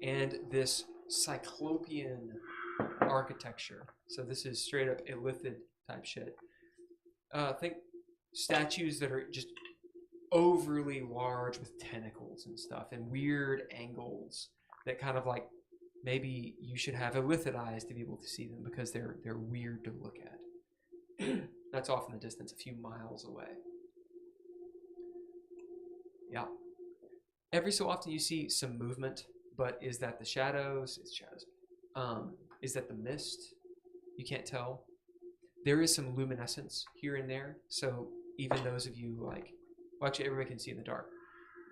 S3: and this cyclopean architecture. So this is straight up Illithid type shit. Think statues that are just overly large with tentacles and stuff and weird angles that kind of like maybe you should have Illithid eyes to be able to see them because they're weird to look at. That's off in the distance, a few miles away. Yeah. Every so often you see some movement, but is that the shadows? It's shadows. Is that the mist? You can't tell. There is some luminescence here and there, so even those of you like, well, actually everybody can see in the dark.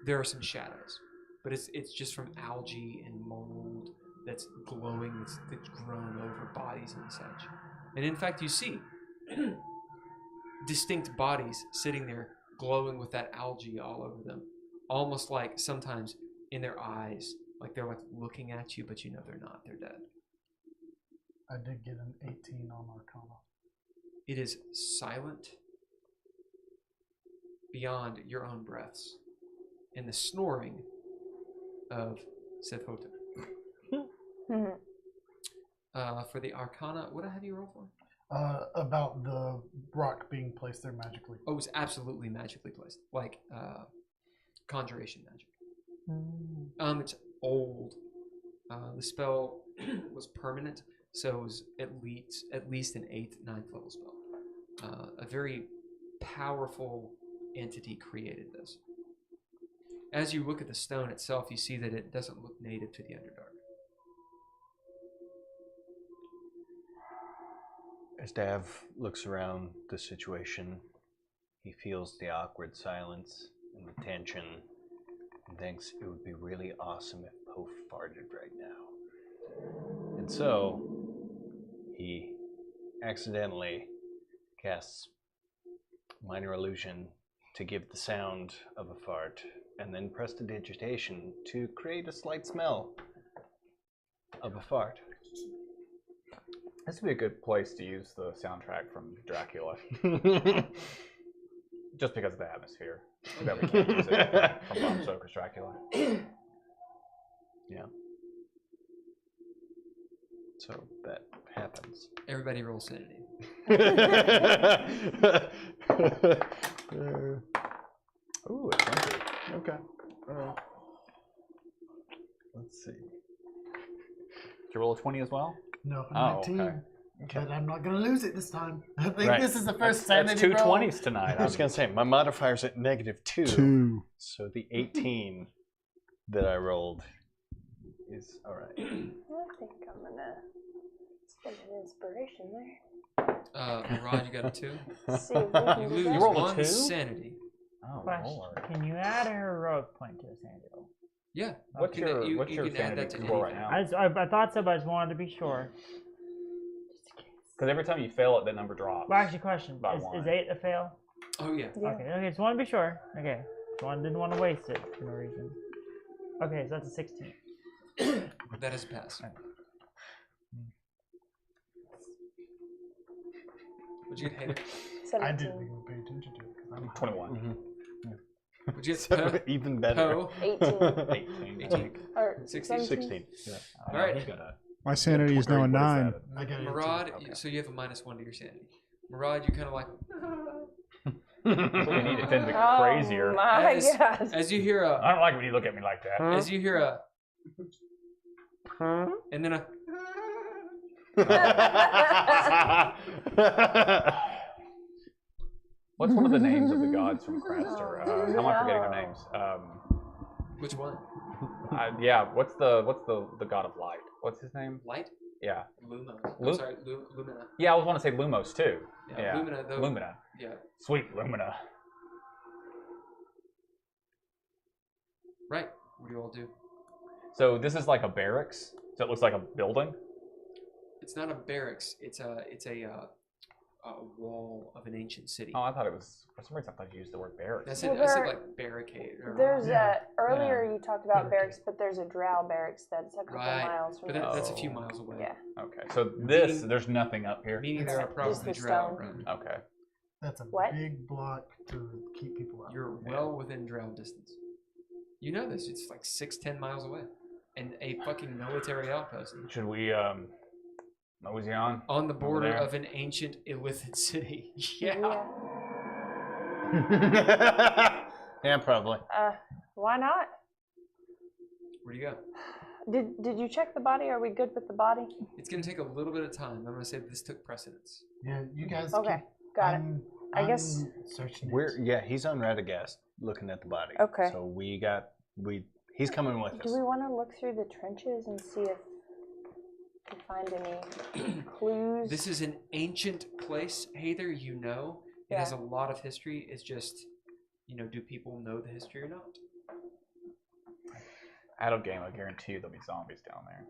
S3: There are some shadows, but it's just from algae and mold that's glowing, that's grown over bodies and such. And in fact, you see distinct bodies sitting there glowing with that algae all over them, almost like sometimes in their eyes, like they're like looking at you, but you know they're not. They're dead.
S7: I did get an 18 on Arcana.
S3: It is silent beyond your own breaths and the snoring of Seth Hotep. For the Arcana, what did I have you roll for?
S7: About the rock being placed there magically.
S3: Oh, it was absolutely magically placed, like conjuration magic. It's old. The spell was permanent, so it was at least an 8th, 9th level spell. A very powerful entity created this. As you look at the stone itself, you see that it doesn't look native to the Underdark.
S2: As Dav looks around the situation, he feels the awkward silence and the tension and thinks it would be really awesome if Poe farted right now. And so, he accidentally casts Minor Illusion to give the sound of a fart, and then prestidigitation to create a slight smell of a fart.
S11: This would be a good place to use the soundtrack from Dracula. Just because of the atmosphere. That we can't use it from Bram Stoker's Dracula.
S2: Yeah. So that happens.
S3: Everybody roll sanity.
S11: Ooh, a 20.
S2: Okay. All right. Let's see.
S11: Did you roll a 20 as well?
S7: No, a
S11: Oh,
S7: 19.
S11: okay.
S7: But I'm not going to lose it this time. I think
S2: Right.
S7: this is the first
S11: That's
S7: sanity
S11: two
S7: roll.
S11: 20s tonight.
S2: I was going to say, my modifier's at -2.
S8: 2.
S2: So the 18 that I rolled is all right.
S5: I think I'm gonna spend an inspiration there.
S3: Murad, you got a 2?
S5: See if we can
S3: You
S5: do
S3: lose
S5: that.
S11: You rolled a
S3: 1
S11: 2?
S3: sanity.
S11: Oh,
S1: Question:
S11: Lord.
S1: Can you add a heroic point to a sanity roll?
S3: Yeah.
S11: What's
S3: You can-
S11: your
S3: you can add
S11: sanity
S3: that to
S11: roll right
S3: anything.
S11: now?
S1: I thought so, but I just wanted to be sure.
S11: Because every time you fail it, that number drops.
S1: Well, actually, question:
S11: By
S1: is
S11: 1.
S1: 8 a fail?
S3: Oh, yeah.
S5: Yeah.
S1: Okay, just want to be sure. Okay, didn't want to waste it for no reason. Okay, so that's a 16.
S3: That is a pass. What'd you get, Heiðr?
S5: 17.
S7: I didn't even pay attention to it. 'Cause I'm
S11: 21.
S3: What'd you get,
S2: So,
S3: Poe?
S2: even better.
S3: Poe?
S5: 18.
S3: 18.
S5: Or
S3: 16?
S2: 16. Yeah.
S3: All right.
S8: My sanity is now a 9.
S7: I got
S3: Murad,
S11: Okay.
S3: so you have a -1 to your sanity. Murad, you kind of like
S11: So we need to tend to be
S5: Oh
S11: crazier.
S5: my
S3: As-
S5: god.
S3: as you hear
S4: I
S3: a
S4: don't like when you look at me like that.
S3: as you hear a and then a
S11: What's one of the names of the gods from Craster? How am I forgetting their names?
S3: which one?
S11: Yeah, what's the god of light? What's his name?
S3: Light?
S11: Yeah.
S3: Luma.
S11: Lu-
S3: I'm sorry, Lumina.
S11: Yeah, I was want to say Lumos too.
S3: Yeah, Lumina, though.
S11: Lumina.
S3: Yeah.
S4: Sweet Lumina.
S3: Right. What do you all do?
S11: So this is like a barracks. So it looks like a building.
S3: It's not a barracks. It's a wall of an ancient city.
S11: Oh, I thought it was. For some reason, I thought you used the word barracks.
S3: That's it.
S5: Well,
S3: I said
S5: there-
S3: like barricade. Or,
S5: There's earlier
S3: Yeah.
S5: you talked about barracks, but there's a drow barracks that's a couple
S3: Right.
S5: miles from
S3: But
S5: here.
S3: that's a few miles away.
S5: Yeah.
S11: Okay, so this
S3: Meaning-
S11: there's nothing up here.
S3: Meaning there are
S5: Just
S3: probably
S5: the
S3: drow
S5: stone.
S3: around.
S11: Okay.
S7: That's a
S5: What?
S7: big block to keep people out.
S3: You're well within drow distance. You know this. It's like 6-10 miles away, and a fucking military outpost
S4: Should we mosey on?
S3: on the border
S4: there.
S3: of an ancient illithid city. Yeah.
S2: Yeah, probably.
S5: Why not?
S3: Where do you go?
S5: Did you check the body? Are we good with the body?
S3: It's gonna take a little bit of time. I'm gonna say this took precedence.
S7: Yeah, you guys.
S5: Okay,
S7: keep,
S5: got it.
S7: I'm,
S5: I guess-
S7: I'm searching. it.
S2: He's on Radagast looking at the body.
S5: Okay.
S2: So he's coming with us.
S5: Do we want to look through the trenches and see if we find any clues?
S3: This is an ancient place, Heiðr. You know, it has a lot of history. It's just, do people know the history or not?
S11: Out of game, I guarantee you there'll be zombies down there.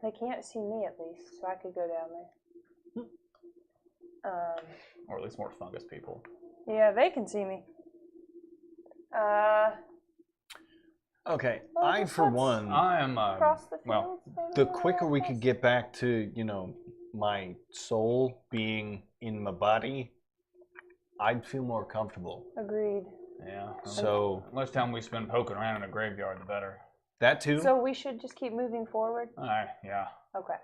S5: They can't see me at least, so I could go down there.
S11: Or at least more fungus people.
S5: Yeah, they can see me.
S2: Okay,
S5: Well,
S2: I
S5: just
S2: for
S5: let's
S2: one,
S4: I am.
S5: Cross the fields.
S11: well,
S5: maybe
S2: the
S5: a little
S2: quicker we
S5: bit.
S2: could get back to my soul being in my body, I'd feel more comfortable.
S5: Agreed.
S4: Yeah.
S2: So
S4: The less time we spend poking around in a graveyard, the better.
S2: that too.
S5: So we should just keep moving forward.
S4: All right. Yeah.
S5: Okay.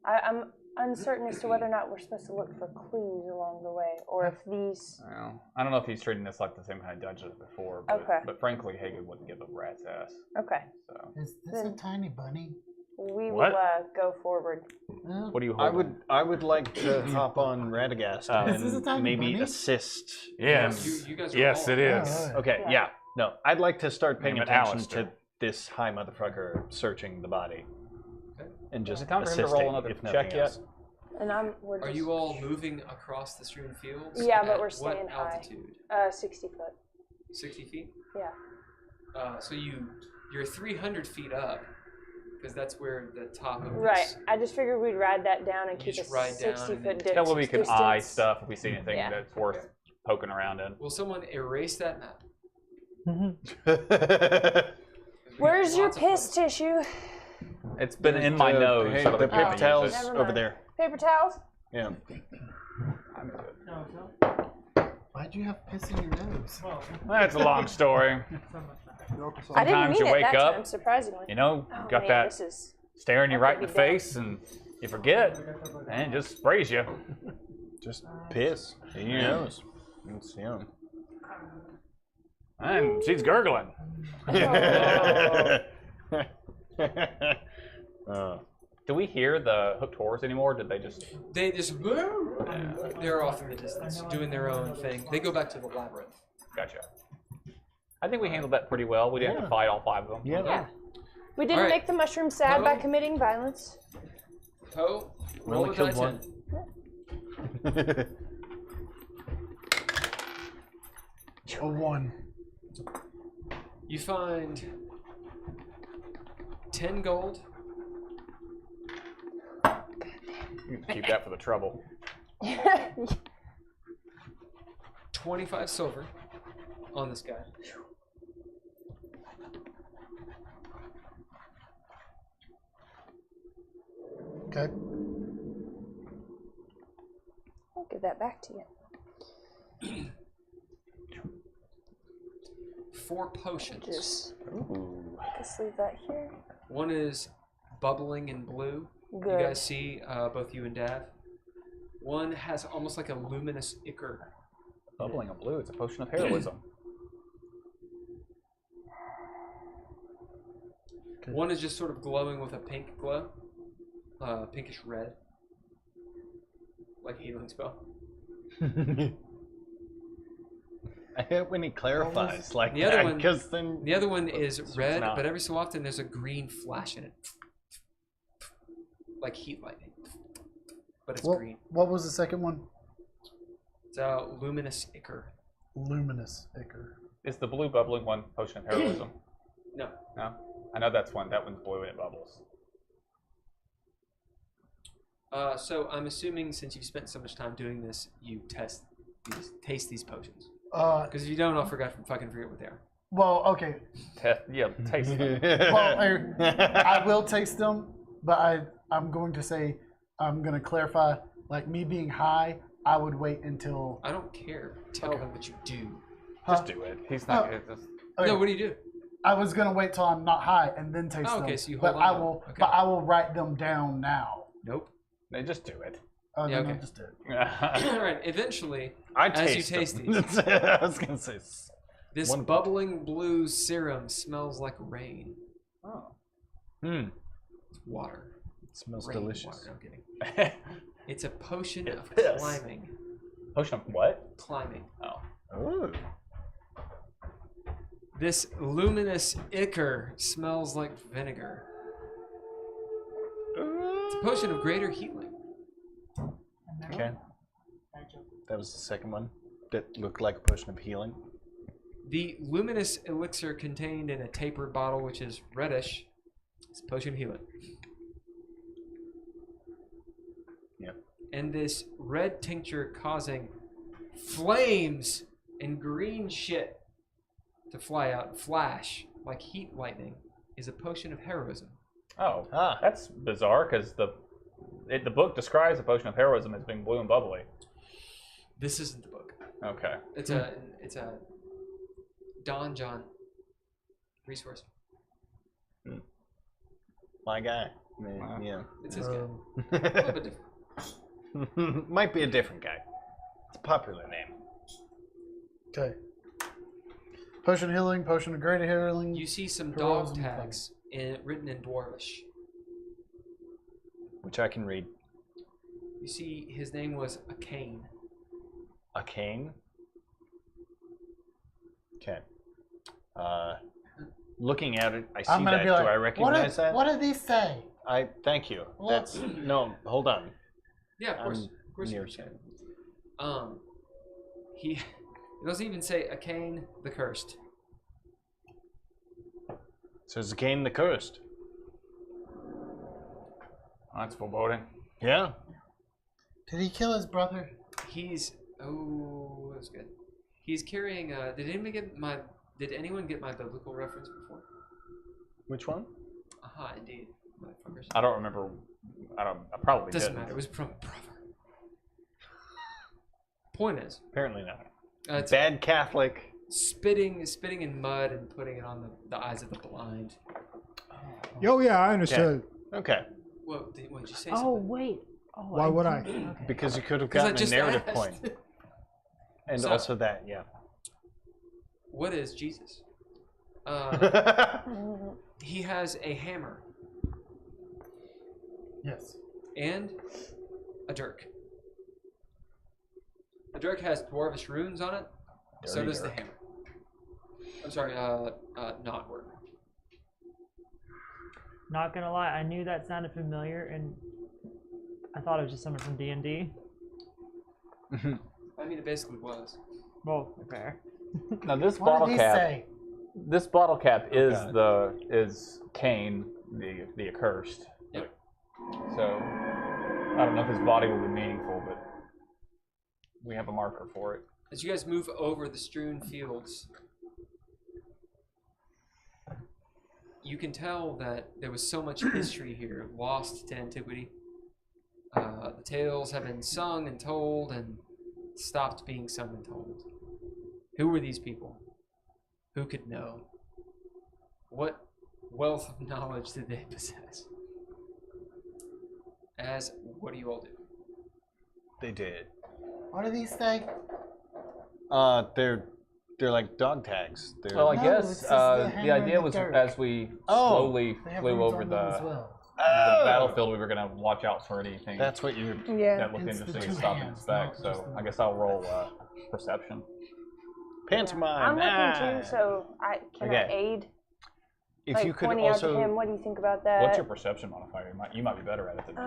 S5: I'm uncertain as to whether or not we're supposed to look for clues along the way, or if these.
S11: Well, I don't know if he's treating this like the same kind of dungeon as before, but,
S5: Okay.
S11: but frankly, Haygen wouldn't give a rat's ass.
S5: Okay.
S11: So,
S7: Is this a
S5: Then-
S7: tiny bunny?
S5: We
S4: What?
S5: will go forward.
S11: what do you
S2: I
S11: hold?
S2: would like to hop on Radagast
S7: Is this a
S2: and
S7: tiny
S2: maybe
S7: bunny?
S2: assist.
S4: Yes.
S3: You guys are
S4: Yes,
S3: all-
S4: it is.
S7: Oh, alright.
S2: Okay,
S5: Yeah.
S2: yeah. No, I'd like to start paying
S4: Name it
S2: attention
S4: Alistair.
S2: to this high motherfucker searching the body.
S3: Okay.
S2: And just
S11: it time for him to roll
S2: assisting,
S11: another
S2: if
S11: check
S2: nothing
S11: yet?
S2: else.
S5: And we're
S3: Are
S5: just,
S3: you all moving across the strewn fields?
S5: Yeah, but
S3: At
S5: we're staying
S3: what
S5: high.
S3: altitude?
S5: 60 foot.
S3: 60 feet?
S5: Yeah.
S3: So you're 300 feet up, because that's where the top of
S5: Right.
S3: this.
S5: I just figured we'd ride that down and
S3: You
S5: keep a
S3: just ride down
S5: 60
S3: and
S5: foot
S3: then-
S11: That way we can
S5: distance.
S11: eye stuff if we see anything
S5: Yeah.
S11: that's worth poking around in.
S3: Will someone erase that map?
S5: Where's your
S3: Lots of
S5: piss tissue?
S11: It's been in my nose.
S2: Hey,
S11: so that
S2: the
S11: I can't
S2: paper
S11: use
S2: towels
S11: it.
S5: Never
S2: over
S5: mind.
S2: there.
S5: Paper towels?
S2: Yeah.
S11: I'm good.
S7: Why'd you have piss in your nose?
S4: That's a long story.
S5: I didn't
S11: Sometimes
S5: mean
S11: you
S5: it
S11: wake
S5: that
S11: up,
S5: time, surprisingly.
S11: You know,
S5: Oh,
S11: got
S5: man,
S11: that
S5: this is...
S11: staring you
S5: I'm
S11: right in
S5: gonna
S11: the
S5: be dead.
S11: face, and you forget, and it just sprays you.
S2: Just piss in your nose. It's,
S4: And she's gurgling.
S11: Do we hear the hooked horrors anymore? Did they just?
S3: They just they're off in the distance, doing their own thing. They go back to the labyrinth.
S11: Gotcha. I think we handled that pretty well. We didn't have to fight all 5 of them.
S5: Yeah. We didn't
S3: Alright.
S5: make the mushroom sad by
S3: Poe?
S5: committing violence.
S3: Poe,
S2: We
S3: roll
S2: only
S3: a die
S2: killed
S3: 10.
S7: A 1.
S3: You find 10 gold,
S11: You can keep that for the trouble.
S3: 25 silver on this guy.
S7: Okay.
S5: give that back to you.
S3: 4 potions.
S5: Just let's leave that here.
S3: One is bubbling in blue.
S5: Good.
S3: You guys see, both you and Dav. One has almost like a luminous ichor.
S11: Bubbling in blue. It's a potion of heroism.
S3: One is just sort of glowing with a pink glow, pinkish red, like a healing spell.
S2: I hate when he clarifies like
S3: The other
S2: that,
S3: one,
S2: because then
S3: the other one is red,
S2: not.
S3: but every so often there's a green flash in it, like heat lightning, but it's green.
S7: What was the second one?
S3: It's luminous ichor.
S7: Luminous ichor.
S11: Is the blue bubbling one potion of heroism?
S3: No.
S11: No? I know that's one. That one's blue and it bubbles.
S3: So I'm assuming since you've spent so much time doing this, you taste these potions. Because if you don't, I'll fucking forget what they are.
S7: Well, okay.
S11: Taste them.
S7: Well, I will taste them, but I'm going to say, I'm going to clarify, like me being high, I would wait until...
S3: I don't care. Tell them what you do.
S11: Just do it. He's not...
S7: Okay.
S3: No, what do you do?
S7: I was going to wait till I'm not high and then taste them.
S3: Okay, so you
S7: but
S3: hold on.
S7: But I will write them down now.
S3: Nope.
S11: They just do it.
S7: Oh,
S3: Yeah,
S7: then
S3: okay.
S7: I'll just do it.
S3: Alright, eventually,
S2: I
S3: as you
S2: taste
S3: taste
S2: them.
S3: these,
S2: I was gonna say
S3: this
S2: one-
S3: bubbling blue serum smells like rain.
S11: Oh.
S3: It's water.
S2: It smells
S3: Rain
S2: delicious.
S3: Water. I'm kidding. It's a potion of
S2: piss.
S3: climbing.
S11: Potion of what?
S3: Climbing.
S11: Oh.
S2: Ooh.
S3: This luminous ichor smells like vinegar. It's a potion of greater healing.
S2: Okay. That was the second one. That looked like a potion of healing.
S3: The luminous elixir contained in a tapered bottle, which is reddish, is a potion of healing.
S2: Yep.
S3: And this red tincture causing flames and green shit to fly out and flash like heat lightning is a potion of heroism.
S11: Oh. That's bizarre, because the book describes the potion of heroism as being blue and bubbly.
S3: This isn't the book.
S11: Okay.
S3: It's a Don John resource.
S2: My guy. Yeah.
S3: It's his guy. A little bit different.
S2: Might be a different guy. It's a popular name.
S7: Okay. Potion of healing, potion of greater healing.
S3: You see some
S7: heroism,
S3: dog tags written in Dwarvish.
S2: Which I can read.
S3: You see his name was a.k.a.
S2: Arcane. Okay. Looking at it, I see
S7: I'm gonna
S2: that.
S7: be
S2: Do
S7: like,
S2: I recognize that?
S7: What did these say?
S2: I thank you. That's no. Hold on.
S3: Yeah, of course.
S2: I'm
S3: Of course you
S2: near
S3: can. He doesn't even say a.k.a. the Cursed.
S2: So it's Arcane the Cursed.
S11: That's foreboding.
S2: Yeah.
S7: Did he kill his brother?
S3: He's that's good. He's carrying. Did anyone get my biblical reference before?
S2: Which one?
S3: Aha, indeed, motherfuckers.
S11: I don't remember. I probably
S3: Doesn't
S11: didn't.
S3: matter. It was from brother. Point is,
S2: Apparently not.
S3: it's
S2: Bad Catholic.
S3: spitting in mud and putting it on the eyes of the blind.
S8: Oh yeah, I understood.
S2: Okay.
S3: What did you say?
S1: Oh
S3: something?
S1: wait. Oh,
S8: Why would I?
S1: Okay.
S2: Because you could have
S3: 'Cause I
S2: gotten a
S3: just
S2: narrative
S3: asked.
S2: point. And
S3: So-
S2: also that, yeah.
S3: What is Jesus? He has a hammer
S7: Yes.
S3: and a dirk. The dirk has dwarvish runes on it. So
S2: Dirty
S3: does
S2: dirk.
S3: the hammer. I'm sorry, not word.
S1: Not gonna lie, I knew that sounded familiar, and I thought it was just someone from D&D.
S3: I mean, it basically was.
S1: Well, fair.
S11: Now this
S7: What
S11: bottle
S7: did he
S11: cap.
S7: say?
S11: This bottle cap is
S2: God.
S11: is Cain, the accursed.
S3: Yep.
S11: So I don't know if his body will be meaningful, but we have a marker for it.
S3: As you guys move over the strewn fields, you can tell that there was so much history here, lost to antiquity. The tales have been sung and told and stopped being sung and told. Who were these people? Who could know? What wealth of knowledge did they possess? What do you all do?
S2: They did.
S9: What are these things?
S2: They're like dog tags. They're
S4: Well, I
S9: No,
S4: guess
S9: it says the
S4: the
S9: hammer
S4: idea
S9: and the
S4: was
S9: dirk.
S4: as we
S2: Oh,
S4: slowly
S9: They have
S4: flew
S9: runes
S4: over
S9: on
S4: the,
S9: them as well.
S4: the battlefield, we were going to watch out for anything
S2: That's what you.
S5: Yeah.
S4: that looked
S9: Hence the
S4: interesting
S9: two
S4: and stop and
S9: hands,
S4: inspect.
S9: not just
S4: So
S9: the
S4: I guess I'll roll perception.
S2: Pantomime.
S5: I'm looking too, so can I
S2: Okay.
S5: aid?
S2: If
S5: Like
S2: you could
S5: pointing out to
S2: also,
S5: him, what do you think about that?
S4: What's your perception modifier? You might be better at it than me.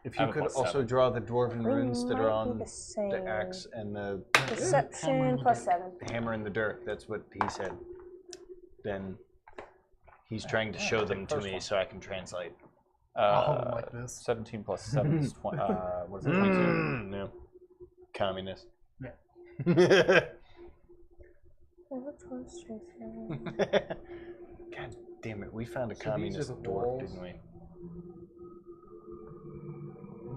S2: if
S4: I
S2: you
S4: have a
S2: could
S4: plus
S2: also
S4: 7.
S2: draw the dwarven
S5: We
S2: runes that
S5: might
S2: are
S5: be
S2: on
S5: the same.
S2: the axe and the
S5: Perception plus 7.
S2: hammer and the dirk. That's what he said. Then he's trying to show them to me so I can translate.
S9: I'll hold them like this.
S4: 17 plus 7 is 20. What is it? 22.
S2: No. Communist.
S9: Yeah.
S2: God damn it, we found a
S10: So these are
S2: communist
S10: the
S2: dwarf,
S10: walls.
S2: didn't we?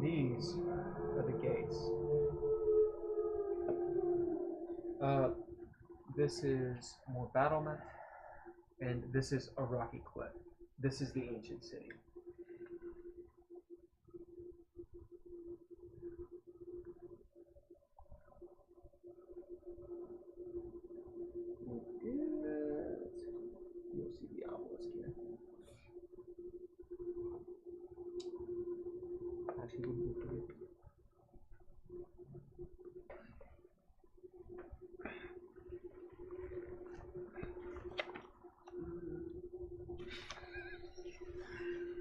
S10: These are the gates. This is more battlement, and this is a rocky cliff. This is the ancient city. You'll see the obelisk here. Actually, we'll do it.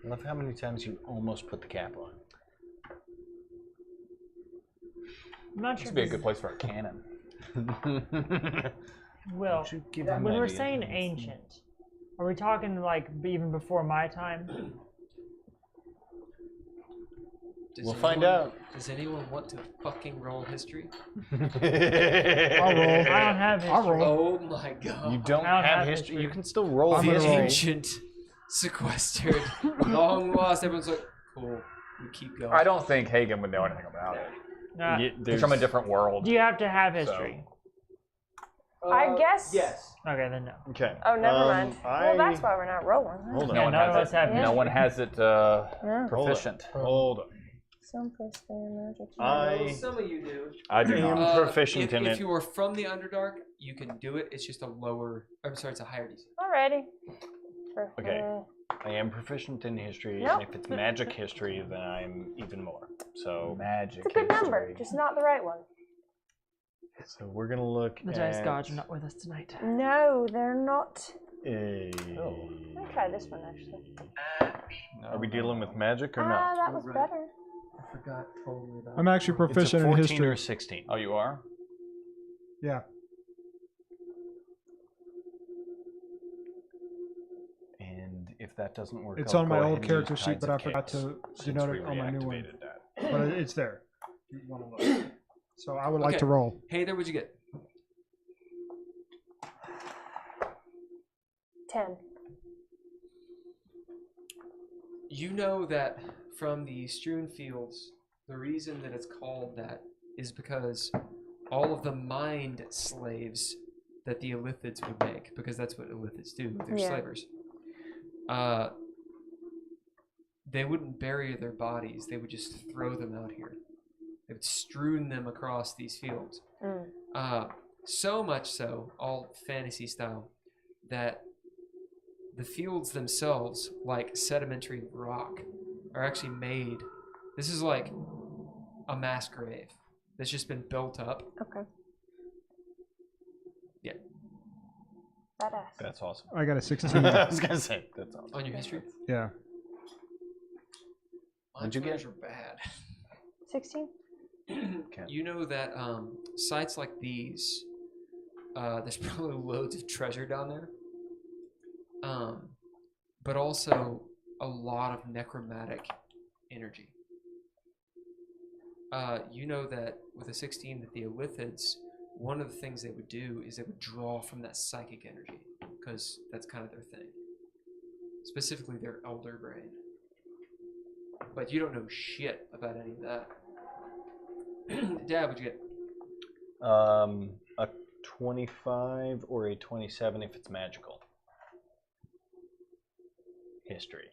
S2: I love how many times you almost put the cap on.
S1: I'm not
S11: This
S1: sure.
S11: would be a good place for a cannon.
S1: Well,
S2: Should give
S1: when
S2: him
S1: we're
S2: ideas.
S1: saying ancient, are we talking like even before my time?
S3: Does
S2: We'll find
S3: anyone-
S2: out.
S3: Does anyone want to fucking roll history?
S8: I'll roll.
S1: I don't have
S8: I'll
S1: history.
S8: roll.
S3: Oh my god.
S2: You don't
S1: I don't
S2: have
S1: have
S2: history.
S1: history.
S2: You can still roll
S8: I'm
S3: The
S8: gonna
S2: history.
S8: roll.
S3: ancient, sequestered, long lost. Everyone's like, cool. We keep going.
S11: I don't think Haygen would know anything about it.
S1: Nah.
S11: He's from a different world.
S1: Do you have to have history?
S5: I guess.
S10: Yes.
S1: Okay, then no.
S2: Okay.
S5: Oh, never mind. Well, that's why we're not rolling. huh?
S2: Hold on.
S11: No one
S1: none of
S11: has
S1: us
S11: it.
S1: have
S11: No one has it
S5: Yeah.
S11: proficient.
S2: Hold on.
S5: Some plus magic.
S10: Some of you do.
S2: I do
S11: not.
S2: not. Proficient
S3: if,
S2: in
S3: if
S2: it.
S3: you are from the Underdark, you can do it. It's just a lower. I'm sorry, it's a higher DC.
S5: Alrighty.
S2: Okay. I am proficient in history,
S5: Nope.
S2: and if it's magic history, then I'm even more. So,
S11: Magic.
S5: It's a good number,
S11: history.
S5: just not the right one.
S2: so we're gonna look
S1: The
S2: at.
S1: dice gods are not with us tonight.
S5: No, they're not.
S2: A...
S5: I'll try this one actually.
S2: Are we dealing with magic or
S5: Ah,
S2: not?
S5: that was
S10: Right.
S5: better.
S10: I forgot totally about
S8: I'm actually
S2: It's a
S8: proficient in
S2: 14
S8: history.
S2: or 16.
S11: Oh, you are?
S8: Yeah.
S2: And if that doesn't work,
S8: It's
S2: I'll
S8: on my
S2: go
S8: old
S2: ahead and
S8: character
S2: use
S8: sheet,
S2: Tides
S8: but I
S2: of
S8: forgot
S2: Chaos,
S8: to
S2: since
S8: denote
S2: we
S8: it on my new one.
S2: reactivated that.
S8: But it's there. If you want to look. So I would like
S3: Okay.
S8: to roll.
S3: Hey there, what'd you get?
S5: 10.
S3: You know that from the strewn fields, the reason that it's called that is because all of the mind slaves that the Elithids would make, because that's what Elithids do, they're
S5: Yeah.
S3: slavers. They wouldn't bury their bodies, they would just throw them out here. They would strewn them across these fields. So much so, all fantasy style, that the fields themselves, like sedimentary rock, are actually made. This is like a mass grave that's just been built up.
S5: Okay.
S3: Yeah.
S5: Badass.
S2: That's awesome.
S8: I got a 16.
S2: I was gonna say that's awesome.
S3: On your history?
S8: Yeah.
S2: What'd you get?
S3: Are bad.
S5: 16?
S2: Okay.
S3: You know that sites like these, there's probably loads of treasure down there. But also a lot of necromantic energy. You know that with a 16 that the Elithids, one of the things they would do is they would draw from that psychic energy, because that's kind of their thing. Specifically their elder brain. But you don't know shit about any of that. Dad, what'd you get?
S2: A 25 or a 27 if it's magical. History.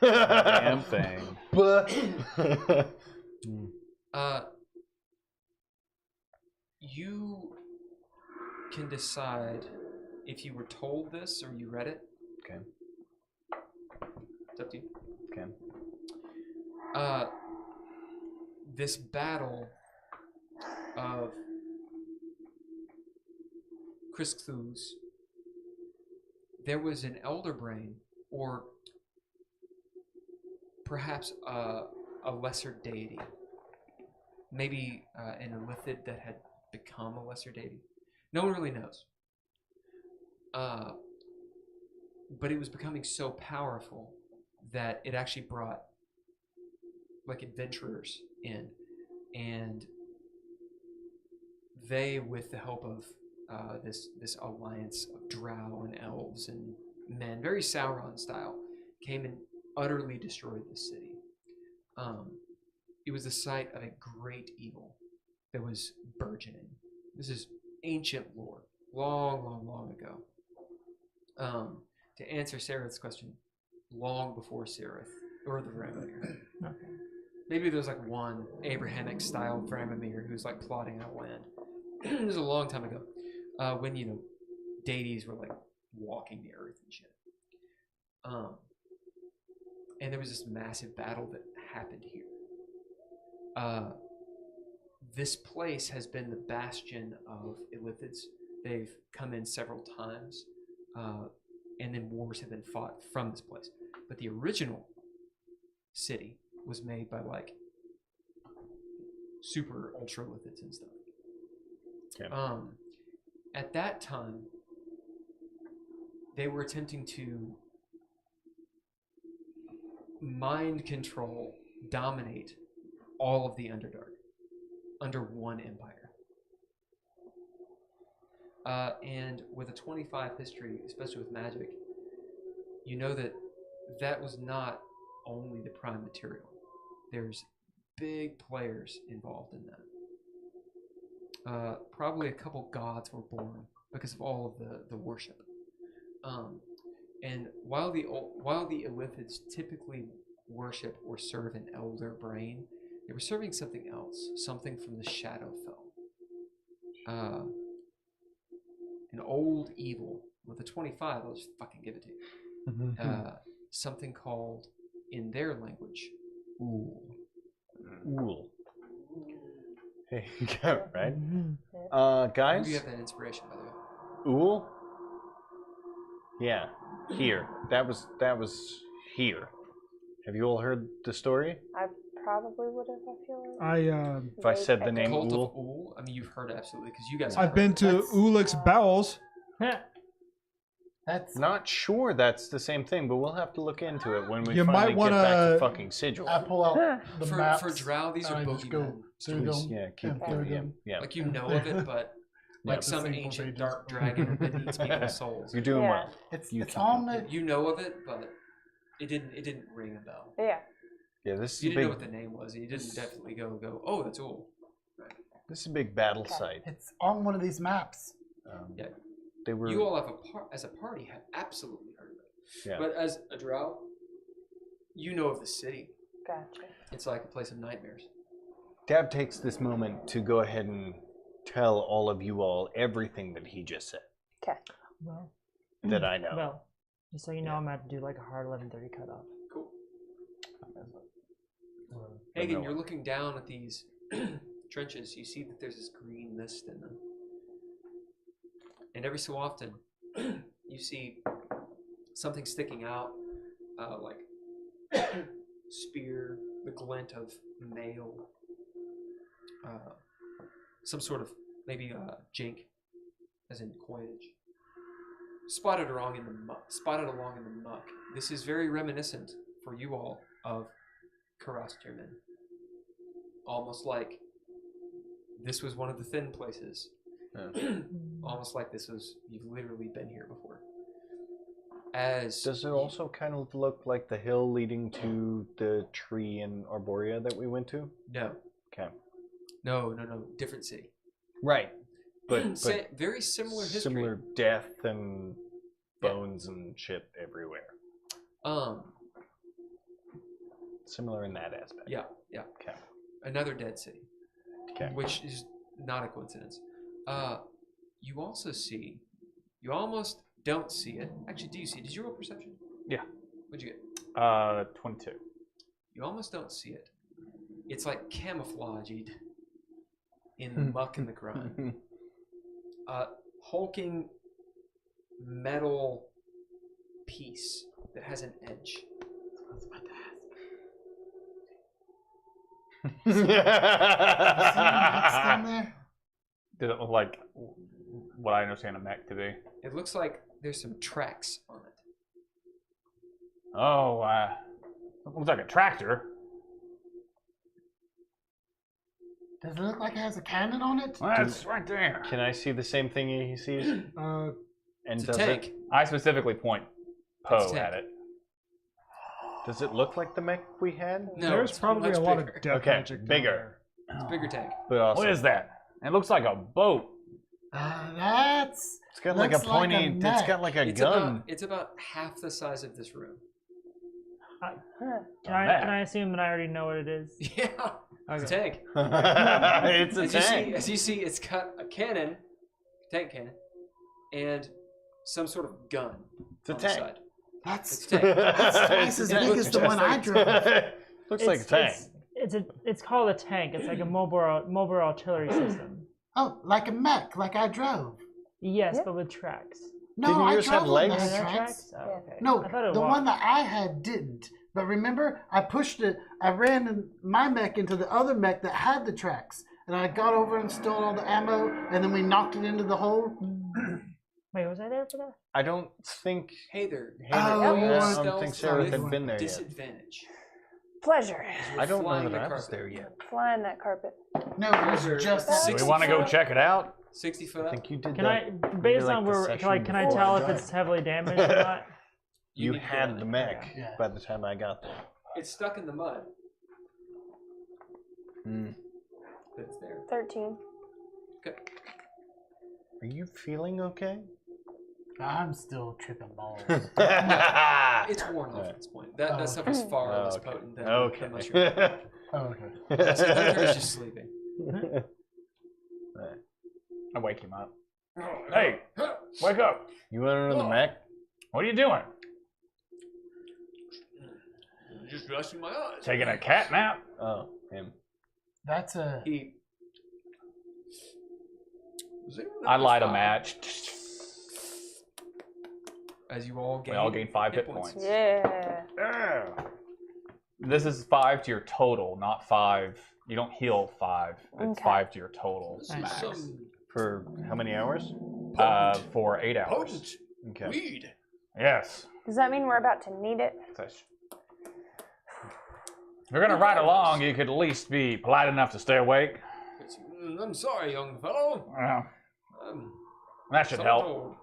S11: Damn thing.
S3: You can decide if you were told this or you read it.
S2: Okay.
S3: It's up to you.
S2: Okay.
S3: This battle of Christus, there was an elder brain, or perhaps a lesser deity. Maybe an Elithid that had become a lesser deity. No one really knows. But it was becoming so powerful that it actually brought like adventurers in, and they, with the help of this alliance of drow and elves and men, very Sauron style, came and utterly destroyed the city. It was the site of a great evil that was burgeoning. This is ancient lore, long ago. To answer Sararith's question, long before Sararith or the Vramamiir.
S1: Okay.
S3: Maybe there's like one Abrahamic style Vramamiir who's like plotting out land. It was a long time ago, when deities were like walking the earth and shit. And there was this massive battle that happened here. This place has been the bastion of Elithids. They've come in several times, and then wars have been fought from this place. But the original city was made by like super ultra Elithids and stuff.
S2: Okay.
S3: At that time, they were attempting to mind control, dominate all of the Underdark under one empire. And with a 25 history, especially with magic, you know that was not only the prime material. There's big players involved in that. Probably a couple gods were born because of all of the worship. And while the Elithids typically worship or serve an elder brain, they were serving something else, something from the Shadowfell. An old evil with a 25. I'll just fucking give it to you. Something called, in their language, Ool.
S2: Ool. Hey, you got it right. Guys.
S3: Where do you have that inspiration, by the way?
S2: Ool. Yeah, here. That was here. Have you all heard the story?
S5: I probably would have. I feel like.
S2: If I said the name
S3: Cult
S2: Ool.
S3: of Ool? I mean, you've heard it absolutely because you guys.
S8: I've been to Ulick's bowels.
S9: That's
S2: Not sure that's the same thing, but we'll have to look into it when we
S8: You
S2: finally
S8: might
S2: get back to
S8: wanna-
S2: fucking Sigil.
S9: I pull out the maps.
S3: For Drow, these are
S9: and I just go
S3: bogeymen.
S9: through them.
S2: Yeah, keep
S9: and
S2: going.
S9: through
S2: Yeah,
S9: them.
S2: yeah.
S3: Like you know of it, but like
S9: The
S3: some
S9: single
S3: ancient
S9: pages.
S3: dark dragon that eats people's souls.
S2: You're doing
S5: Yeah.
S2: well.
S9: It's
S2: You
S9: it's
S2: keep
S9: on
S2: going.
S9: the.
S3: You know of it, but it didn't ring a bell.
S5: Yeah.
S2: Yeah, this is
S3: You
S2: a
S3: didn't
S2: big.
S3: know what the name was, and you didn't definitely go. Oh, that's Ool.
S2: This is a big battle
S5: Okay.
S2: site.
S9: It's on one of these maps.
S3: Yeah.
S2: They were.
S3: You all have as a party have absolutely heard of it.
S2: Yeah.
S3: But as a Drow, you know of the city.
S5: Gotcha.
S3: It's like a place of nightmares.
S2: Dab takes this moment to go ahead and tell all of you all everything that he just said
S5: Okay.
S1: Well,
S2: that I know.
S1: well, just so you know, I'm going to have to do like a hard 11:30 cutoff.
S3: Cool.
S2: no.
S3: Hagen, you're looking down at these trenches. You see that there's this green mist in them. And every so often, you see something sticking out, like spear, the glint of mail, some sort of maybe jink, as in coinage. Spotted along in the muck. This is very reminiscent for you all of Caras Tirmen. Almost like this was one of the thin places. Almost like you've literally been here before. as
S2: Does it also kind of look like the hill leading to the tree in Arborea that we went to?
S3: no,
S2: Okay.
S3: no, different city.
S2: Right. But
S3: Very similar history.
S2: similar death and bones and shit everywhere. Similar in that aspect.
S3: Yeah.
S2: Okay.
S3: Another dead city.
S2: Okay.
S3: Which is not a coincidence. You also see, you almost don't see it. Actually, do you see it? Did you roll perception?
S11: Yeah.
S3: What'd you get?
S11: 22.
S3: You almost don't see it. It's like camouflaged in the muck and the grime. Hulking metal piece that has an edge.
S11: Does it look like what I understand a mech to be?
S3: It looks like there's some tracks on it.
S11: Oh, it looks like a tractor.
S9: Does it look like it has a cannon on it?
S11: Well, that's right there.
S2: Can I see the same thing he sees? And
S3: It's a
S2: does
S3: tank.
S2: it
S11: I specifically point
S3: It's
S11: Poe
S3: a
S11: at
S3: tank.
S11: it.
S2: does it look like the mech we had?
S3: No,
S8: There's
S3: it's
S8: probably
S3: much
S8: a lot
S3: bigger.
S8: of death
S2: Okay,
S8: magic down
S2: bigger.
S3: It's a bigger tank.
S2: But also
S11: What is that? It looks like a boat.
S9: That's.
S2: it's got like a
S9: looks like a
S2: pointy it's
S9: mech.
S2: got like a
S3: It's
S2: gun.
S3: it's about half the size of this room.
S1: Can I assume that I already know what it is?
S3: Yeah. It's a tank.
S2: It's a
S3: As
S2: tank.
S3: you see, it's got a cannon, tank cannon, and some sort of gun.
S2: It's a
S3: on
S2: tank.
S3: The side.
S9: That's
S3: It's a tank.
S9: That's twice as big as the one I drove.
S2: Looks like a tank.
S1: It's called a tank. It's like a mobile artillery system.
S9: Oh, like a mech, like I drove.
S1: Yes, but with tracks.
S9: No,
S2: Didn't
S9: I
S2: yours have
S9: drove one that
S2: legs?
S9: had
S1: Are there
S9: tracks.
S1: Oh, okay.
S9: No,
S1: I thought it
S9: the
S1: was.
S9: one that I had didn't. But remember, I pushed it. I ran my mech into the other mech that had the tracks, and I got over and stole all the ammo, and then we knocked it into the hole.
S1: Wait, was I there for that?
S2: I don't think
S3: Heiðr.
S9: Oh,
S2: I
S3: Stealth
S2: don't think Sarah
S3: with
S2: had been there yet.
S3: disadvantage.
S5: Pleasure.
S2: I don't know
S3: Flying
S2: that
S3: the
S2: I was
S3: carpet.
S2: there yet.
S5: Flying that carpet.
S9: No, it was
S3: Those are
S9: just
S3: like
S9: that.
S11: Do we
S3: 60
S11: want to go
S3: foot.
S11: check it out?
S3: 60 foot
S2: I
S3: up.
S2: think you did
S1: Can
S2: that.
S1: I, based
S2: like
S1: on
S2: the
S1: where,
S2: session
S1: can I
S2: before
S1: tell
S2: I
S1: if it's
S2: died.
S1: heavily damaged or not?
S2: You
S3: need to get
S2: had
S3: on
S2: the
S3: it.
S2: mech
S9: Yeah.
S2: by the time I got there.
S3: It's stuck in the mud,
S2: Hmm.
S3: but it's there.
S5: 13.
S3: Okay.
S2: Are you feeling okay?
S9: I'm still tripping balls.
S3: It's worn off at this point. That stuff is far
S2: Oh,
S3: less
S2: okay.
S3: potent than
S2: Okay.
S3: mushroom.
S9: Oh, okay.
S3: So Heiðr's just sleeping.
S11: I wake him up. Hey, wake up.
S2: You want to know the mech?
S11: What are you doing?
S3: Just resting my eyes.
S11: Taking a cat nap?
S2: Oh, him.
S9: That's a.
S3: He. Was anyone
S11: I
S3: up to
S11: light a
S3: 5?
S11: match.
S3: As you all gain.
S11: We all gain 5 hit points.
S5: Yeah.
S11: This is 5 to your total, not 5. You don't heal 5. It's
S5: Okay.
S11: 5 to your total
S3: This is
S11: max.
S3: some
S2: For how many hours?
S11: For 8 hours.
S3: potent
S2: Okay.
S3: weed.
S11: Yes.
S5: Does that mean we're about to need it?
S11: If you're gonna ride along, you could at least be polite enough to stay awake.
S3: I'm sorry, young fellow.
S11: Well,
S3: I'm
S11: that should
S3: so
S11: help.
S3: told.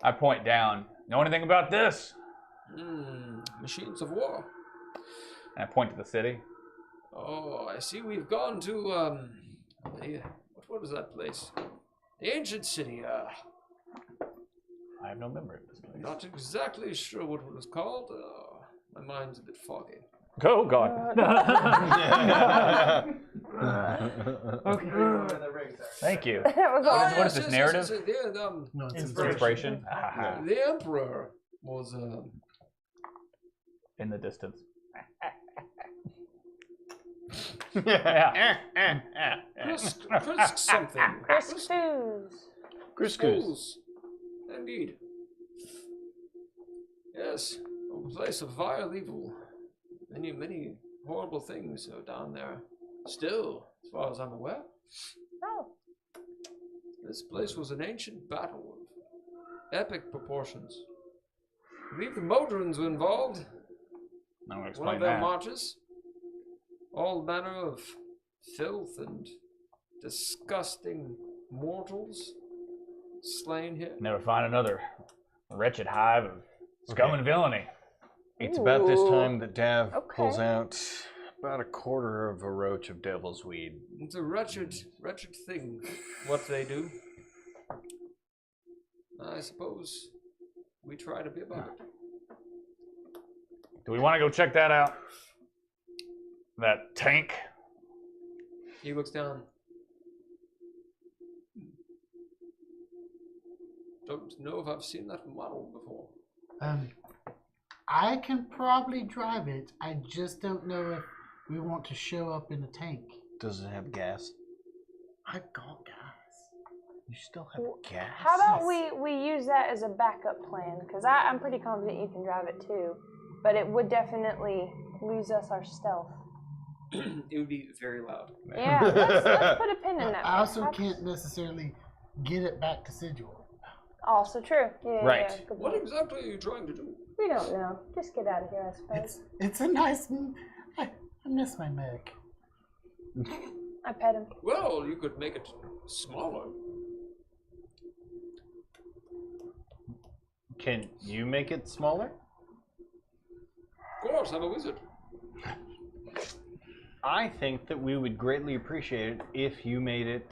S11: I point down. Know anything about this?
S3: Machines of war.
S11: And I point to the city.
S3: Oh, I see we've gone to, what was that place? The ancient city,
S11: I have no memory of this place.
S3: not exactly sure what it was called. My mind's a bit foggy.
S11: Oh, God.
S1: Okay.
S11: Thank you.
S5: That was all.
S11: What is this, narrative?
S9: No, it's
S11: Inspiration?
S3: The emperor was,
S11: In the distance. Yeah.
S3: Krisk something.
S5: Crisp foods.
S2: Griscoos.
S3: Indeed. Yes, a place of vile evil. Many, many horrible things are down there. Still, as far as I'm aware.
S5: Oh.
S3: This place was an ancient battle of epic proportions. I believe the Modrons were involved.
S11: I'm gonna
S3: One
S11: explain
S3: of their
S11: that.
S3: marches. All manner of filth and disgusting mortals slain here.
S11: Never find another
S4: wretched hive of scum and villainy.
S2: It's about this time that Dav
S5: Okay.
S2: pulls out about a quarter of a roach of devil's weed.
S3: It's a wretched thing, what they do. I suppose we try to be above it.
S4: Do we want to go check that out? That tank?
S3: He looks down. Don't know if I've seen that model before.
S9: I can probably drive it. I just don't know if we want to show up in a tank.
S2: Does it have gas?
S9: I got gas.
S2: You still have gas?
S5: How about we use that as a backup plan? Because I'm pretty confident you can drive it too. But it would definitely lose us our stealth.
S3: It would be very loud.
S5: Yeah, let's put a pin in that.
S9: I also can't necessarily get it back to Sigil.
S5: Also true. Yeah,
S2: Right.
S5: Yeah, good
S3: What
S5: point.
S3: exactly are you trying to do?
S5: We don't know. Just get out of here, I suppose.
S9: It's a nice. I miss my mech.
S5: I pet him.
S3: Well, you could make it smaller.
S2: Can you make it smaller?
S3: Of course, I'm a wizard.
S2: I think that we would greatly appreciate it if you made it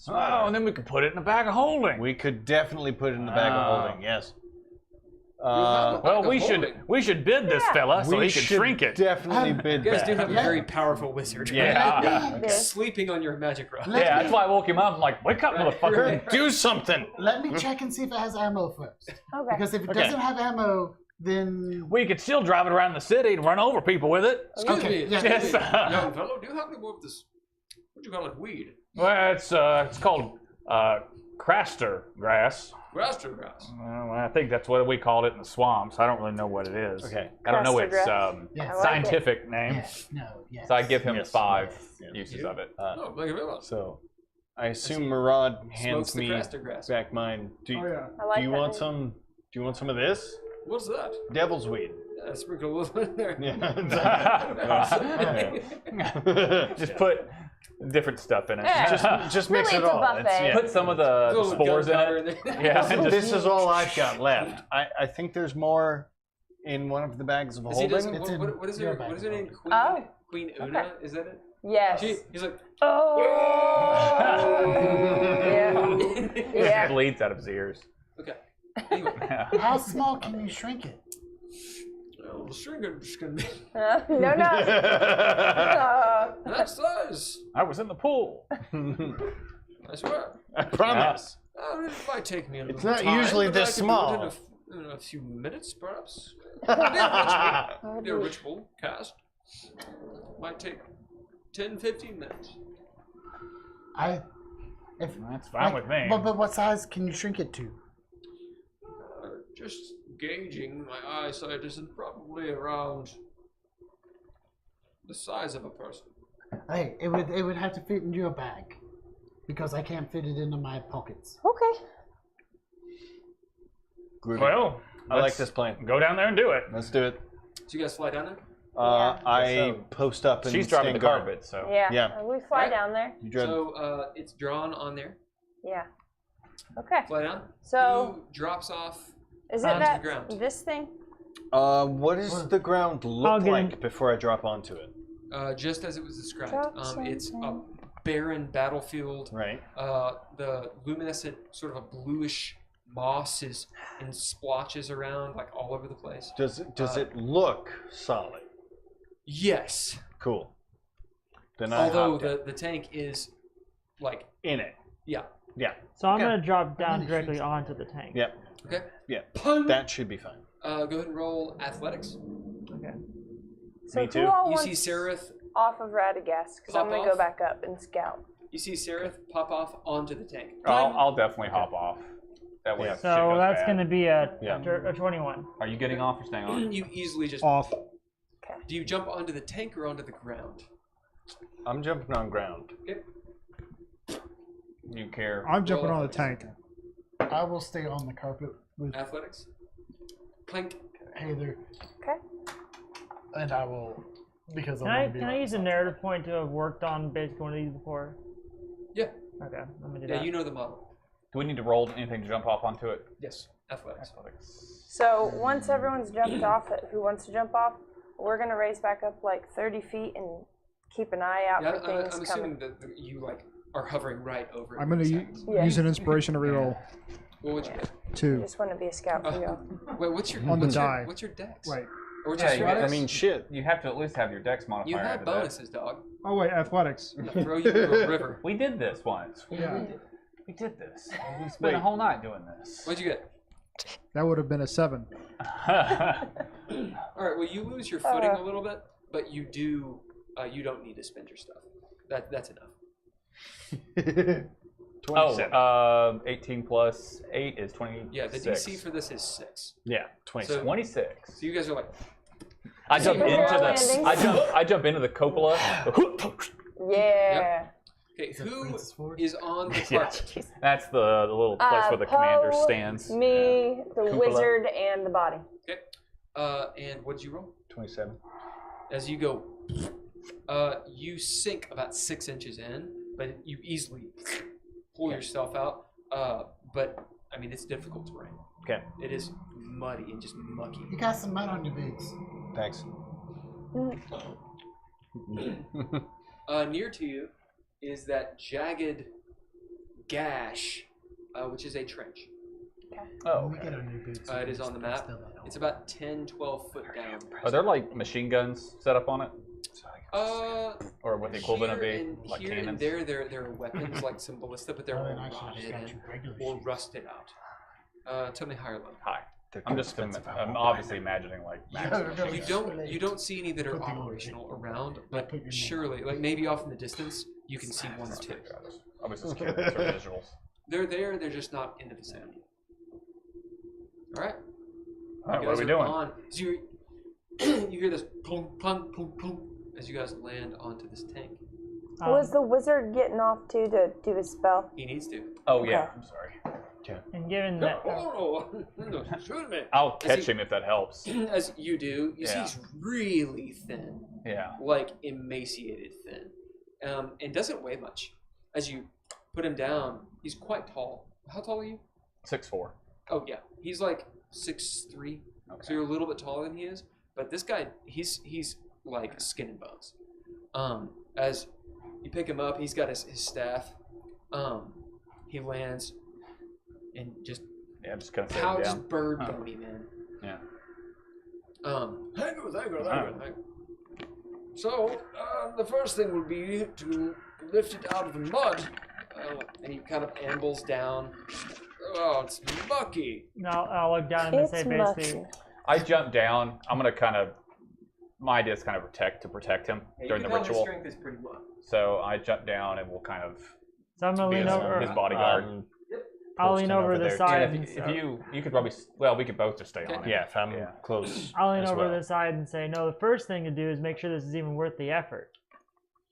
S4: Oh,
S2: smaller.
S4: and then we could put it in a bag of holding.
S2: We could definitely put it in the bag of holding, yes.
S4: Well, we should bid this fella so
S2: we
S4: he can
S2: should
S4: shrink it.
S2: definitely bid
S3: You guys
S2: that.
S3: do have a very powerful wizard.
S4: Yeah.
S3: Sleeping on your magic rod.
S4: Yeah, that's why I woke him up. I'm like, wake up, motherfucker.
S3: Right.
S2: Do something!
S9: Let me check and see if it has ammo first.
S5: Okay.
S9: Because if it
S2: Okay.
S9: doesn't have ammo, then
S4: We could still drive it around the city and run over people with it.
S3: Excuse
S9: Okay,
S3: me,
S9: yeah.
S4: Yes.
S3: young fellow, do you happen to move this? What do you call it? Weed?
S4: Well, it's called Craster grass.
S3: Craster grass.
S4: Well, I think that's what we called it in the swamps. I don't really know what it is.
S2: Okay.
S4: I don't know
S5: Craster
S4: its
S5: grass.
S9: Yes.
S5: I like
S4: scientific name.
S9: yes, no, yes.
S4: So I give him
S2: Yes.
S4: 5
S2: Yes.
S4: uses of it.
S3: Oh, thank you very much.
S2: So, I assume Murad hands
S3: Smokes the
S2: me
S3: Craster grass.
S2: back mine. Do you,
S5: I like
S2: do you
S5: that
S2: want
S5: name.
S2: some? Do you want some of this?
S3: What's that?
S2: Devil's weed.
S3: Yeah, sprinkle a little bit in there.
S2: Yeah.
S4: Just put different stuff in it.
S5: Yeah.
S2: Just
S5: Really,
S2: mix
S5: it's
S2: it
S5: a
S2: all.
S5: buffet.
S2: It's- yeah.
S4: Put some of the
S3: Little
S4: spores in
S3: gunpowder
S4: it.
S3: there.
S4: Yeah, and just-
S2: This is all I've got left. I think there's more in one of the bags of
S3: Is he doesn't,
S2: holding.
S9: It's in
S3: what is
S9: your
S3: her? What is her
S9: bag.
S3: name? Queen.
S5: Oh.
S3: Queen
S5: Okay.
S3: Una. Is that it?
S5: Yes.
S3: He's like.
S5: Oh. yeah. Yeah.
S4: bleeds out of his ears.
S3: Okay. Anyway,
S9: How small can you shrink it?
S3: well, the stringer just gonna be
S5: No.
S3: that size.
S4: I was in the pool.
S3: I swear.
S2: I promise.
S3: It might take me a little
S2: It's not
S3: time,
S2: usually
S3: but
S2: this
S3: I can
S2: small.
S3: do it in a few minutes, perhaps. The ritual cast might take 10-15 minutes.
S4: That's fine with me.
S9: But what size can you shrink it to?
S3: Just gauging my eyesight isn't probably around the size of a person.
S9: Hey, it would have to fit in your bag because I can't fit it into my pockets.
S5: Okay.
S4: Well,
S2: I like
S4: let's
S2: this plan.
S4: Go down there and do it.
S2: Let's do it.
S3: So you guys fly down there?
S2: I post up and
S4: She's driving the
S2: stand guard.
S4: carpet, so.
S5: Yeah.
S2: Yeah.
S5: We fly
S3: Right.
S5: down there.
S2: You drive.
S3: So it's drawn on there.
S5: Yeah. Okay.
S3: Fly down.
S5: So
S3: Who drops off
S5: is it
S3: onto
S5: that
S3: the ground?
S5: this thing?
S2: What does the ground look like before I drop onto it?
S3: Just as it was described.
S5: Drops
S3: It's a
S5: onto-
S3: barren battlefield.
S2: Right.
S3: The luminescent sort of a bluish moss is in splotches around, like all over the place.
S2: Does it look solid?
S3: Yes.
S2: Cool. Then I
S3: Although
S2: hopped in.
S3: the tank is like
S2: In it.
S3: yeah.
S2: Yeah.
S1: So I'm
S2: Okay.
S1: gonna drop down directly onto the tank.
S2: Yep.
S3: Okay.
S2: Yeah.
S3: Pun.
S2: That should be fine.
S3: Go ahead and roll athletics.
S1: Okay.
S5: So
S2: Me
S5: who
S2: too.
S5: all
S3: You
S5: wants
S3: see Sararith.
S5: off of Radagast? Because I'm
S3: Pop
S5: gonna go
S3: off?
S5: back up and scout.
S3: You see Sararith pop off onto the tank.
S4: I'll definitely hop off. That way. if shit
S1: So
S4: goes
S1: that's
S4: bad.
S1: gonna be a
S2: Yeah.
S1: 21.
S4: Are you getting off or staying on?
S3: You easily just.
S8: Off.
S3: Do you jump onto the tank or onto the ground?
S2: I'm jumping on ground.
S3: Okay.
S4: You care?
S8: I'm jumping
S3: Roll
S8: on the tank.
S9: I will stay on the carpet with
S3: Athletics. Clink.
S9: Heiðr,
S5: Okay.
S9: and I will because
S1: Can
S9: I'm
S1: I
S9: gonna be
S1: can I use a narrative point to have worked on basically one of these before?
S3: Yeah.
S1: Okay, let me do
S3: Yeah,
S1: that.
S3: you know the model.
S11: Do we need to roll anything to jump off onto it?
S3: Yes. Athletics.
S5: So once everyone's jumped off, who wants to jump off, we're gonna race back up like 30 feet and keep an eye out
S3: Yeah,
S5: for things
S3: I'm
S5: coming.
S3: assuming that you like are hovering right over it.
S8: I'm going to use an inspiration to reroll.
S3: What would you get?
S8: 2.
S5: Just want to be a scout for y'all.
S3: Wait, what's your
S8: On the
S3: what's your-
S8: die.
S3: What's your dex?
S8: Right.
S3: Or
S11: Yeah,
S3: just
S11: you
S3: your
S11: get-
S2: I mean, shit.
S11: You have to at least have your dex modifier.
S3: you have
S11: after that.
S3: bonuses, dog.
S8: Oh, wait, athletics.
S3: I'll throw you into a river.
S11: We did this once.
S8: Yeah.
S11: We did this. We spent a whole night doing this.
S3: What'd you get?
S8: That would have been a 7.
S3: All right. Well, you lose your footing a little bit, but you do. You don't need to spend your stuff. That's enough.
S2: 27.
S11: 18 plus 8 is 20.
S3: Yeah, the DC for this is 6.
S2: Yeah, 26.
S3: So-
S11: 26.
S3: So you guys are like,
S11: I jump into
S5: Superhero
S11: the.
S5: landings.
S11: I jump into the cupola.
S5: Yeah.
S3: okay, who
S9: Francis Ford.
S3: is on the
S11: Yeah.
S3: carpet?
S11: That's the little place where the commander
S5: Poe,
S11: stands.
S5: Me, the
S11: Cupola.
S5: wizard, and the body.
S3: Okay. And what did you roll?
S2: 27.
S3: As you go, you sink about 6 inches in, but you easily pull yourself out. But I mean, it's difficult terrain.
S2: Okay.
S3: It is muddy and just mucky.
S9: You got some mud on your boots.
S2: Thanks.
S3: Near to you is that jagged gash, which is a trench.
S11: Oh,
S9: When we
S11: okay.
S9: get on your boots.
S3: It is on the map. It's about 10, 12 foot down.
S11: Are there like machine guns set up on it? Or what the equivalent would
S3: here
S11: be?
S3: and
S11: Like
S3: here and
S11: cannons?
S3: there are weapons like some ballista, but they're
S9: Oh,
S3: all
S9: and I should've
S3: rotted
S9: just got
S3: and,
S9: you regular
S3: or
S9: shoes.
S3: rusted out. Tell me higher level.
S11: Hi.
S2: They're
S11: I'm
S2: too
S11: just.
S2: expensive.
S11: I'm obviously imagining like.
S3: You don't see any that are
S9: Put the old
S3: operational
S9: pick.
S3: around, but
S9: Put your name.
S3: surely, like maybe off in the distance, you can see 1 or 2.
S11: I was just curious for visuals.
S3: They're there, they're just not in the vicinity. All right.
S11: All right,
S3: You
S11: what are
S3: guys
S11: we doing?
S3: On. So you hear this plunk, plunk, plunk, plunk as you guys land onto this tank.
S5: Was the wizard getting off too to do his spell?
S3: He needs to.
S11: Oh yeah.
S5: Okay.
S11: I'm sorry.
S1: And given that,
S3: Oh, shoot me.
S11: I'll
S3: As
S11: catch
S3: he-
S11: him if that helps.
S3: As you do, you see
S11: Yeah.
S3: he's really thin,
S11: Yeah.
S3: like emaciated thin, and doesn't weigh much. As you put him down, he's quite tall. How tall are you?
S11: 6'4".
S3: Oh yeah, he's like 6'3",
S11: Okay.
S3: so you're a little bit taller than he is. But this guy, he's like skin and bones. As you pick him up, he's got his staff. He lands and just
S11: Yeah, I'm just kind of
S3: how
S11: sitting
S3: just
S11: down.
S3: bird bony, man.
S11: Yeah.
S3: Thank you. So, the first thing would be to lift it out of the mud. And he kind of ambles down. Oh, it's mucky.
S1: I'll look down and
S5: It's
S1: say basically,
S5: mucky.
S11: I jump down. I'm gonna kind of. My idea is kind of protect him during the ritual.
S3: His strength is pretty low.
S11: So I jump down and we'll kind of
S1: so I'm gonna
S11: be
S1: lean
S11: his,
S1: over.
S11: his bodyguard.
S1: I'll lean
S2: posting
S1: over
S2: over
S1: the
S2: there,
S11: and
S1: side.
S11: if you could probably we could both just stay on it.
S2: Yeah, if I'm
S11: Yeah.
S2: close.
S1: I'll lean
S2: as
S1: over
S2: well.
S1: the side and say, no, the first thing to do is make sure this is even worth the effort.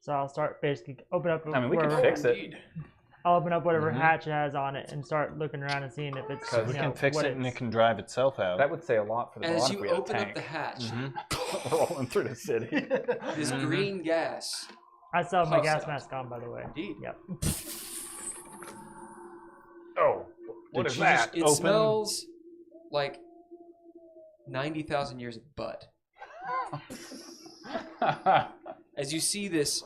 S1: So I'll start basically open up.
S11: I mean, we can
S1: wherever-
S11: fix it.
S3: Indeed.
S1: I'll open up whatever
S11: Mhm.
S1: hatch it has on it and start looking around and seeing if it's.
S2: We can fix
S1: what
S2: it and it
S1: it's-
S2: can drive itself out.
S11: That would say a lot for the
S3: As
S11: bond
S3: you
S11: if we had a
S3: open up
S11: tank.
S3: the hatch,
S11: rolling through the city.
S3: this green gas.
S1: I still have my
S3: puffs
S1: gas
S3: out.
S1: mask on, by the way.
S3: Indeed.
S1: Yep.
S11: Oh, what
S2: Did
S11: is
S2: you
S11: that?
S3: It
S2: Open-
S3: smells like 90,000 years of butt. As you see this,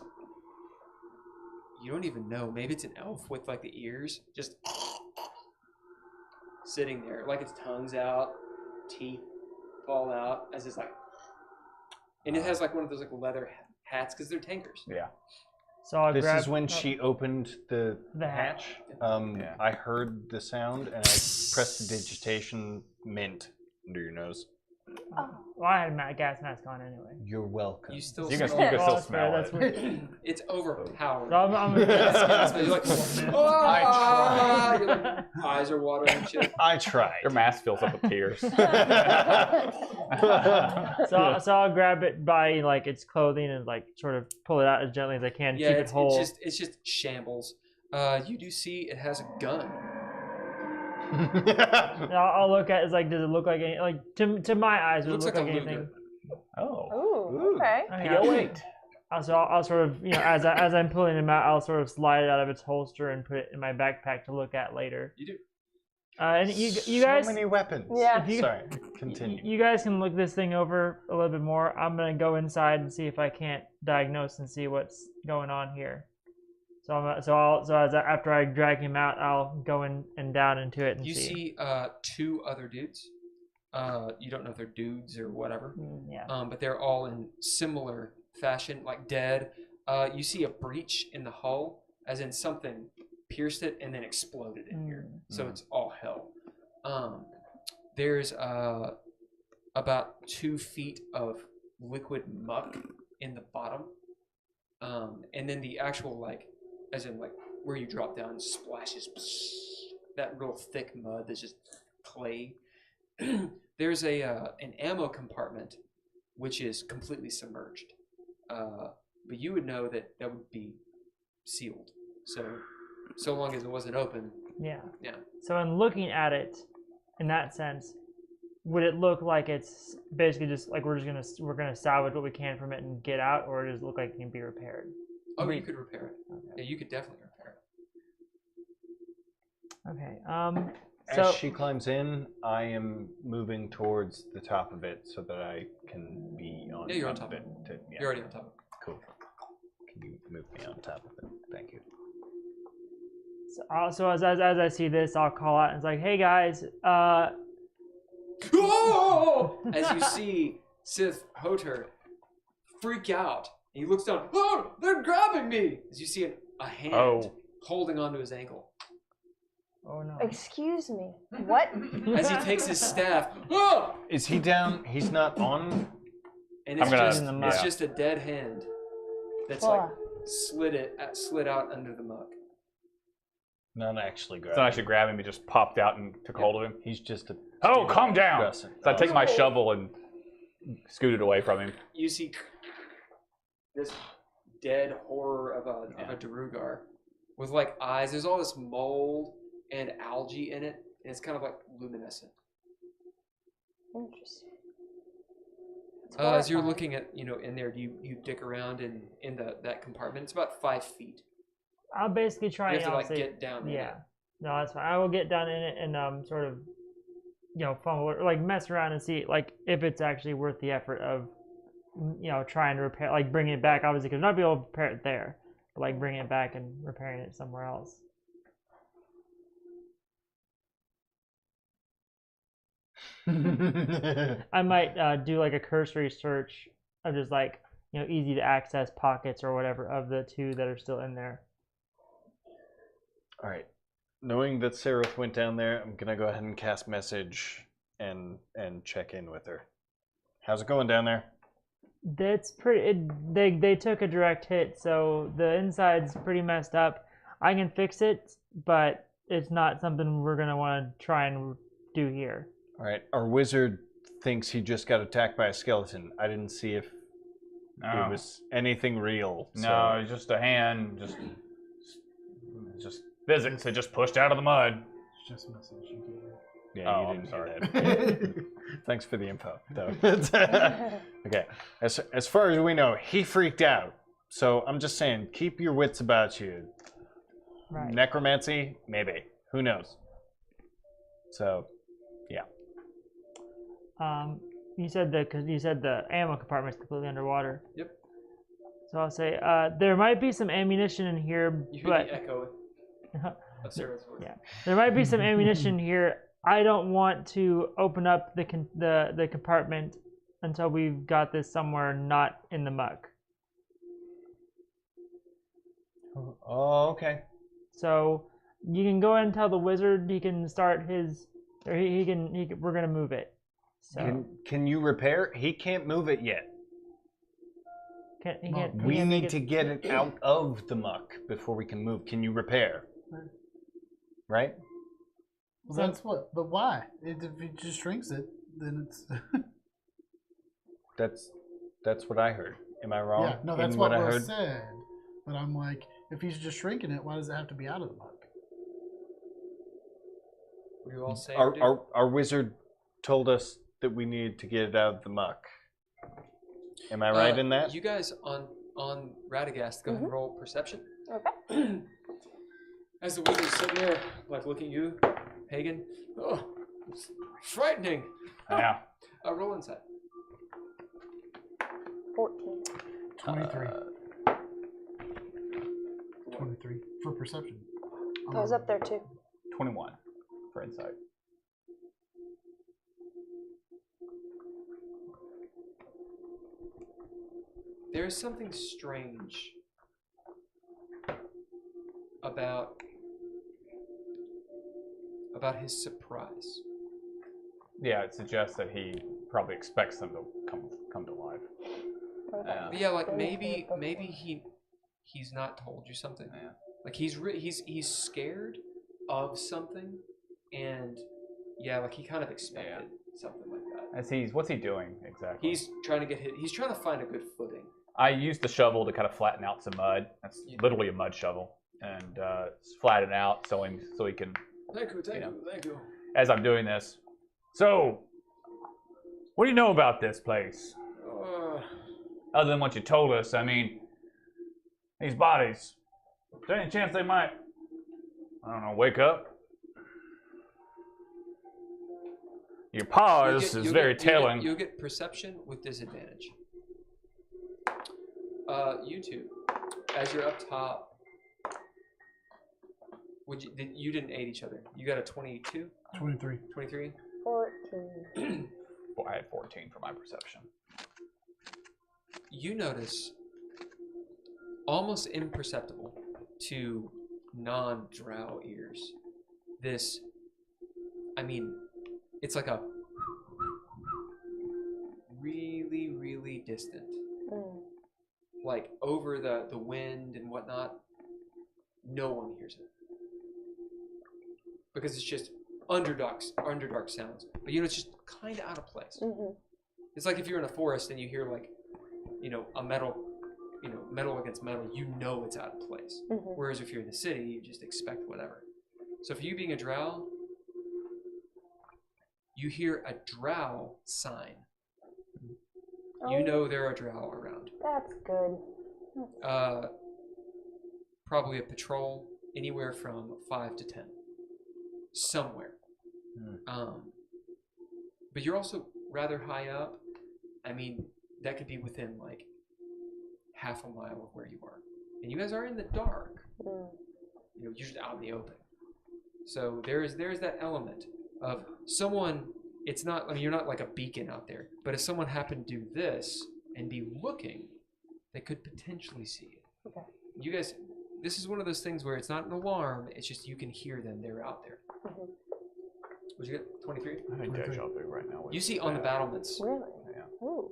S3: you don't even know. Maybe it's an elf with like the ears just sitting there, like its tongue's out, teeth fall out, as it's like, and it has like one of those like leather hats because they're tankers.
S11: Yeah.
S1: So I'll
S2: This
S1: grab.
S2: is when she opened the
S1: The
S2: hatch.
S11: Yeah.
S2: I heard the sound and I pressed the digitation mint under your nose.
S1: Well, I had my gas mask on anyway.
S2: You're welcome.
S3: You still
S11: You can,
S3: smell
S11: you can
S1: Oh,
S11: still
S1: that's fair,
S11: smell
S1: that's
S11: it.
S1: weird.
S3: it's overpowered.
S1: So I'm
S3: You're like, "Ah!" Your, like, eyes are watering and shit.
S2: I tried.
S11: Your mask fills up with tears.
S1: so I'll grab it by like its clothing and like sort of pull it out as gently as I can.
S3: Yeah,
S1: keep it
S3: it's
S1: whole.
S3: it's just shambles. You do see it has a gun.
S1: And I'll look at it as like, does it look like any, like to my eyes, does
S3: Looks
S1: it look
S3: like
S1: like
S3: a
S1: anything?
S3: Luger.
S11: Oh.
S5: Ooh, okay.
S11: P08.
S1: So I'll sort of, as I'm pulling him out, I'll sort of slide it out of its holster and put it in my backpack to look at later.
S3: You do.
S1: And you guys,
S2: so many weapons.
S5: Yeah.
S2: Sorry. Continue.
S1: you guys can look this thing over a little bit more. I'm gonna go inside and see if I can't diagnose and see what's going on here. After I drag him out, I'll go in and down into it and
S3: You
S1: see.
S3: see 2 other dudes. You don't know if they're dudes or whatever.
S1: Yeah.
S3: But they're all in similar fashion, like dead. You see a breach in the hull, as in something pierced it and then exploded in here. So it's all hell. There's about 2 feet of liquid muck in the bottom. And then the actual, like, as in, like, where you drop down splashes, that real thick mud that's just clay. There's an ammo compartment which is completely submerged. But you would know that would be sealed. So long as it wasn't open.
S1: Yeah.
S3: Yeah.
S1: So in looking at it, in that sense, would it look like it's basically just like we're gonna salvage what we can from it and get out, or does it look like it can be repaired?
S3: Oh, you could repair it.
S1: Okay.
S3: Yeah, you could definitely repair it.
S1: Okay.
S2: As she climbs in, I am moving towards the top of it so that I can be on
S3: Yeah, you're on
S2: top
S3: top
S2: of it.
S3: You're already on top of it.
S2: Cool. Can you move me on top of it? Thank you.
S1: So as I see this, I'll call out and it's like, hey guys,
S3: Oh! As you see Sith Heiðr freak out, and he looks down. Oh, they're grabbing me! As you see a hand holding onto his ankle.
S1: Oh no.
S5: Excuse me. What?
S3: As he takes his staff. Oh!
S2: Is he down? He's not on.
S3: And it's
S1: gonna-
S3: just
S1: in the
S3: it's
S1: muck.
S3: just a dead hand that's like slid out under the muck.
S2: Not actually
S11: It's
S2: grabbing.
S11: not actually grabbing me, just popped out and took hold of him.
S2: He's just a.
S11: Oh, calm down!
S2: Crescent.
S11: So I take my shovel and scoot it away from him.
S3: You see this dead horror of a Darugar with like eyes. There's all this mold and algae in it, and it's kind of like luminescent.
S5: Interesting.
S3: As you're looking at, in there, do you dick around in that compartment? It's about 5 feet.
S1: I'll basically try
S3: You
S1: and
S3: have to
S1: I'll
S3: like
S1: say,
S3: get down in
S1: yeah.
S3: it.
S1: No, that's fine. I will get down in it and sort of, fumble or like mess around and see like if it's actually worth the effort of, trying to repair, like bringing it back. Obviously, because not be able to repair it there, but like bringing it back and repairing it somewhere else. I might do like a cursory search of just like easy to access pockets or whatever of the 2 that are still in there.
S2: All right. Knowing that Sararith went down there, I'm gonna go ahead and cast message and check in with her. How's it going down there?
S1: That's pretty. They took a direct hit, so the inside's pretty messed up. I can fix it, but it's not something we're gonna want to try and do here.
S2: All right. Our wizard thinks he just got attacked by a skeleton. I didn't see if it was anything real.
S11: No, it's just a hand. Just physics. It just pushed out of the mud.
S7: It's just a message. You can hear.
S2: Yeah, you
S11: I'm
S2: didn't
S11: sorry.
S2: hear that. Thanks for the info, though. Okay. As far as we know, he freaked out. So I'm just saying, keep your wits about you.
S1: Right.
S2: Necromancy, maybe. Who knows? So, yeah.
S1: You said the ammo compartment's completely underwater.
S3: Yep.
S1: So I'll say there might be some ammunition in here,
S3: You hear
S1: but
S3: the echo of Sarah's voice.
S1: yeah, there might be some ammunition here. I don't want to open up the compartment until we've got this somewhere not in the muck.
S2: Oh, okay.
S1: So you can go ahead and tell the wizard he can start his, or he can we're gonna move it. So
S2: Can you repair? He can't move it yet. We need to get it out of the muck before we can move. Can you repair? Right?
S7: Well, that's what. But why? If it just shrinks it, then it's.
S2: That's what I heard. Am I wrong?
S7: Yeah, no, that's
S2: in
S7: what
S2: I
S7: was
S2: heard?
S7: said. But I'm like, if he's just shrinking it, why does it have to be out of the muck?
S3: What do you all say?
S2: Our wizard told us that we needed to get it out of the muck. Am I right in that?
S3: You guys on Radagast, go ahead and roll perception.
S5: Okay.
S3: As the wizard's sitting there, like looking at you, Haygen. Oh, it's frightening.
S4: Yeah.
S3: Roll inside.
S5: 14.
S7: 23. 23 for perception.
S5: I was up there too.
S11: 21 for insight.
S3: There is something strange about his surprise.
S11: Yeah, it suggests that he probably expects them to come to life.
S3: Yeah, like maybe he's not told you something.
S11: Yeah.
S3: Like he's scared of something, and yeah, like he kind of expected something like that.
S11: What's he doing exactly?
S3: He's trying to find a good footing.
S11: I used the shovel to kind of flatten out some mud. That's literally a mud shovel, and flatten it out so he can.
S3: Thank you.
S11: As I'm doing this, so what do you know about this place? Other than what you told us, I mean, these bodies. Is there any chance they might, I don't know, wake up? Your pause is very telling.
S3: You'll get perception with disadvantage. You two, as you're up top, you didn't aid each other. You got a 22?
S7: 23.
S3: 23?
S5: 14.
S11: I had 14 for my perception.
S3: You notice, almost imperceptible to non-drow ears, this, I mean, it's like a really, really distant. Like over the wind and whatnot, no one hears it. Because it's just underdark sounds. But it's just kind of out of place.
S5: Mm-hmm.
S3: It's like if you're in a forest and you hear like, a metal against metal, it's out of place.
S5: Mm-hmm.
S3: Whereas if you're in the city, you just expect whatever. So for you being a drow, you hear a drow sign.
S5: Oh,
S3: You know there are drow around.
S5: That's good.
S3: Probably a patrol, anywhere from 5 to 10. Somewhere. But you're also rather high up. I mean, that could be within like half a mile of where you are. And you guys are in the dark. You're just out in the open. So there's that element of someone, it's not, I mean, you're not like a beacon out there, but if someone happened to do this and be looking, they could potentially see it.
S5: Okay.
S3: You guys, this is one of those things where it's not an alarm, it's just you can hear them, they're out there.
S5: Mm-hmm.
S3: What'd you get? 23?
S11: I think deja vu right now.
S3: You see on the battlements.
S5: Really?
S11: Yeah.
S5: Ooh.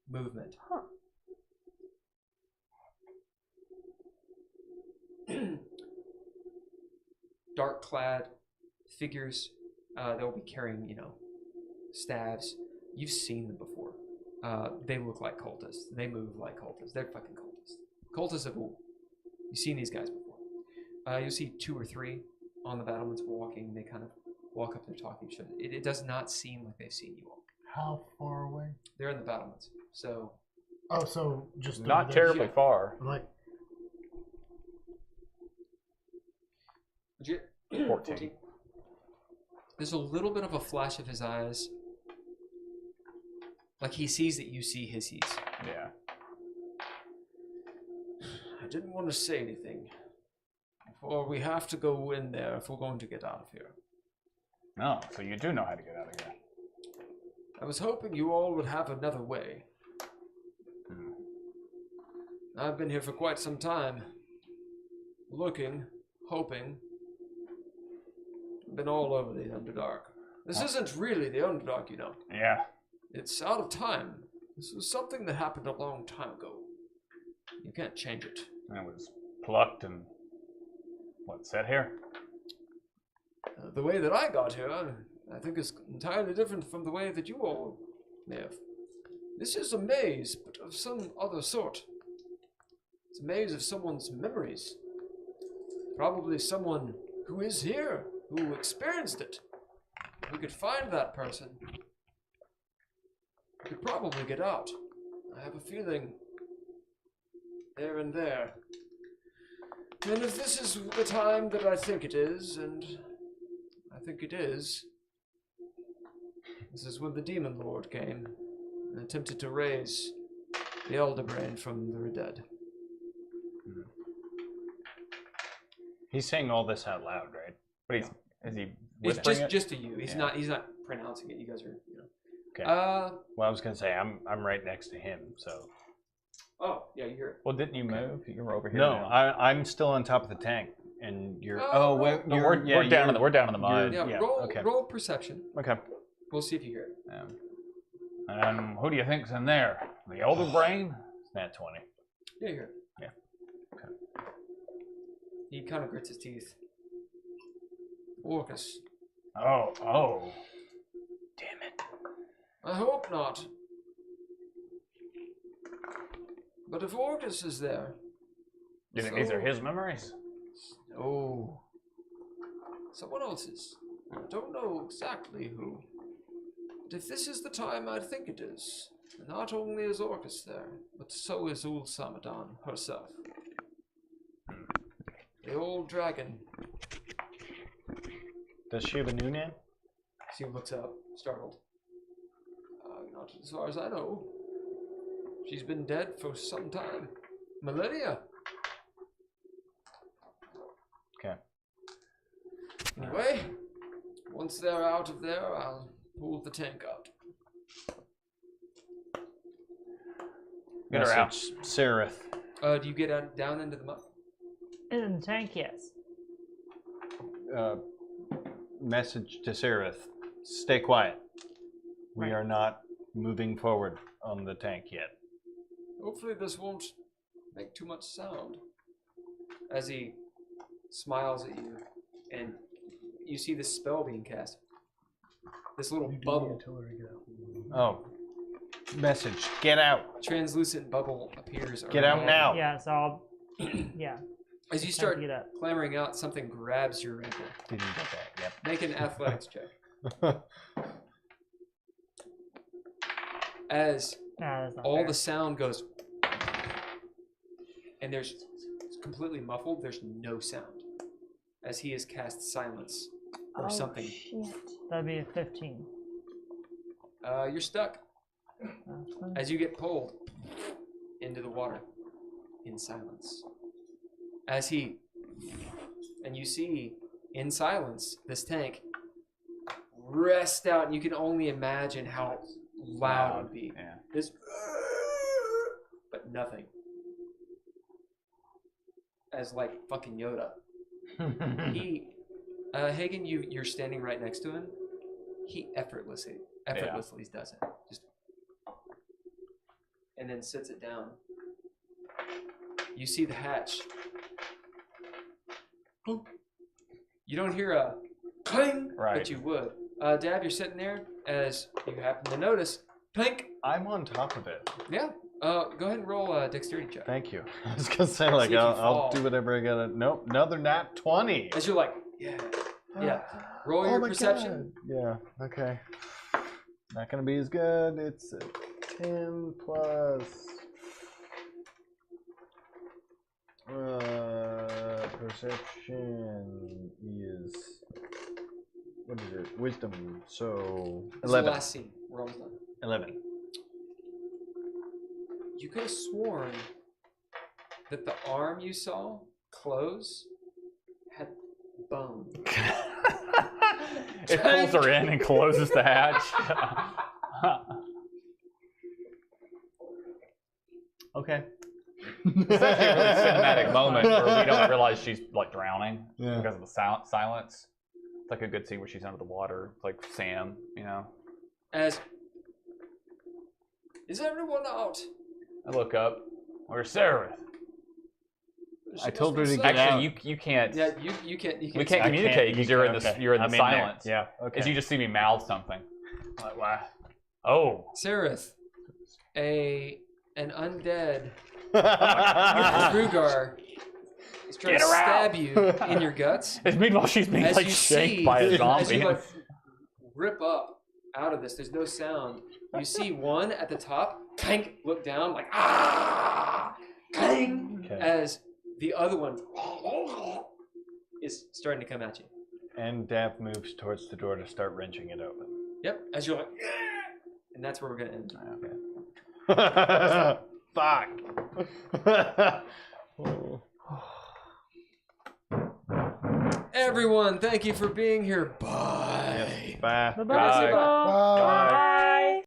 S3: Movement.
S5: Huh.
S3: Dark clad figures. They'll be carrying, staves. You've seen them before. They look like cultists. They move like cultists. They're fucking cultists. Cultists of Ul. You've seen these guys before. You'll see 2 or 3 on the battlements walking. They kind of walk up there talking to each other. It does not seem like they've seen you all.
S7: How far away?
S3: They're in the battlements. So.
S7: Oh, so just
S11: not terribly far.
S7: Like
S11: 14.
S3: There's a little bit of a flash of his eyes. Like he sees that you see his sees.
S11: Yeah.
S3: I didn't want to say anything. For we have to go in there if we're going to get out of here.
S11: Oh, so you do know how to get out of here.
S3: I was hoping you all would have another way. I've been here for quite some time. Looking, hoping. Been all over the Underdark. This isn't really the Underdark,
S11: Yeah.
S3: It's out of time. This was something that happened a long time ago. You can't change it.
S11: And it was plucked and set here?
S3: The way that I got here, I think is entirely different from the way that you all live. This is a maze, but of some other sort. It's a maze of someone's memories. Probably someone who is here, who experienced it. If we could find that person, we could probably get out. I have a feeling there and there. And if this is the time that I think it is, and I
S10: I think it is. This is when the Demon Lord came and attempted to raise the Elder Brain from the dead.
S2: He's saying all this out loud, right?
S11: But is he
S10: It's
S11: whispering
S10: just to you. He's not pronouncing it. You guys are,
S2: Okay.
S10: Uh
S2: Well, I was gonna say I'm right next to him, so.
S10: oh, yeah, you hear it.
S11: Well, didn't you move? You were over here.
S2: No,
S11: now.
S2: I'm still on top of the tank, and you're.
S10: Oh,
S2: wait,
S11: No, we're down in the mud.
S10: Yeah,
S2: Yeah,
S10: roll
S2: okay.
S10: roll perception.
S2: Okay.
S10: We'll see if you hear it.
S11: Who do you think's in there? The Elder Brain?
S2: Nat 20.
S10: Yeah, you hear it.
S2: Yeah. Okay.
S10: He kind of grits his teeth. Orcus.
S11: Oh.
S2: Damn it.
S10: I hope not. But if Orcus is there,
S11: You think these are his memories?
S10: no, someone else's. I don't know exactly who. But if this is the time I think it is, not only is Orcus there, but so is Ul Samadan herself. The old dragon.
S2: Does she have a new name?
S10: She looks up, startled. Not as far as I know. She's been dead for some time. Millennia.
S2: Okay.
S10: Anyway, once they're out of there, I'll pull the tank out.
S11: Get her out.
S2: Message Sararith.
S10: Do you get down into the mud?
S1: In the tank, yes.
S2: Message to Sararith. Stay quiet. We
S1: Right.
S2: are not moving forward on the tank yet.
S10: Hopefully this won't make too much sound. As he smiles at you, and you see this spell being cast. This little bubble.
S2: Oh. Message. Get out.
S10: Translucent bubble appears.
S2: Get out
S10: around.
S2: now.
S1: Yeah, so I'll. Yeah.
S10: As you
S1: Time
S10: start
S1: to get up.
S10: clamoring out, something grabs your ankle.
S2: Didn't get that. Yep.
S10: Make an athletics check. As
S1: Nah, that's not
S10: all
S1: fair.
S10: the sound goes, and it's completely muffled. There's no sound. As he has cast silence or something.
S5: Shit.
S1: That'd be a 15.
S10: You're stuck.
S1: That's fine.
S10: As you get pulled into the water in silence. As he, and you see in silence this tank rest out, and you can only imagine how loud it would be.
S11: Yeah.
S10: This, but nothing. As like fucking Yoda. He, Haygen, you're standing right next to him. He effortlessly does it. Just, and then sits it down. You see the hatch. You don't hear a clang,
S11: Right.
S10: but you would. Dav, you're sitting there as you happen to notice. Clink.
S2: I'm on top of it.
S10: Yeah. Go ahead and roll a dexterity check.
S2: Thank you. I was gonna say like
S10: See if you
S2: I'll
S10: fall.
S2: do whatever I gotta. Nope, another nat 20.
S10: As you're like, yeah. Roll your perception.
S2: Yeah. Okay. Not gonna be as good. It's a 10 plus. Perception is what is it? Wisdom. So
S10: This is the
S2: 11.
S10: last scene. We're almost done.
S2: 11.
S10: You could have sworn that the arm you saw close had bone.
S11: It pulls her in and closes the hatch.
S2: Okay.
S11: It's actually a really cinematic moment where we don't realize she's like drowning
S2: Yeah.
S11: because of the silence. It's like a good scene where she's under the water, it's like Sam, you know.
S10: As is everyone out?
S11: I look up. Where's Sararith?
S2: I told her to get out.
S11: Actually, you can't.
S10: Yeah, you can't.
S11: We can't communicate because you're in the
S2: okay.
S11: you're in the
S2: I'm in there.
S11: silence.
S2: Yeah. Okay.
S11: Is you just see me mouth something. Like, wow. Oh.
S10: Sararith, an undead Rugar is trying to stab you in your guts.
S11: Meanwhile, she's being
S10: As
S11: like
S10: you
S11: shanked
S10: see,
S11: by a
S10: as
S11: zombie.
S10: you like rip up out of this, there's no sound. You see one at the top, clank, look down, like clang,
S2: Okay.
S10: as the other one is starting to come at you.
S2: And Dav moves towards the door to start wrenching it open.
S3: Yep, as you're like, and that's where we're gonna end.
S2: Okay. Fuck.
S3: Everyone, thank you for being here. Bye.
S2: Yes, bye.
S1: Bye.
S2: Bye.